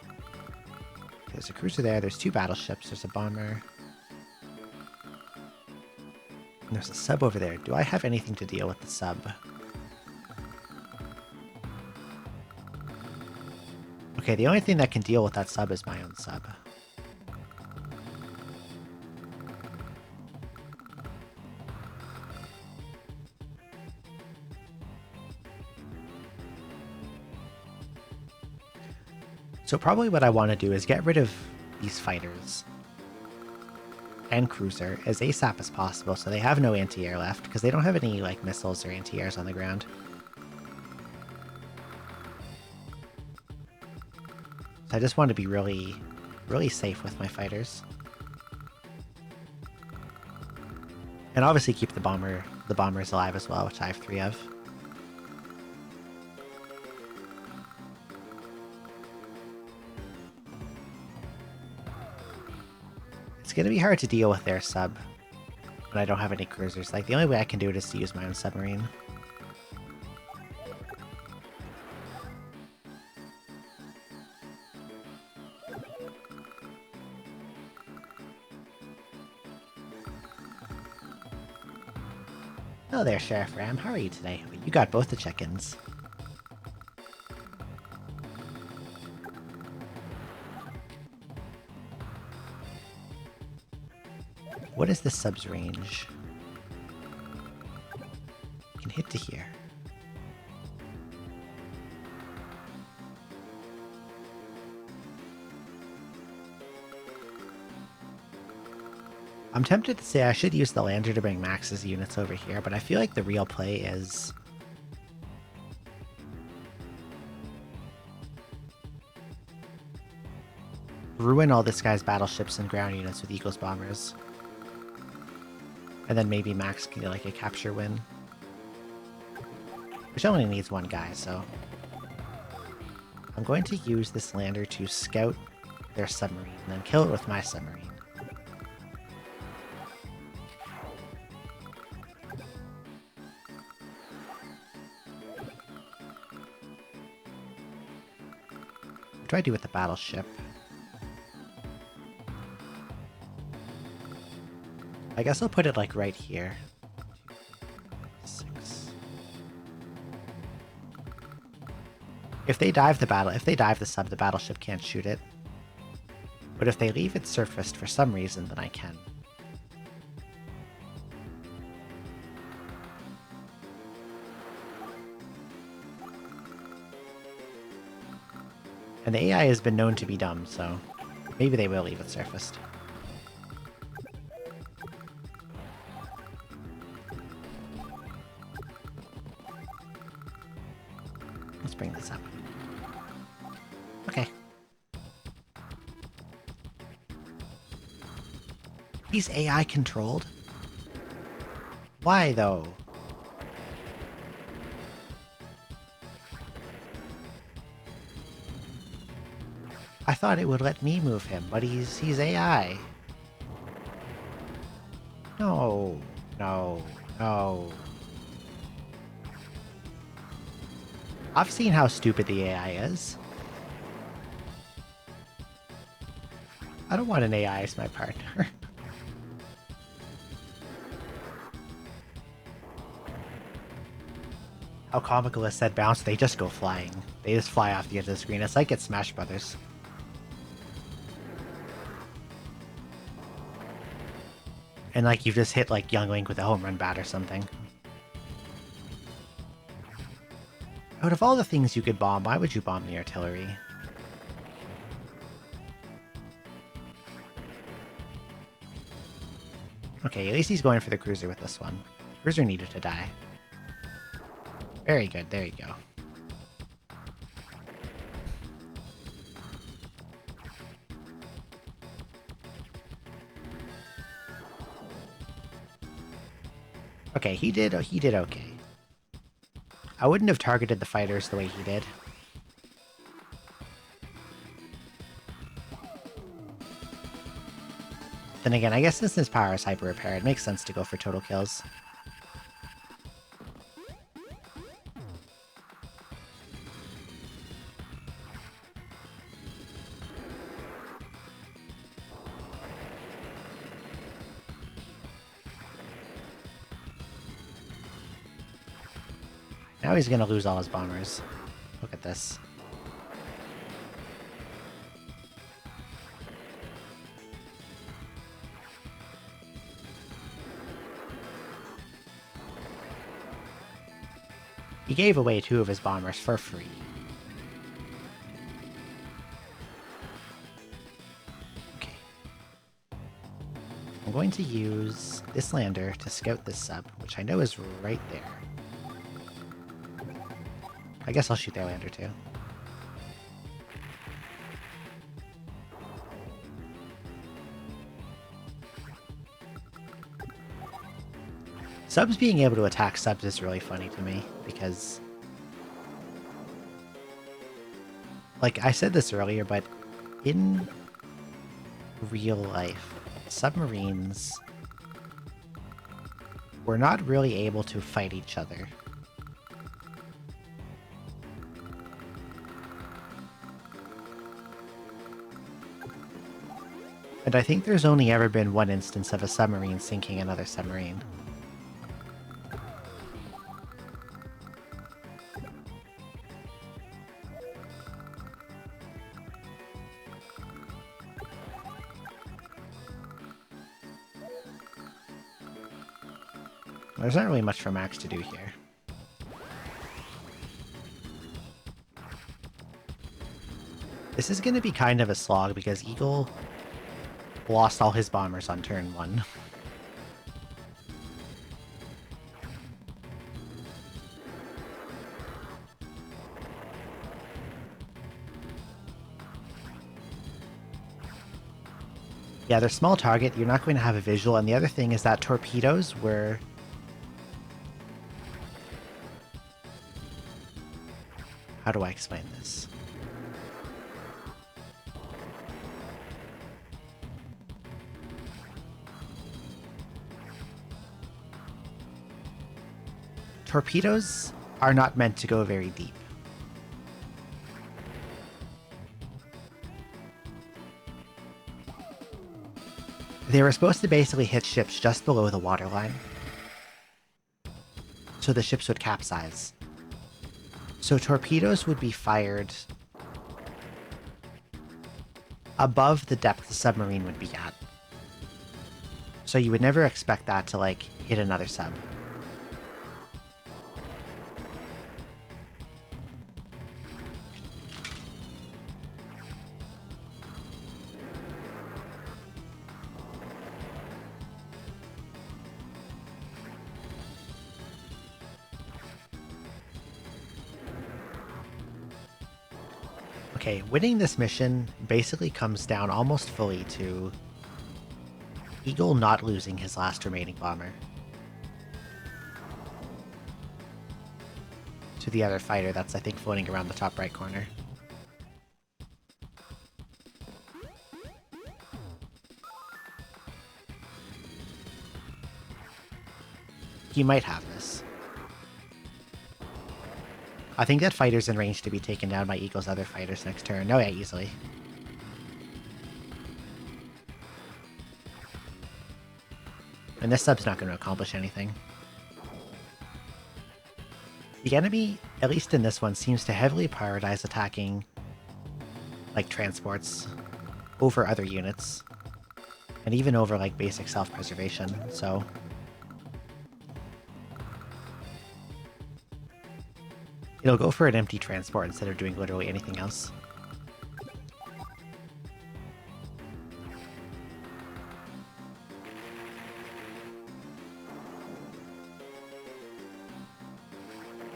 There's a cruiser there, there's 2 battleships, there's a bomber. And there's a sub over there. Do I have anything to deal with the sub? Okay, the only thing that can deal with that sub is my own sub. So probably what I want to do is get rid of these fighters and cruiser as ASAP as possible, so they have no anti-air left, because they don't have any like missiles or anti-airs on the ground. So I just want to be really, really safe with my fighters. And obviously keep the bombers alive as well, which I have 3 of. It's gonna be hard to deal with their sub when I don't have any cruisers. Like, the only way I can do it is to use my own submarine. Hello there, Sheriff Ram. How are you today? You got both the check-ins. What is the sub's range? You can hit to here. I'm tempted to say I should use the lander to bring Max's units over here, but I feel like the real play is ruin all this guy's battleships and ground units with Eagle's bombers. And then maybe Max can get like a capture win. Which only needs 1 guy, so I'm going to use this lander to scout their submarine and then kill it with my submarine. What do I do with the battleship? I guess I'll put it like right here. 6. If they dive the sub, the battleship can't shoot it. But if they leave it surfaced for some reason, then I can. And the AI has been known to be dumb, so maybe they will leave it surfaced. Okay. He's AI controlled? Why, though? I thought it would let me move him, but he's AI. No, no, no. I've seen how stupid the AI is. I don't want an AI as my partner. How comical is said bounce? They just go flying. They just fly off the edge of the screen. It's like it's Smash Brothers. And like you've just hit like Young Link with a home run bat or something. Out of all the things you could bomb, why would you bomb the artillery? Okay, at least he's going for the cruiser with this one. Cruiser needed to die. Very good, there you go. Okay, he did okay. I wouldn't have targeted the fighters the way he did. Then again, I guess since his power is hyper repair, it makes sense to go for total kills. Now he's gonna lose all his bombers. Look at this. He gave away 2 of his bombers for free. Okay. I'm going to use this lander to scout this sub, which I know is right there. I guess I'll shoot their lander too. Subs being able to attack subs is really funny to me, because... Like, I said this earlier, but in real life, submarines were not really able to fight each other. And I think there's only ever been one instance of a submarine sinking another submarine. There's not really much for Max to do here. This is going to be kind of a slog because Eagle lost all his bombers on turn 1. Yeah, they're small target, you're not going to have a visual, and the other thing is that torpedoes were... How do I explain this? Torpedoes are not meant to go very deep. They were supposed to basically hit ships just below the waterline, so the ships would capsize. So torpedoes would be fired above the depth the submarine would be at. So you would never expect that to, like, hit another sub. Okay, winning this mission basically comes down almost fully to Eagle not losing his last remaining bomber to the other fighter that's, I think, floating around the top right corner. He might have this. I think that fighter's in range to be taken down by Eagle's other fighters next turn. Oh yeah, easily. And this sub's not going to accomplish anything. The enemy, at least in this one, seems to heavily prioritize attacking, like, transports over other units. And even over, like, basic self-preservation, so... It'll go for an empty transport instead of doing literally anything else.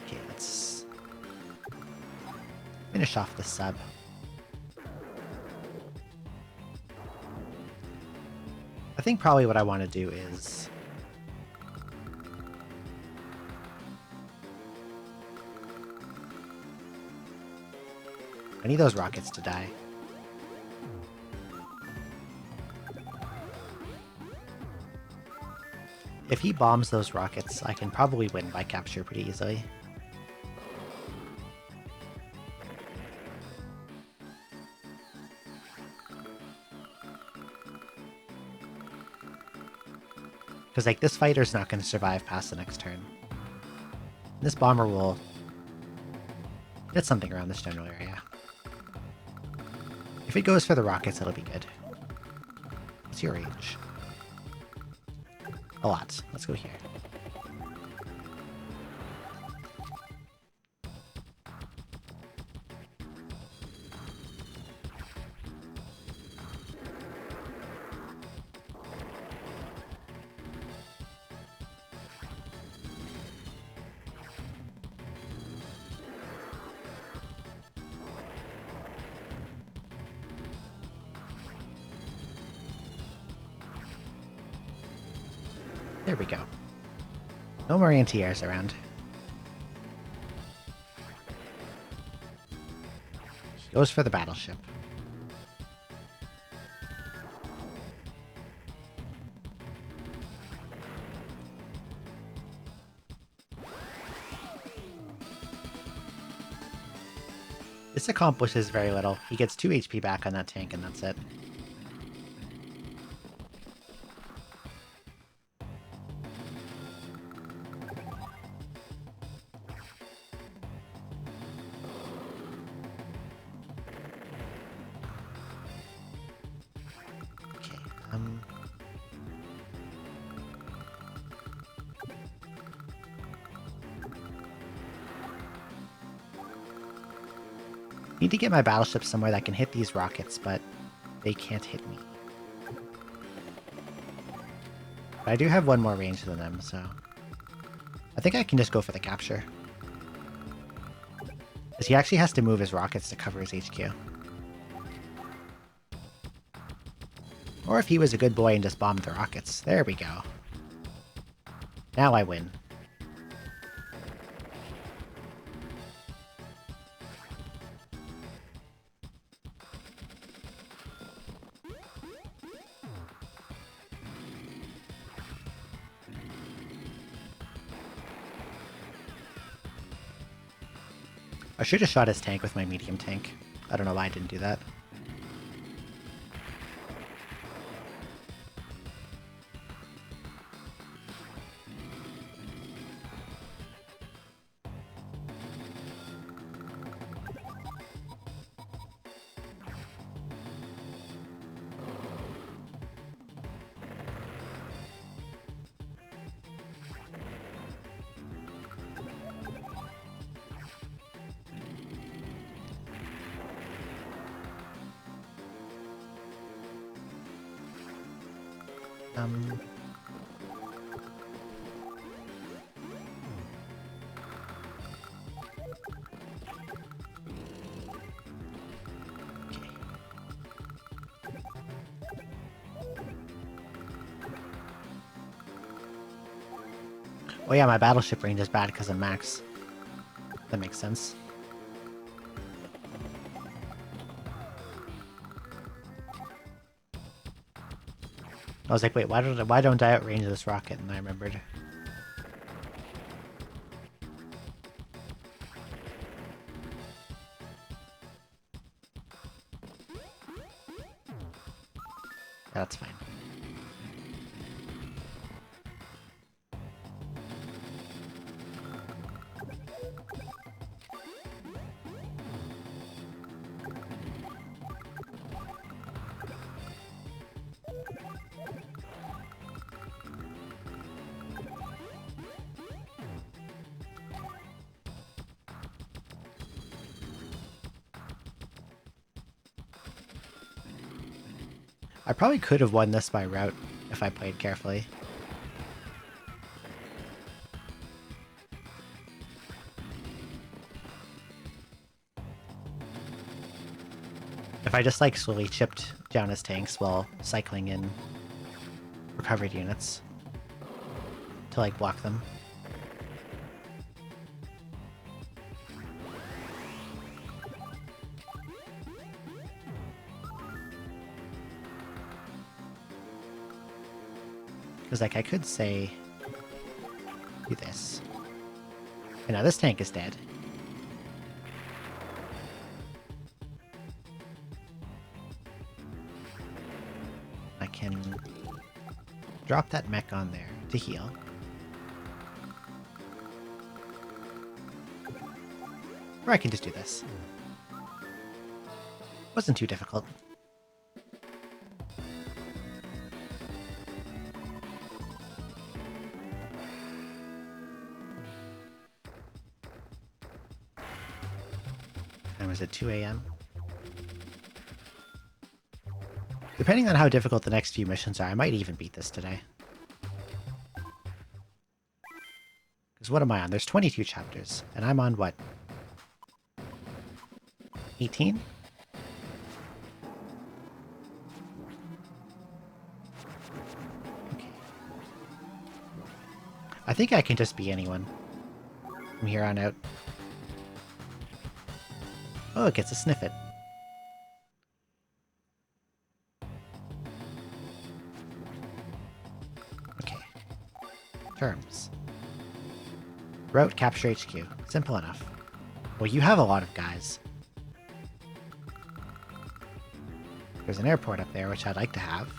Okay, let's finish off the sub. I think probably what I want to do is... I need those rockets to die. If he bombs those rockets, I can probably win by capture pretty easily. Because, like, this fighter's not going to survive past the next turn. This bomber will hit something around this general area. If it goes for the rockets, it'll be good. What's your range? A lot. Let's go here. There we go. No more anti-airs around. He goes for the battleship. This accomplishes very little. He gets 2 HP back on that tank and that's it. Need to get my battleship somewhere that can hit these rockets, but they can't hit me. But I do have one more range than them, so... I think I can just go for the capture. Because he actually has to move his rockets to cover his HQ. Or if he was a good boy and just bombed the rockets. There we go. Now I win. I should have shot his tank with my medium tank. I don't know why I didn't do that. Oh yeah, my battleship range is bad because of max. That makes sense. I was like, wait, why don't I outrange this rocket? And I remembered. That's fine. I probably could have won this by route if I played carefully. If I just like slowly chipped down his tanks while cycling in recovered units to like block them. Because like I could say, do this. And now this tank is dead. I can drop that mech on there to heal. Or I can just do this. Wasn't too difficult. And was it 2 a.m.? Depending on how difficult the next few missions are, I might even beat this today. Because what am I on? There's 22 chapters, and I'm on what? 18? Okay. I think I can just be anyone from here on out. Oh, it gets a sniff it. Okay. Terms. Route capture HQ. Simple enough. Well, you have a lot of guys. There's an airport up there, which I'd like to have.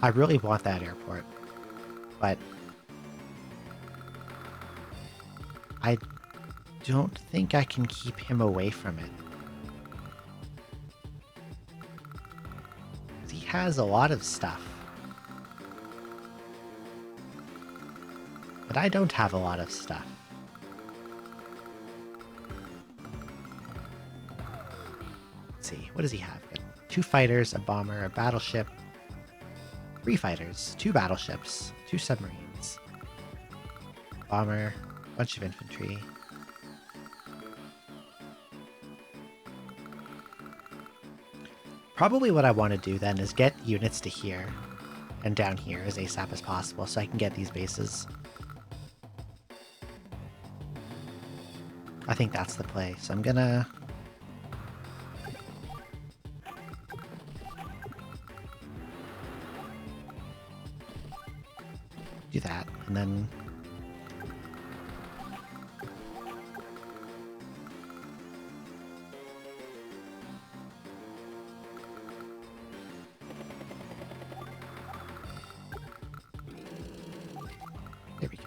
I really want that airport, but I don't think I can keep him away from it. He has a lot of stuff. But I don't have a lot of stuff. Let's see, what does he have? 2 fighters, a bomber, a battleship, 3 fighters, 2 battleships, 2 submarines, bomber, a bunch of infantry. Probably what I want to do then is get units to here and down here as ASAP as possible so I can get these bases. I think that's the play, so I'm gonna... do that, and then... there we go.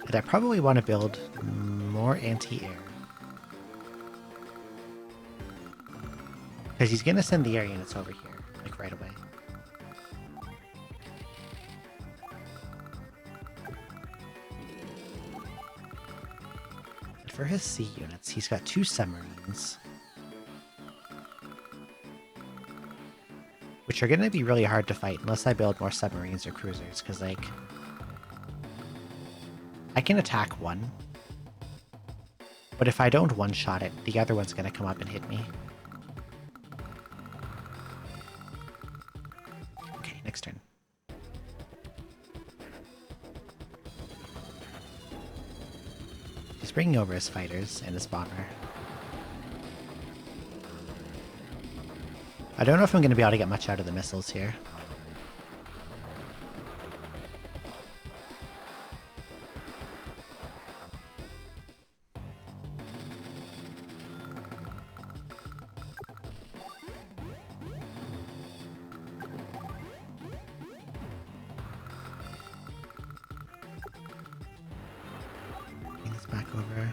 And I probably want to build more anti-air. Because he's going to send the air units over here, like right away. And for his sea units, he's got 2 submarines. Which are going to be really hard to fight unless I build more submarines or cruisers, because like... I can attack one. But if I don't one-shot it, the other one's gonna come up and hit me. Okay, next turn. He's bringing over his fighters and his bomber. I don't know if I'm gonna be able to get much out of the missiles here. Back over.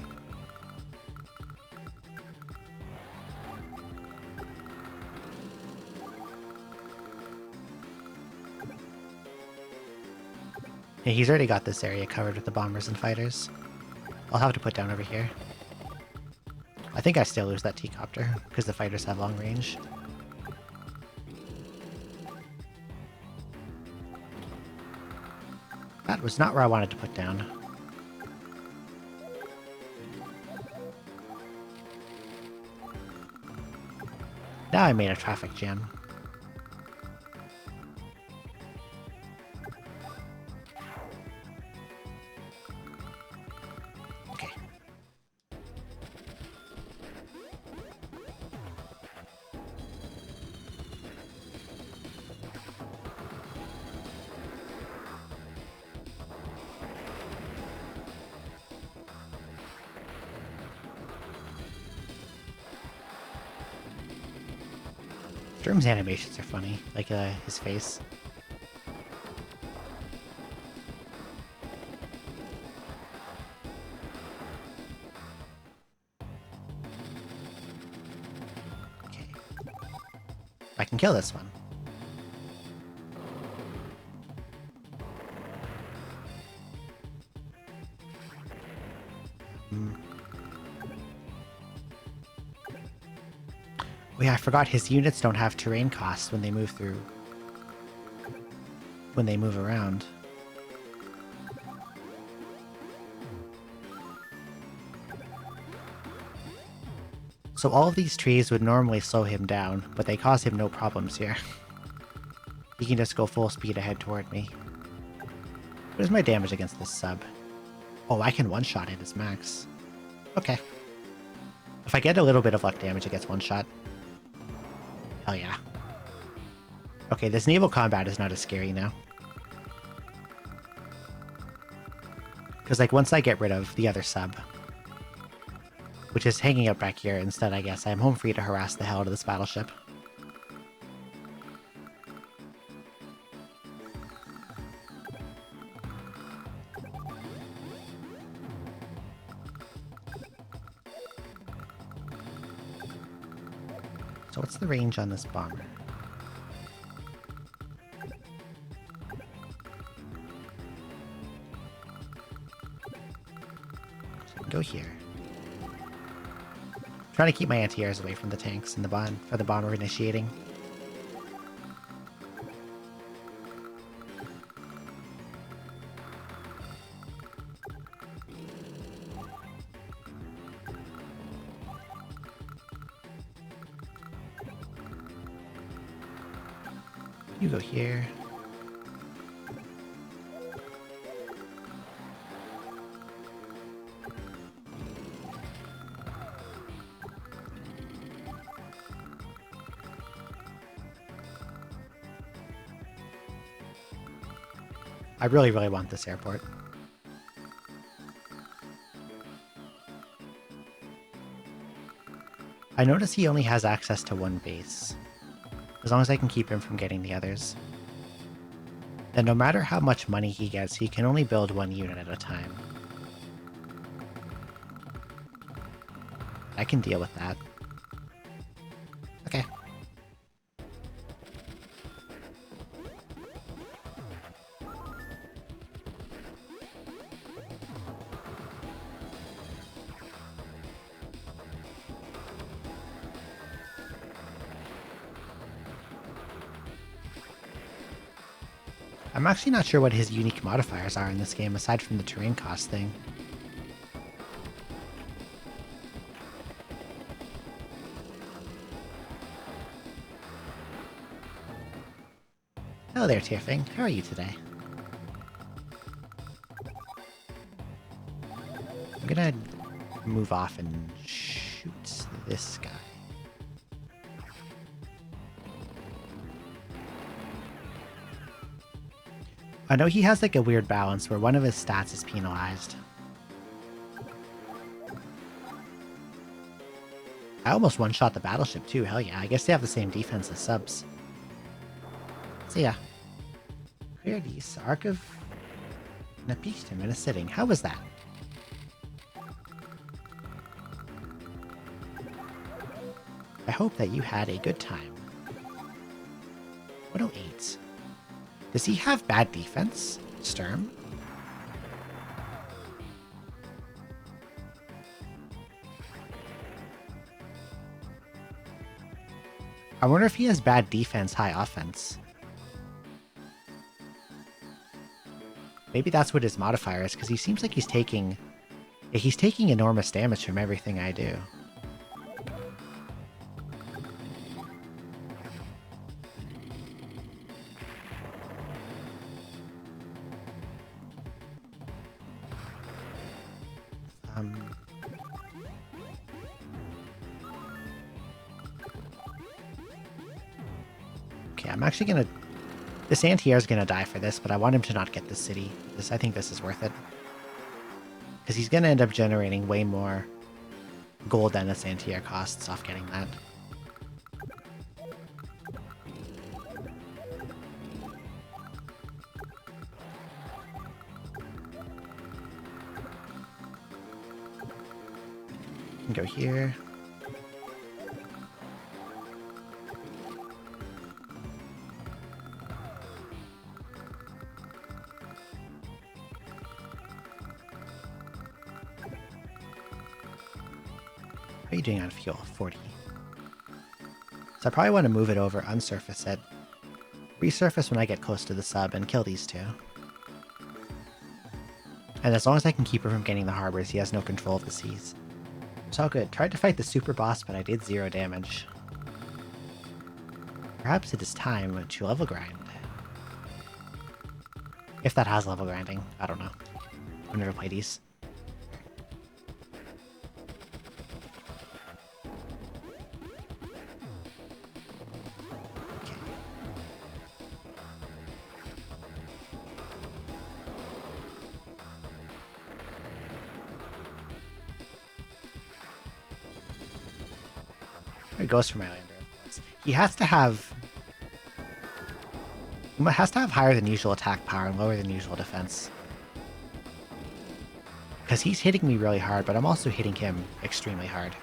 Yeah, he's already got this area covered with the bombers and fighters. I'll have to put down over here. I think I still lose that T-copter, because the fighters have long range. That was not where I wanted to put down. Now I made a traffic jam. Okay. Sturm's animations are funny, like his face. Okay. I can kill this one. Oh yeah, I forgot his units don't have terrain costs when they move through. When they move around. So all of these trees would normally slow him down, but they cause him no problems here. He can just go full speed ahead toward me. What is my damage against this sub? Oh, I can one-shot it as max. Okay. If I get a little bit of luck damage, it gets one-shot. Hell yeah. Okay, this naval combat is not as scary now. Because, like, once I get rid of the other sub, which is hanging out back here instead, I guess, I'm home free to harass the hell out of this battleship. So what's the range on this bomber? So I can go here. Trying to keep my anti-airs away from the tanks and the bomb for the bomber initiating. You go here. I really, really want this airport. I notice he only has access to one base. As long as I can keep him from getting the others. Then no matter how much money he gets, he can only build one unit at a time. I can deal with that. Okay. I'm actually not sure what his unique modifiers are in this game, aside from the terrain cost thing. Hello there, Tierfing. How are you today? I'm gonna move off and shoot this guy. I know he has like a weird balance where one of his stats is penalized. I almost one-shot the battleship too, hell yeah. I guess they have the same defense as subs. So yeah. Clear these. Arc of Napistim in a sitting. How was that? I hope that you had a good time. 108. Does he have bad defense, Sturm? I wonder if he has bad defense, high offense. Maybe that's what his modifier is, because he seems like he's taking enormous damage from everything I do. Okay, I'm actually gonna... This anti-air is gonna die for this, but I want him to not get this city. I think this is worth it. Because he's gonna end up generating way more gold than this anti-air costs off getting that. Go here. How are you doing on fuel? 40. So I probably want to move it over, unsurface it, resurface when I get close to the sub, and kill these two. And as long as I can keep her from getting the harbors, he has no control of the seas. It's all good. Tried to fight the super boss, but I did 0 damage. Perhaps it is time to level grind. If that has level grinding, I don't know. I've never played these. Okay. There he goes for my lander, of course. He has to have higher than usual attack power and lower than usual defense. Because he's hitting me really hard, but I'm also hitting him extremely hard.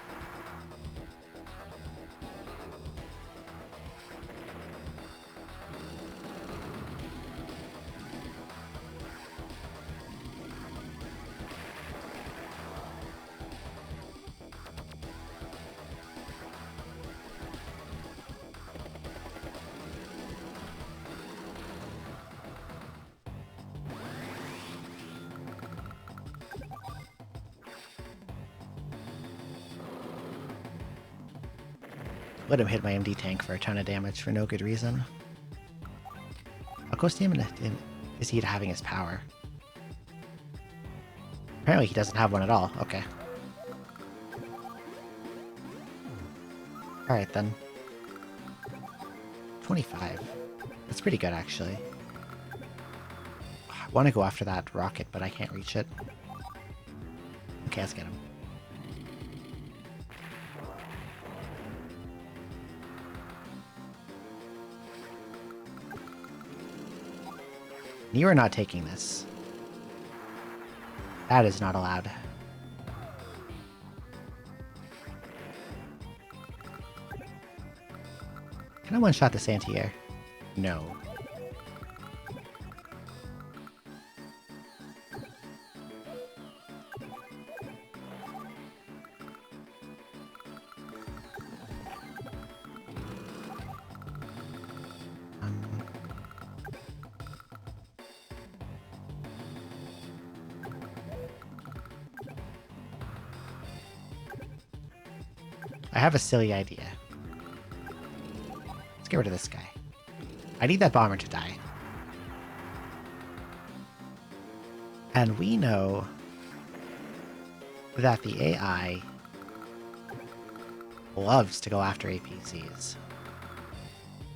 Let him hit my MD tank for a ton of damage for no good reason. How close to him is he to having his power? Apparently he doesn't have one at all. Okay. Alright then. 25. That's pretty good actually. I want to go after that rocket, but I can't reach it. Okay, let's get him. You are not taking this. That is not allowed. Can I one-shot this anti-air? No. I have a silly idea. Let's get rid of this guy. I need that bomber to die. And we know that the AI loves to go after APCs.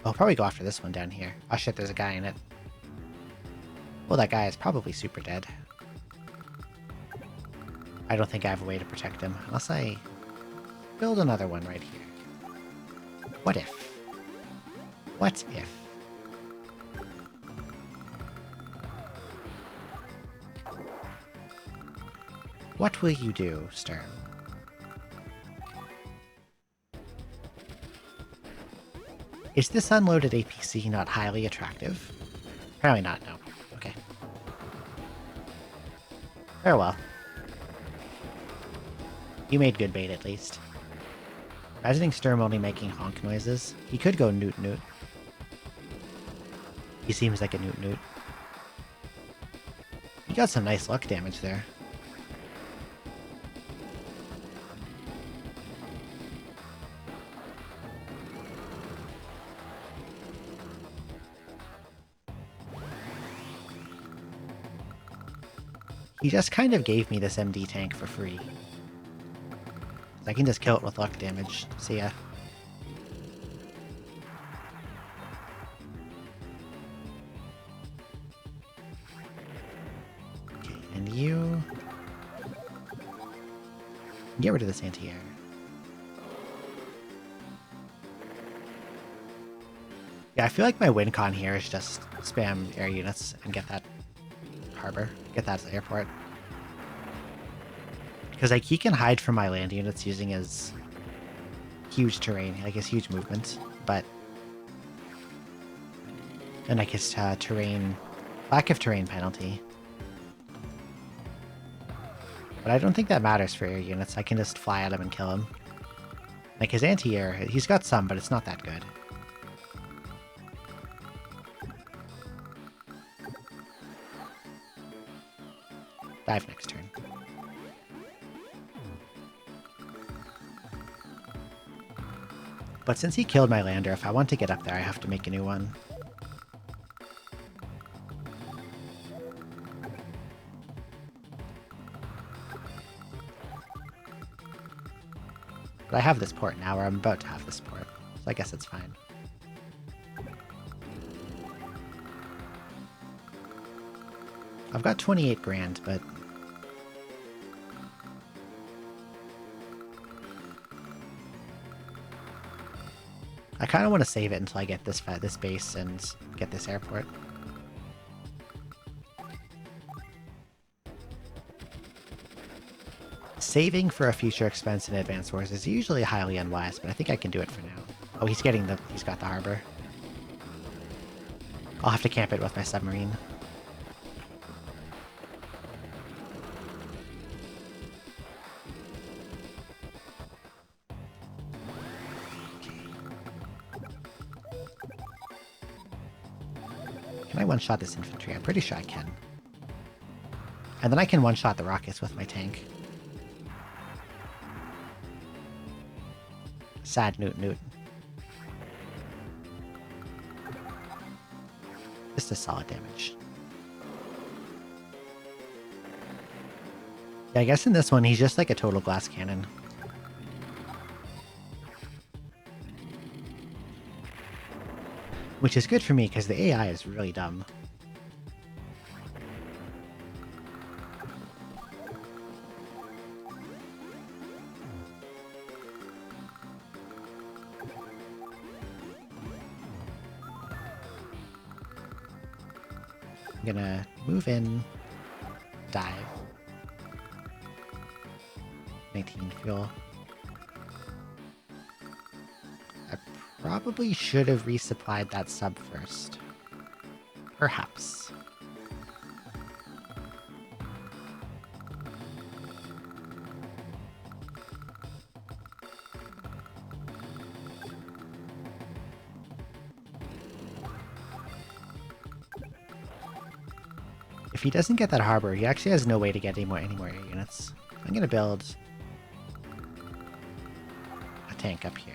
I'll probably go after this one down here. Oh shit, there's a guy in it. Well, that guy is probably super dead. I don't think I have a way to protect him, unless I build another one right here. What if? What if? What will you do, Stern? Is this unloaded APC not highly attractive? Apparently not, no. Okay. Farewell. You made good bait, at least. Imagining Sturm only making honk noises. He could go newt newt. He seems like a newt newt. He got some nice luck damage there. He just kind of gave me this MD tank for free. I can just kill it with luck damage. See ya. Okay, and you... Get rid of this anti-air. Yeah, I feel like my win con here is just spam air units and get that harbor. Get that airport. Because like he can hide from my land units using his huge terrain, like his huge movement, but... And like his terrain... lack of terrain penalty. But I don't think that matters for air units. I can just fly at him and kill him. Like his anti-air, he's got some, but it's not that good. Dive next turn. But since he killed my lander, if I want to get up there, I have to make a new one. But I have this port now, or I'm about to have this port, so I guess it's fine. I've got 28 grand, but... I kind of want to save it until I get this base and get this airport. Saving for a future expense in Advanced Wars is usually highly unwise, but I think I can do it for now. Oh, he's got the harbor. I'll have to camp it with my submarine. Can I one-shot this infantry? I'm pretty sure I can. And then I can one-shot the rockets with my tank. Sad newt newt. Just a solid damage. Yeah, I guess in this one he's just like a total glass cannon. Which is good for me, because the AI is really dumb. I'm gonna move in, dive. 19 fuel. Probably should have resupplied that sub first. Perhaps. If he doesn't get that harbor, he actually has no way to get any more air units. I'm gonna build a tank up here.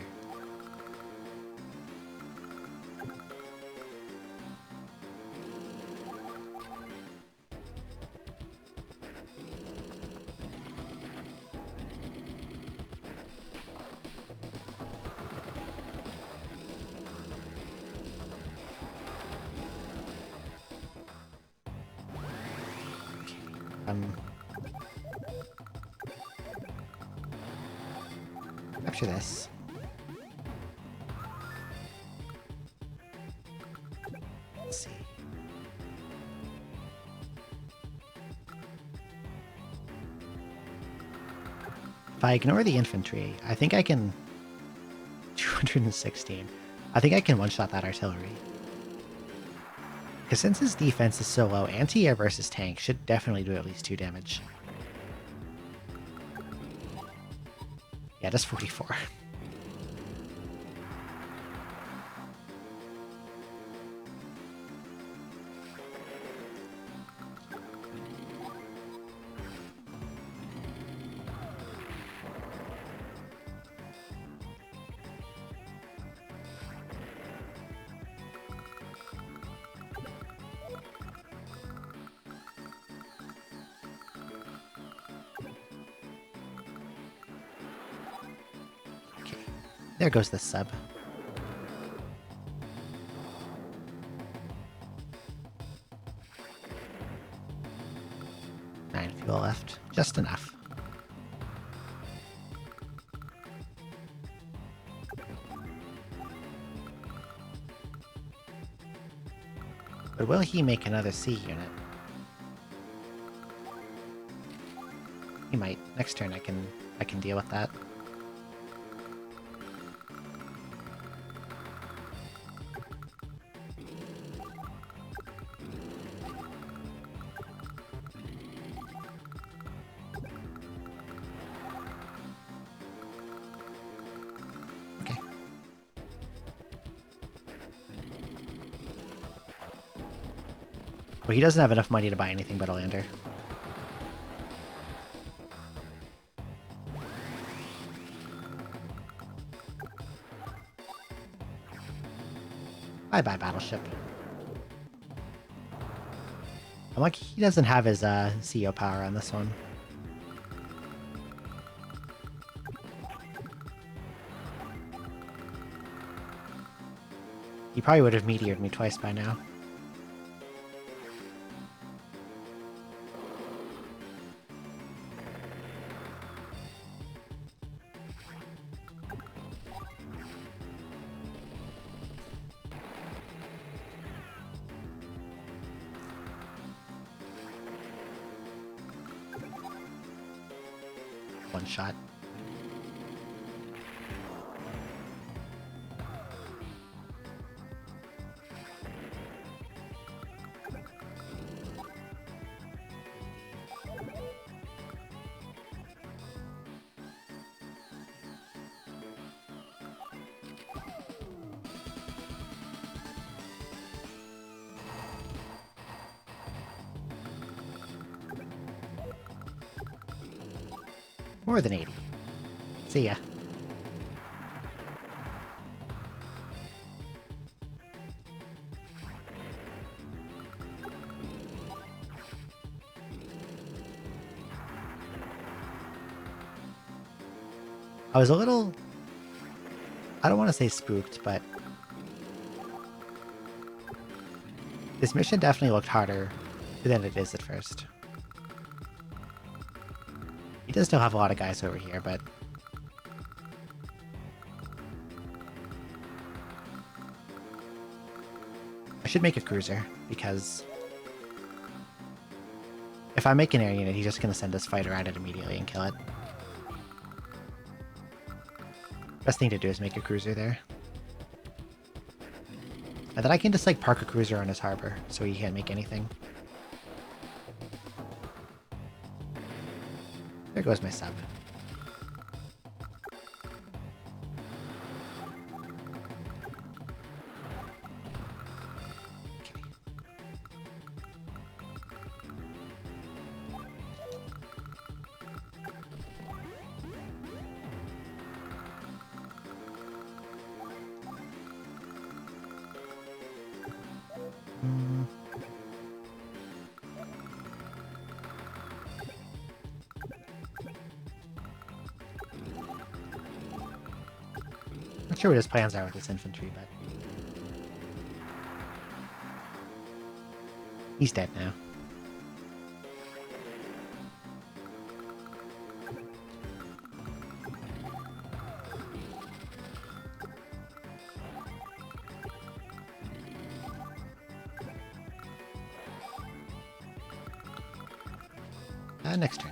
Capture this. Let's see. If I ignore the infantry, I think I can... 216. I think I can one-shot that artillery. Because since his defense is so low, anti-air versus tank should definitely do at least 2 damage. Yeah, just 44. There goes the sub. 9 fuel left. Just enough. But will he make another C unit? He might. Next turn I can deal with that. Well, he doesn't have enough money to buy anything but a lander. Bye-bye, battleship. I'm lucky he doesn't have his CO power on this one. He probably would have meteored me twice by now. One shot. More than 80. See ya. I was a little... I don't want to say spooked, but... this mission definitely looked harder than it is at first. He does still have a lot of guys over here, but... I should make a cruiser, because... if I make an air unit, he's just going to send his fighter at it immediately and kill it. Best thing to do is make a cruiser there. And then I can just, like, park a cruiser on his harbor, so he can't make anything. There goes my sub. Okay. Not sure what his plans are with this infantry, but he's dead now. Next turn.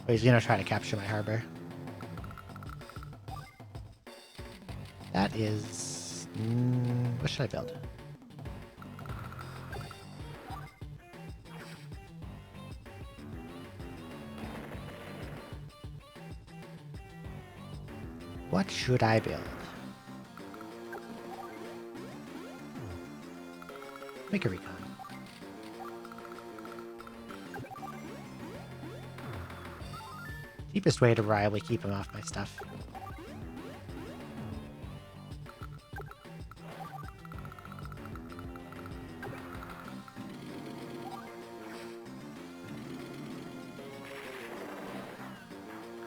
Oh, he's gonna try to capture my harbor. That is... what should I build? What should I build? Make a recon. Cheapest way to reliably keep him off my stuff.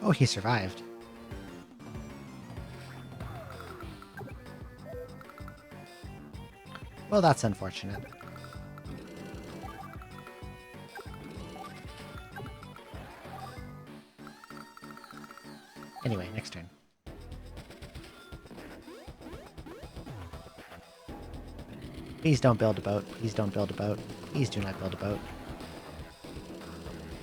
Oh, he survived. Well, that's unfortunate. Anyway, next turn. Please don't build a boat. Please don't build a boat. Please do not build a boat.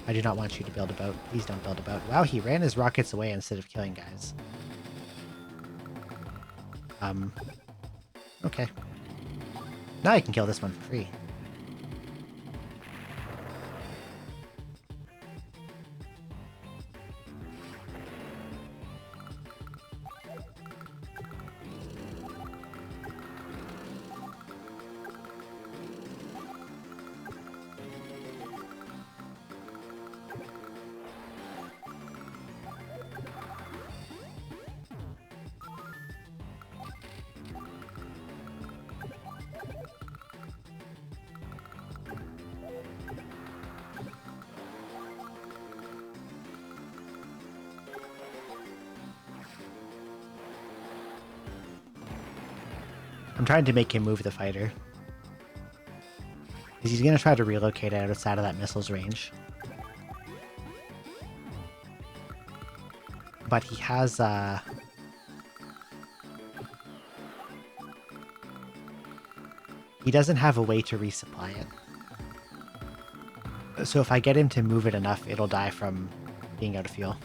I do not want you to build a boat. Please don't build a boat. Wow, he ran his rockets away instead of killing guys. Okay. Now I can kill this one for free. I'm trying to make him move the fighter. Because he's going to try to relocate outside of that missile's range. But he has, he doesn't have a way to resupply it. So if I get him to move it enough, it'll die from being out of fuel.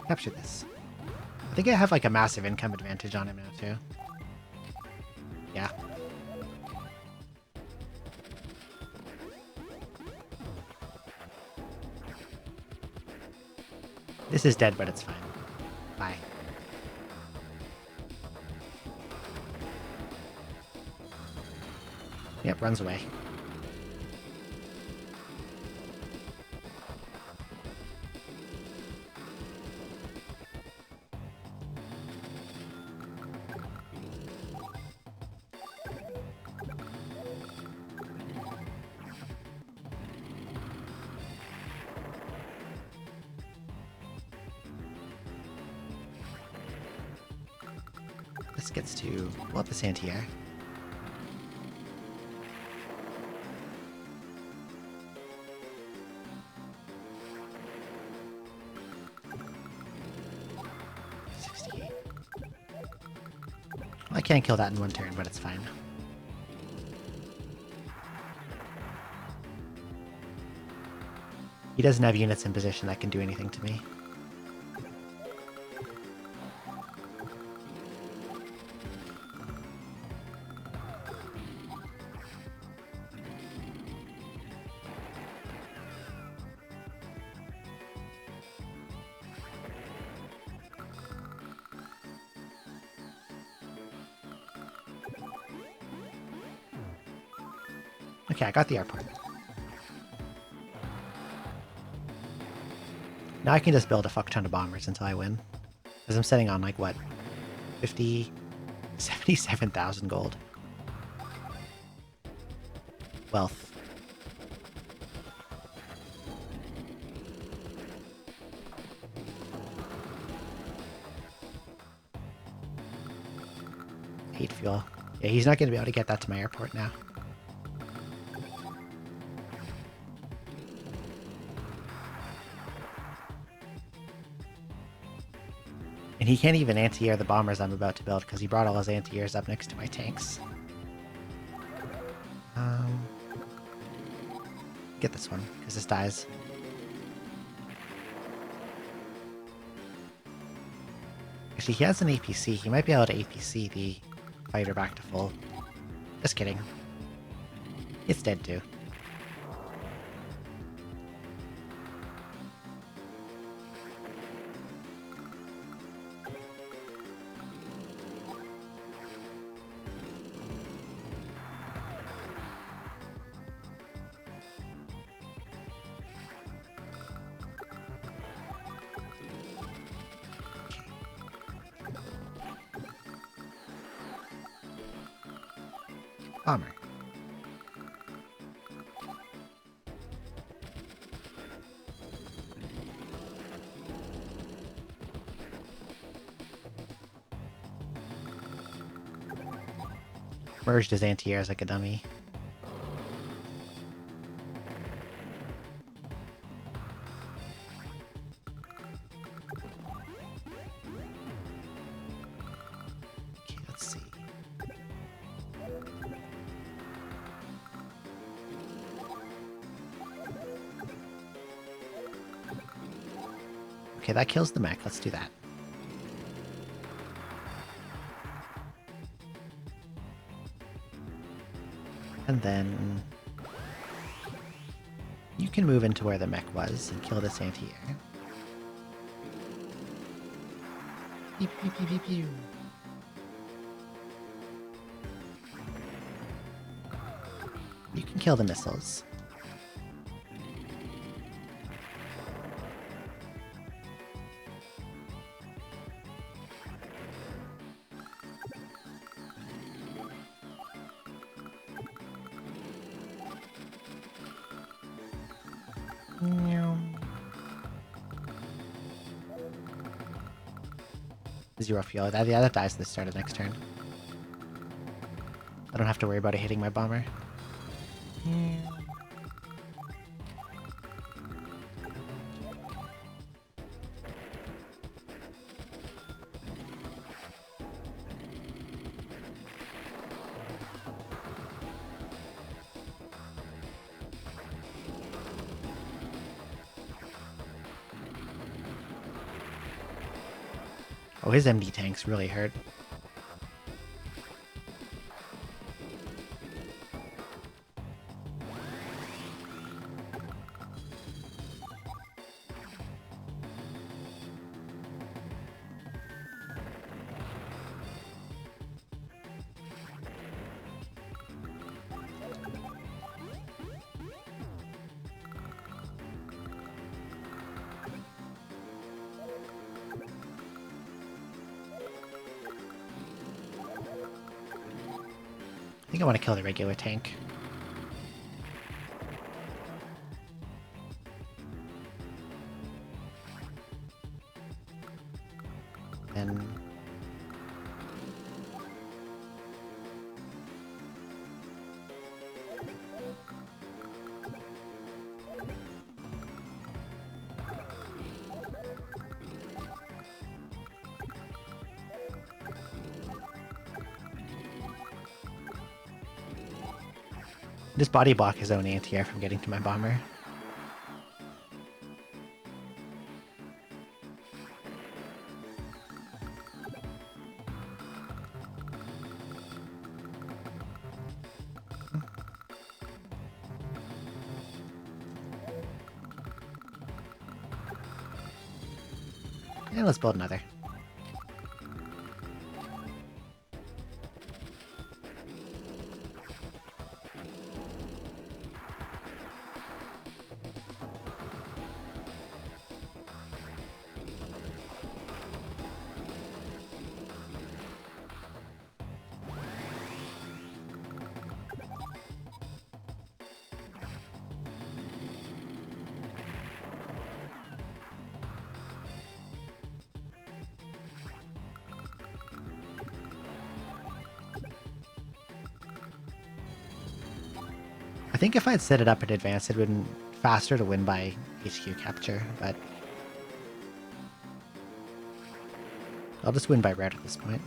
Capture this. I think I have like a massive income advantage on him now too. Yeah. This is dead, but it's fine. Bye. Yep, runs away. This gets to blow up this anti-air. I can't kill that in one turn, but it's fine. He doesn't have units in position that can do anything to me. Okay, I got the airport. Now I can just build a fuck ton of bombers until I win. Because I'm sitting on, like, what? 50 77,000 gold. Wealth. Hate fuel. Yeah, he's not going to be able to get that to my airport now. And he can't even anti-air the bombers I'm about to build because he brought all his anti-airs up next to my tanks. Get this one, because this dies. Actually, he has an APC. He might be able to APC the fighter back to full. Just kidding. It's dead too. Bomber. Merged his anti-airs like a dummy. Okay, let's see. Okay, that kills the mech. Let's do that. And then you can move into where the mech was and kill this anti-air. Pew, pew, pew, pew, pew. You can kill the missiles. Zero fuel. That dies at the start of next turn. I don't have to worry about it hitting my bomber. Oh, his MD tanks really hurt. I think I want to kill the regular tank. And this body block his own anti-air from getting to my bomber. And let's build another. think if I'd set it up in advance, it would have been faster to win by HQ capture, but I'll just win by route at this point.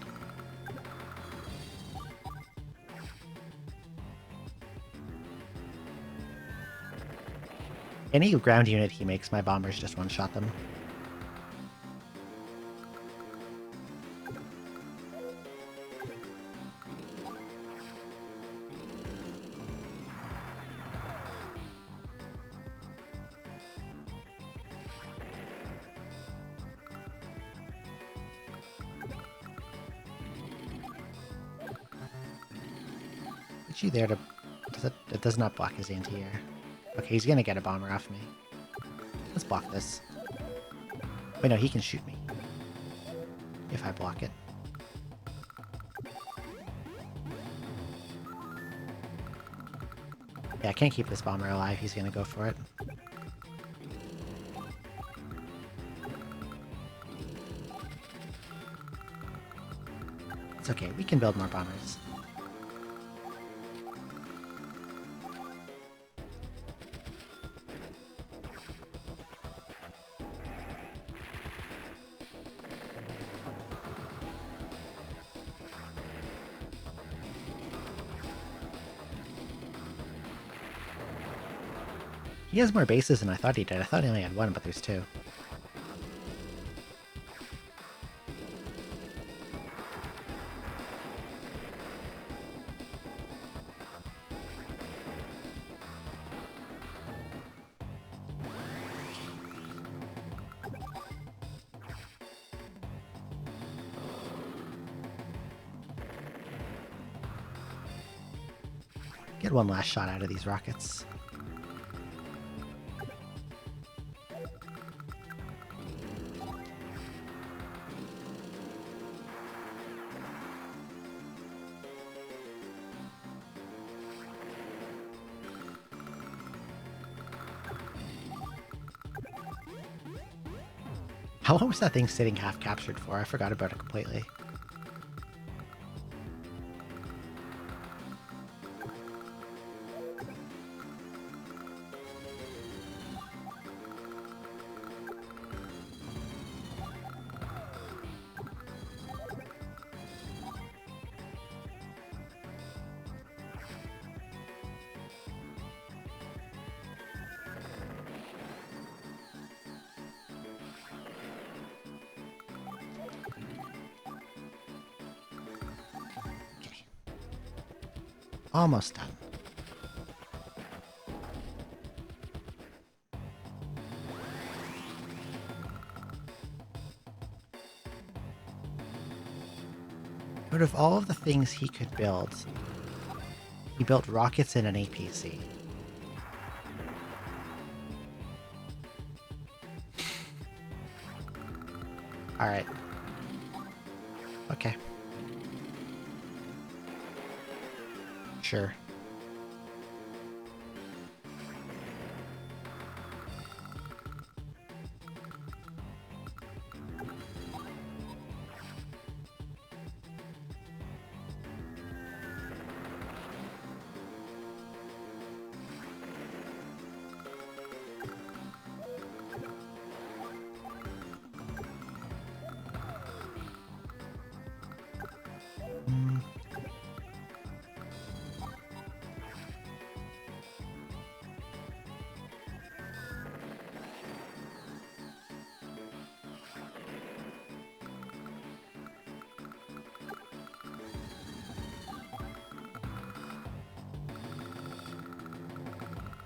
Any ground unit he makes, my bombers just one-shot them. Is she there to... It does not block his anti-air. Okay, he's gonna get a bomber off me. Let's block this. Wait, no, he can shoot me. If I block it. Yeah, I can't keep this bomber alive. He's gonna go for it. It's okay, we can build more bombers. He has more bases than I thought he did. I thought he only had one, but there's two. Get one last shot out of these rockets. How long was that thing sitting half captured for? I forgot about it completely. Almost done. Out of all of the things he could build, he built rockets and an APC. Alright. Okay. Sure.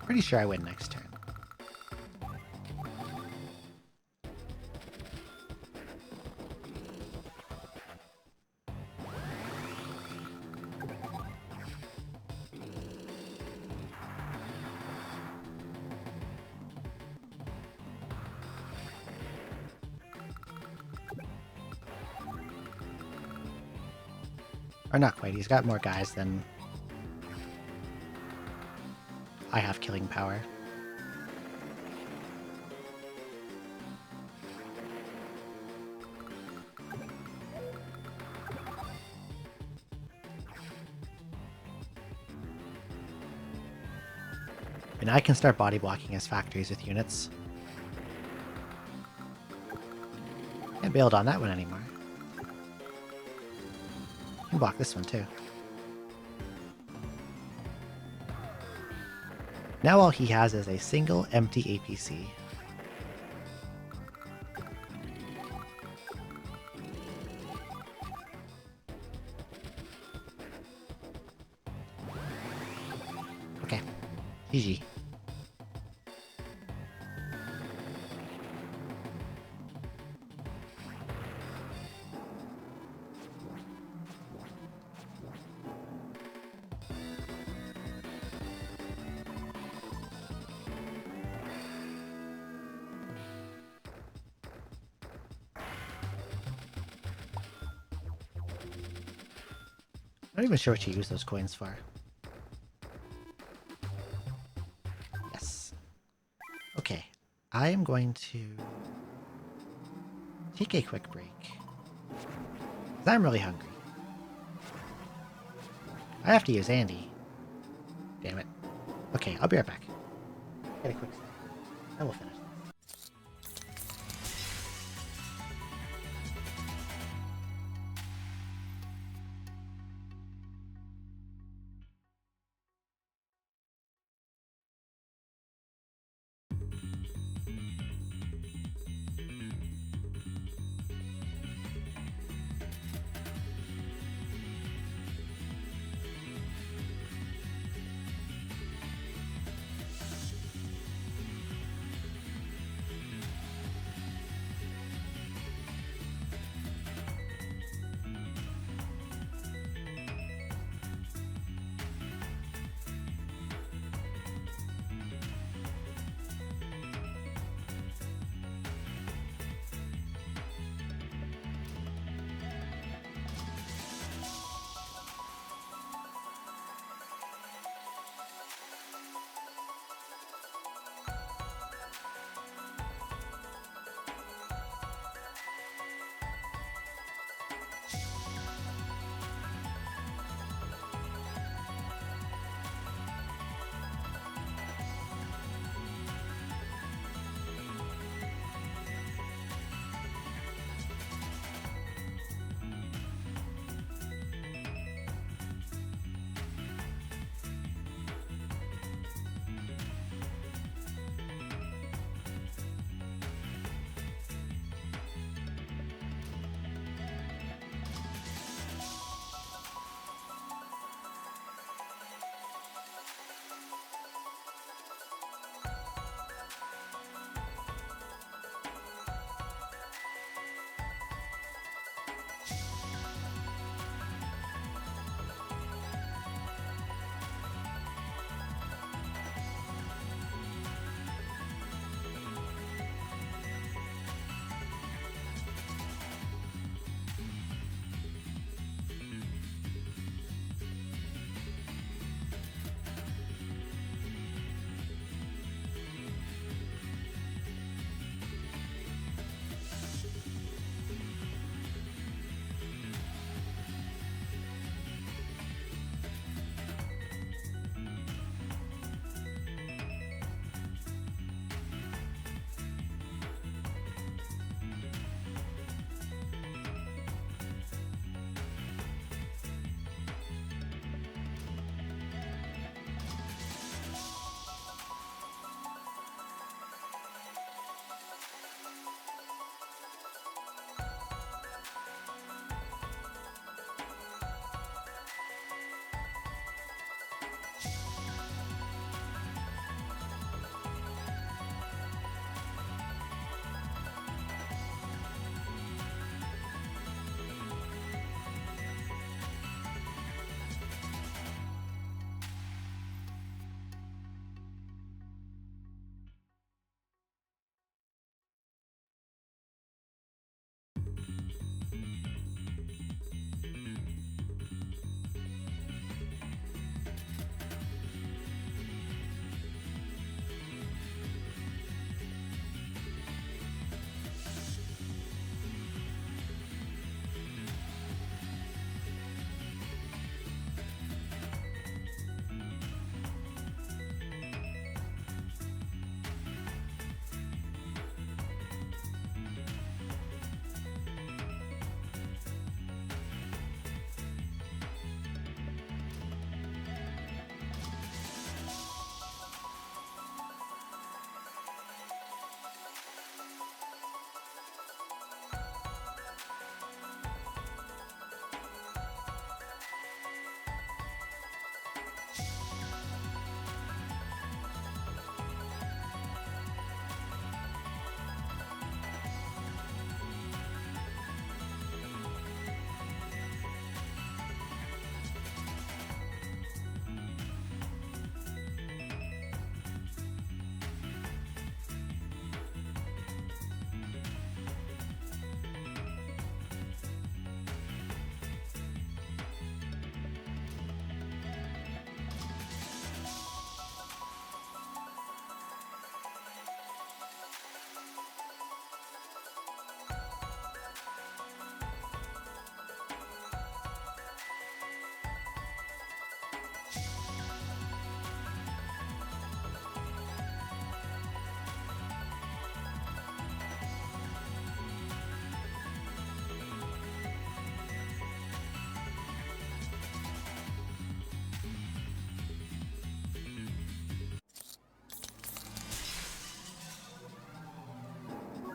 Pretty sure I win next turn. Or not quite, he's got more guys than I have killing power. And I can start body blocking his factories with units. Can't build on that one anymore. Can block this one too. Now all he has is a single empty APC. Okay. GG. I'm not even sure what you use those coins for. Yes. Okay. I am going to take a quick break. Because I'm really hungry. I have to use Andy. Damn it. Okay, I'll be right back. Get a quick snack. And we'll finish this.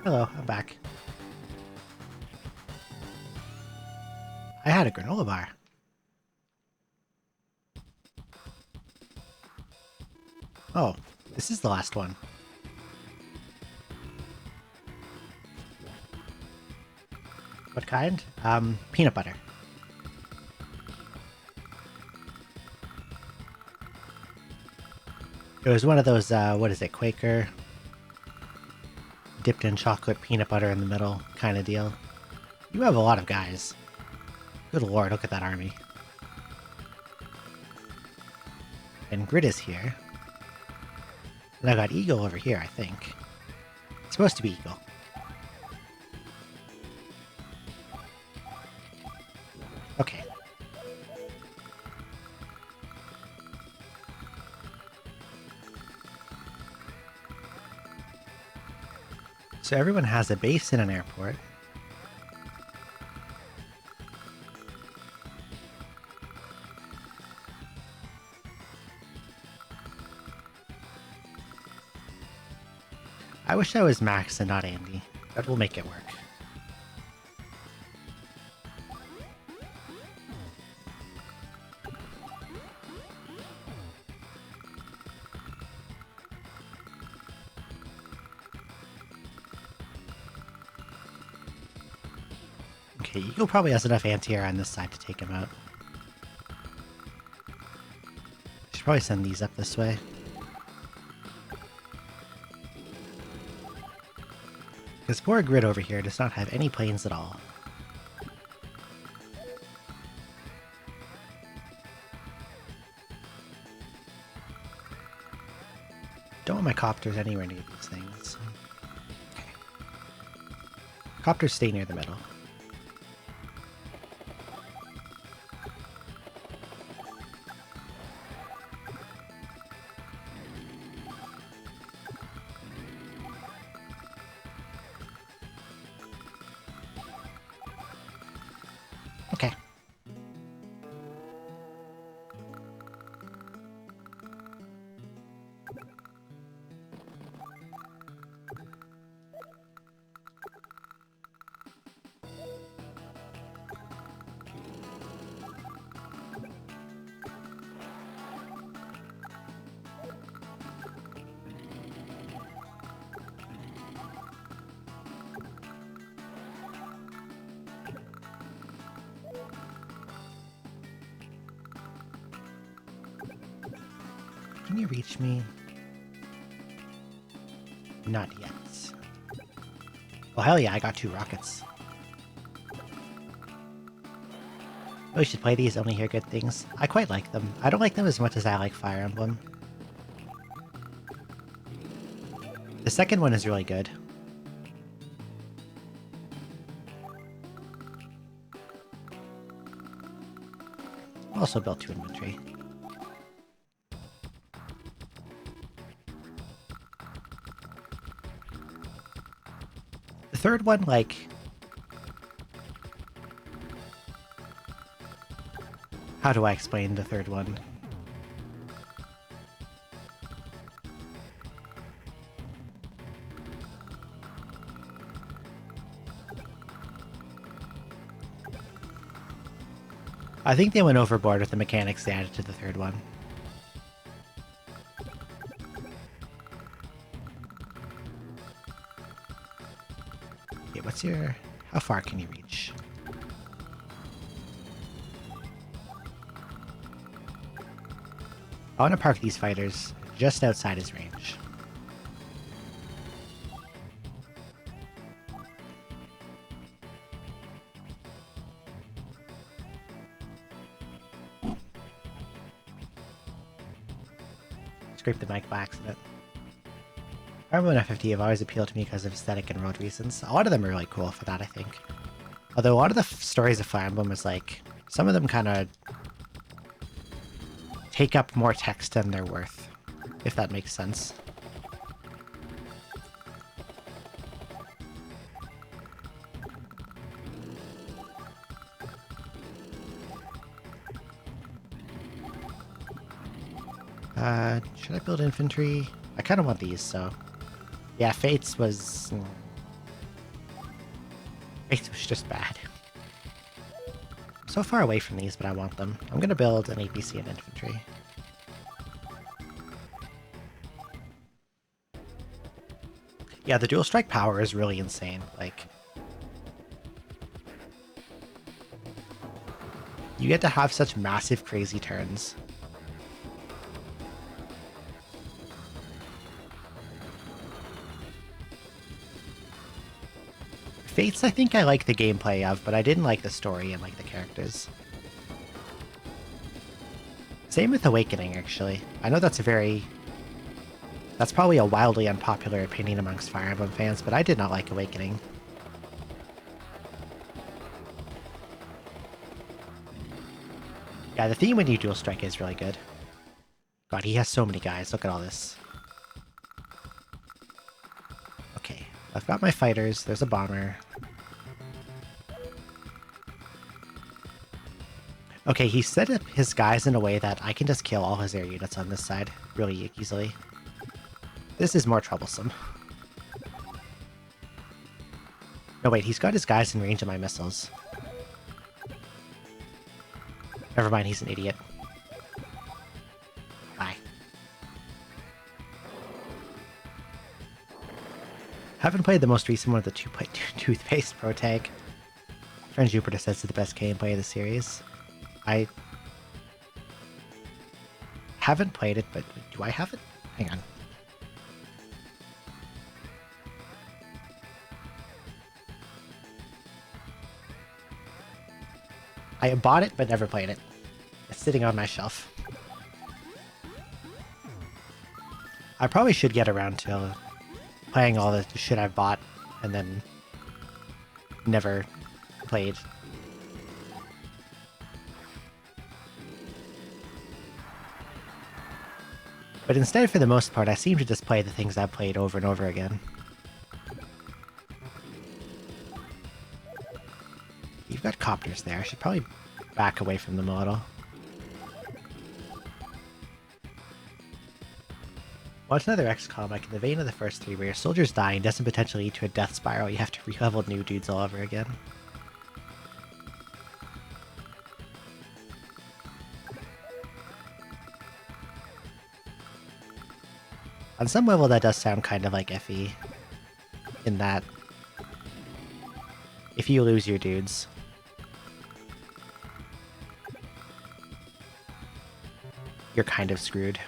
Hello, I'm back. I had a granola bar. Oh, this is the last one. What kind? Peanut butter. It was one of those, what is it, Quaker? Dipped in chocolate, peanut butter in the middle kind of deal. You have a lot of guys. Good lord, look at that army. And Grit is here. And I got Eagle over here, I think. It's supposed to be Eagle. Okay. So everyone has a base in an airport. I wish I was Max and not Andy. That will make it work. Okay, Eagle probably has enough anti-air on this side to take him out. Should probably send these up this way. Because poor Grid over here does not have any planes at all. Don't want my copters anywhere near these things. Okay. Copters stay near the middle. Okay. Can you reach me? Not yet. Well, hell yeah, I got 2 rockets. Oh, we should play these, only hear good things. I quite like them. I don't like them as much as I like Fire Emblem. The second one is really good. Also built 2 inventory. The third one, like... How do I explain the third one? I think they went overboard with the mechanics they added to the third one. Okay, what's your... How far can you reach? I want to park these fighters just outside his range. Scrape the mic by accident. Fire Emblem and FFT have always appealed to me because of aesthetic and road reasons. A lot of them are really cool for that, I think. Although a lot of the stories of Fire Emblem is like... Some of them kind of... take up more text than they're worth, if that makes sense. Should I build infantry? I kind of want these, so... Yeah, Fates was... It was just bad. I'm so far away from these, but I want them. I'm gonna build an APC and infantry. Yeah, the dual strike power is really insane. Like, you get to have such massive, crazy turns. Fates, I think I like the gameplay of, but I didn't like the story and like the characters. Same with Awakening, actually. I know that's that's probably a wildly unpopular opinion amongst Fire Emblem fans, but I did not like Awakening. Yeah, the theme when you dual strike is really good. God, he has so many guys. Look at all this. Okay, I've got my fighters. There's a bomber. Okay, he set up his guys in a way that I can just kill all his air units on this side really easily. This is more troublesome. No, wait, he's got his guys in range of my missiles. Never mind, he's an idiot. Bye. Haven't played the most recent one of the Toothpaste Pro Tag. Friend Jupiter says it's the best gameplay of the series. I haven't played it, but do I have it? Hang on. I bought it, but never played it. It's sitting on my shelf. I probably should get around to playing all the shit I've bought and then never played. But instead, for the most part, I seem to just play the things I've played over and over again. You've got copters there. I should probably back away from them a little. Well, it's another XCOM, like in the vein of the first three, where your soldiers dying doesn't potentially lead to a death spiral. You have to re-level new dudes all over again. On some level, that does sound kind of like FE, in that if you lose your dudes, you're kind of screwed.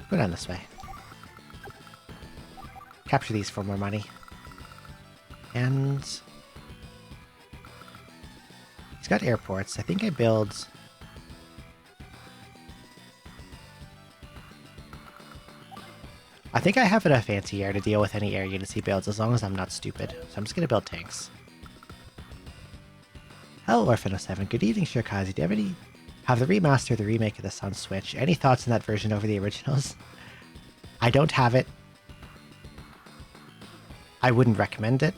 Go down this way. Capture these for more money. And he's got airports. I think I build... I think I have enough anti-air to deal with any air units he builds as long as I'm not stupid. So I'm just going to build tanks. Hello, Orphan07. Good evening, Shirkazi. Do you have any... Have the remaster, the remake of this on Switch? Any thoughts on that version over the originals? I don't have it. I wouldn't recommend it.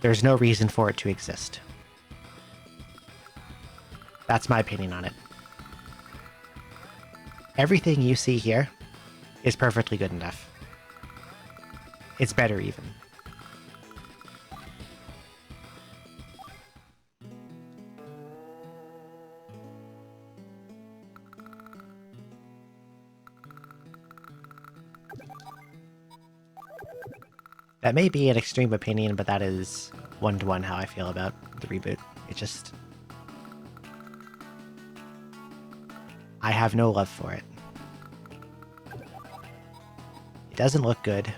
There's no reason for it to exist. That's my opinion on it. Everything you see here is perfectly good enough. It's better even. That may be an extreme opinion, but that is one-to-one how I feel about the reboot. It just... I have no love for it. It doesn't look good.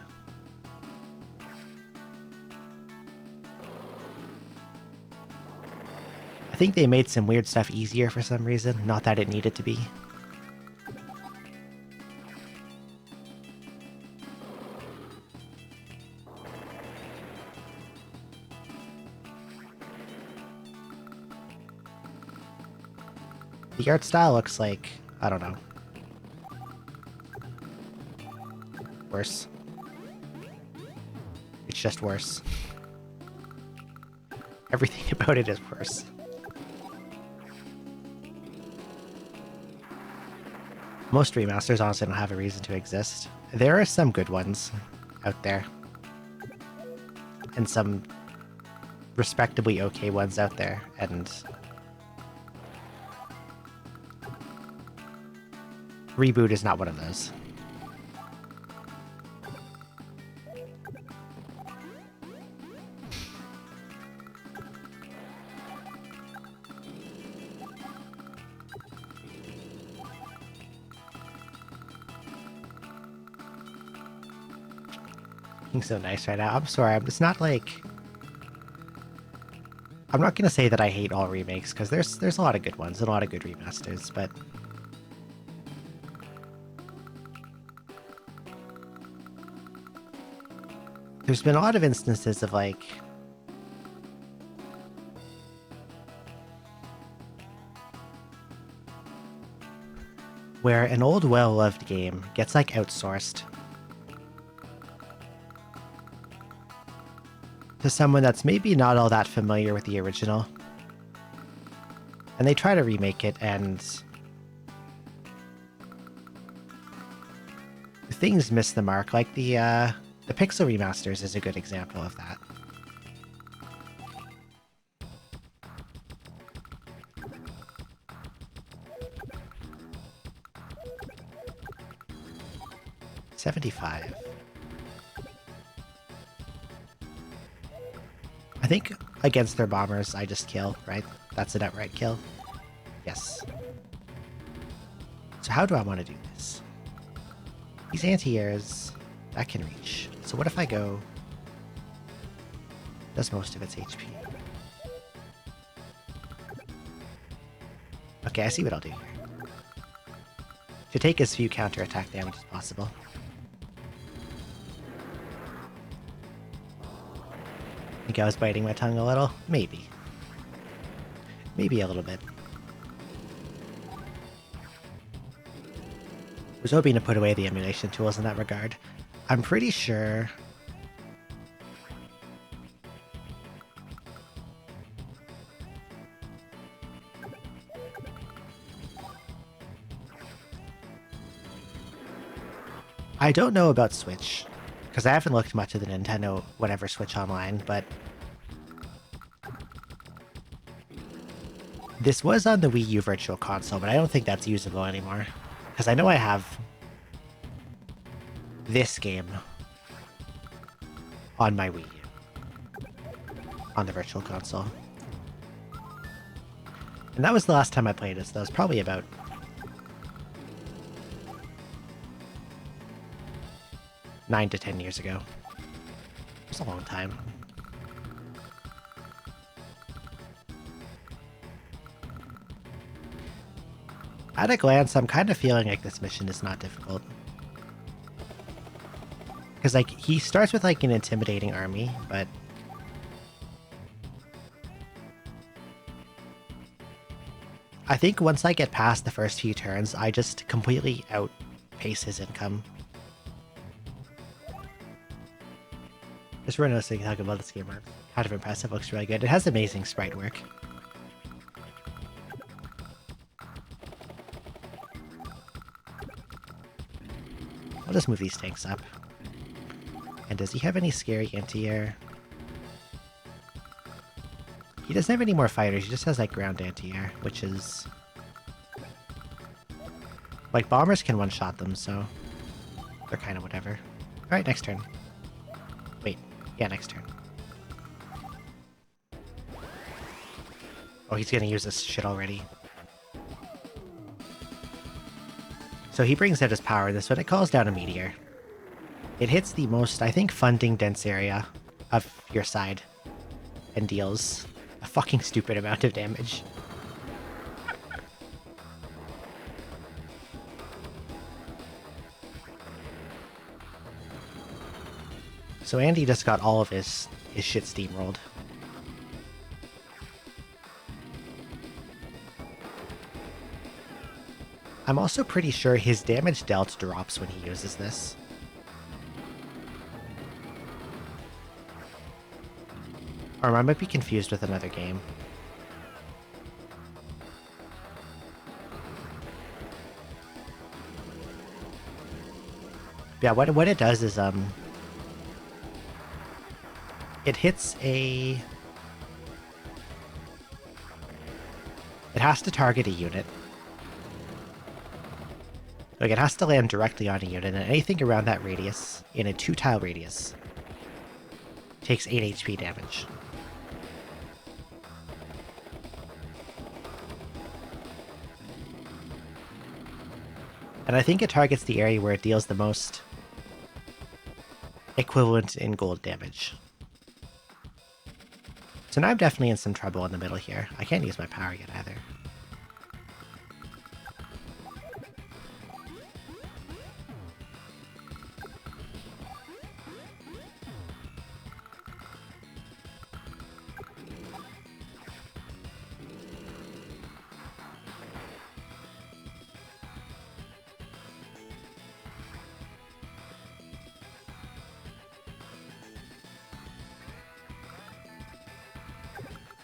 I think they made some weird stuff easier for some reason, not that it needed to be. The art style looks like, I don't know, worse. It's just worse. Everything about it is worse. Most remasters honestly don't have a reason to exist. There are some good ones out there. And some respectably okay ones out there, and Reboot is not one of those. Being so nice right now. I'm sorry, it's not like... I'm not gonna say that I hate all remakes, because there's a lot of good ones and a lot of good remasters, but... There's been a lot of instances of, like... where an old, well-loved game gets, like, outsourced to someone that's maybe not all that familiar with the original. And they try to remake it, and things miss the mark. Like the Pixel remasters is a good example of that. $75. I think against their bombers, I just kill, right? That's an outright kill. Yes. So how do I want to do this? These anti-airs, that can reach. So what if I go... Does most of its HP. Okay, I see what I'll do here. To take as few counterattack damage as possible. Think I was biting my tongue a little? Maybe. Maybe a little bit. I was hoping to put away the emulation tools in that regard. I'm pretty sure... I don't know about Switch, because I haven't looked much at the Nintendo whatever Switch Online, but this was on the Wii U Virtual Console, but I don't think that's usable anymore. Because I know I have this game on my Wii U, on the Virtual Console. And that was the last time I played this. That was probably about 9 to 10 years ago. It was a long time. At a glance, I'm kind of feeling like this mission is not difficult. Because, like, he starts with, like, an intimidating army, but... I think once I get past the first few turns, I just completely outpace his income. Just for noticing how good this game is. Kind of impressive, looks really good. It has amazing sprite work. I'll just move these tanks up. And does he have any scary anti-air? He doesn't have any more fighters, he just has like ground anti-air, which is... Like bombers can one-shot them, so they're kind of whatever. Alright, next turn. Wait, yeah, next turn. Oh, he's gonna use this shit already. So he brings out his power this one. It calls down a meteor. It hits the most, I think, funding dense area of your side and deals a fucking stupid amount of damage. So Andy just got all of his shit steamrolled. I'm also pretty sure his damage dealt drops when he uses this. Or I might be confused with another game. Yeah, what it does is it hits a. It has to target a unit. Like, it has to land directly on a unit, and anything around that radius, in a 2-tile radius, takes 8 HP damage. And I think it targets the area where it deals the most equivalent in gold damage. So now I'm definitely in some trouble in the middle here. I can't use my power yet either.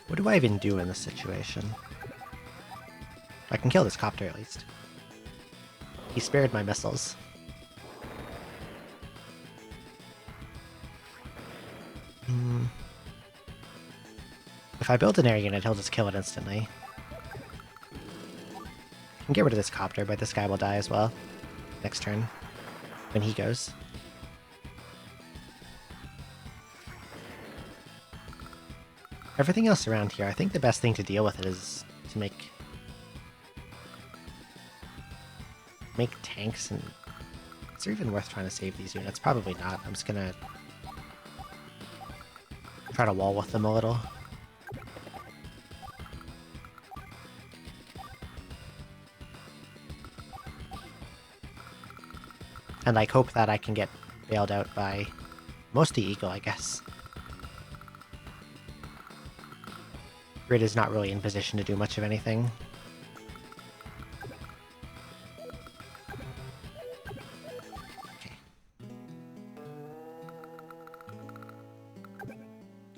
What do I even do in this situation? I can kill this copter at least. He spared my missiles. If I build an air unit, he'll just kill it instantly. I can get rid of this copter, but this guy will die as well. Next turn. When he goes. Everything else around here, I think the best thing to deal with it is to make tanks, and is there even worth trying to save these units? Probably not. I'm just gonna try to wall with them a little. And like hope that I can get bailed out by mostly Eagle, I guess. Grid is not really in position to do much of anything. Okay.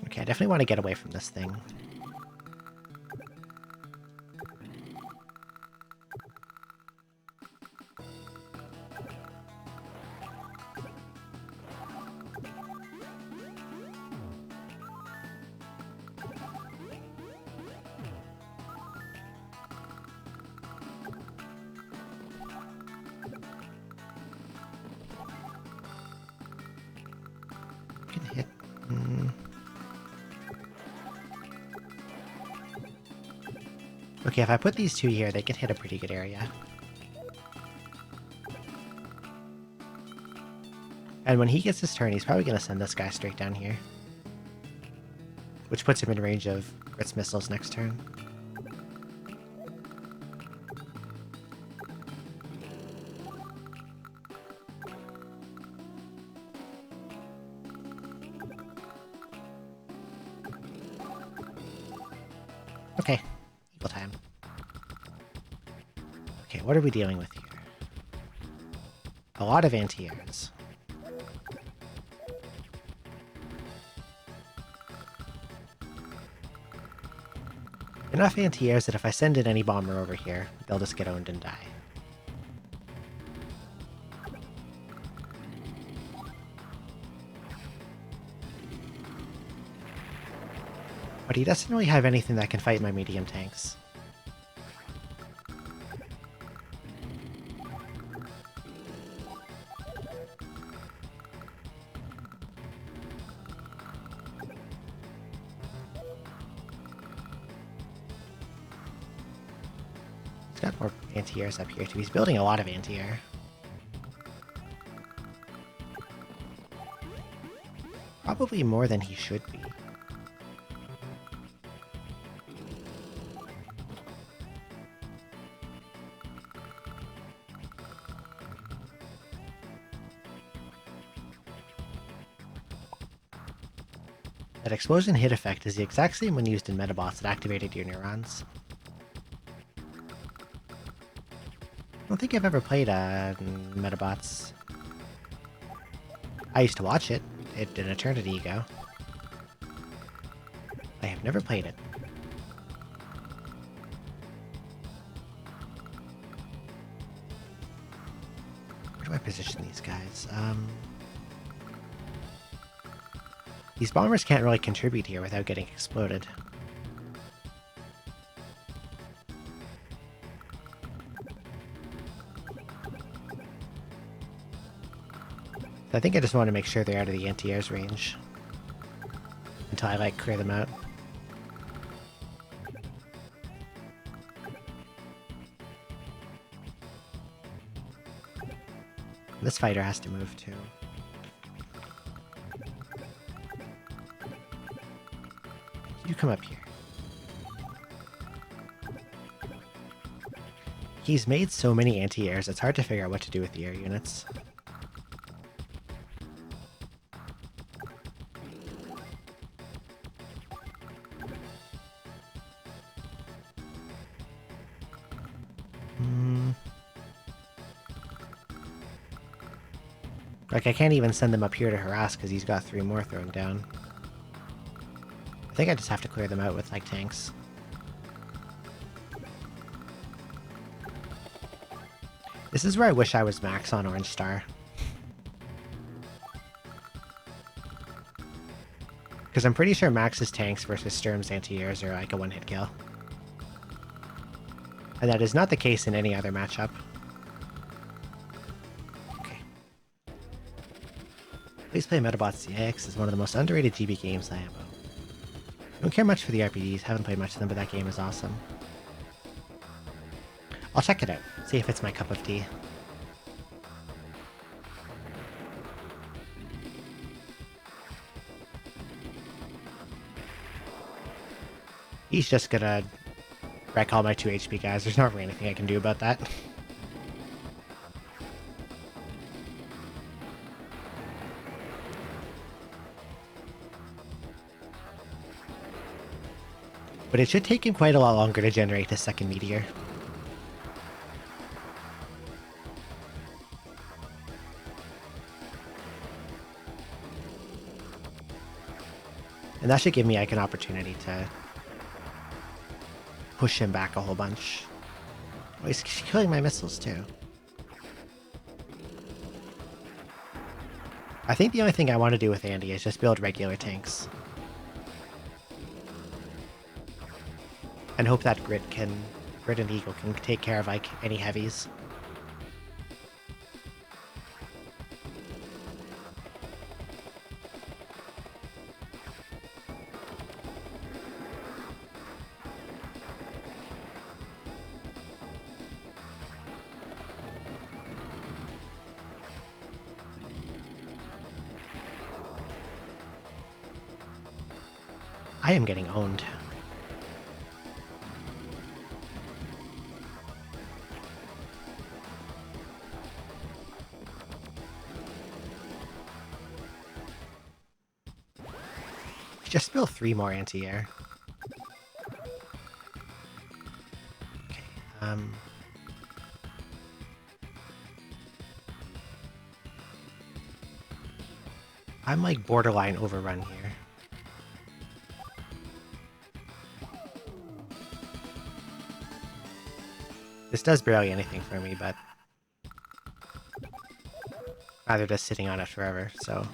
Okay, I definitely want to get away from this thing. Okay, if I put these two here, they can hit a pretty good area. And when he gets his turn, he's probably going to send this guy straight down here. Which puts him in range of Ritz missiles next turn. Okay, equal time. Okay, what are we dealing with here? A lot of anti-airs. Enough anti-airs that if I send in any bomber over here, they'll just get owned and die. But he doesn't really have anything that can fight my medium tanks. He's got more anti-airs up here too. He's building a lot of anti-air. Probably more than he should be. That explosion hit effect is the exact same when used in Metabots that activated your neurons. I don't think I've ever played Metabots. I used to watch it an eternity ago. I have never played it. Where do do I position these guys? These bombers can't really contribute here without getting exploded. I think I just want to make sure they're out of the anti-air's range until I, like, clear them out. This fighter has to move, too. You come up here. He's made so many anti-airs, it's hard to figure out what to do with the air units. Like, I can't even send them up here to harass because he's got 3 more thrown down. I think I just have to clear them out with, like, tanks. This is where I wish I was max on Orange Star. Because I'm pretty sure Max's tanks versus Sturm's anti-airs are like a one-hit kill. And that is not the case in any other matchup. Okay. Please play Metabot CX is one of the most underrated GB games I have. Don't care much for the RPGs, haven't played much of them, but that game is awesome. I'll check it out, see if it's my cup of tea. He's just gonna wreck all my 2 HP guys, there's not really anything I can do about that. But it should take him quite a lot longer to generate his second meteor. And that should give me, like, an opportunity to push him back a whole bunch. Oh, he's killing my missiles, too. I think the only thing I want to do with Andy is just build regular tanks. And hope that Grit and Eagle can take care of, like, any heavies. I am getting owned. Just build 3 more anti-air. Okay, I'm like borderline overrun here. This does barely anything for me, but rather just sitting on it forever, so.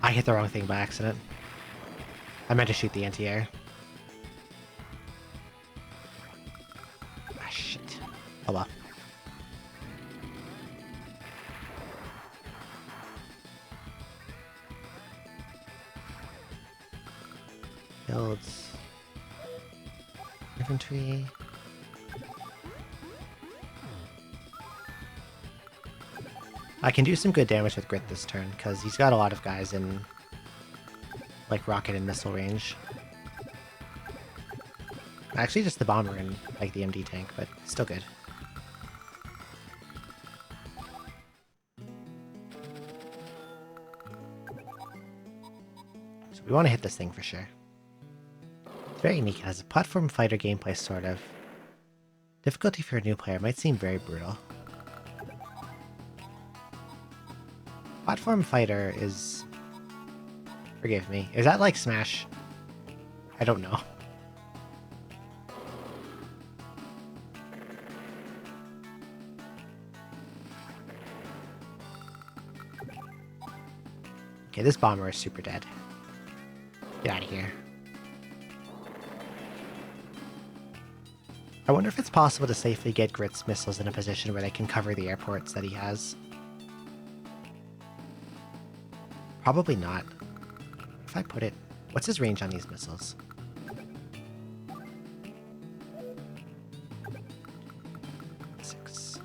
I hit the wrong thing by accident. I meant to shoot the anti-air. Ah, shit. Oh well. Builds. Infantry. I can do some good damage with Grit this turn, because he's got a lot of guys in, like, rocket and missile range. Actually, just the bomber and, like, the MD tank, but still good. So we want to hit this thing for sure. It's very unique. It has a platform fighter gameplay, sort of. Difficulty for a new player might seem very brutal. Platform fighter is... Forgive me. Is that like Smash? I don't know. Okay, this bomber is super dead. Get out of here. I wonder if it's possible to safely get Grit's missiles in a position where they can cover the airports that he has. Probably not. If I put it... What's his range on these missiles? Six.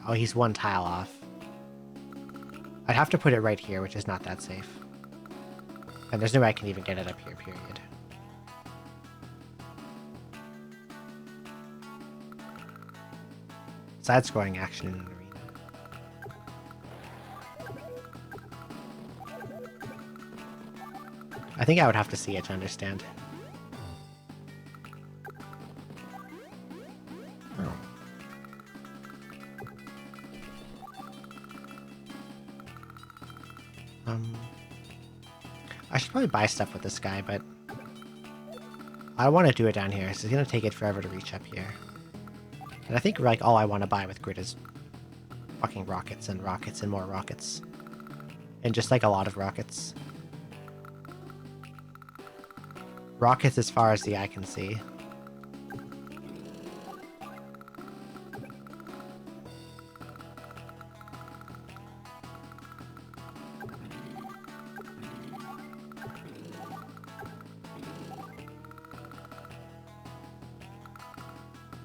Oh, he's one tile off. I'd have to put it right here, which is not that safe. And there's no way I can even get it up here, period. Side-scrolling action in an arena. I think I would have to see it to understand. Oh. I should probably buy stuff with this guy, but I want to do it down here, so it's going to take it forever to reach up here. And I think, like, all I want to buy with Grit is fucking rockets and more rockets. And just, like, a lot of rockets. Rockets as far as the eye can see.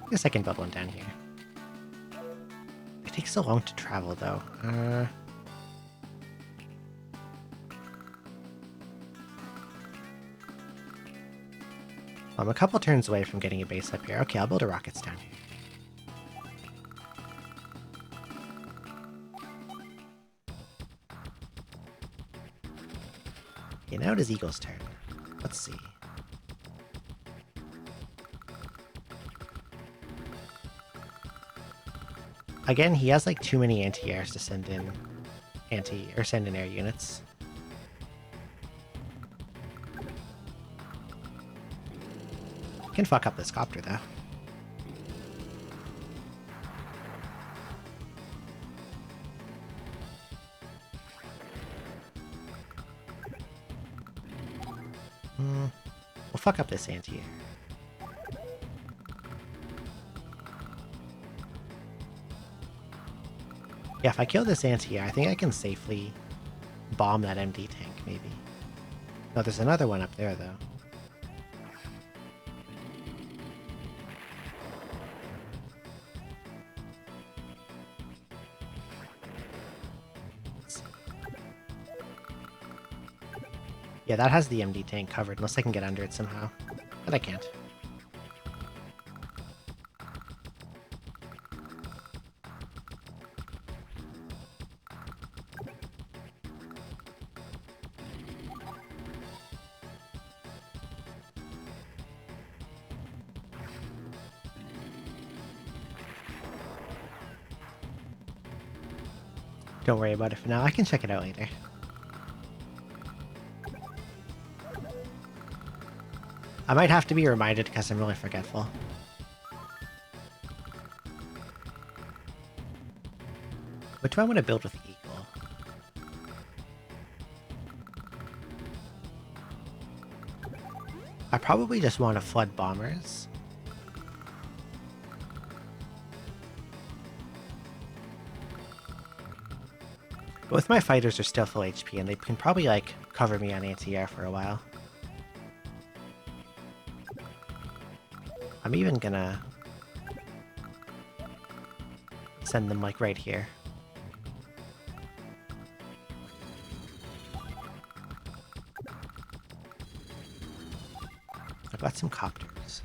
I guess I can build one down here. It takes so long to travel, though. I'm a couple turns away from getting a base up here. Okay, I'll build a rockets down here. Okay, now it is Eagle's turn. Let's see. Again, he has like too many anti-airs to send in send in air units. Can fuck up this copter though. We'll fuck up this anti-air. Yeah, if I kill this anti-air, I think I can safely bomb that MD tank, maybe. No, there's another one up there, though. Yeah, that has the MD tank covered, unless I can get under it somehow. But I can't. Don't worry about it for now. I can check it out later. I might have to be reminded because I'm really forgetful. What do I want to build with Eagle? I probably just want to flood bombers. Both my fighters are still full HP, and they can probably, like, cover me on anti-air for a while. I'm even gonna send them, like, right here. I've got some copters.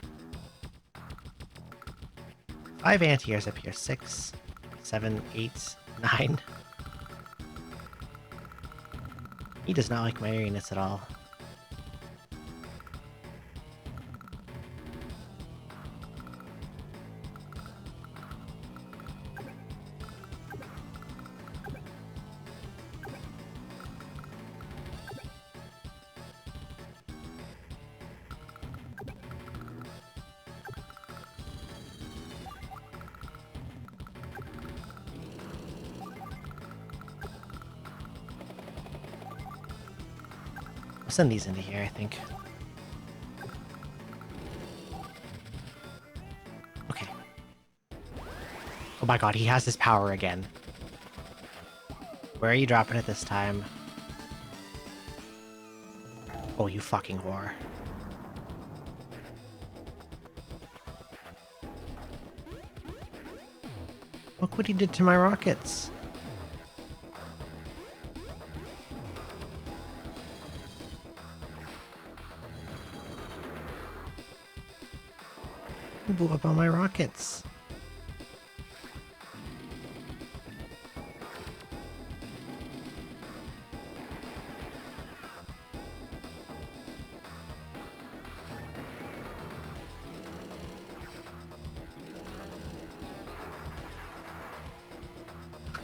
5 anti-airs up here. 6, 7, 8, 9. He does not like my arenas at all. I'll send these into here, I think. Okay. Oh my god, he has his power again. Where are you dropping it this time? Oh, you fucking whore. Look what he did to my rockets. He blew up all my rockets.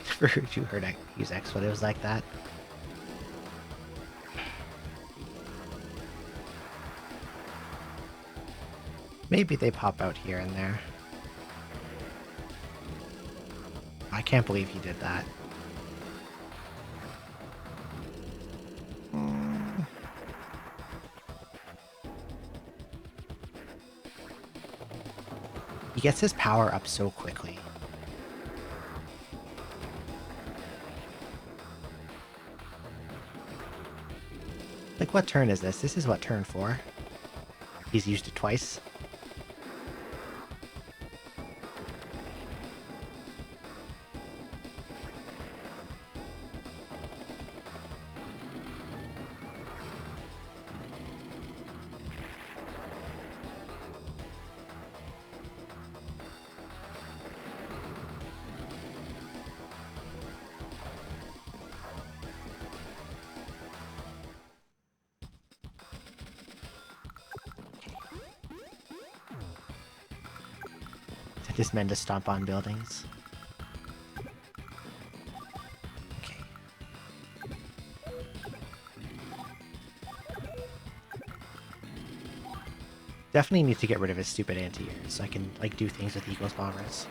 Never heard you use expletives like that. Maybe they pop out here and there. I can't believe he did that. He gets his power up so quickly. Like, what turn is this? This is what, turn 4? He's used it twice. This men to stomp on buildings. Okay. Definitely need to get rid of his stupid anti-airs so I can, like, do things with Eagle's bombers.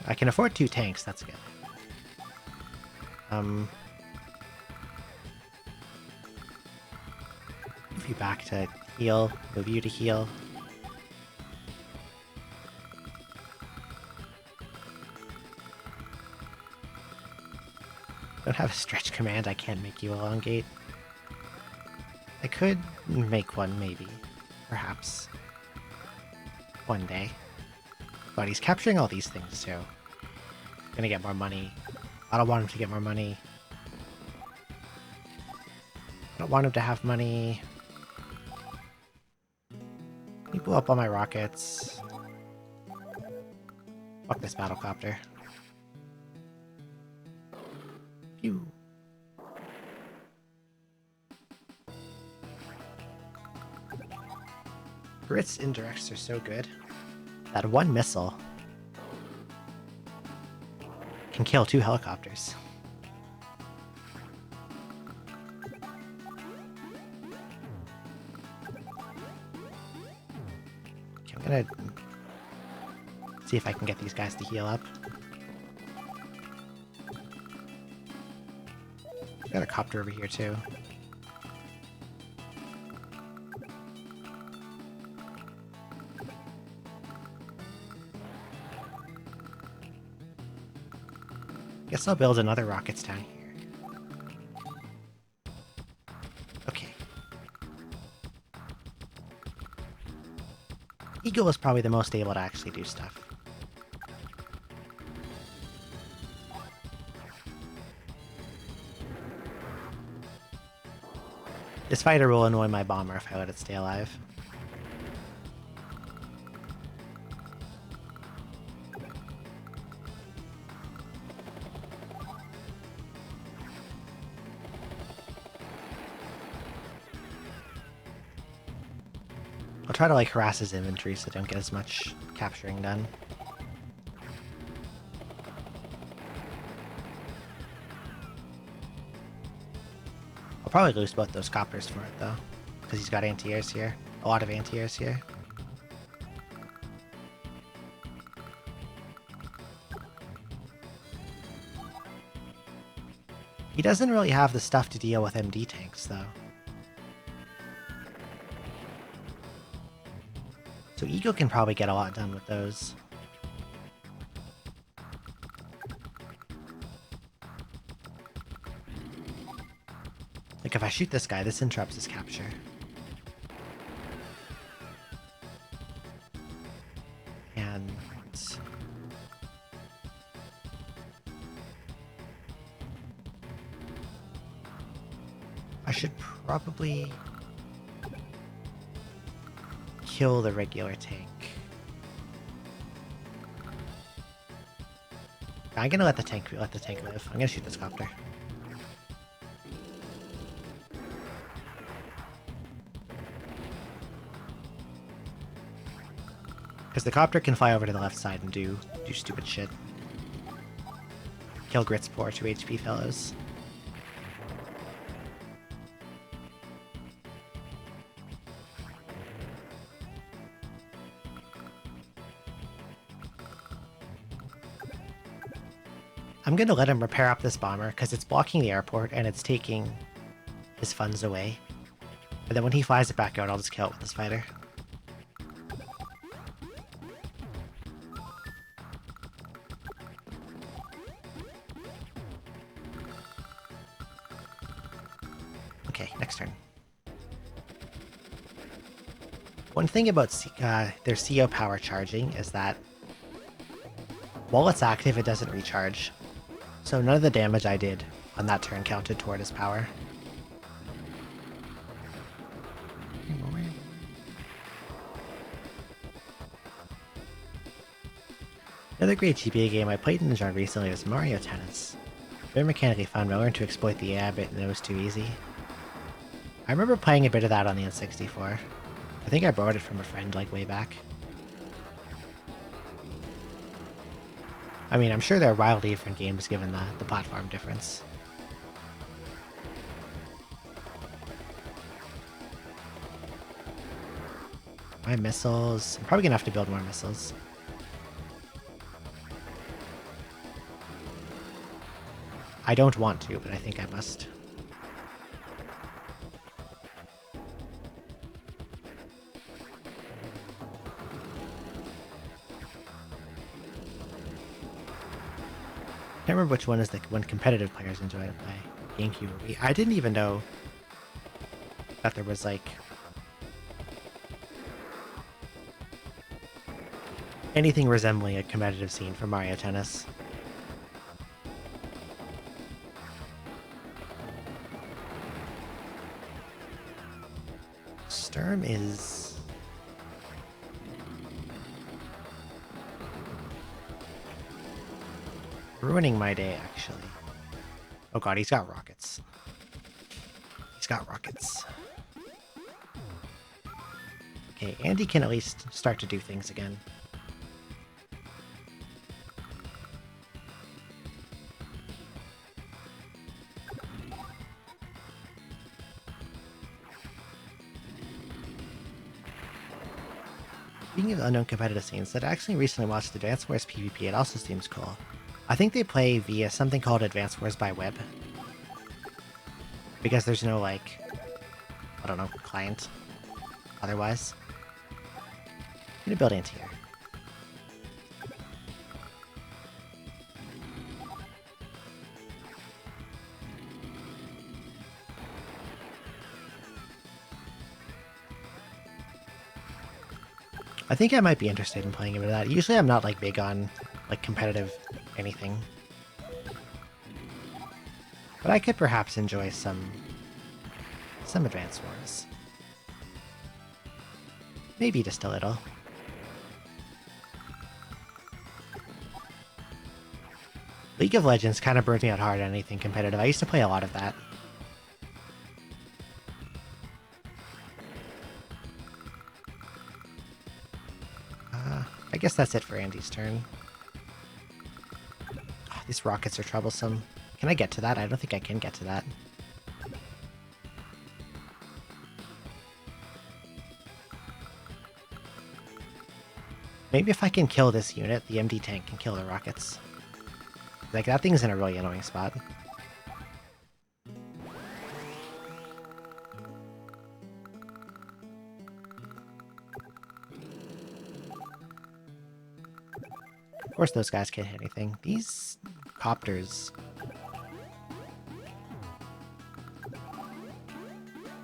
I can afford 2 tanks, that's good. Move you back to heal, move you to heal. Don't have a stretch command, I can't make you elongate. I could make one, maybe. Perhaps. One day. But he's capturing all these things, too. Gonna get more money. I don't want him to get more money. I don't want him to have money. He blew up all my rockets. Fuck this battlecopter. Phew. Brit's indirects are so good. That one missile can kill 2 helicopters. Okay, I'm gonna see if I can get these guys to heal up. Got a copter over here too. Guess I'll build another rockets down here. Okay. Eagle is probably the most able to actually do stuff. This fighter will annoy my bomber if I let it stay alive. I'll try to, like, harass his inventory so I don't get as much capturing done. I'll probably lose both those coppers for it, though. Because he's got anti-airs here. A lot of anti-airs here. He doesn't really have the stuff to deal with MD tanks, though. So Ego can probably get a lot done with those. Like, if I shoot this guy, this interrupts his capture. And... I should probably kill the regular tank. I'm gonna let the tank live. I'm gonna shoot this copter. Because the copter can fly over to the left side and do stupid shit. Kill Grit's poor 2 HP fellows. I'm gonna let him repair up this bomber, because it's blocking the airport and it's taking his funds away. And then when he flies it back out, I'll just kill it with this fighter. Okay, next turn. One thing about their CO power charging is that while it's active, it doesn't recharge. So none of the damage I did on that turn counted toward his power. Another great GBA game I played in the genre recently was Mario Tennis. Very mechanically fun, but I learned to exploit the AI bit and it was too easy. I remember playing a bit of that on the N64. I think I borrowed it from a friend like way back. I mean, I'm sure they're wildly different games given the platform difference. My missiles... I'm probably gonna have to build more missiles. I don't want to, but I think I must. I can't remember which one is the one competitive players enjoy to play. GameCube or Wii. I didn't even know that there was like anything resembling a competitive scene for Mario Tennis. Sturm is... ruining my day, actually. Oh god, he's got rockets. He's got rockets. Okay, Andy can at least start to do things again. Speaking of unknown competitive scenes, that I actually recently watched Advance Wars PvP. It also seems cool. I think they play via something called Advance Wars by web. Because there's no, like, I don't know, client otherwise. I'm gonna build anti-air. I think I might be interested in playing a bit of that. Usually I'm not, like, big on, like, competitive anything. But I could perhaps enjoy some Advance Wars. Maybe just a little. League of Legends kind of burned me out hard on anything competitive. I used to play a lot of that. I guess that's it for Andy's turn. Oh, these rockets are troublesome. Can I get to that? I don't think I can get to that. Maybe if I can kill this unit, the MD tank can kill the rockets. Like, that thing's in a really annoying spot. course those guys can't hit anything. These copters...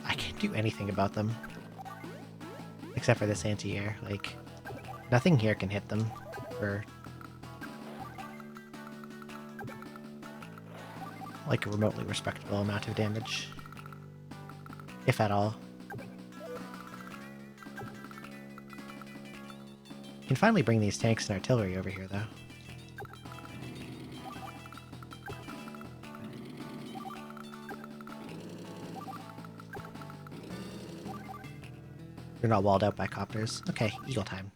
I can't do anything about them. Except for this anti-air. Like, nothing here can hit them for... like a remotely respectable amount of damage. If at all. You can finally bring these tanks and artillery over here, though. You're not walled out by copters. Okay, eagle time.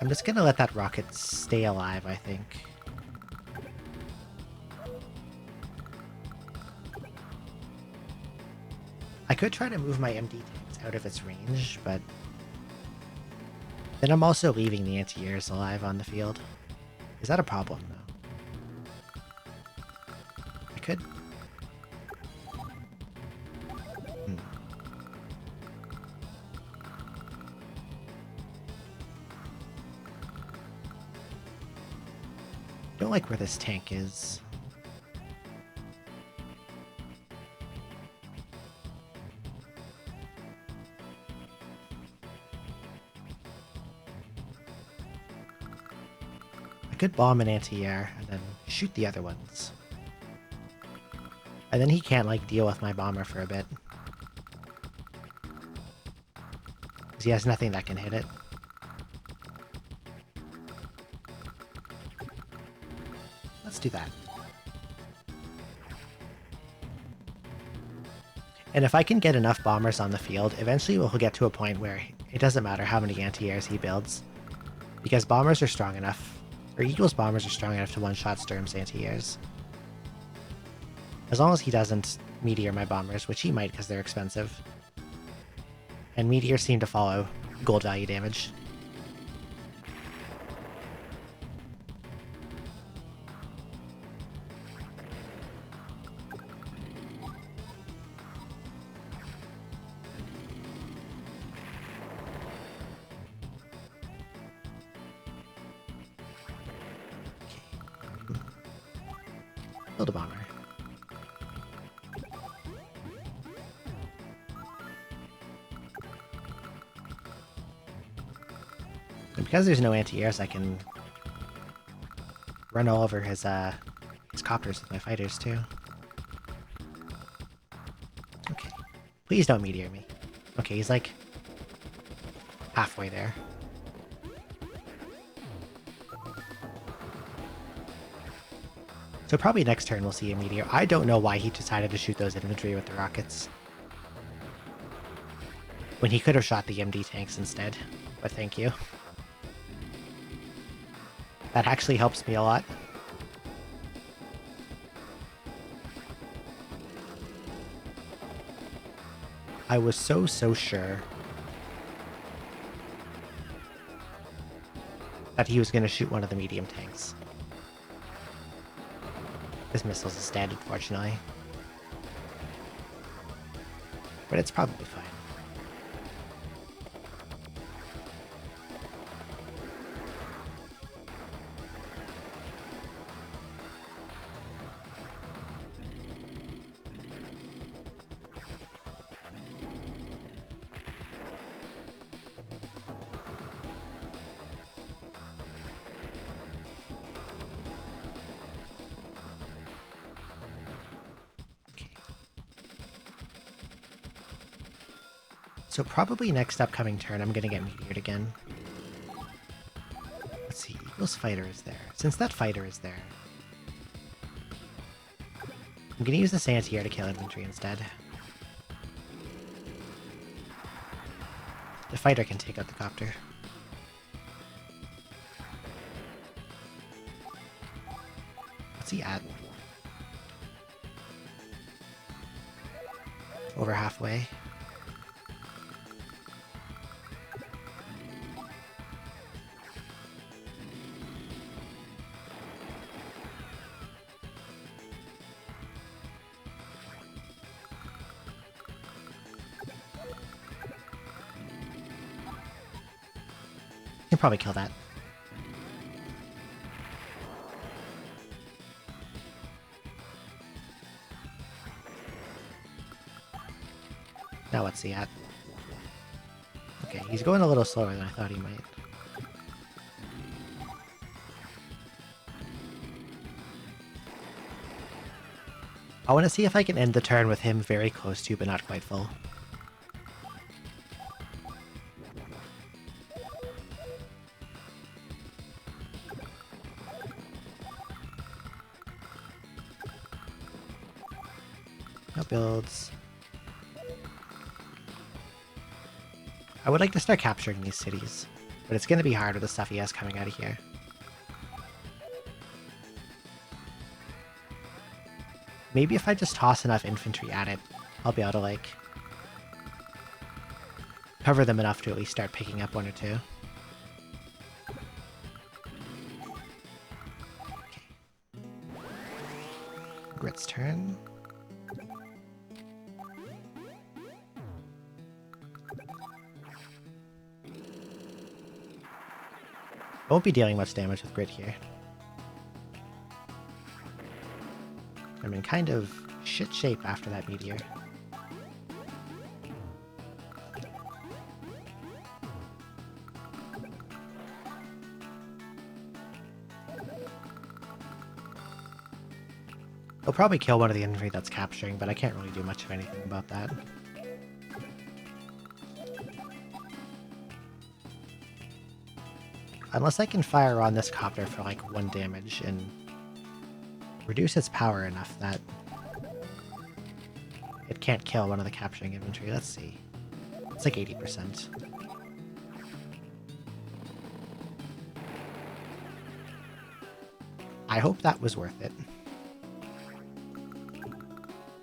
I'm just gonna let that rocket stay alive, I think. I could try to move my MD tanks out of its range, but then I'm also leaving the anti-airs alive on the field. Is that a problem, though? I could... Don't like where this tank is. I could bomb an anti-air and then shoot the other ones. And then he can't, like, deal with my bomber for a bit. Because he has nothing that can hit it. Let's do that. And if I can get enough bombers on the field, eventually we'll get to a point where it doesn't matter how many anti-airs he builds. Because bombers are strong enough, or Eagle's bombers are strong enough to one-shot Sturm's anti-airs. As long as he doesn't meteor my bombers, which he might because they're expensive. And meteors seem to follow gold value damage. Build a bomber. And because there's no anti-airs, I can run all over his copters with my fighters, too. Okay. Please don't meteor me. Okay, he's like halfway there. So probably next turn we'll see a meteor. I don't know why he decided to shoot those infantry with the rockets. When he could have shot the MD tanks instead. But thank you. That actually helps me a lot. I was so sure that he was going to shoot one of the medium tanks. This missile's is dead, unfortunately. But it's probably fine. So probably next upcoming turn I'm gonna get meteored again. Let's see, Eagle's fighter is there. Since that fighter is there, I'm gonna use this anti-air to kill infantry instead. The fighter can take out the copter. What's he at? Over halfway. Can probably kill that. Now what's he at? Okay, he's going a little slower than I thought he might. I want to see if I can end the turn with him very close to, but not quite full. No builds. I would like to start capturing these cities, but it's going to be hard with the stuff he has coming out of here. Maybe if I just toss enough infantry at it, I'll be able to, like, cover them enough to at least start picking up one or two. Okay. Grit's turn. Won't be dealing much damage with Grit here. I'm in kind of shit shape after that meteor. He'll probably kill one of the infantry that's capturing, but I can't really do much of anything about that. Unless I can fire on this copter for like 1 damage and reduce its power enough that it can't kill one of the capturing infantry. Let's see. It's like 80%. I hope that was worth it.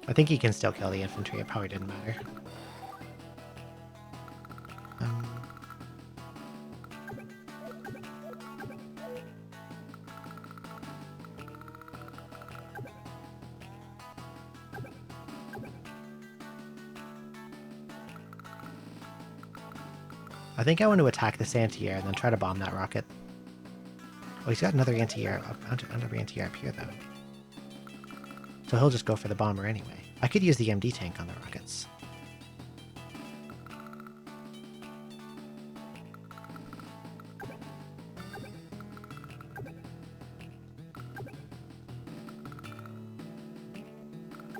I think he can still kill the infantry. It probably didn't matter. I think I want to attack this anti-air and then try to bomb that rocket. Oh, he's got another anti-air up here, though. So he'll just go for the bomber anyway. I could use the MD tank on the rockets.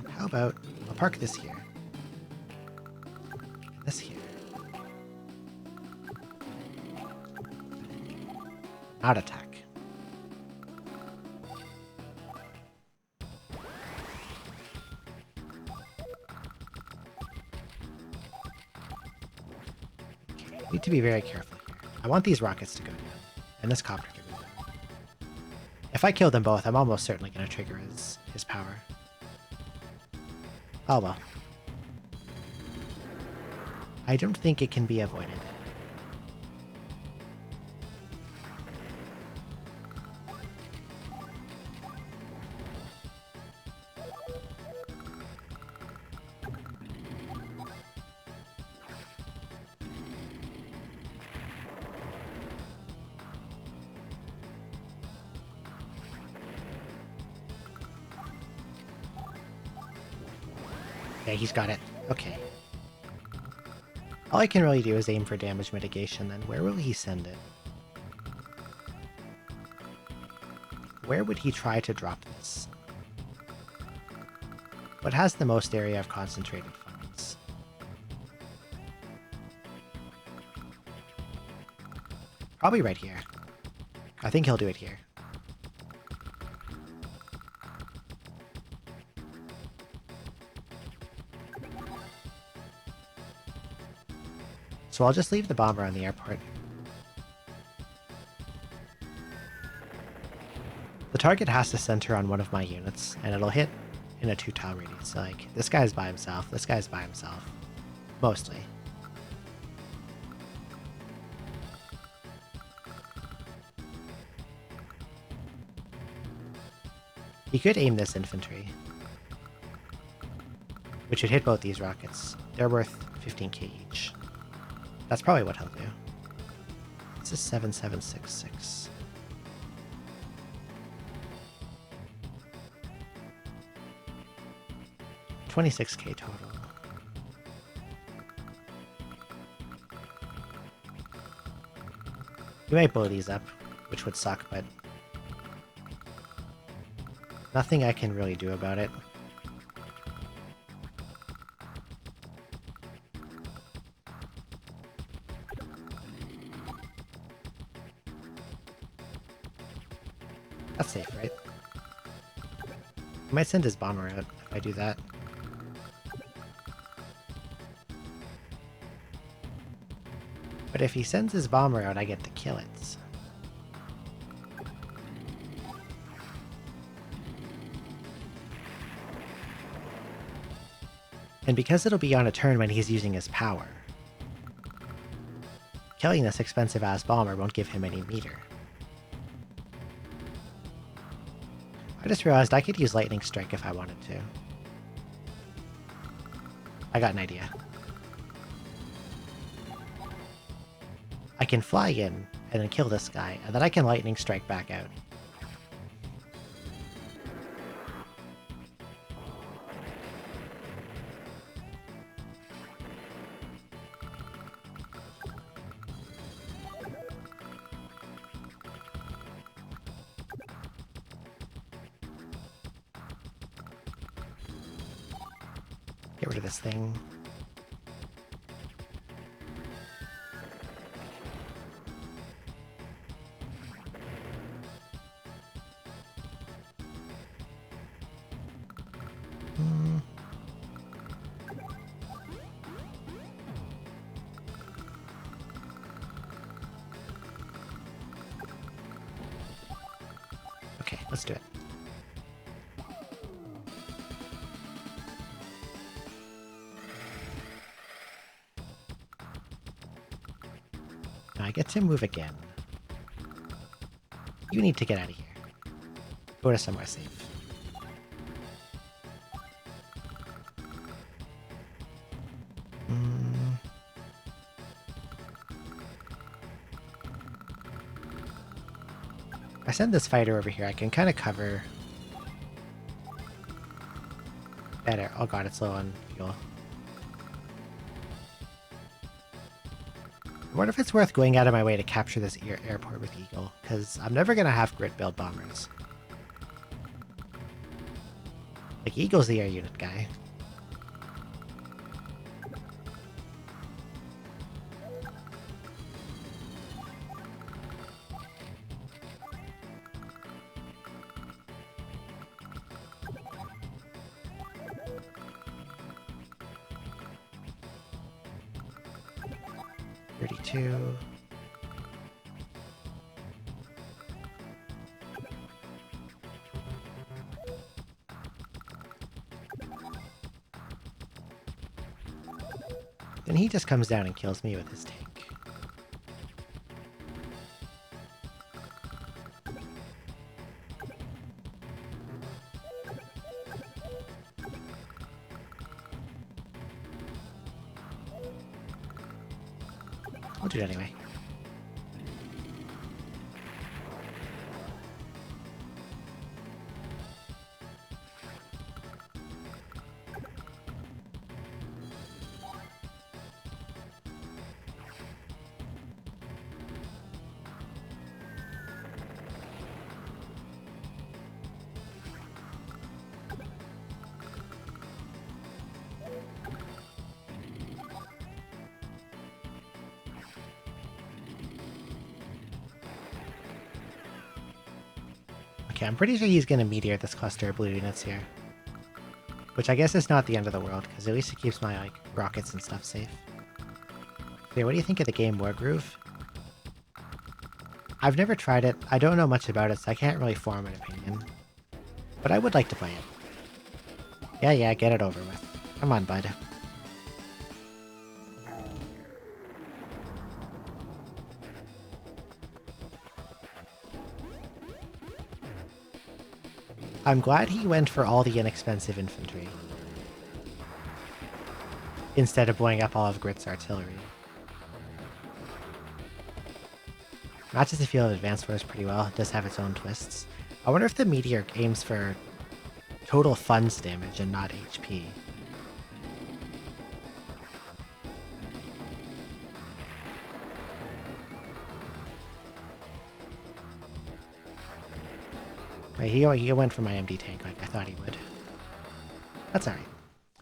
How about I'll park this here. This here. Not attack. Okay, need to be very careful here. I want these rockets to go down, and this copter to go down. If I kill them both, I'm almost certainly going to trigger his power. Oh well. I don't think it can be avoided. Okay, he's got it. Okay. All I can really do is aim for damage mitigation, then. Where will he send it? Where would he try to drop this? What has the most area of concentrated funds? Probably right here. I think he'll do it here. So I'll just leave the bomber on the airport. The target has to center on one of my units, and it'll hit in a 2-tile radius. So, like, this guy's by himself, this guy's by himself. Mostly. He could aim this infantry, which would hit both these rockets. They're worth 15k each. That's probably what he'll do. What's a 7766? $26K total. You might blow these up, which would suck, but nothing I can really do about it. That's safe, right? I might send his bomber out if I do that. But if he sends his bomber out, I get to kill it. And because it'll be on a turn when he's using his power, killing this expensive-ass bomber won't give him any meter. I just realized I could use Lightning Strike if I wanted to. I got an idea. I can fly in and then kill this guy, and then I can Lightning Strike back out. Get rid of this thing. Okay, let's do it. Now I get to move again. You need to get out of here. Go to somewhere safe. I send this fighter over here, I can kind of cover better. Oh god, it's low on fuel. I wonder if it's worth going out of my way to capture this airport with Eagle, because I'm never going to have grit build bombers. Like, Eagle's the air unit guy. Then he just comes down and kills me with his tank. I'll do it anyway. Okay, I'm pretty sure he's going to meteor this cluster of blue units here. Which I guess is not the end of the world, because at least it keeps my like rockets and stuff safe. Okay, what do you think of the game War Groove? I've never tried it, I don't know much about it, so I can't really form an opinion. But I would like to play it. Yeah, get it over with. Come on, bud. I'm glad he went for all the inexpensive infantry, instead of blowing up all of Grit's artillery. Matches the field of advanced force pretty well. It does have its own twists. I wonder if the meteor aims for total funds damage and not HP. Right, he went for my MD tank like I thought he would. That's alright.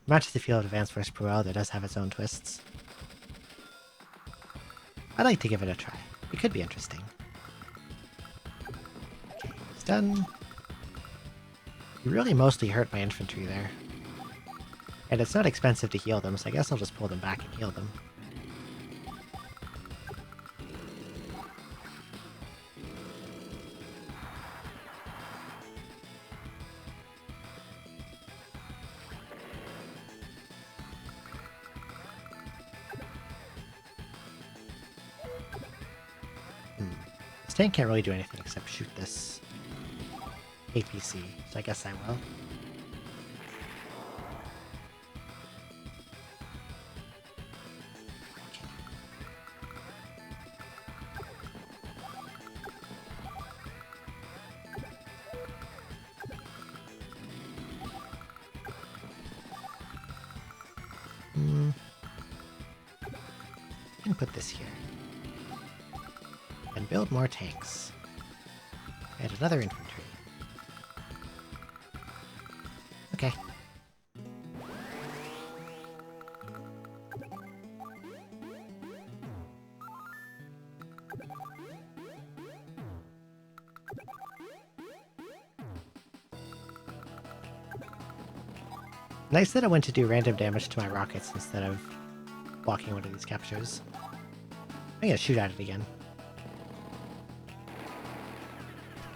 Matches the field of advanced force pretty well. It does have its own twists. I'd like to give it a try. It could be interesting. Okay, he's done. He really mostly hurt my infantry there. And it's not expensive to heal them, so I guess I'll just pull them back and heal them. This tank can't really do anything except shoot this APC, so I guess I will. I can put this here. And build more tanks. And another infantry. Okay. Nice that I went to do random damage to my rockets instead of blocking one of these captures. I'm gonna shoot at it again.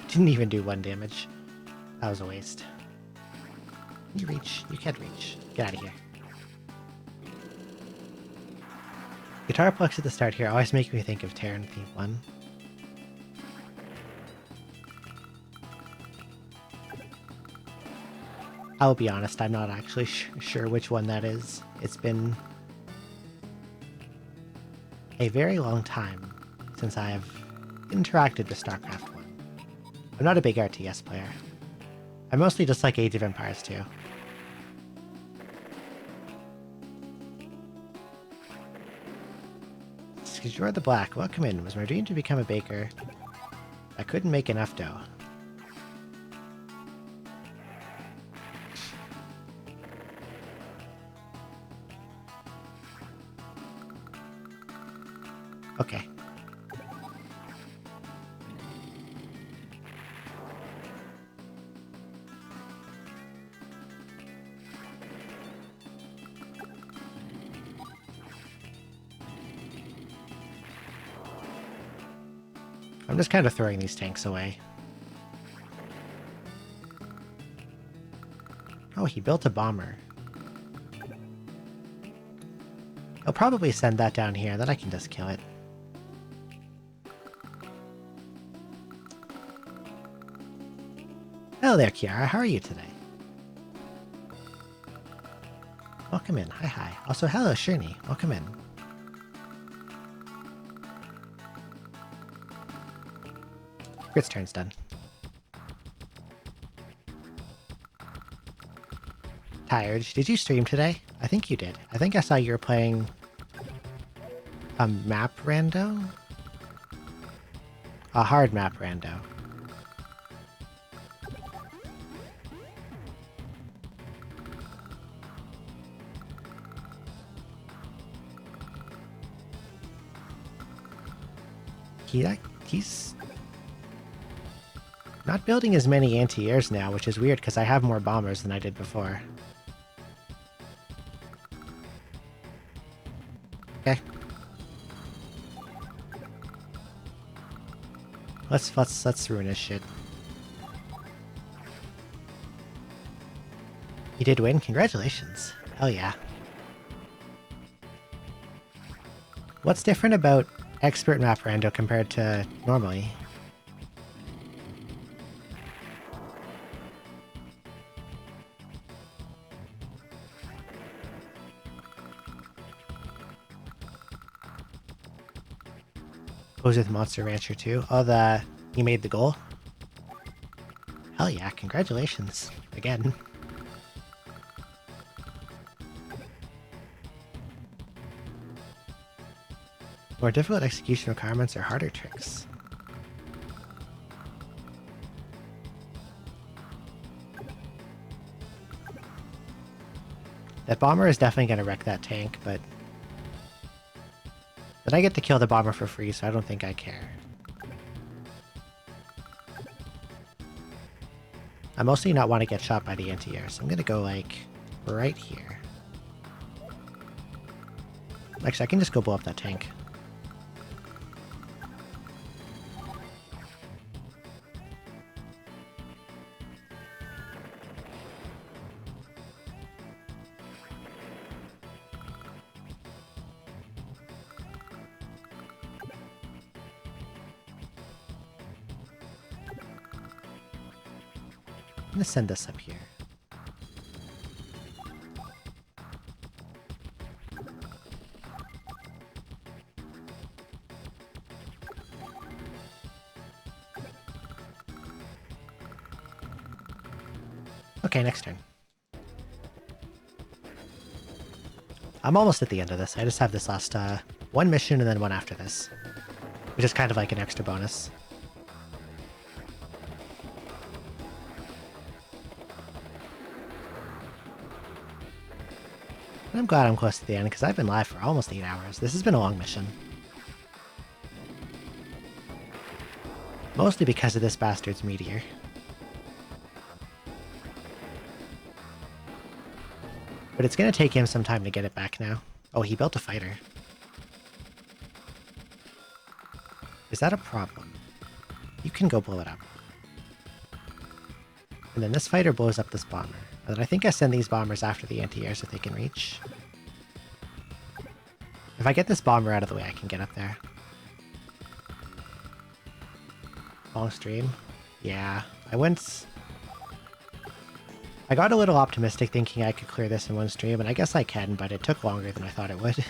Didn't even do 1 damage. That was a waste. You reach. You can't reach. Get out of here. Guitar plucks at the start here always make me think of Terran Theme 1. I'll be honest, I'm not actually sure which one that is. It's been a very long time since I have interacted with StarCraft 1. I'm not a big RTS player. I mostly just like Age of Empires 2. Because you're the black. Welcome in. Was my dream to become a baker. I couldn't make enough dough. Okay. I'm just kind of throwing these tanks away. Oh, he built a bomber. He'll probably send that down here, then I can just kill it. Hello there, Kiara. How are you today? Welcome in. Hi, hi. Also, hello, Shirney. Welcome in. Grit's turn's done. Tired. Did you stream today? I think you did. I think I saw you were playing a map rando? A hard map rando. He's not building as many anti-airs now, which is weird because I have more bombers than I did before. Okay. Let's ruin his shit. You did win? Congratulations. Hell yeah. What's different about Expert Map Rando compared to normally? Pose with Monster Rancher too. Oh, you made the goal? Hell yeah, congratulations. Again. More difficult execution requirements or harder tricks. That bomber is definitely going to wreck that tank, but... Then I get to kill the bomber for free, so I don't think I care. I mostly not want to get shot by the anti-air, so I'm going to go, like, right here. Actually, I can just go blow up that tank. I'm going to send this up here. Okay, next turn. I'm almost at the end of this. I just have this last one mission and then one after this, which is kind of like an extra bonus. And I'm glad I'm close to the end because I've been live for almost 8 hours. This has been a long mission. Mostly because of this bastard's meteor. But it's going to take him some time to get it back now. Oh, he built a fighter. Is that a problem? You can go blow it up. And then this fighter blows up this bomber. And then I think I send these bombers after the anti-air so they can reach. If I get this bomber out of the way, I can get up there. Long stream? Yeah, I got a little optimistic thinking I could clear this in one stream, and I guess I can, but it took longer than I thought it would.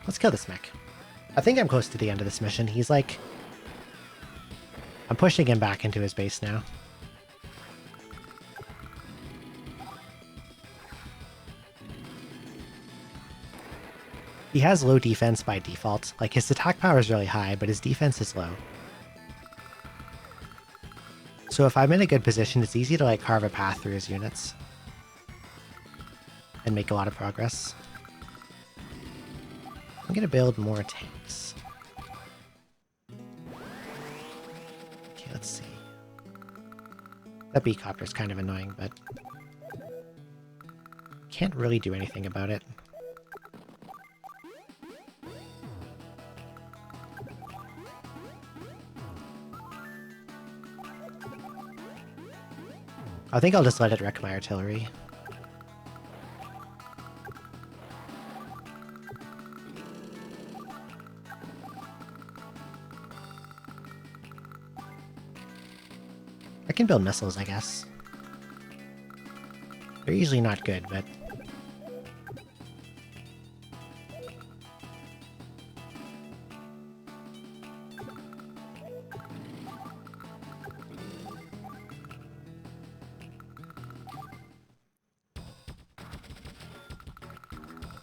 Let's kill this mech. I think I'm close to the end of this mission. He's like... I'm pushing him back into his base now. He has low defense by default. Like, his attack power is really high, but his defense is low. So if I'm in a good position, it's easy to, like, carve a path through his units. And make a lot of progress. I'm gonna build more tanks. Okay, let's see. That B-copter is kind of annoying, but... can't really do anything about it. I think I'll just let it wreck my artillery. I can build missiles, I guess. They're usually not good, but...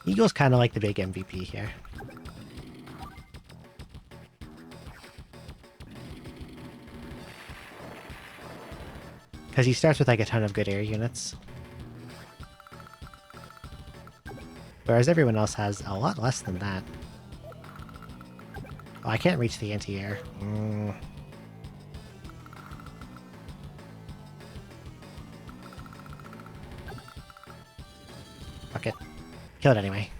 Eagle's kind of like the big MVP here. Because he starts with like a ton of good air units. Whereas everyone else has a lot less than that. Oh, I can't reach the anti-air. Fuck it. Kill it anyway.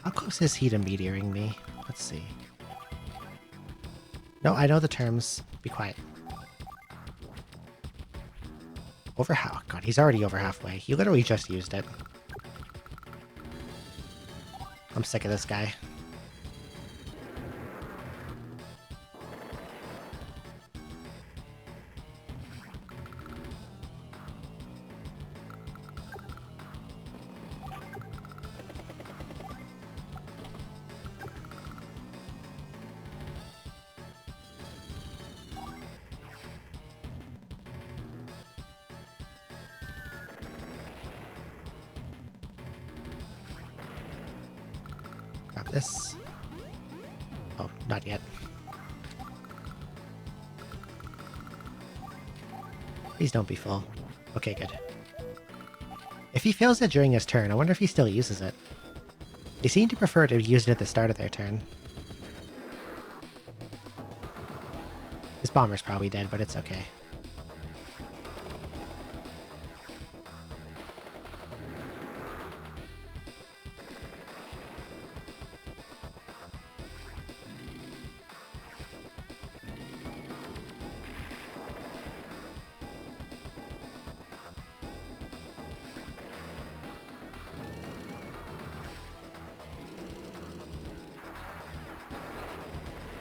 How close is he to meteoring me? Let's see. No, I know the terms. Be quiet. Over how? Oh God, he's already over halfway. He literally just used it. I'm sick of this guy. Grab this. Oh, not yet. Please don't be full. Okay, good. If he fails it during his turn, I wonder if he still uses it. They seem to prefer to use it at the start of their turn. His bomber's probably dead, but it's okay.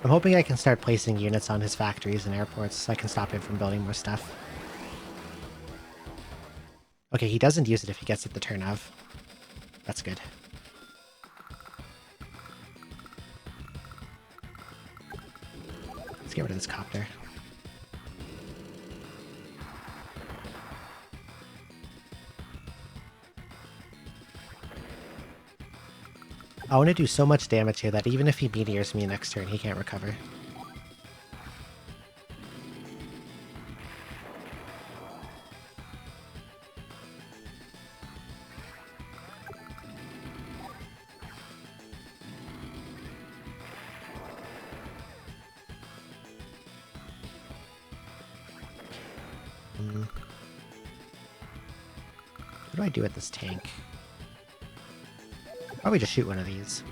I'm hoping I can start placing units on his factories and airports so I can stop him from building more stuff. Okay, he doesn't use it if he gets it the turn of. That's good. Let's get rid of this copter. I want to do so much damage here that even if he meteors me next turn, he can't recover. What do I do with this tank? Probably just shoot one of these.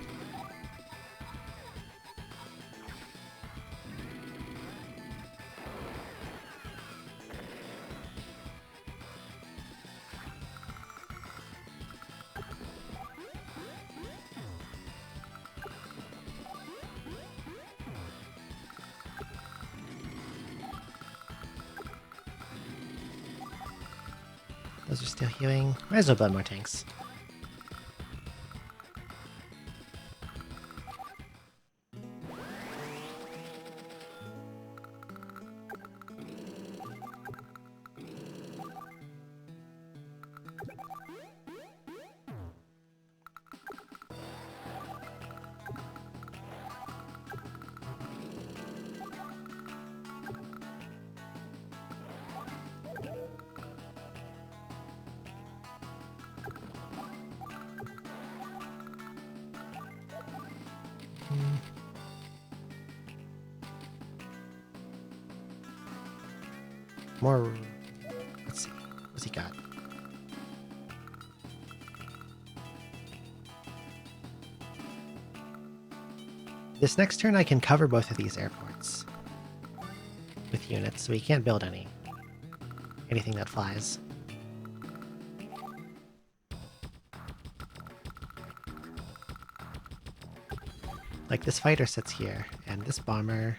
Those are still healing. Might as well build more tanks. More... Let's see. What's he got? This next turn I can cover both of these airports with units, so he can't build anything that flies. Like this fighter sits here, and this bomber...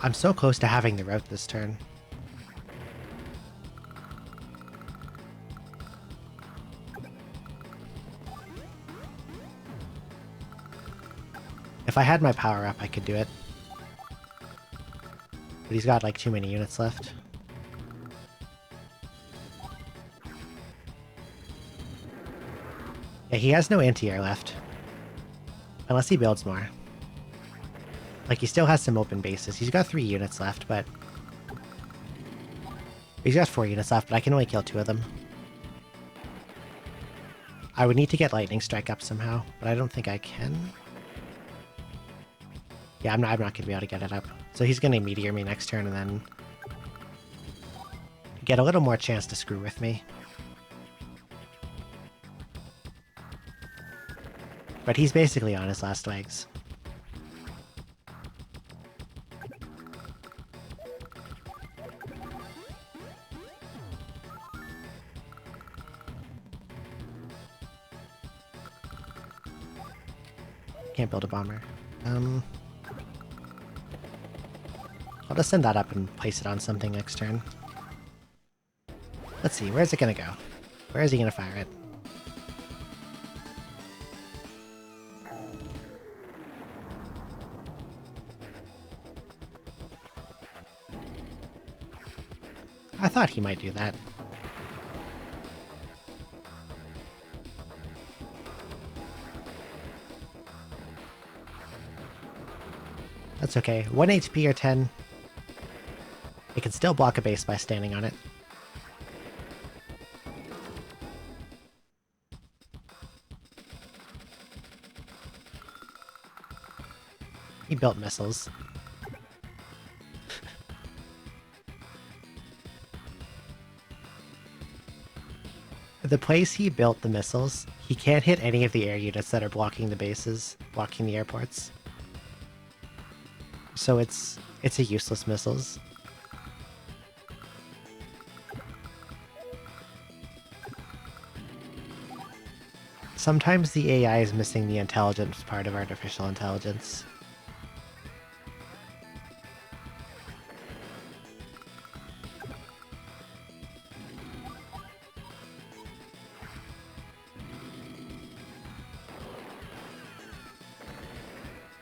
I'm so close to having the route this turn. If I had my power up, I could do it. But he's got like too many units left. Yeah, he has no anti-air left. Unless he builds more. Like, he still has some open bases. He's got 3 units left, but... He's got 4 units left, but I can only kill 2 of them. I would need to get Lightning Strike up somehow, but I don't think I can. Yeah, I'm not going to be able to get it up. So he's going to meteor me next turn, and then get a little more chance to screw with me. But he's basically on his last legs. Can't build a bomber. I'll just send that up and place it on something next turn. Let's see, where's it gonna go? Where is he gonna fire it? I thought he might do that. That's okay. 1 HP or 10. It can still block a base by standing on it. He built missiles. The place he built the missiles, he can't hit any of the air units that are blocking the bases, blocking the airports. So it's a useless missiles. Sometimes the AI is missing the intelligence part of artificial intelligence.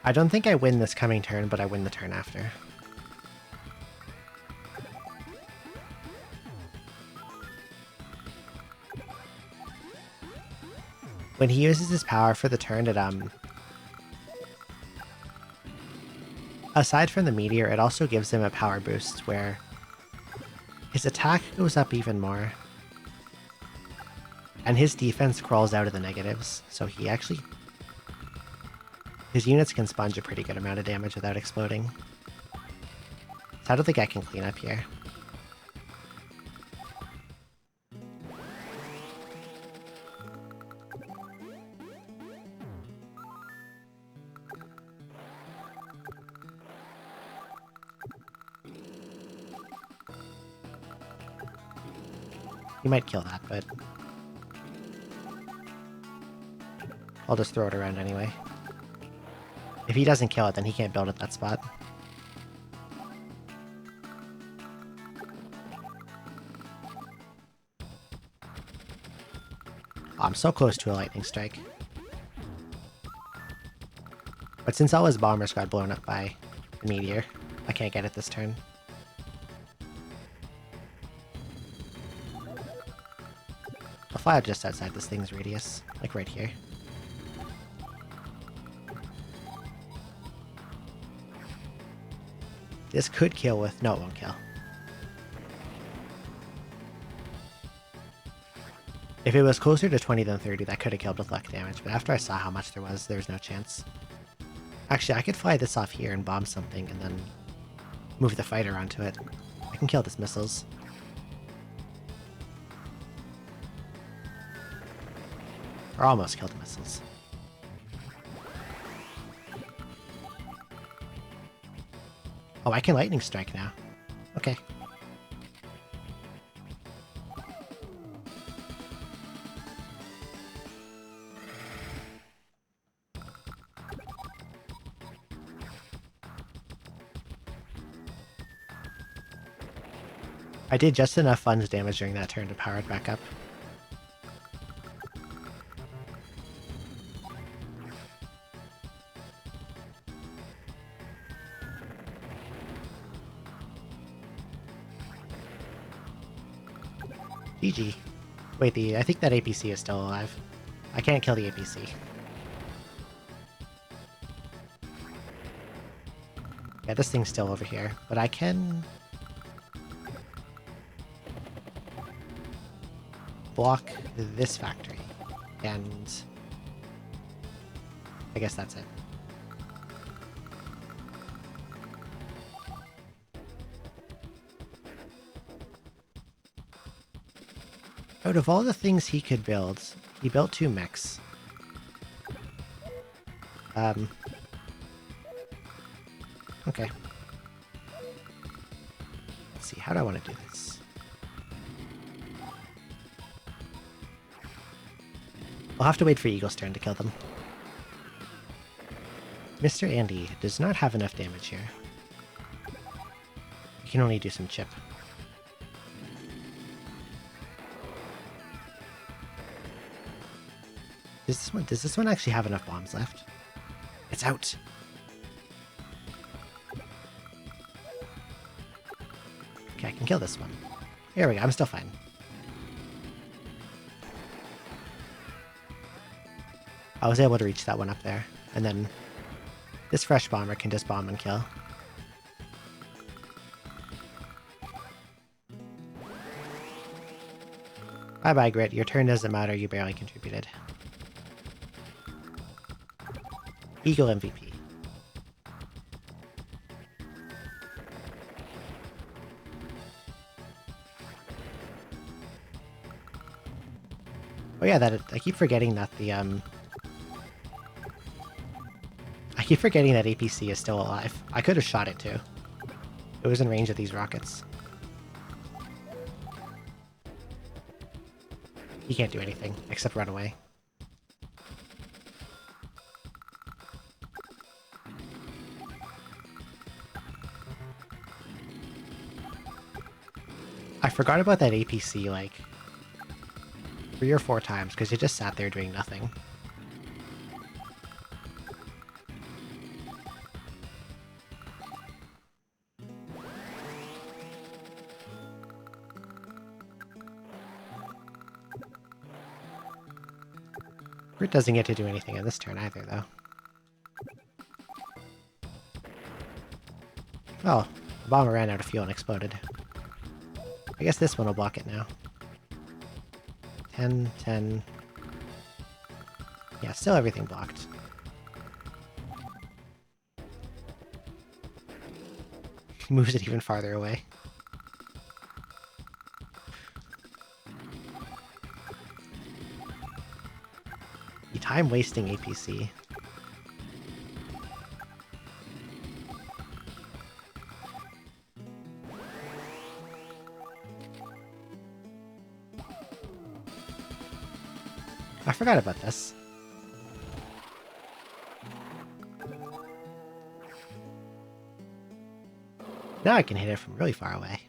I don't think I win this coming turn, but I win the turn after. When he uses his power for the turn, it aside from the meteor, it also gives him a power boost where his attack goes up even more. And his defense crawls out of the negatives, so he actually... his units can sponge a pretty good amount of damage without exploding. So I don't think I can clean up here. He might kill that, but... I'll just throw it around anyway. If he doesn't kill it, then he can't build at that spot. Oh, I'm so close to a lightning strike. But since all his bombers got blown up by the meteor, I can't get it this turn. I'll fly out just outside this thing's radius, like right here. This could kill with... no, it won't kill. If it was closer to 20 than 30, that could have killed with luck damage, but after I saw how much there was no chance. Actually, I could fly this off here and bomb something and then move the fighter onto it. I can kill this missiles. Or almost kill the missiles. Oh, I can lightning strike now. Okay. I did just enough funds damage during that turn to power it back up. GG. Wait, I think that APC is still alive. I can't kill the APC. Yeah, this thing's still over here, but I can... block this factory, and I guess that's it. Out of all the things he could build, he built 2 mechs. Okay. Let's see, how do I want to do this? We'll have to wait for Eagle's turn to kill them. Mr. Andy does not have enough damage here. He can only do some chip. Does this one actually have enough bombs left? It's out! Okay, I can kill this one. Here we go, I'm still fine. I was able to reach that one up there, and then this fresh bomber can just bomb and kill. Bye-bye, Grit. Your turn doesn't matter, you barely contributed. Eagle MVP. Oh yeah, I keep forgetting that the I keep forgetting that APC is still alive. I could have shot it too. It was in range of these rockets. He can't do anything except run away. I forgot about that APC like 3 or 4 times because it just sat there doing nothing. Grit doesn't get to do anything on this turn either, though. Oh, the bomber ran out of fuel and exploded. I guess this one will block it now. 10, 10... Yeah, still everything blocked. He moves it even farther away. The time-wasting APC. I forgot about this. Now I can hit it from really far away.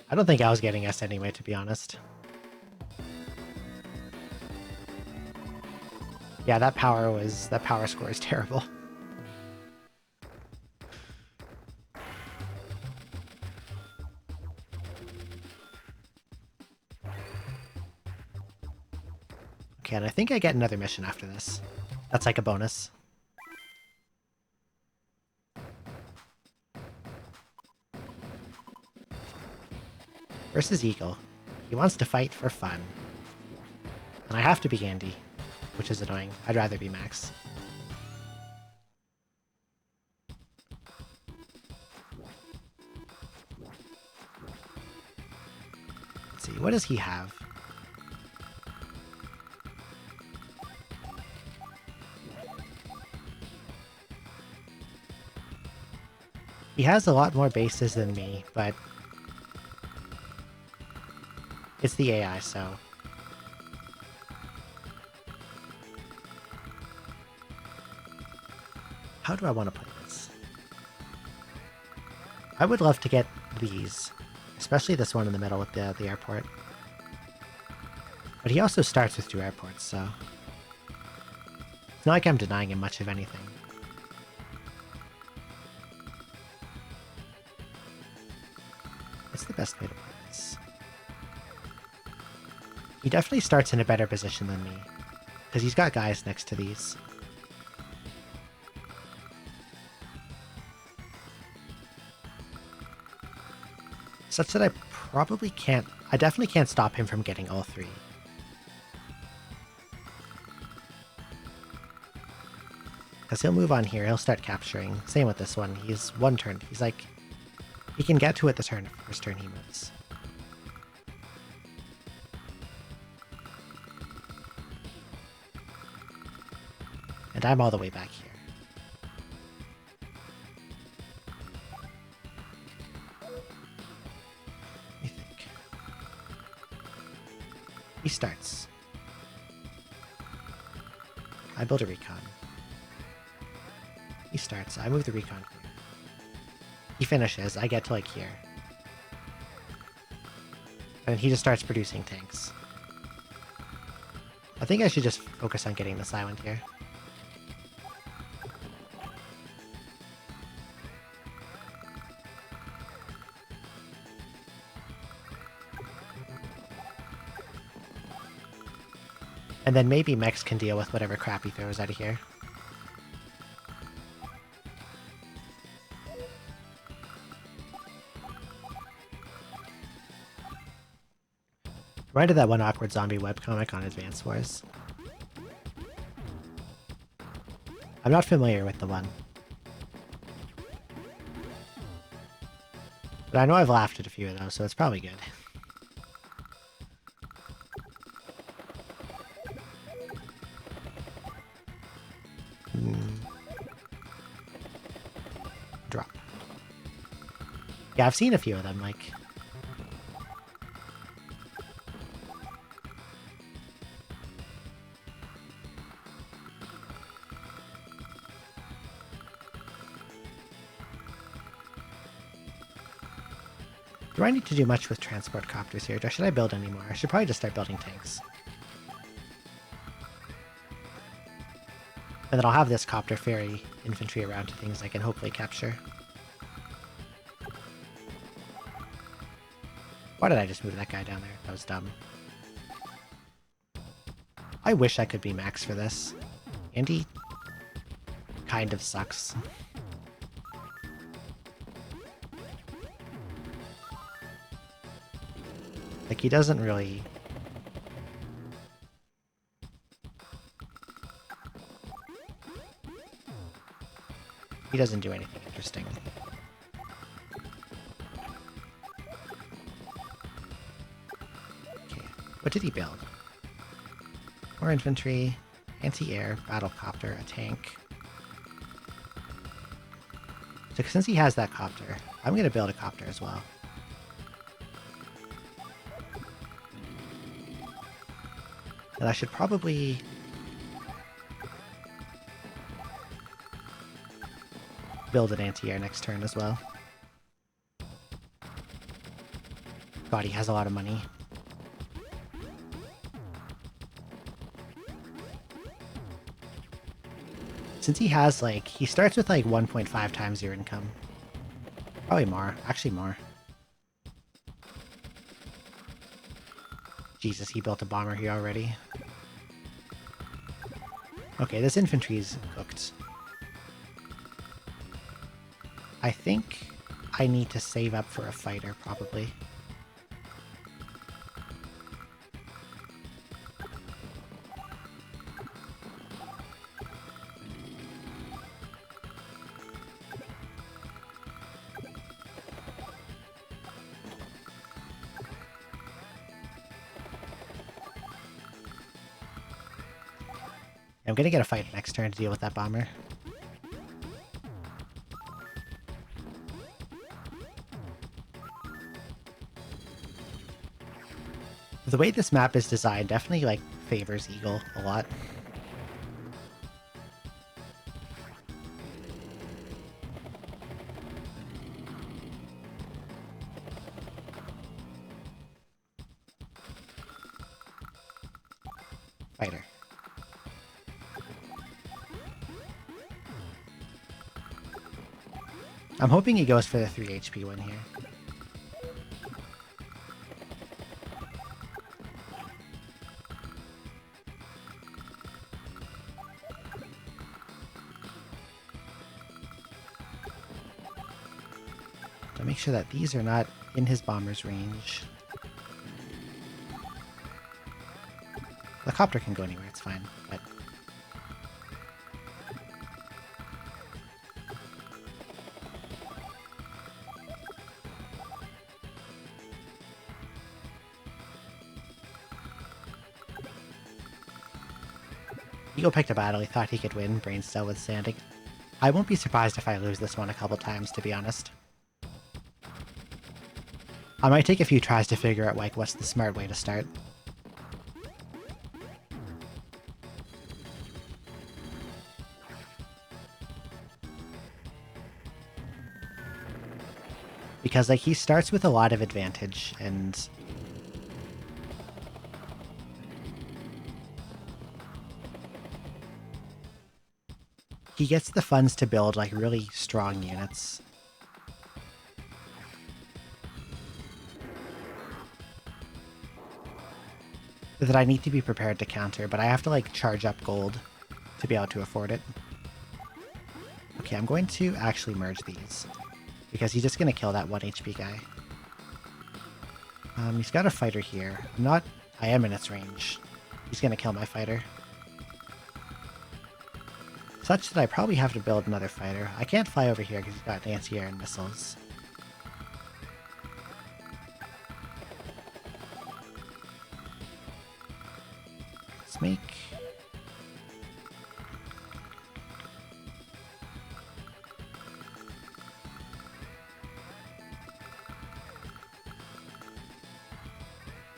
I don't think I was getting us anyway, to be honest. Yeah, that power score is terrible. Okay, and I think I get another mission after this. That's like a bonus. Versus Eagle. He wants to fight for fun. And I have to be Andy, which is annoying. I'd rather be Max. Let's see, what does he have? He has a lot more bases than me, but it's the AI, so... How do I want to play this? I would love to get these, especially this one in the middle with the airport. But he also starts with 2 airports, so... It's not like I'm denying him much of anything. What's the best way to play this? He definitely starts in a better position than me, because he's got guys next to these. Such that I probably can't... I definitely can't stop him from getting all 3. Because he'll move on here, he'll start capturing. Same with this one. He's one turn. He's like, he can get to it the first turn he moves. And I'm all the way back here. Let me think. He starts. I build a recon. He starts. I move the recon here. He finishes. I get to like here. And he just starts producing tanks. I think I should just focus on getting this island here. And then maybe Mex can deal with whatever crap he throws out of here. Reminded that one awkward zombie webcomic on Advance Wars. I'm not familiar with the one. But I know I've laughed at a few of those, so it's probably good. Drop. Yeah, I've seen a few of them, like... Do I need to do much with transport copters here? Or should I build any more? I should probably just start building tanks. And then I'll have this copter ferry infantry around to things I can hopefully capture. Why did I just move that guy down there? That was dumb. I wish I could be max for this. Andy kind of sucks. Like, he doesn't really... He doesn't do anything interesting. Okay, what did he build? More infantry, anti-air, battlecopter, a tank. So since he has that copter, I'm going to build a copter as well. And I should probably... build an anti-air next turn as well. God, he has a lot of money. Since he has, like, he starts with, like, 1.5 times your income. Probably more. Actually more. Jesus, he built a bomber here already. Okay, this infantry's cooked. I think I need to save up for a fighter, probably. I'm gonna get a fighter next turn to deal with that bomber. The way this map is designed definitely, like, favors Eagle a lot. Fighter. I'm hoping he goes for the 3 HP one here. To make sure that these are not in his bomber's range. The copter can go anywhere, it's fine, but... Ego picked a battle he thought he could win, brain still withstanding. I won't be surprised if I lose this one a couple times, to be honest. I might take a few tries to figure out, like, what's the smart way to start. Because, like, he starts with a lot of advantage, and he gets the funds to build, like, really strong units. That I need to be prepared to counter, but I have to, like, charge up gold to be able to afford it. Okay, I'm going to actually merge these, because he's just going to kill that 1 HP guy. He's got a fighter here. I am in its range. He's going to kill my fighter. Such that I probably have to build another fighter. I can't fly over here because he's got anti-air and missiles. Let's make...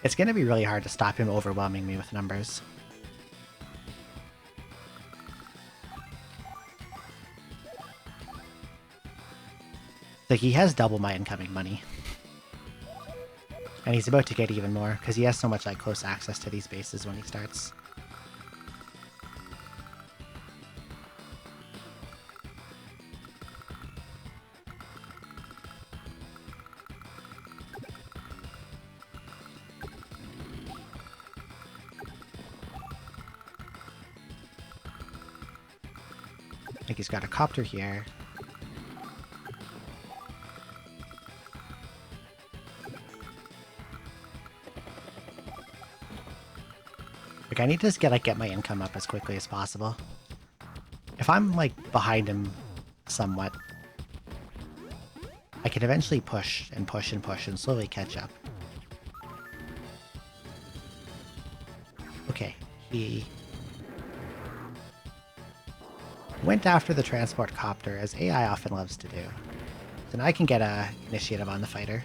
It's going to be really hard to stop him overwhelming me with numbers. Like, he has double my incoming money. And he's about to get even more, because he has so much, like, close access to these bases when he starts. Like, he's got a copter here. Like, I need to just get my income up as quickly as possible. If I'm, like, behind him somewhat, I can eventually push and push and push and slowly catch up. Okay, he went after the transport copter, as AI often loves to do. Then I can get a initiative on the fighter.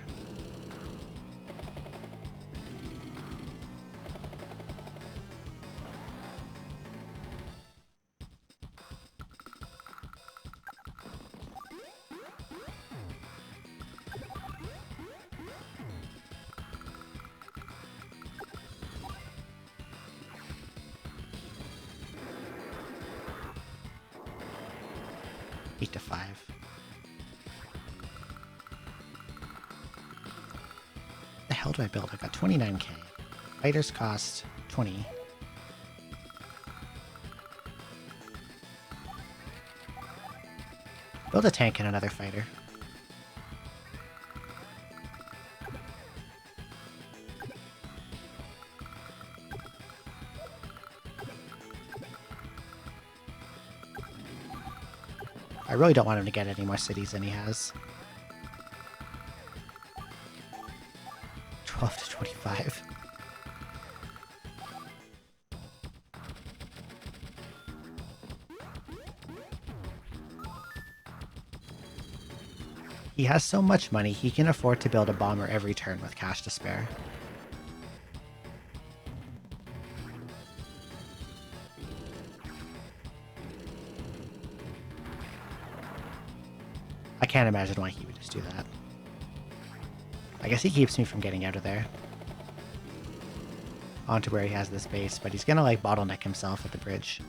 To 5. The hell do I build? I got 29k. Fighters cost 20. Build a tank and another fighter. I really don't want him to get any more cities than he has. 12 to 25. He has so much money, he can afford to build a bomber every turn with cash to spare. I can't imagine why he would just do that. I guess he keeps me from getting out of there. Onto where he has this base, but he's gonna, like, bottleneck himself at the bridge.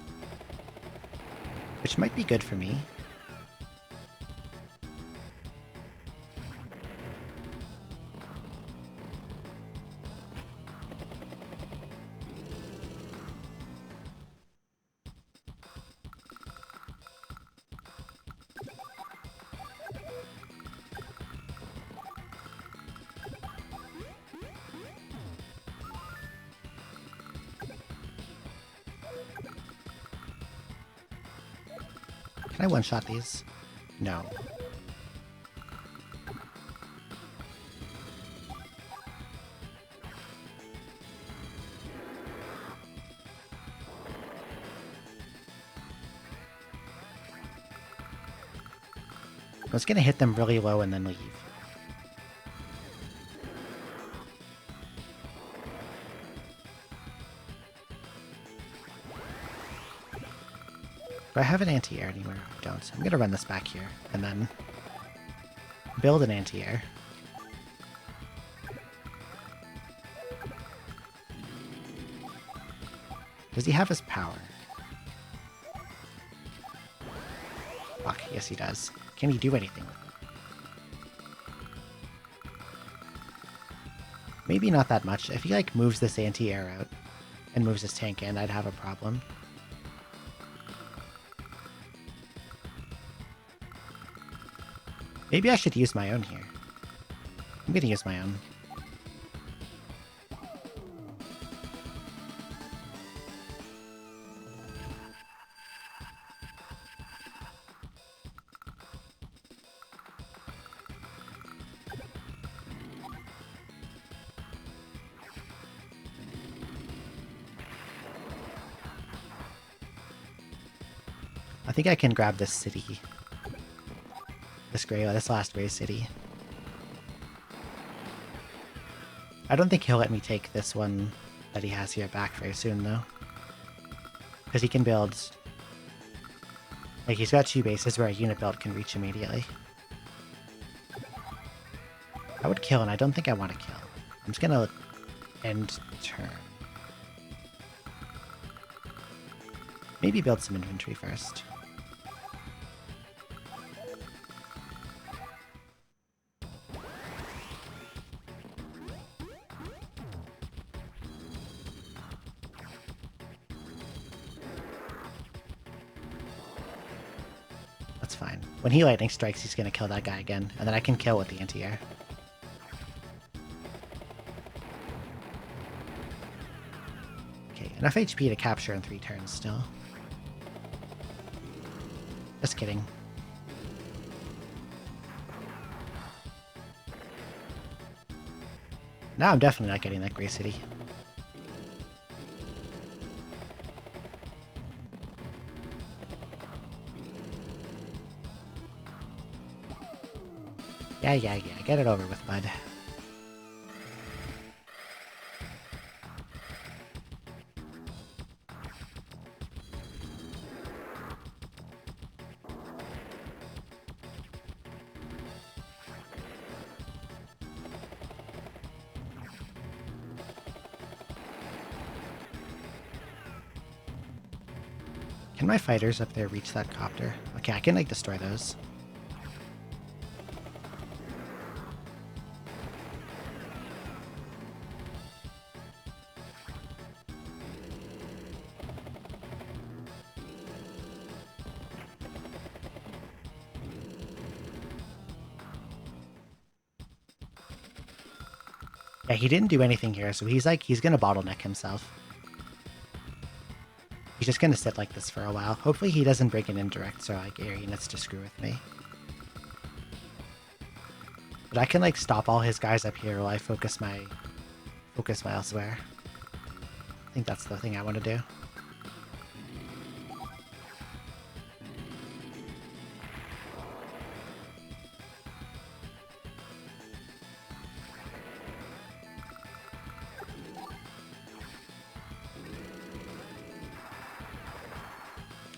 Which might be good for me. Can I one-shot these? No. was gonna hit them really low and then leave. Do I have an anti-air anywhere? I don't. I'm gonna run this back here and then build an anti-air. Does he have his power? Fuck, yes he does. Can he do anything with it? Maybe not that much. If he like moves this anti-air out and moves his tank in, I'd have a problem. Maybe I should use my own here. I'm gonna use my own. I think I can grab this city. This last gray city. I don't think he'll let me take this one that he has here back very soon, though. Because he can build... Like, he's got 2 bases where a unit build can reach immediately. I would kill, and I don't think I want to kill. I'm just gonna end turn. Maybe build some infantry first. That's fine. When he lightning strikes, he's gonna kill that guy again, and then I can kill with the anti-air. Okay, enough HP to capture in 3 turns still. Just kidding. Now I'm definitely not getting that gray city. Yeah, get it over with, bud. Can my fighters up there reach that copter? Okay, I can, like, destroy those. Yeah, he didn't do anything here, so he's gonna bottleneck himself. He's just gonna sit like this for a while. Hopefully he doesn't break an indirect, so like air units to screw with me. But I can like stop all his guys up here while I focus my elsewhere. I think that's the thing I want to do.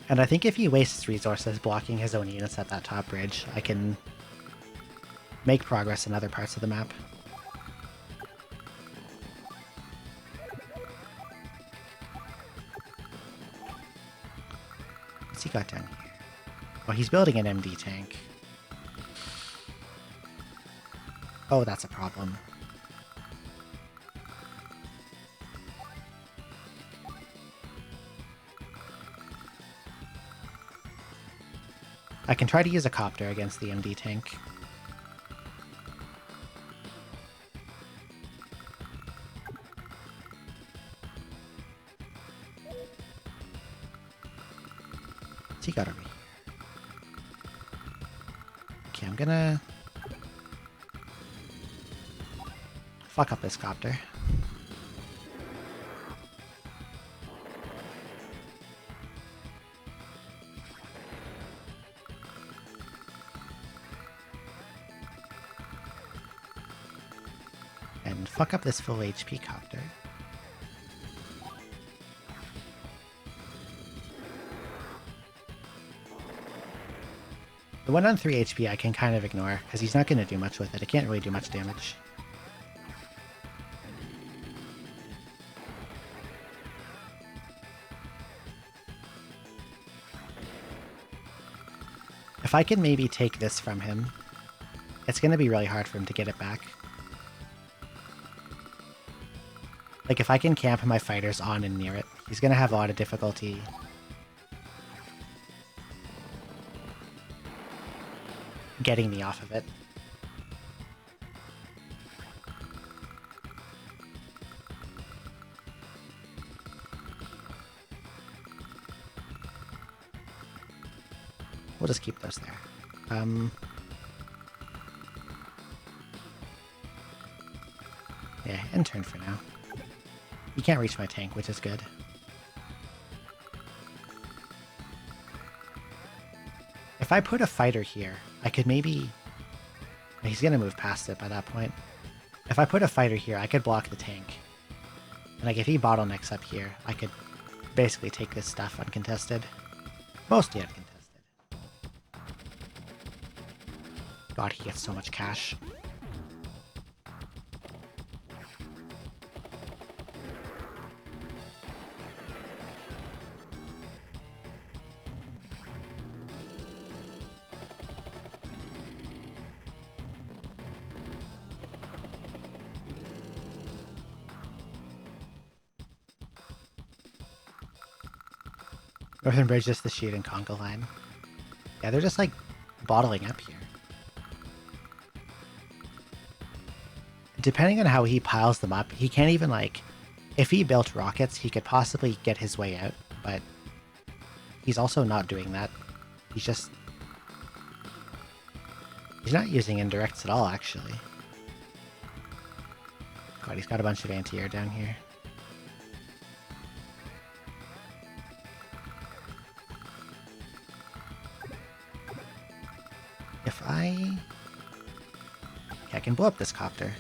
And I think if he wastes resources blocking his own units at that top bridge, I can make progress in other parts of the map. What's he got down here? Oh, he's building an MD tank. Oh, that's a problem. I can try to use a copter against the MD tank. What's he got over here? Okay, I'm gonna fuck up this copter. and fuck up this full HP copter. The one on 3 HP I can kind of ignore, because he's not going to do much with it. It can't really do much damage. If I can maybe take this from him, it's going to be really hard for him to get it back. Like, if I can camp my fighters on and near it, he's going to have a lot of difficulty getting me off of it. We'll just keep those there. Yeah, end turn for now. You can't reach my tank, which is good. If I put a fighter here, I could maybe... He's gonna move past it by that point. If I put a fighter here, I could block the tank. And like, if he bottlenecks up here, I could basically take this stuff uncontested. Mostly uncontested. God, he gets so much cash. Northern Bridge, just the Sheet and Conga line. Yeah, they're just like bottling up here. Depending on how he piles them up, he can't even like... If he built rockets, he could possibly get his way out, but he's also not doing that. He's just... He's not using indirects at all, actually. God, he's got a bunch of anti-air down here. If I... Okay, I can blow up this copter.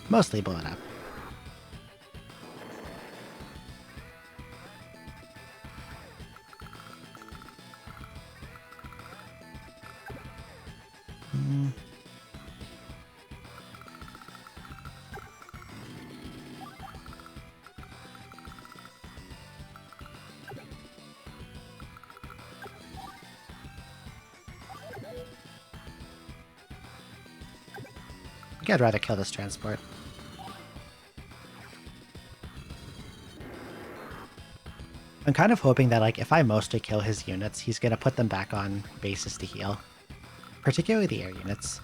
Mostly blow it up. I think I'd rather kill this transport. I'm kind of hoping that, like, if I mostly kill his units, he's gonna put them back on bases to heal. Particularly the air units.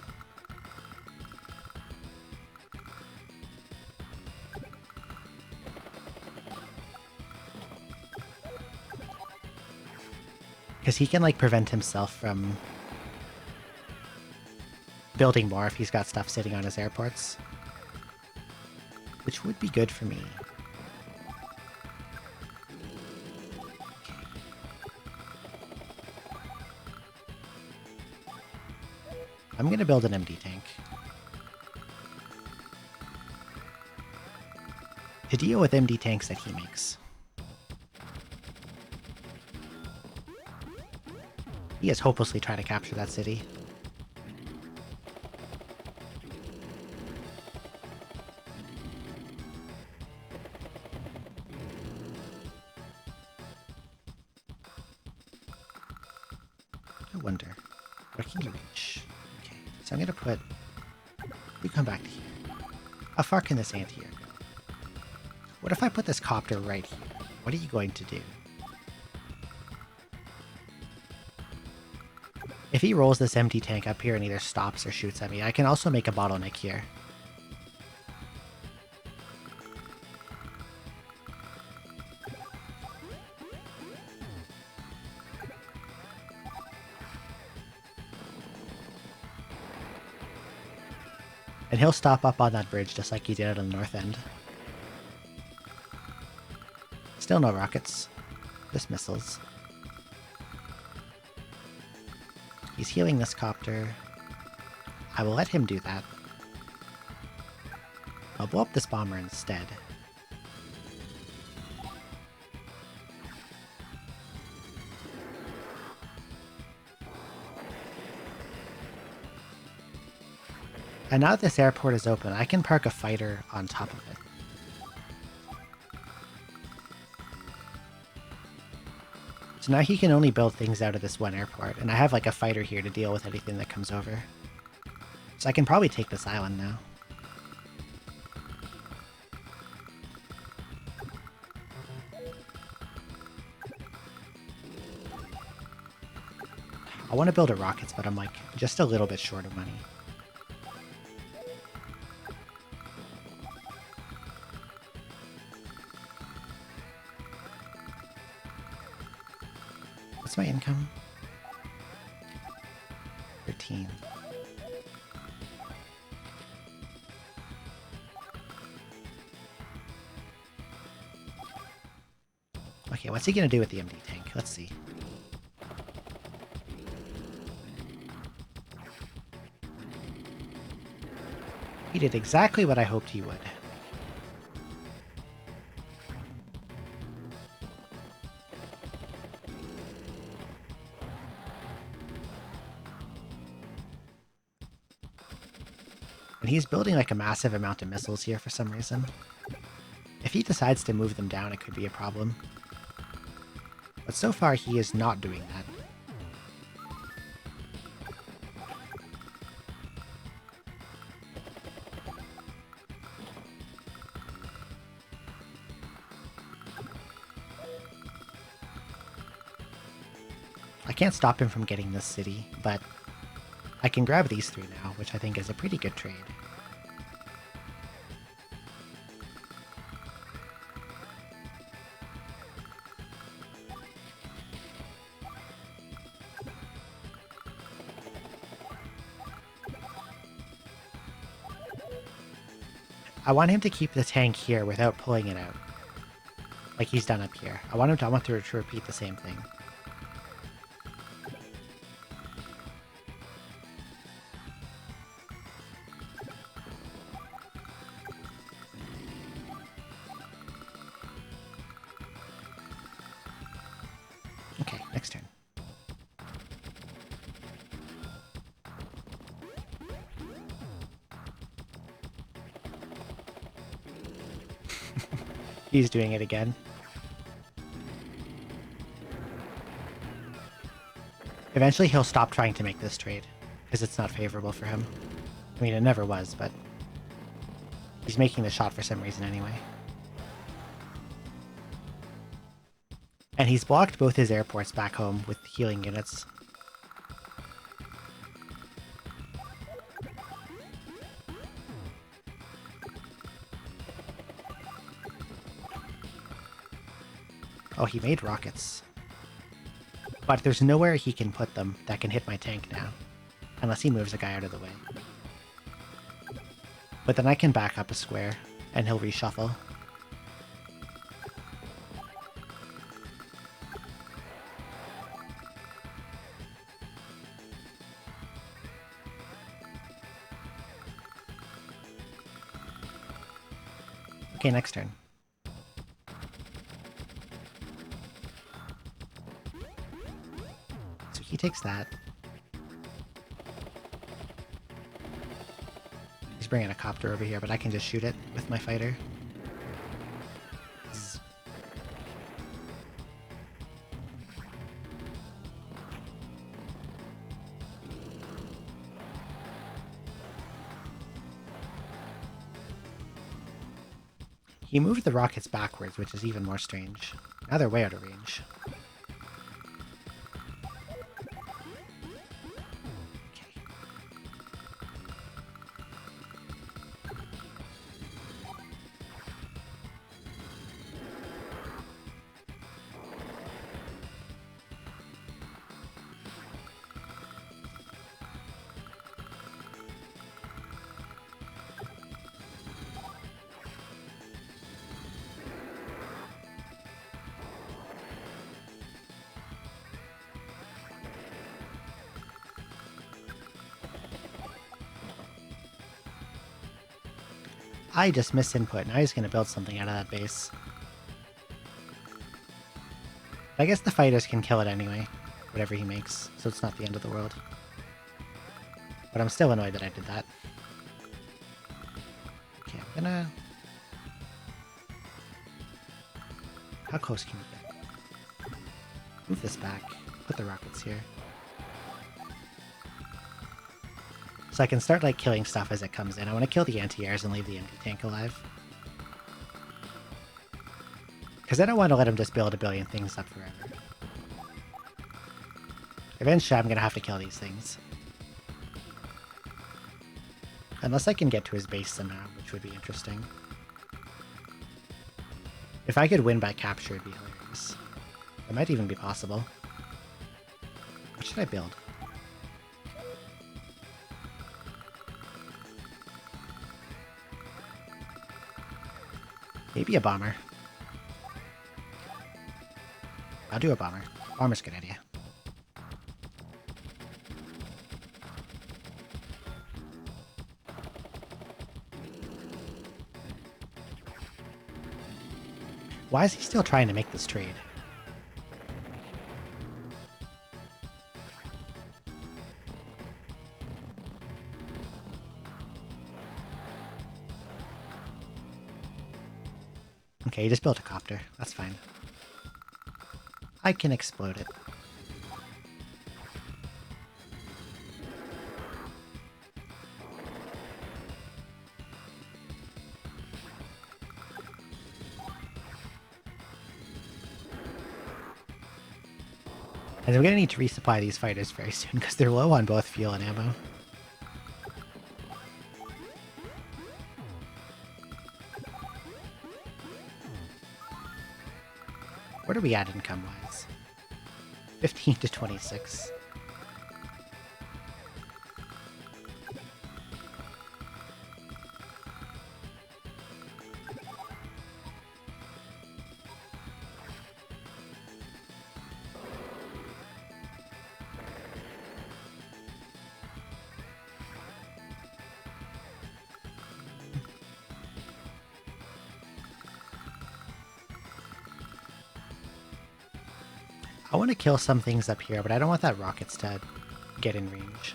Because he can, like, prevent himself from building more if he's got stuff sitting on his airports. Which would be good for me. I'm going to build an MD tank. To deal with MD tanks that he makes. He is hopelessly trying to capture that city. I wonder, where can you reach? Okay, so I'm gonna put... We come back to here. How far can this anti-air go? What if I put this copter right here? What are you going to do? If he rolls this empty tank up here and either stops or shoots at me, I can also make a bottleneck here. And he'll stop up on that bridge just like he did on the north end. Still no rockets. Just missiles. He's healing this copter. I will let him do that. I'll blow up this bomber instead. And now that this airport is open, I can park a fighter on top of it. So now he can only build things out of this one airport, and I have like a fighter here to deal with anything that comes over. So I can probably take this island now. I want to build a rockets, but I'm like just a little bit short of money. What's my income? 13. Okay, what's he gonna do with the MD tank? Let's see. He did exactly what I hoped he would. And he's building like a massive amount of missiles here for some reason. If he decides to move them down, it could be a problem. But so far, he is not doing that. I can't stop him from getting this city, but I can grab these three now, which I think is a pretty good trade. I want him to keep the tank here without pulling it out, like he's done up here. I want to repeat the same thing. Okay, next turn. He's doing it again. Eventually he'll stop trying to make this trade, because it's not favorable for him. I mean, it never was, but he's making the shot for some reason anyway. And he's blocked both his airports back home with healing units. Oh, he made rockets. But there's nowhere he can put them that can hit my tank now. Unless he moves a guy out of the way. But then I can back up a square, and he'll reshuffle. Okay, next turn. So he takes that. He's bringing a copter over here, but I can just shoot it with my fighter. Zzz. He moved the rockets backwards, which is even more strange. Now they're way out of range. Okay. I just missed input. Now he's going to build something out of that base. But I guess the fighters can kill it anyway, whatever he makes, so it's not the end of the world. But I'm still annoyed that I did that. Okay, I'm gonna... How close can we get? Move this back. Put the rockets here. So I can start, like, killing stuff as it comes in. I want to kill the anti-airs and leave the anti-tank alive. Because I don't want to let him just build a billion things up forever. Eventually I'm going to have to kill these things. Unless I can get to his base somehow, which would be interesting. If I could win by capture, it'd be hilarious. It might even be possible. What should I build? Maybe a bomber. I'll do a bomber. Bomber's a good idea. Why is he still trying to make this trade? Okay, he just built a copter. That's fine. I can explode it. And I'm gonna need to resupply these fighters very soon because they're low on both fuel and ammo. What are we at income-wise? 15 to 26. I want to kill some things up here, but I don't want that rockets to get in range.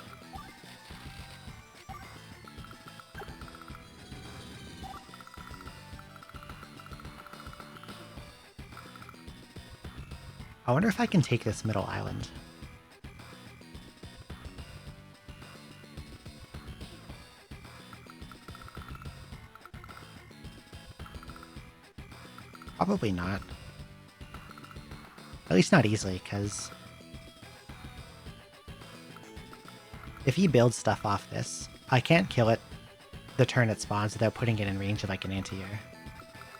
I wonder if I can take this middle island. Probably not. At least not easily, because if he builds stuff off this, I can't kill it the turn it spawns without putting it in range of like an anti-air.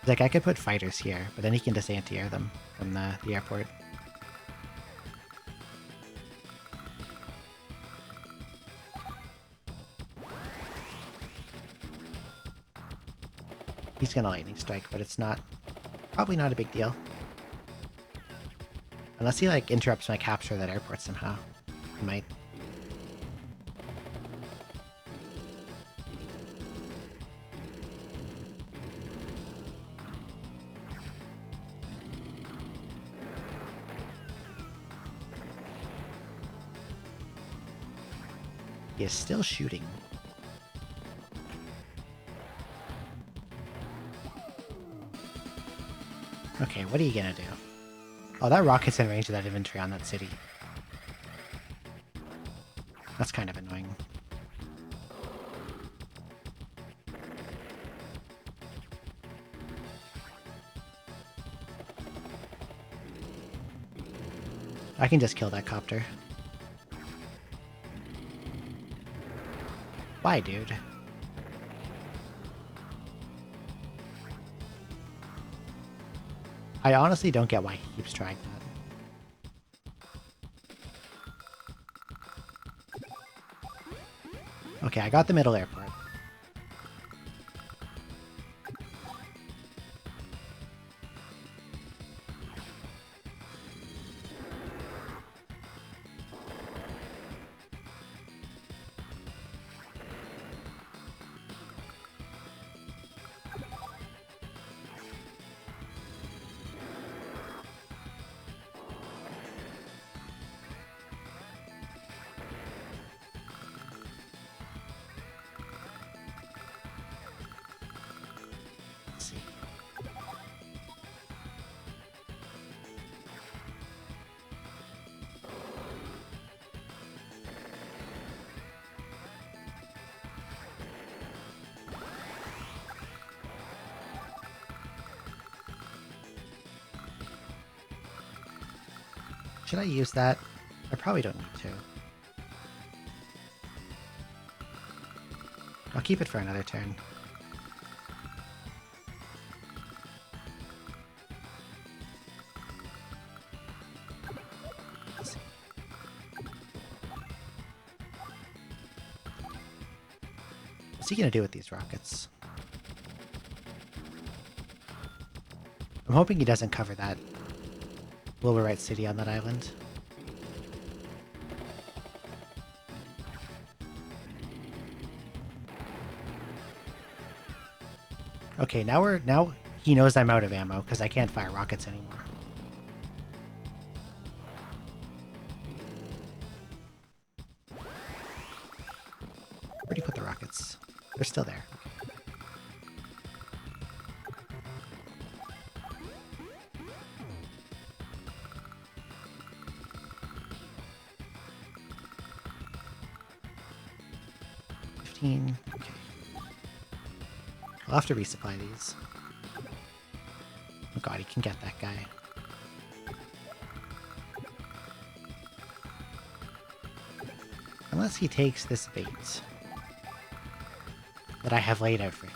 Like I could put fighters here, but then he can just anti-air them from the airport. He's gonna lightning strike, but it's not, probably not a big deal. Unless he, like, interrupts my capture of that airport somehow. He might. He is still shooting. Okay, what are you gonna do? Oh, that rocket's in range of that infantry on that city. That's kind of annoying. I can just kill that copter. Why, dude? I honestly don't get why he keeps trying that. Okay, I got the middle airport. Should I use that? I probably don't need to. I'll keep it for another turn. What's he gonna do with these rockets? I'm hoping he doesn't cover that Wilburite City on that island. Okay, now he knows I'm out of ammo because I can't fire rockets anymore. Where'd he put the rockets? They're still there. Okay. I'll have to resupply these. Oh god, he can get that guy. Unless he takes this bait that I have laid out for him.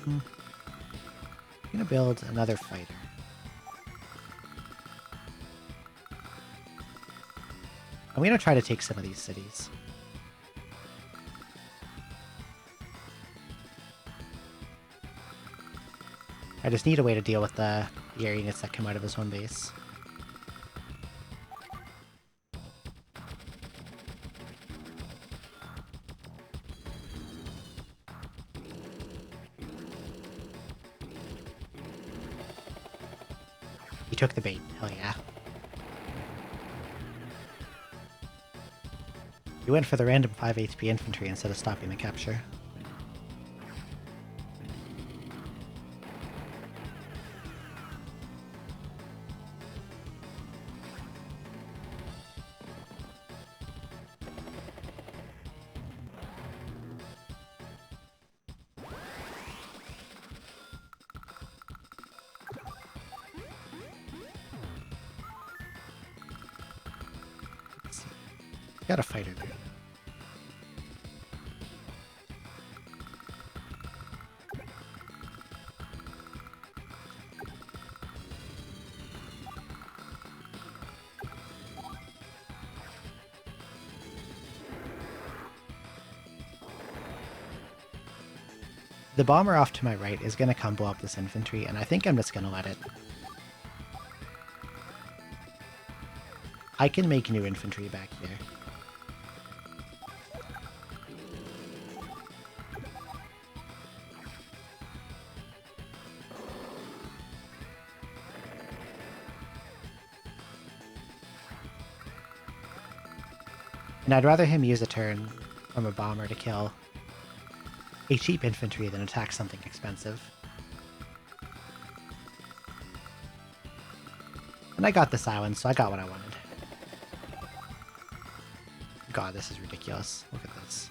I'm gonna build another fighter. I'm gonna try to take some of these cities. I just need a way to deal with the air units that come out of his home base. He took the bait. Hell yeah. He went for the random 5 HP infantry instead of stopping the capture. Got a fighter there. The bomber off to my right is going to come blow up this infantry, and I think I'm just going to let it. I can make new infantry back here. And I'd rather him use a turn from a bomber to kill a cheap infantry than attack something expensive. And I got this island, so I got what I wanted. God, this is ridiculous. Look at this.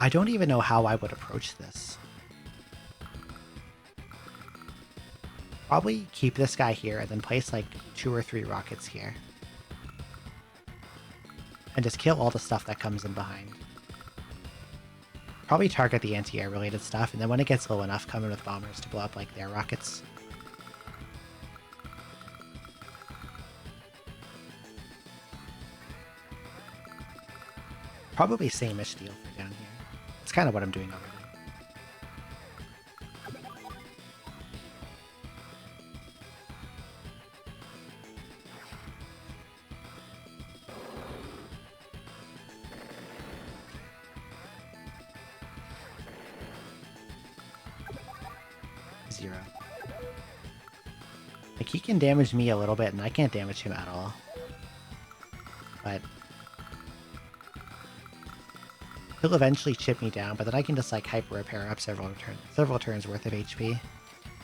I don't even know how I would approach this. Probably keep this guy here and then place like 2 or 3 rockets here. And just kill all the stuff that comes in behind. Probably target the anti-air related stuff, and then when it gets low enough, come in with bombers to blow up like their rockets. Probably same-ish deal for down here. It's kind of what I'm doing already. Zero. Like, he can damage me a little bit, and I can't damage him at all. But He'll eventually chip me down, but then I can just like hyper repair up several turns worth of HP.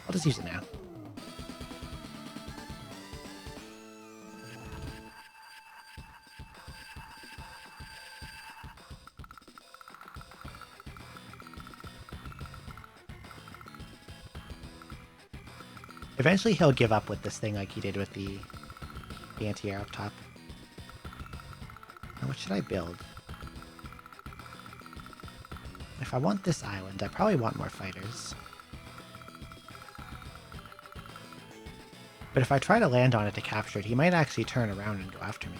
I'll just use it now. Eventually he'll give up with this thing like he did with the anti-air up top. Now what should I build? If I want this island, I probably want more fighters. But if I try to land on it to capture it, he might actually turn around and go after me.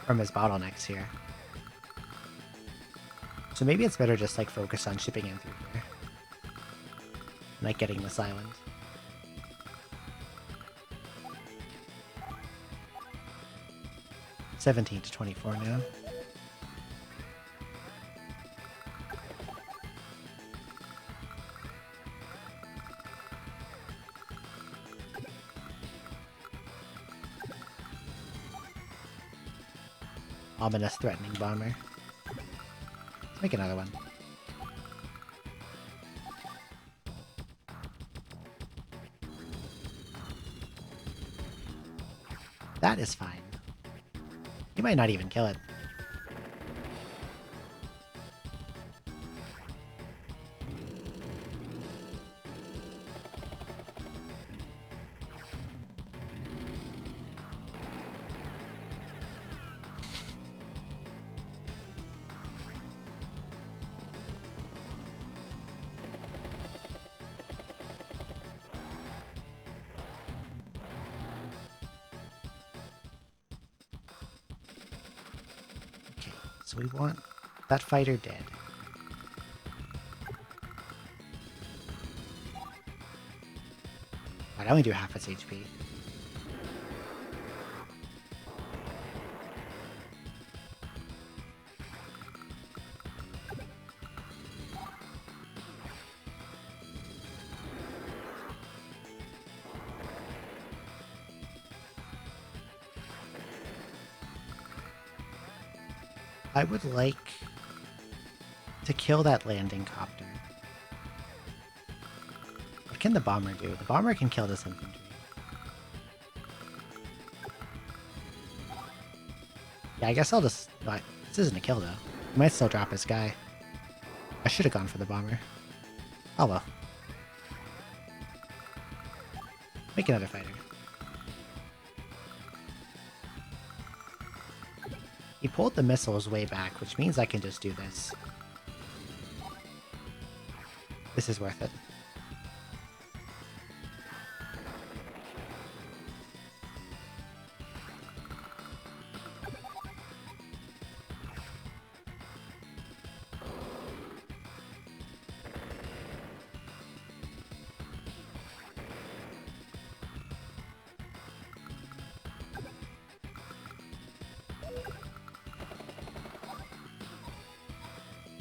From his bottlenecks here. So maybe it's better just like focus on shipping in through here. Like getting this island. $17 to $24 now. Ominous threatening bomber. Let's make another one. That is fine. You might not even kill it. So we want that fighter dead. I only do half its HP. I would like to kill that landing copter. What can the bomber do? The bomber can kill this infantry. Yeah, I guess I'll just... This isn't a kill, though. He might still drop his guy. I should have gone for the bomber. Oh well. Make another fighter. He pulled the missiles way back, which means I can just do this. This is worth it.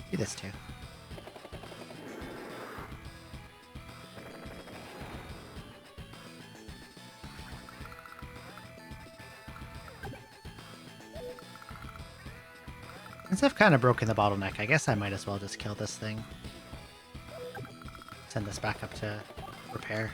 Do this too. Since I've kind of broken the bottleneck, I guess I might as well just kill this thing. Send this back up to repair.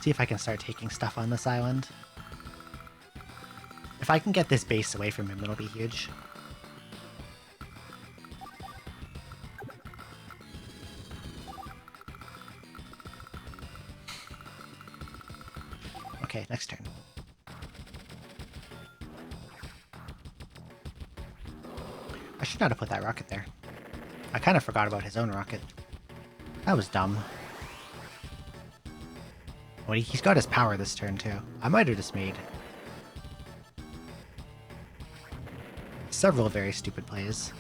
See if I can start taking stuff on this island. If I can get this base away from him, it'll be huge. Okay, next turn. I should not have put that rocket there. I kind of forgot about his own rocket. That was dumb. Well, he's got his power this turn, too. I might have just made several very stupid plays.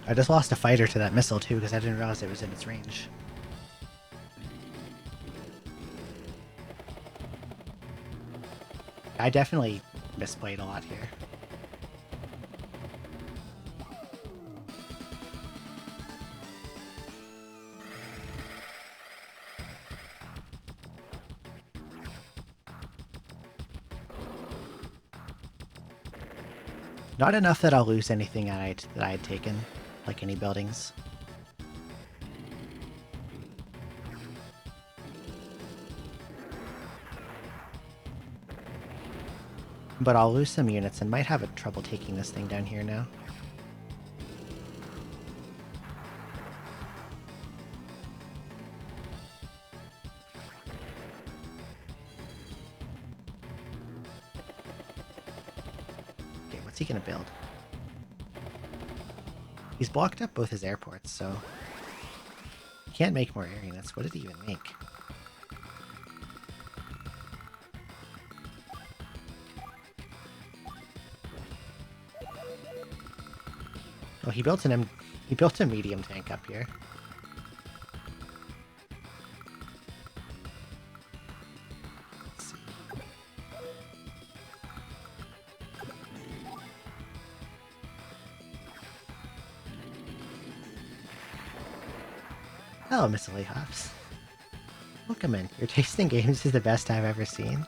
I just lost a fighter to that missile too because I didn't realize it was in its range. I definitely misplayed a lot here. Not enough that I'll lose anything that I had taken, like any buildings. But I'll lose some units and might have trouble taking this thing down here now. Okay, what's he gonna build? He's blocked up both his airports, so he can't make more air units. What did he even make? Oh, he built a medium tank up here. Let's see. Hello, Miss Hops. Welcome in. Your taste in games is the best I've ever seen.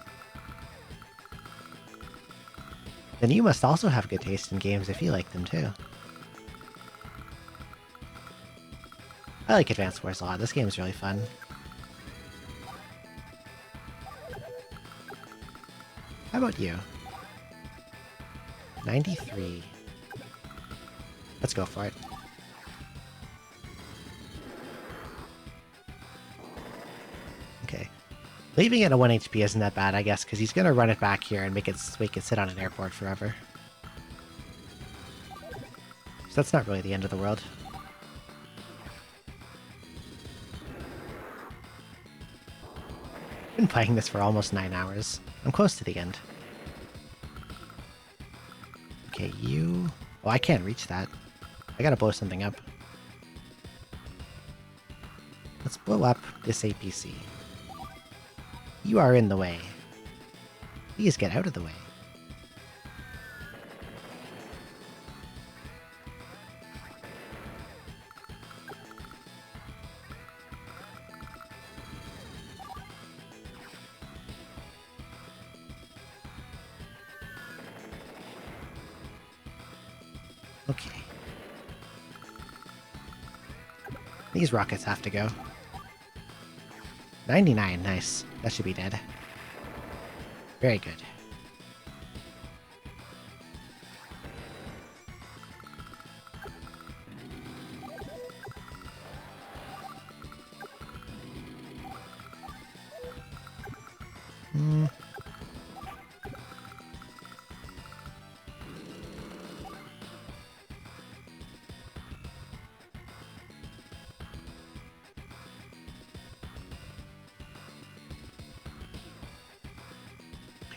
Then you must also have good taste in games if you like them too. I like Advance Wars a lot. This game is really fun. How about you? 93. Let's go for it. Okay. Leaving it at 1 HP isn't that bad, I guess, because he's going to run it back here and make it sit on an airport forever. So that's not really the end of the world. I've been playing this for almost 9 hours. I'm close to the end. Okay, you... Oh, I can't reach that. I gotta blow something up. Let's blow up this APC. You are in the way. Please get out of the way. Okay. These rockets have to go. 99, nice. That should be dead. Very good.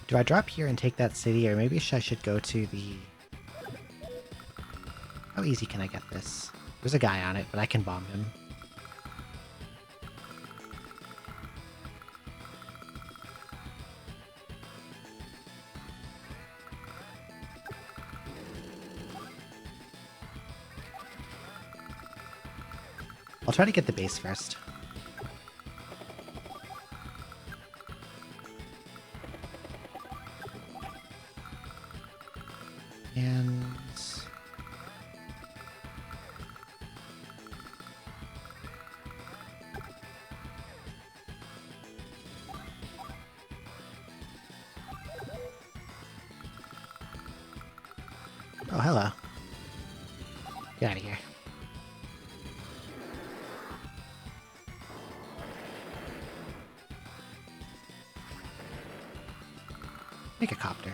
Do I drop here and take that city, or maybe I should go to the... How easy can I get this? There's a guy on it, but I can bomb him. I'll try to get the base first. And... Oh, hello. Get out of here. Make a copter.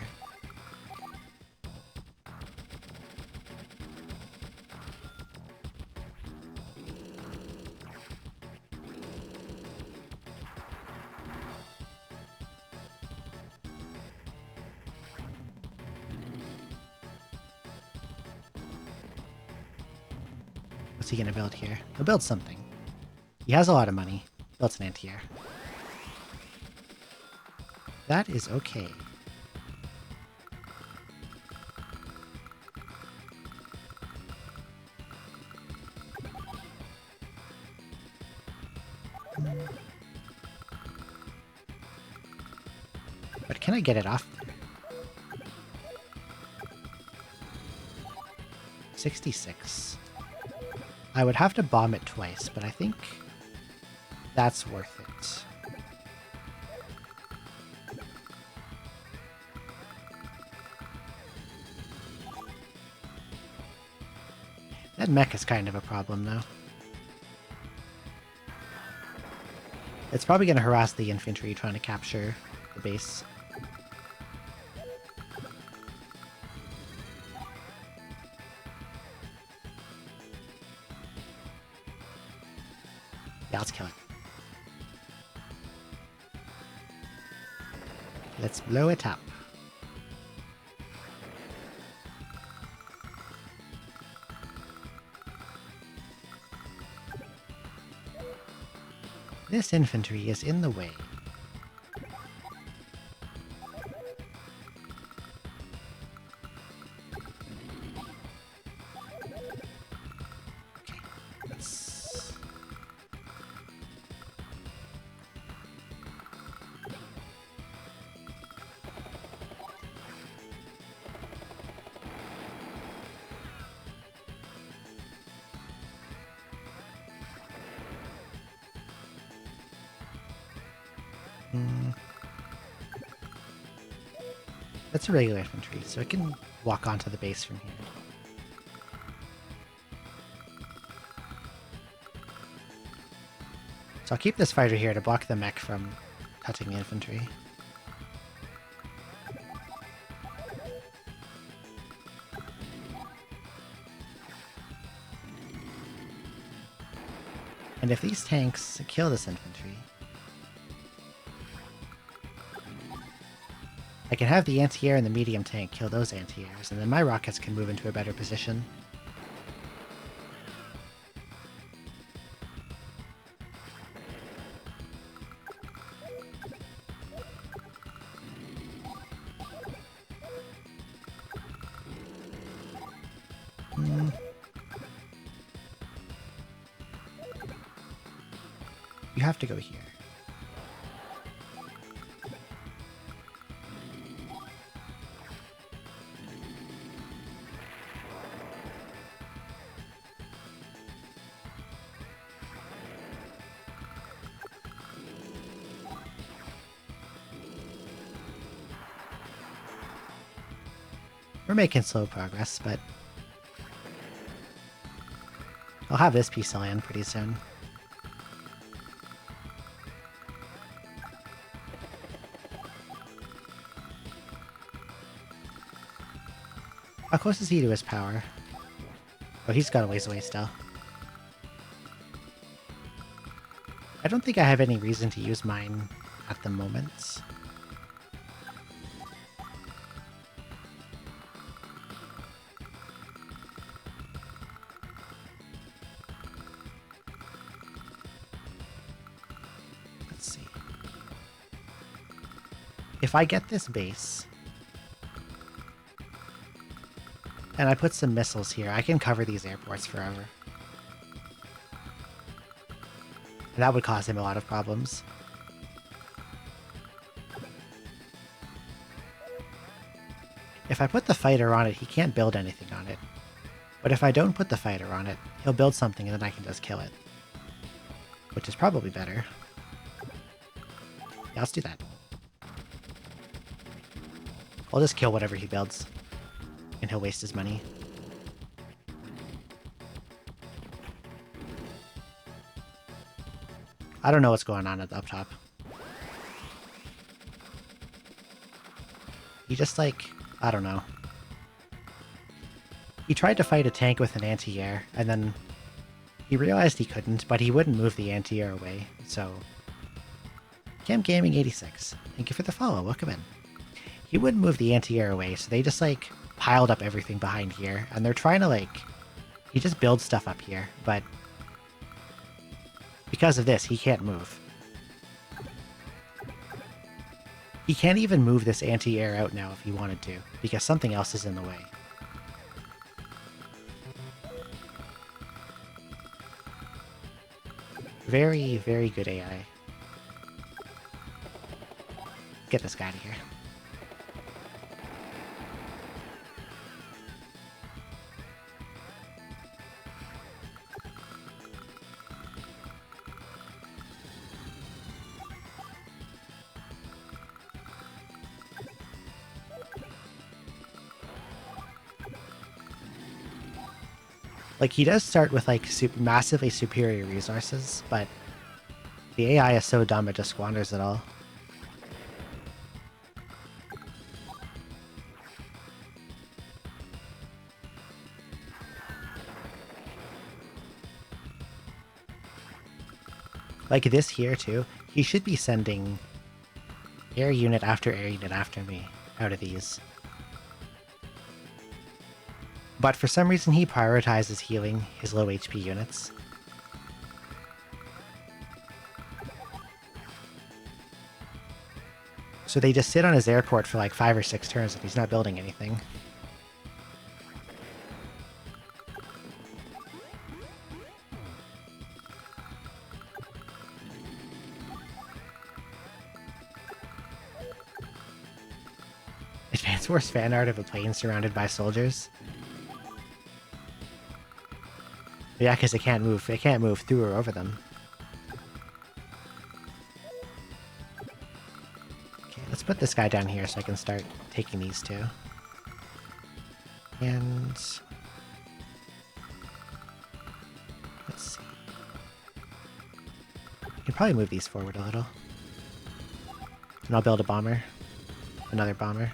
What's he gonna build here? He'll build something. He has a lot of money. Built an anti-air. That is okay. But can I get it off there? 66. I would have to bomb it twice, but I think that's worth it. That mech is kind of a problem, though. It's probably going to harass the infantry trying to capture the base. Yeah, let's kill it. Let's blow it up. This infantry is in the way. Okay, let's... That's a regular infantry, so it can walk onto the base from here. So I'll keep this fighter here to block the mech from touching the infantry. And if these tanks kill this infantry, I can have the anti-air and the medium tank kill those anti-airs, and then my rockets can move into a better position. You have to go here. We're making slow progress, but I'll have this piece land pretty soon. How close is he to his power? Oh, he's got a ways away still. I don't think I have any reason to use mine at the moment. Let's see. If I get this base, and I put some missiles here, I can cover these airports forever. And that would cause him a lot of problems. If I put the fighter on it, he can't build anything on it. But if I don't put the fighter on it, he'll build something and then I can just kill it. Which is probably better. Yeah, let's do that. I'll just kill whatever he builds. And he'll waste his money. I don't know what's going on up top. He just like, I don't know. He tried to fight a tank with an anti-air, and then he realized he couldn't, but he wouldn't move the anti-air away, so... Camp Gaming 86, thank you for the follow, welcome in. He wouldn't move the anti-air away, so they just like piled up everything behind here, and they're trying to like He just builds stuff up here, but because of this, he can't move. He can't even move this anti-air out now if he wanted to, because something else is in the way. Very, very good AI. Get this guy out of here. Like, he does start with, like, massively superior resources, but the AI is so dumb it just squanders it all. Like this here, too, he should be sending air unit after me out of these. But for some reason he prioritizes healing his low HP units. So they just sit on his airport for like 5 or 6 turns and he's not building anything. Advanced Wars fan art of a plane surrounded by soldiers. Yeah, because it can't move. It can't move through or over them. Okay, let's put this guy down here so I can start taking these two. And let's see. I can probably move these forward a little. And I'll build a bomber. Another bomber.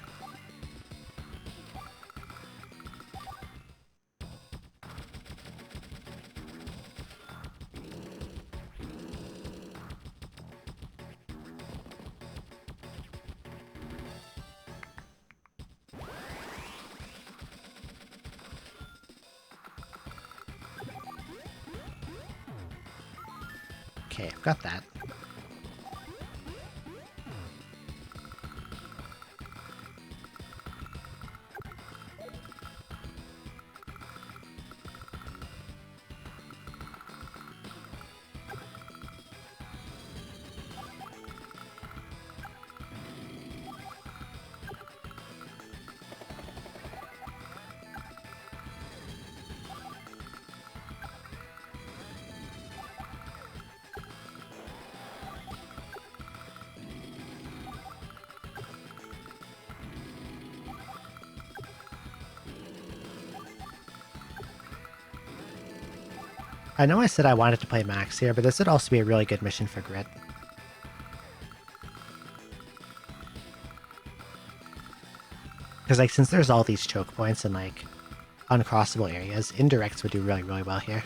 Okay, I've got that. I know I said I wanted to play Max here, but this would also be a really good mission for Grit. Because, like, since there's all these choke points and, like, uncrossable areas, indirects would do really, really well here.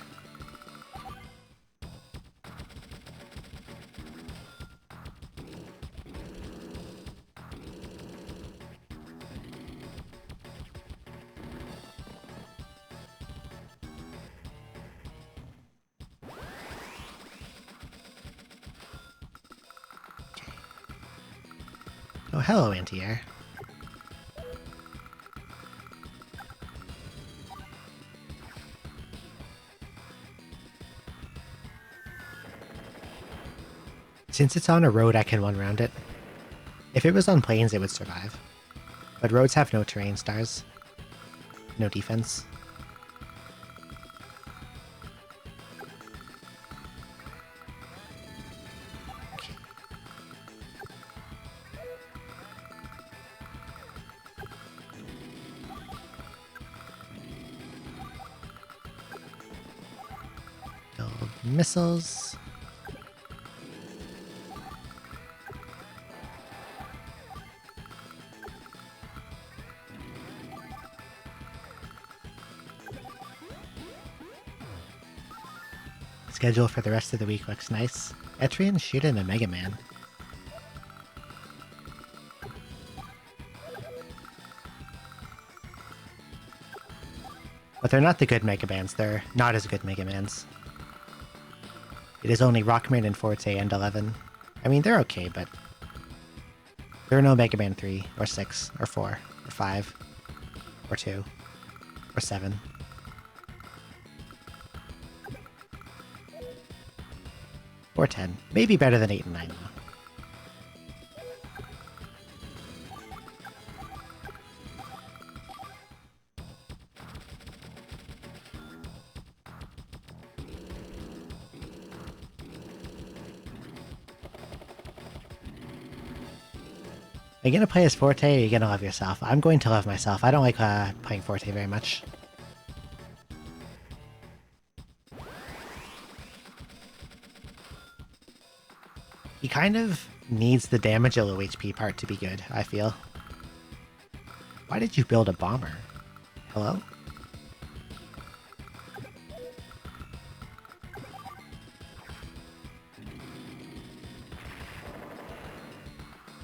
Oh, hello, anti-air. Since it's on a road, I can one-round it. If it was on plains, it would survive. But roads have no terrain stars. No defense. Okay. Build missiles. Schedule for the rest of the week looks nice. Etrian, Sheeta, and a Mega Man. But they're not the good Mega Mans. They're not as good Mega Mans. It is only Rockman and Forte and 11. I mean, they're okay, but there are no Mega Man 3, or 6, or 4, or 5, or 2, or 7. Or 10. Maybe better than 8 and 9, though. Are you going to play as Forte, or are you going to love yourself? I'm going to love myself. I don't like playing Forte very much. He kind of needs the damage at low HP part to be good, I feel. Why did you build a bomber? Hello?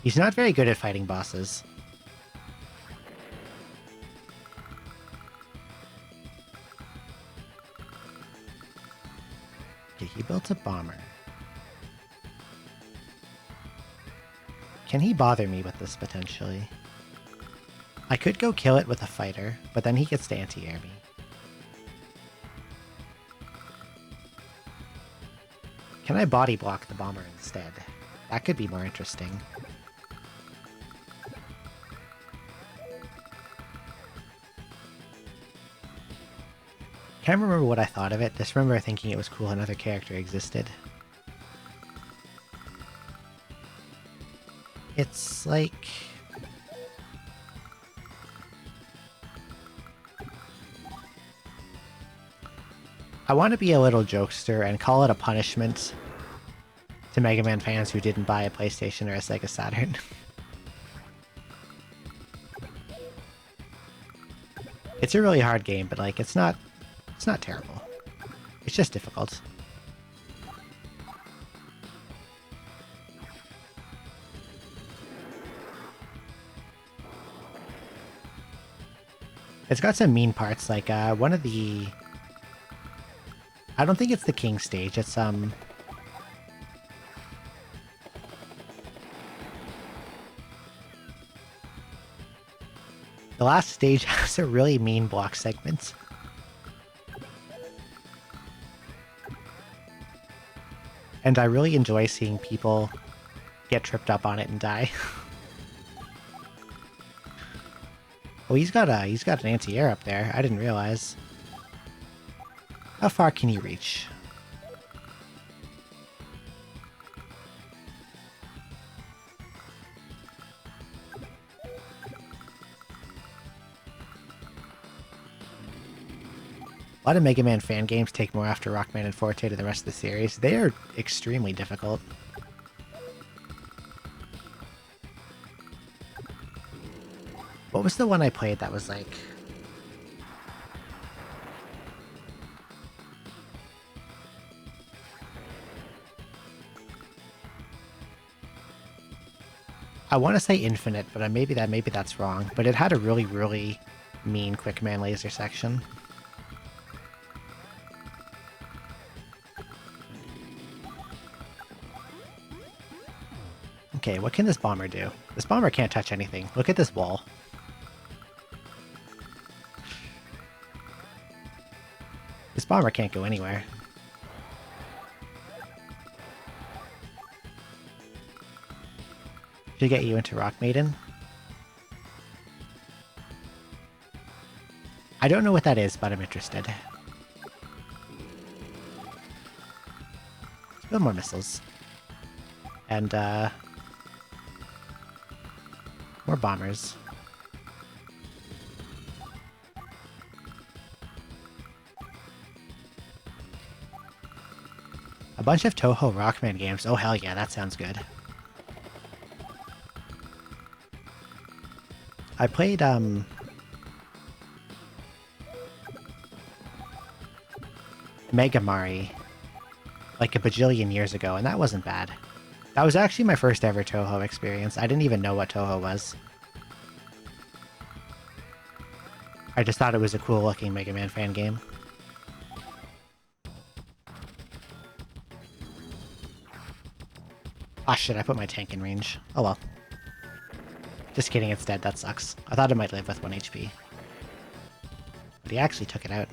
He's not very good at fighting bosses. Okay, he built a bomber. Can he bother me with this, potentially? I could go kill it with a fighter, but then he gets to anti-air me. Can I body block the bomber instead? That could be more interesting. Can't remember what I thought of it, just remember thinking it was cool another character existed. It's like... I want to be a little jokester and call it a punishment to Mega Man fans who didn't buy a PlayStation or a Sega Saturn. It's a really hard game, but like it's not terrible. It's just difficult. It's got some mean parts, like one of the... I don't think it's the King stage, it's The last stage has a really mean block segment. And I really enjoy seeing people get tripped up on it and die. Oh, he's got an anti-air up there. I didn't realize. How far can he reach? A lot of Mega Man fan games take more after Rockman and Forte to the rest of the series. They are extremely difficult. What was the one I played that was like... I want to say Infinite, but maybe that's wrong. But it had a really, really mean Quickman laser section. Okay, what can this bomber do? This bomber can't touch anything. Look at this wall. This bomber can't go anywhere. Should get you into Rock Maiden. I don't know what that is, but I'm interested. Build more missiles. And, more bombers. A bunch of Toho Rockman games. Oh, hell yeah, that sounds good. I played, Mega Mari like a bajillion years ago, and that wasn't bad. That was actually my first ever Toho experience. I didn't even know what Toho was. I just thought it was a cool looking Mega Man fan game. Ah shit, I put my tank in range. Oh well. Just kidding, it's dead, that sucks. I thought it might live with 1 HP. But he actually took it out.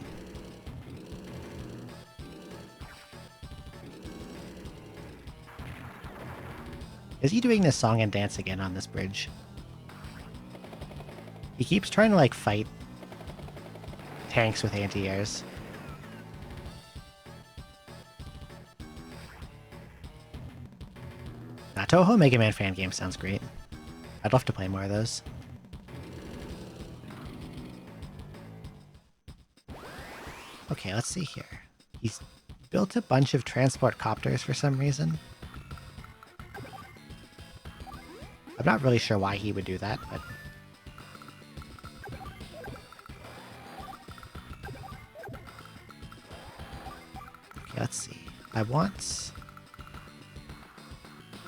Is he doing this song and dance again on this bridge? He keeps trying to, like, fight tanks with anti-airs. Toho Mega Man fan game sounds great. I'd love to play more of those. Okay, let's see here. He's built a bunch of transport copters for some reason. I'm not really sure why he would do that, but... Okay, let's see. I want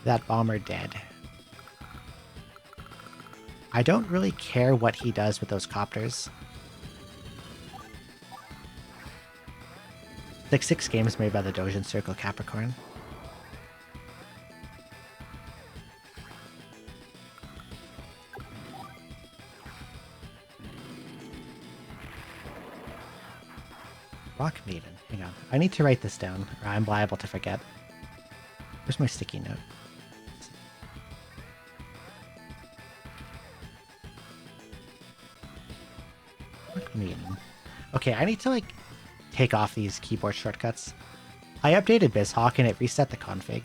that bomber dead. I don't really care what he does with those copters. It's like 6 games made by the Dojin Circle Capricorn. Rock Maiden. Hang on. I need to write this down, or I'm liable to forget. Where's my sticky note? Rock Maiden. Okay, I need to, like, take off these keyboard shortcuts. I updated BizHawk and it reset the config.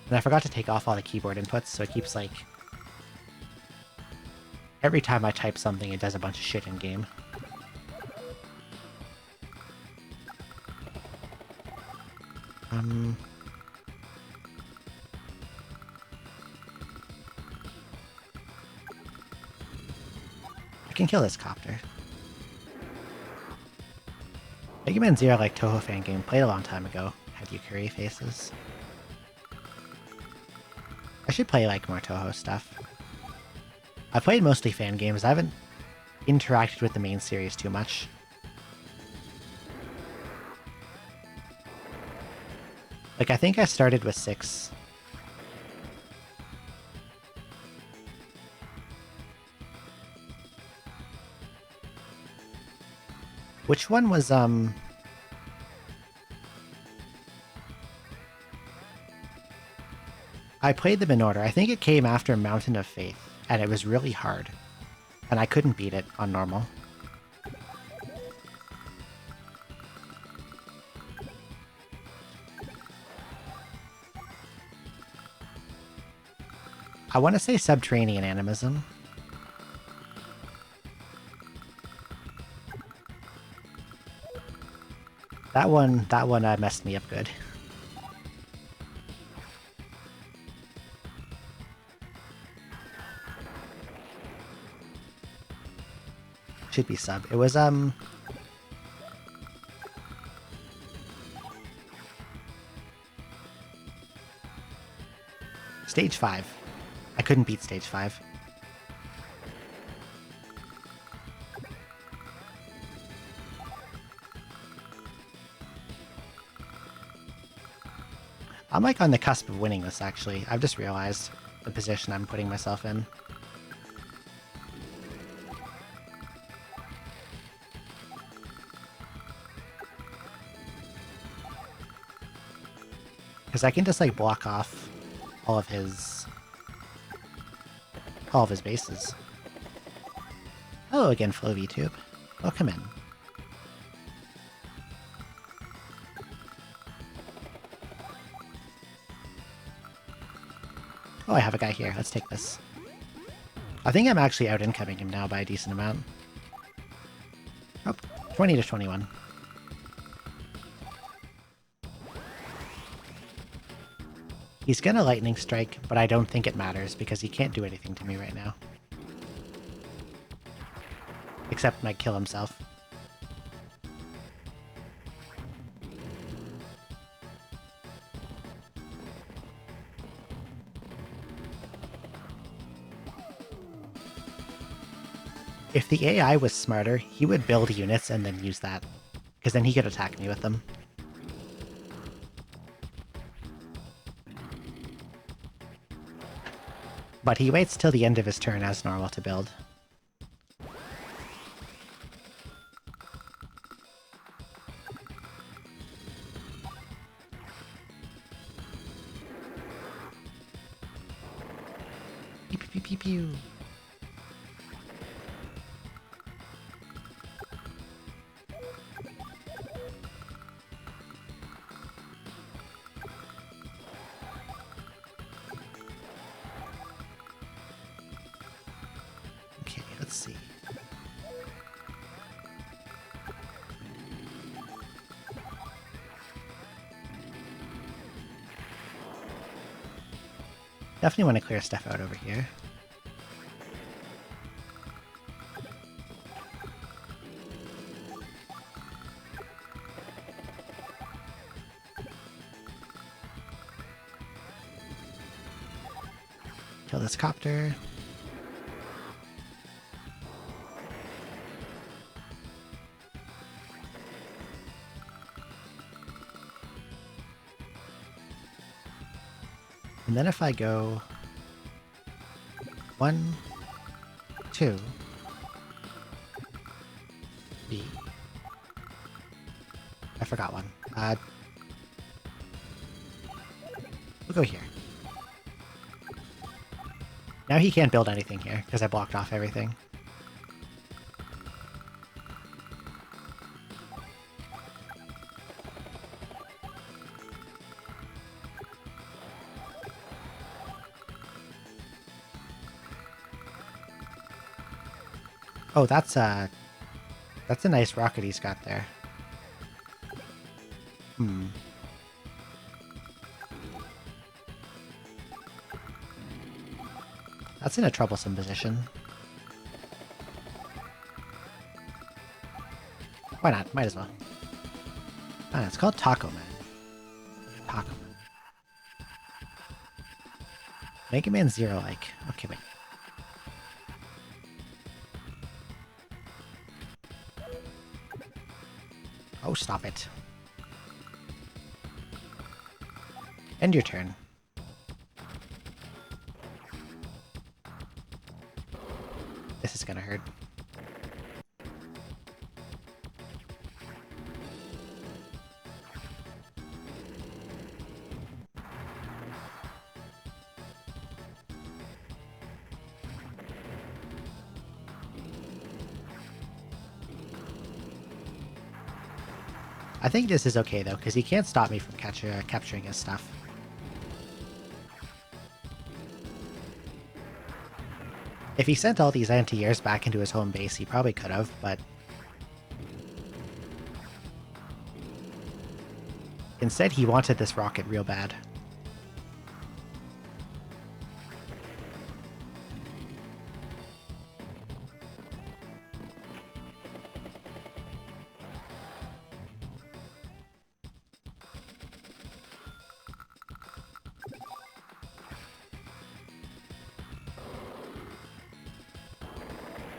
And I forgot to take off all the keyboard inputs, so it keeps, like... Every time I type something, it does a bunch of shit in-game. I can kill this copter. Mega Man Zero, like Toho fan game, played a long time ago. Had Yukari faces. I should play like more Toho stuff. I've played mostly fan games. I haven't interacted with the main series too much. Like, I think I started with 6. Which one was, I played them in order. I think it came after Mountain of Faith, and it was really hard. And I couldn't beat it on normal. I want to say Subterranean Animism. That one messed me up good. Should be sub. It was, Stage 5. I couldn't beat Stage 5. I'm like on the cusp of winning this, actually. I've just realized the position I'm putting myself in. Because I can just like block off all of his bases. Hello again, Flo VTube. Welcome in. Oh, I have a guy here. Let's take this. I think I'm actually out incoming him now by a decent amount. Oh, 20 to 21. He's gonna lightning strike, but I don't think it matters because he can't do anything to me right now. Except might kill himself. If the AI was smarter, he would build units and then use that, because then he could attack me with them. But he waits till the end of his turn as normal to build. Pew, pew, pew, pew, pew. Okay, let's see. Definitely want to clear stuff out over here. Kill this copter. And then if I go 1, 2, B. I forgot one. We'll go here. Now he can't build anything here, because I blocked off everything. Oh, that's a nice rocket he's got there. Hmm. That's in a troublesome position. Why not? Might as well. Ah, it's called Taco Man. Taco Man. Mega Man Zero like. Okay, wait. Oh, stop it. End your turn. This is gonna hurt. I think this is okay though, because he can't stop me from capturing his stuff. If he sent all these anti-airs back into his home base, he probably could have, but instead he wanted this rocket real bad.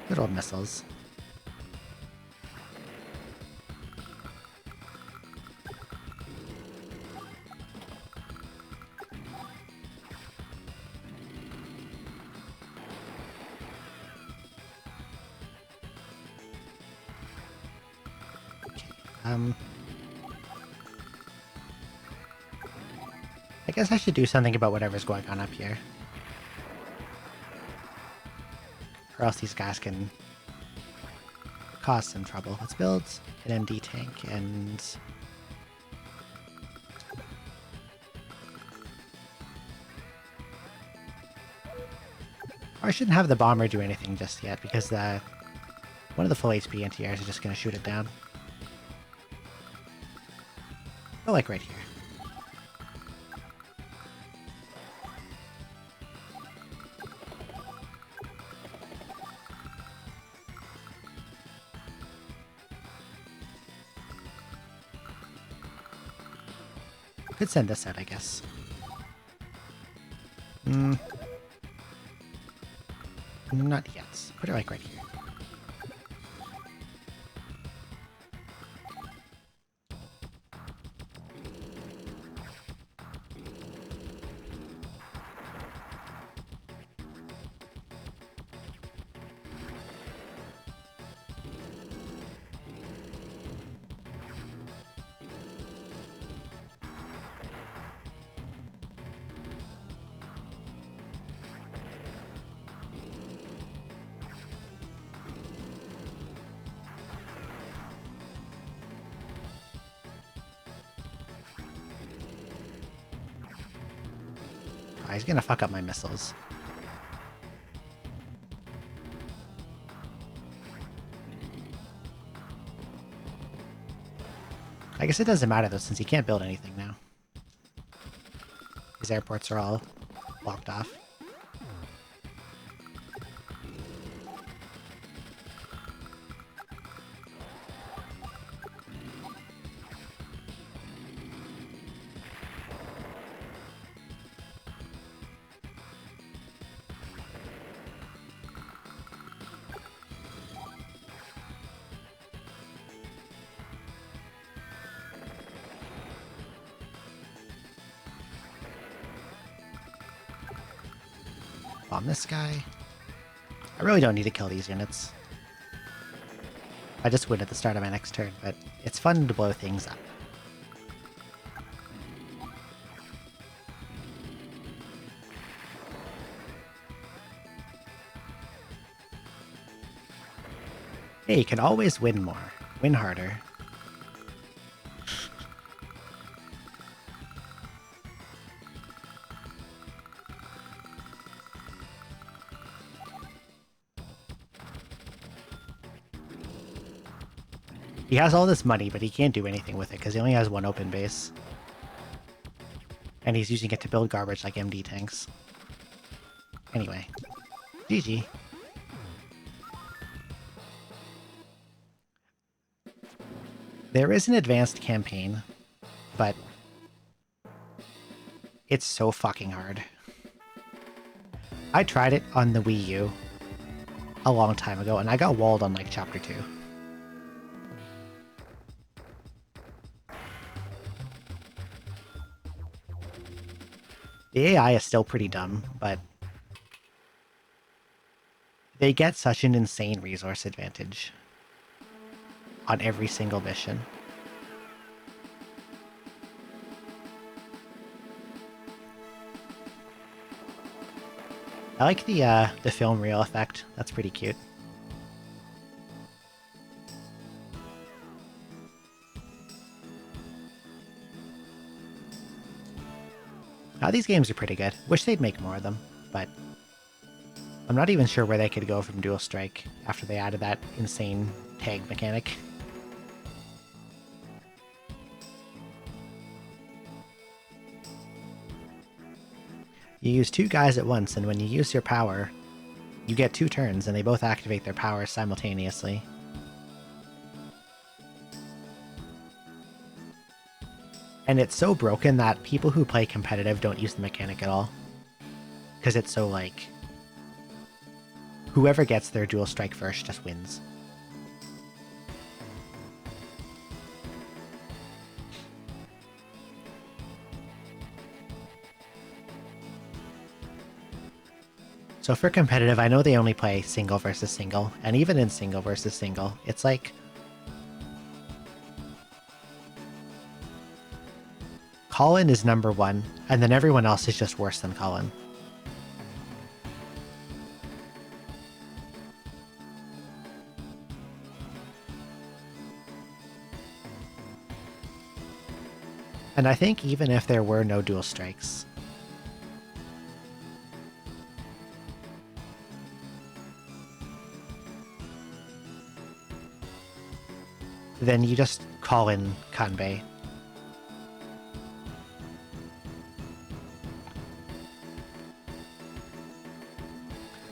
Good old missiles. Okay, I guess I should do something about whatever's going on up here. Or else these guys can cause some trouble. Let's build an MD tank and... Or I shouldn't have the bomber do anything just yet, because one of the full HP anti-airs is just going to shoot it down. Oh, like right here. Could send this out, I guess. Not yet. Put it like right here. Oh, he's gonna fuck up my missiles. I guess it doesn't matter though, since he can't build anything now. These airports are all blocked off. Bomb this guy. I really don't need to kill these units. I just would at the start of my next turn, but it's fun to blow things up. Hey, you can always win more. Win harder. He has all this money, but he can't do anything with it because he only has one open base. And he's using it to build garbage like MD tanks. Anyway. GG. There is an advanced campaign, but it's so fucking hard. I tried it on the Wii U a long time ago, and I got walled on like chapter 2. The AI is still pretty dumb, but they get such an insane resource advantage on every single mission. I like the film reel effect. That's pretty cute. Now these games are pretty good. Wish they'd make more of them, but I'm not even sure where they could go from Dual Strike after they added that insane tag mechanic. You use 2 guys at once, and when you use your power, you get 2 turns, and they both activate their powers simultaneously. And it's so broken that people who play competitive don't use the mechanic at all. Because it's so, like, whoever gets their dual strike first just wins. So for competitive, I know they only play single versus single, and even in single versus single, it's like Colin is number 1, and then everyone else is just worse than Colin. And I think even if there were no dual strikes, then you just call in Kanbei.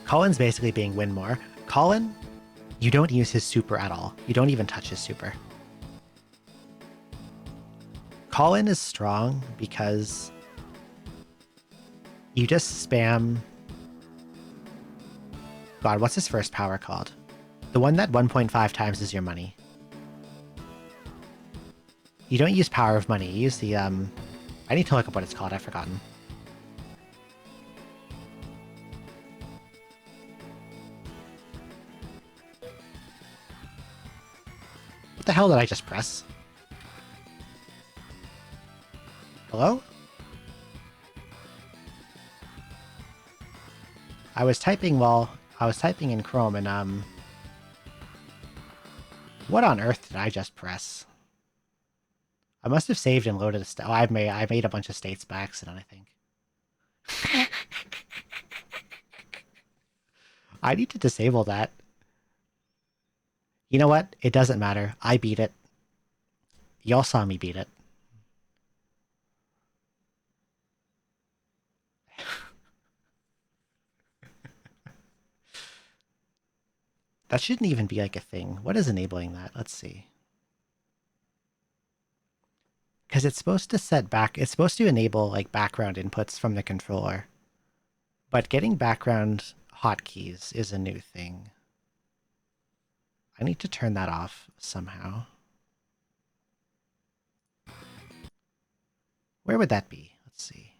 Colin's basically being win more. Colin, you don't use his super at all. You don't even touch his super. Colin is strong because you just spam... God, what's his first power called? The one that 1.5 times is your money. You don't use power of money. You use the, I need to look up what it's called. I've forgotten. What the hell did I just press? Hello? I was typing in Chrome and, what on earth did I just press? I must have saved and loaded a state. Oh, I made a bunch of states by accident, I think. I need to disable that. You know what? It doesn't matter. I beat it. Y'all saw me beat it. That shouldn't even be like a thing. What is enabling that? Let's see. Because it's supposed to set back, it's supposed to enable like background inputs from the controller. But getting background hotkeys is a new thing. I need to turn that off somehow. Where would that be? Let's see.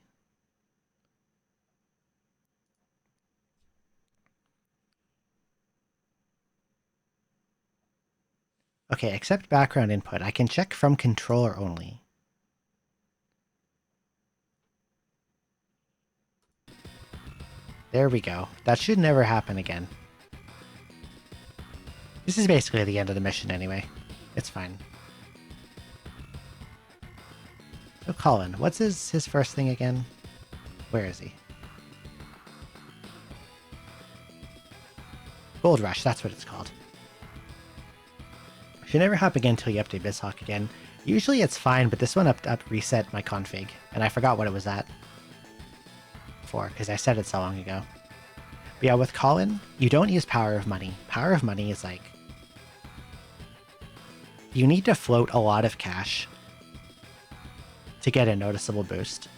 Okay, accept background input. I can check from controller only. There we go. That should never happen again. This is basically the end of the mission anyway. It's fine. So Colin, what's his first thing again? Where is he? Gold Rush, that's what it's called. Should never happen again until you update BizHawk again. Usually it's fine, but this one up reset my config, and I forgot what it was at for, because I said it so long ago. But yeah, with Colin, you don't use Power of Money. Power of Money is like... you need to float a lot of cash to get a noticeable boost.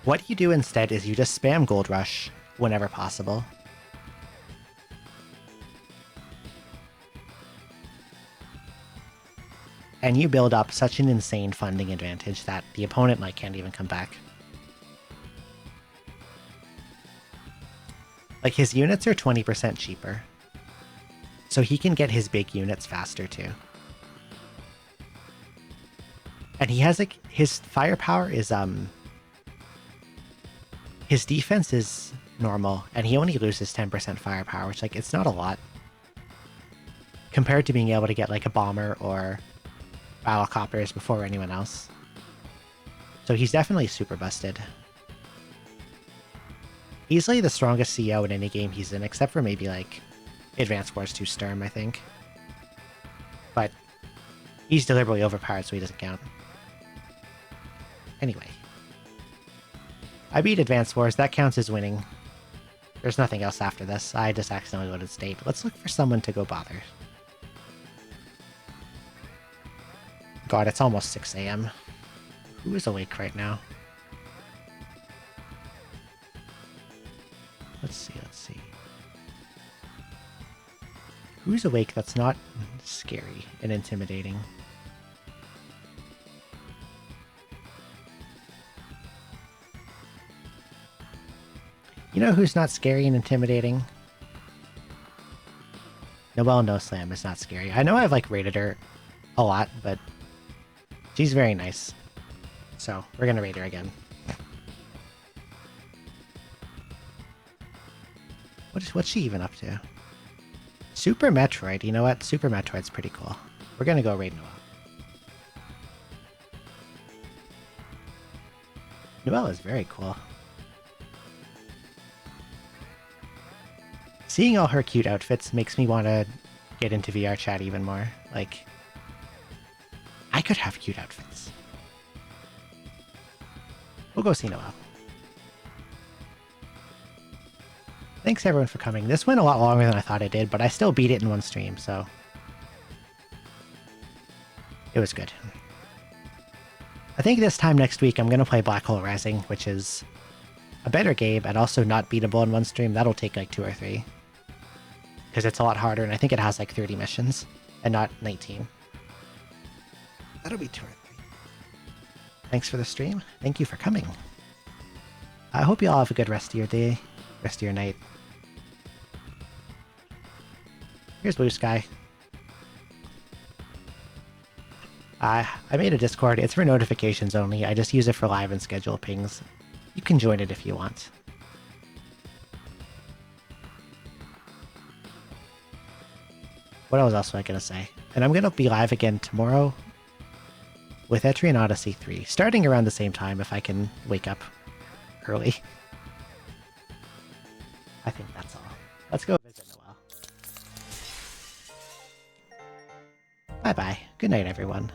What you do instead is you just spam Gold Rush whenever possible. And you build up such an insane funding advantage that the opponent like can't even come back. Like his units are 20% cheaper. So he can get his big units faster too. And he has like his firepower is his defense is normal and he only loses 10% firepower, which like it's not a lot. Compared to being able to get like a bomber or battlecopters before anyone else. So he's definitely super busted. Easily the strongest CO in any game he's in, except for maybe like Advanced Wars 2 Sturm, I think. But he's deliberately overpowered, so he doesn't count. Anyway. I beat Advanced Wars, that counts as winning. There's nothing else after this. I just accidentally loaded state. Let's look for someone to go bother. God, it's almost 6 a.m. Who is awake right now? Let's see. Who's awake that's not scary and intimidating? You know who's not scary and intimidating? Noelle No Slam is not scary. I know I've like rated her a lot, but she's very nice. So we're gonna rate her again. What's she even up to? Super Metroid. You know what? Super Metroid's pretty cool. We're gonna go raid Noelle. Noelle is very cool. Seeing all her cute outfits makes me want to get into VR chat even more. Like, I could have cute outfits. We'll go see Noelle. Thanks everyone for coming. This went a lot longer than I thought it did, but I still beat it in one stream, so... it was good. I think this time next week I'm going to play Black Hole Rising, which is a better game and also not beatable in one stream. That'll take like 2 or 3. Because it's a lot harder, and I think it has like 30 missions, and not 19. That'll be 2 or 3. Thanks for the stream. Thank you for coming. I hope you all have a good rest of your day, rest of your night. Here's Blue Sky. I made a Discord. It's for notifications only. I just use it for live and schedule pings. You can join it if you want. What else was I going to say? And I'm going to be live again tomorrow. with Etrian Odyssey 3, starting around the same time if I can wake up early. I think that's all. Let's go visit Noelle. Bye-bye. Good night, everyone.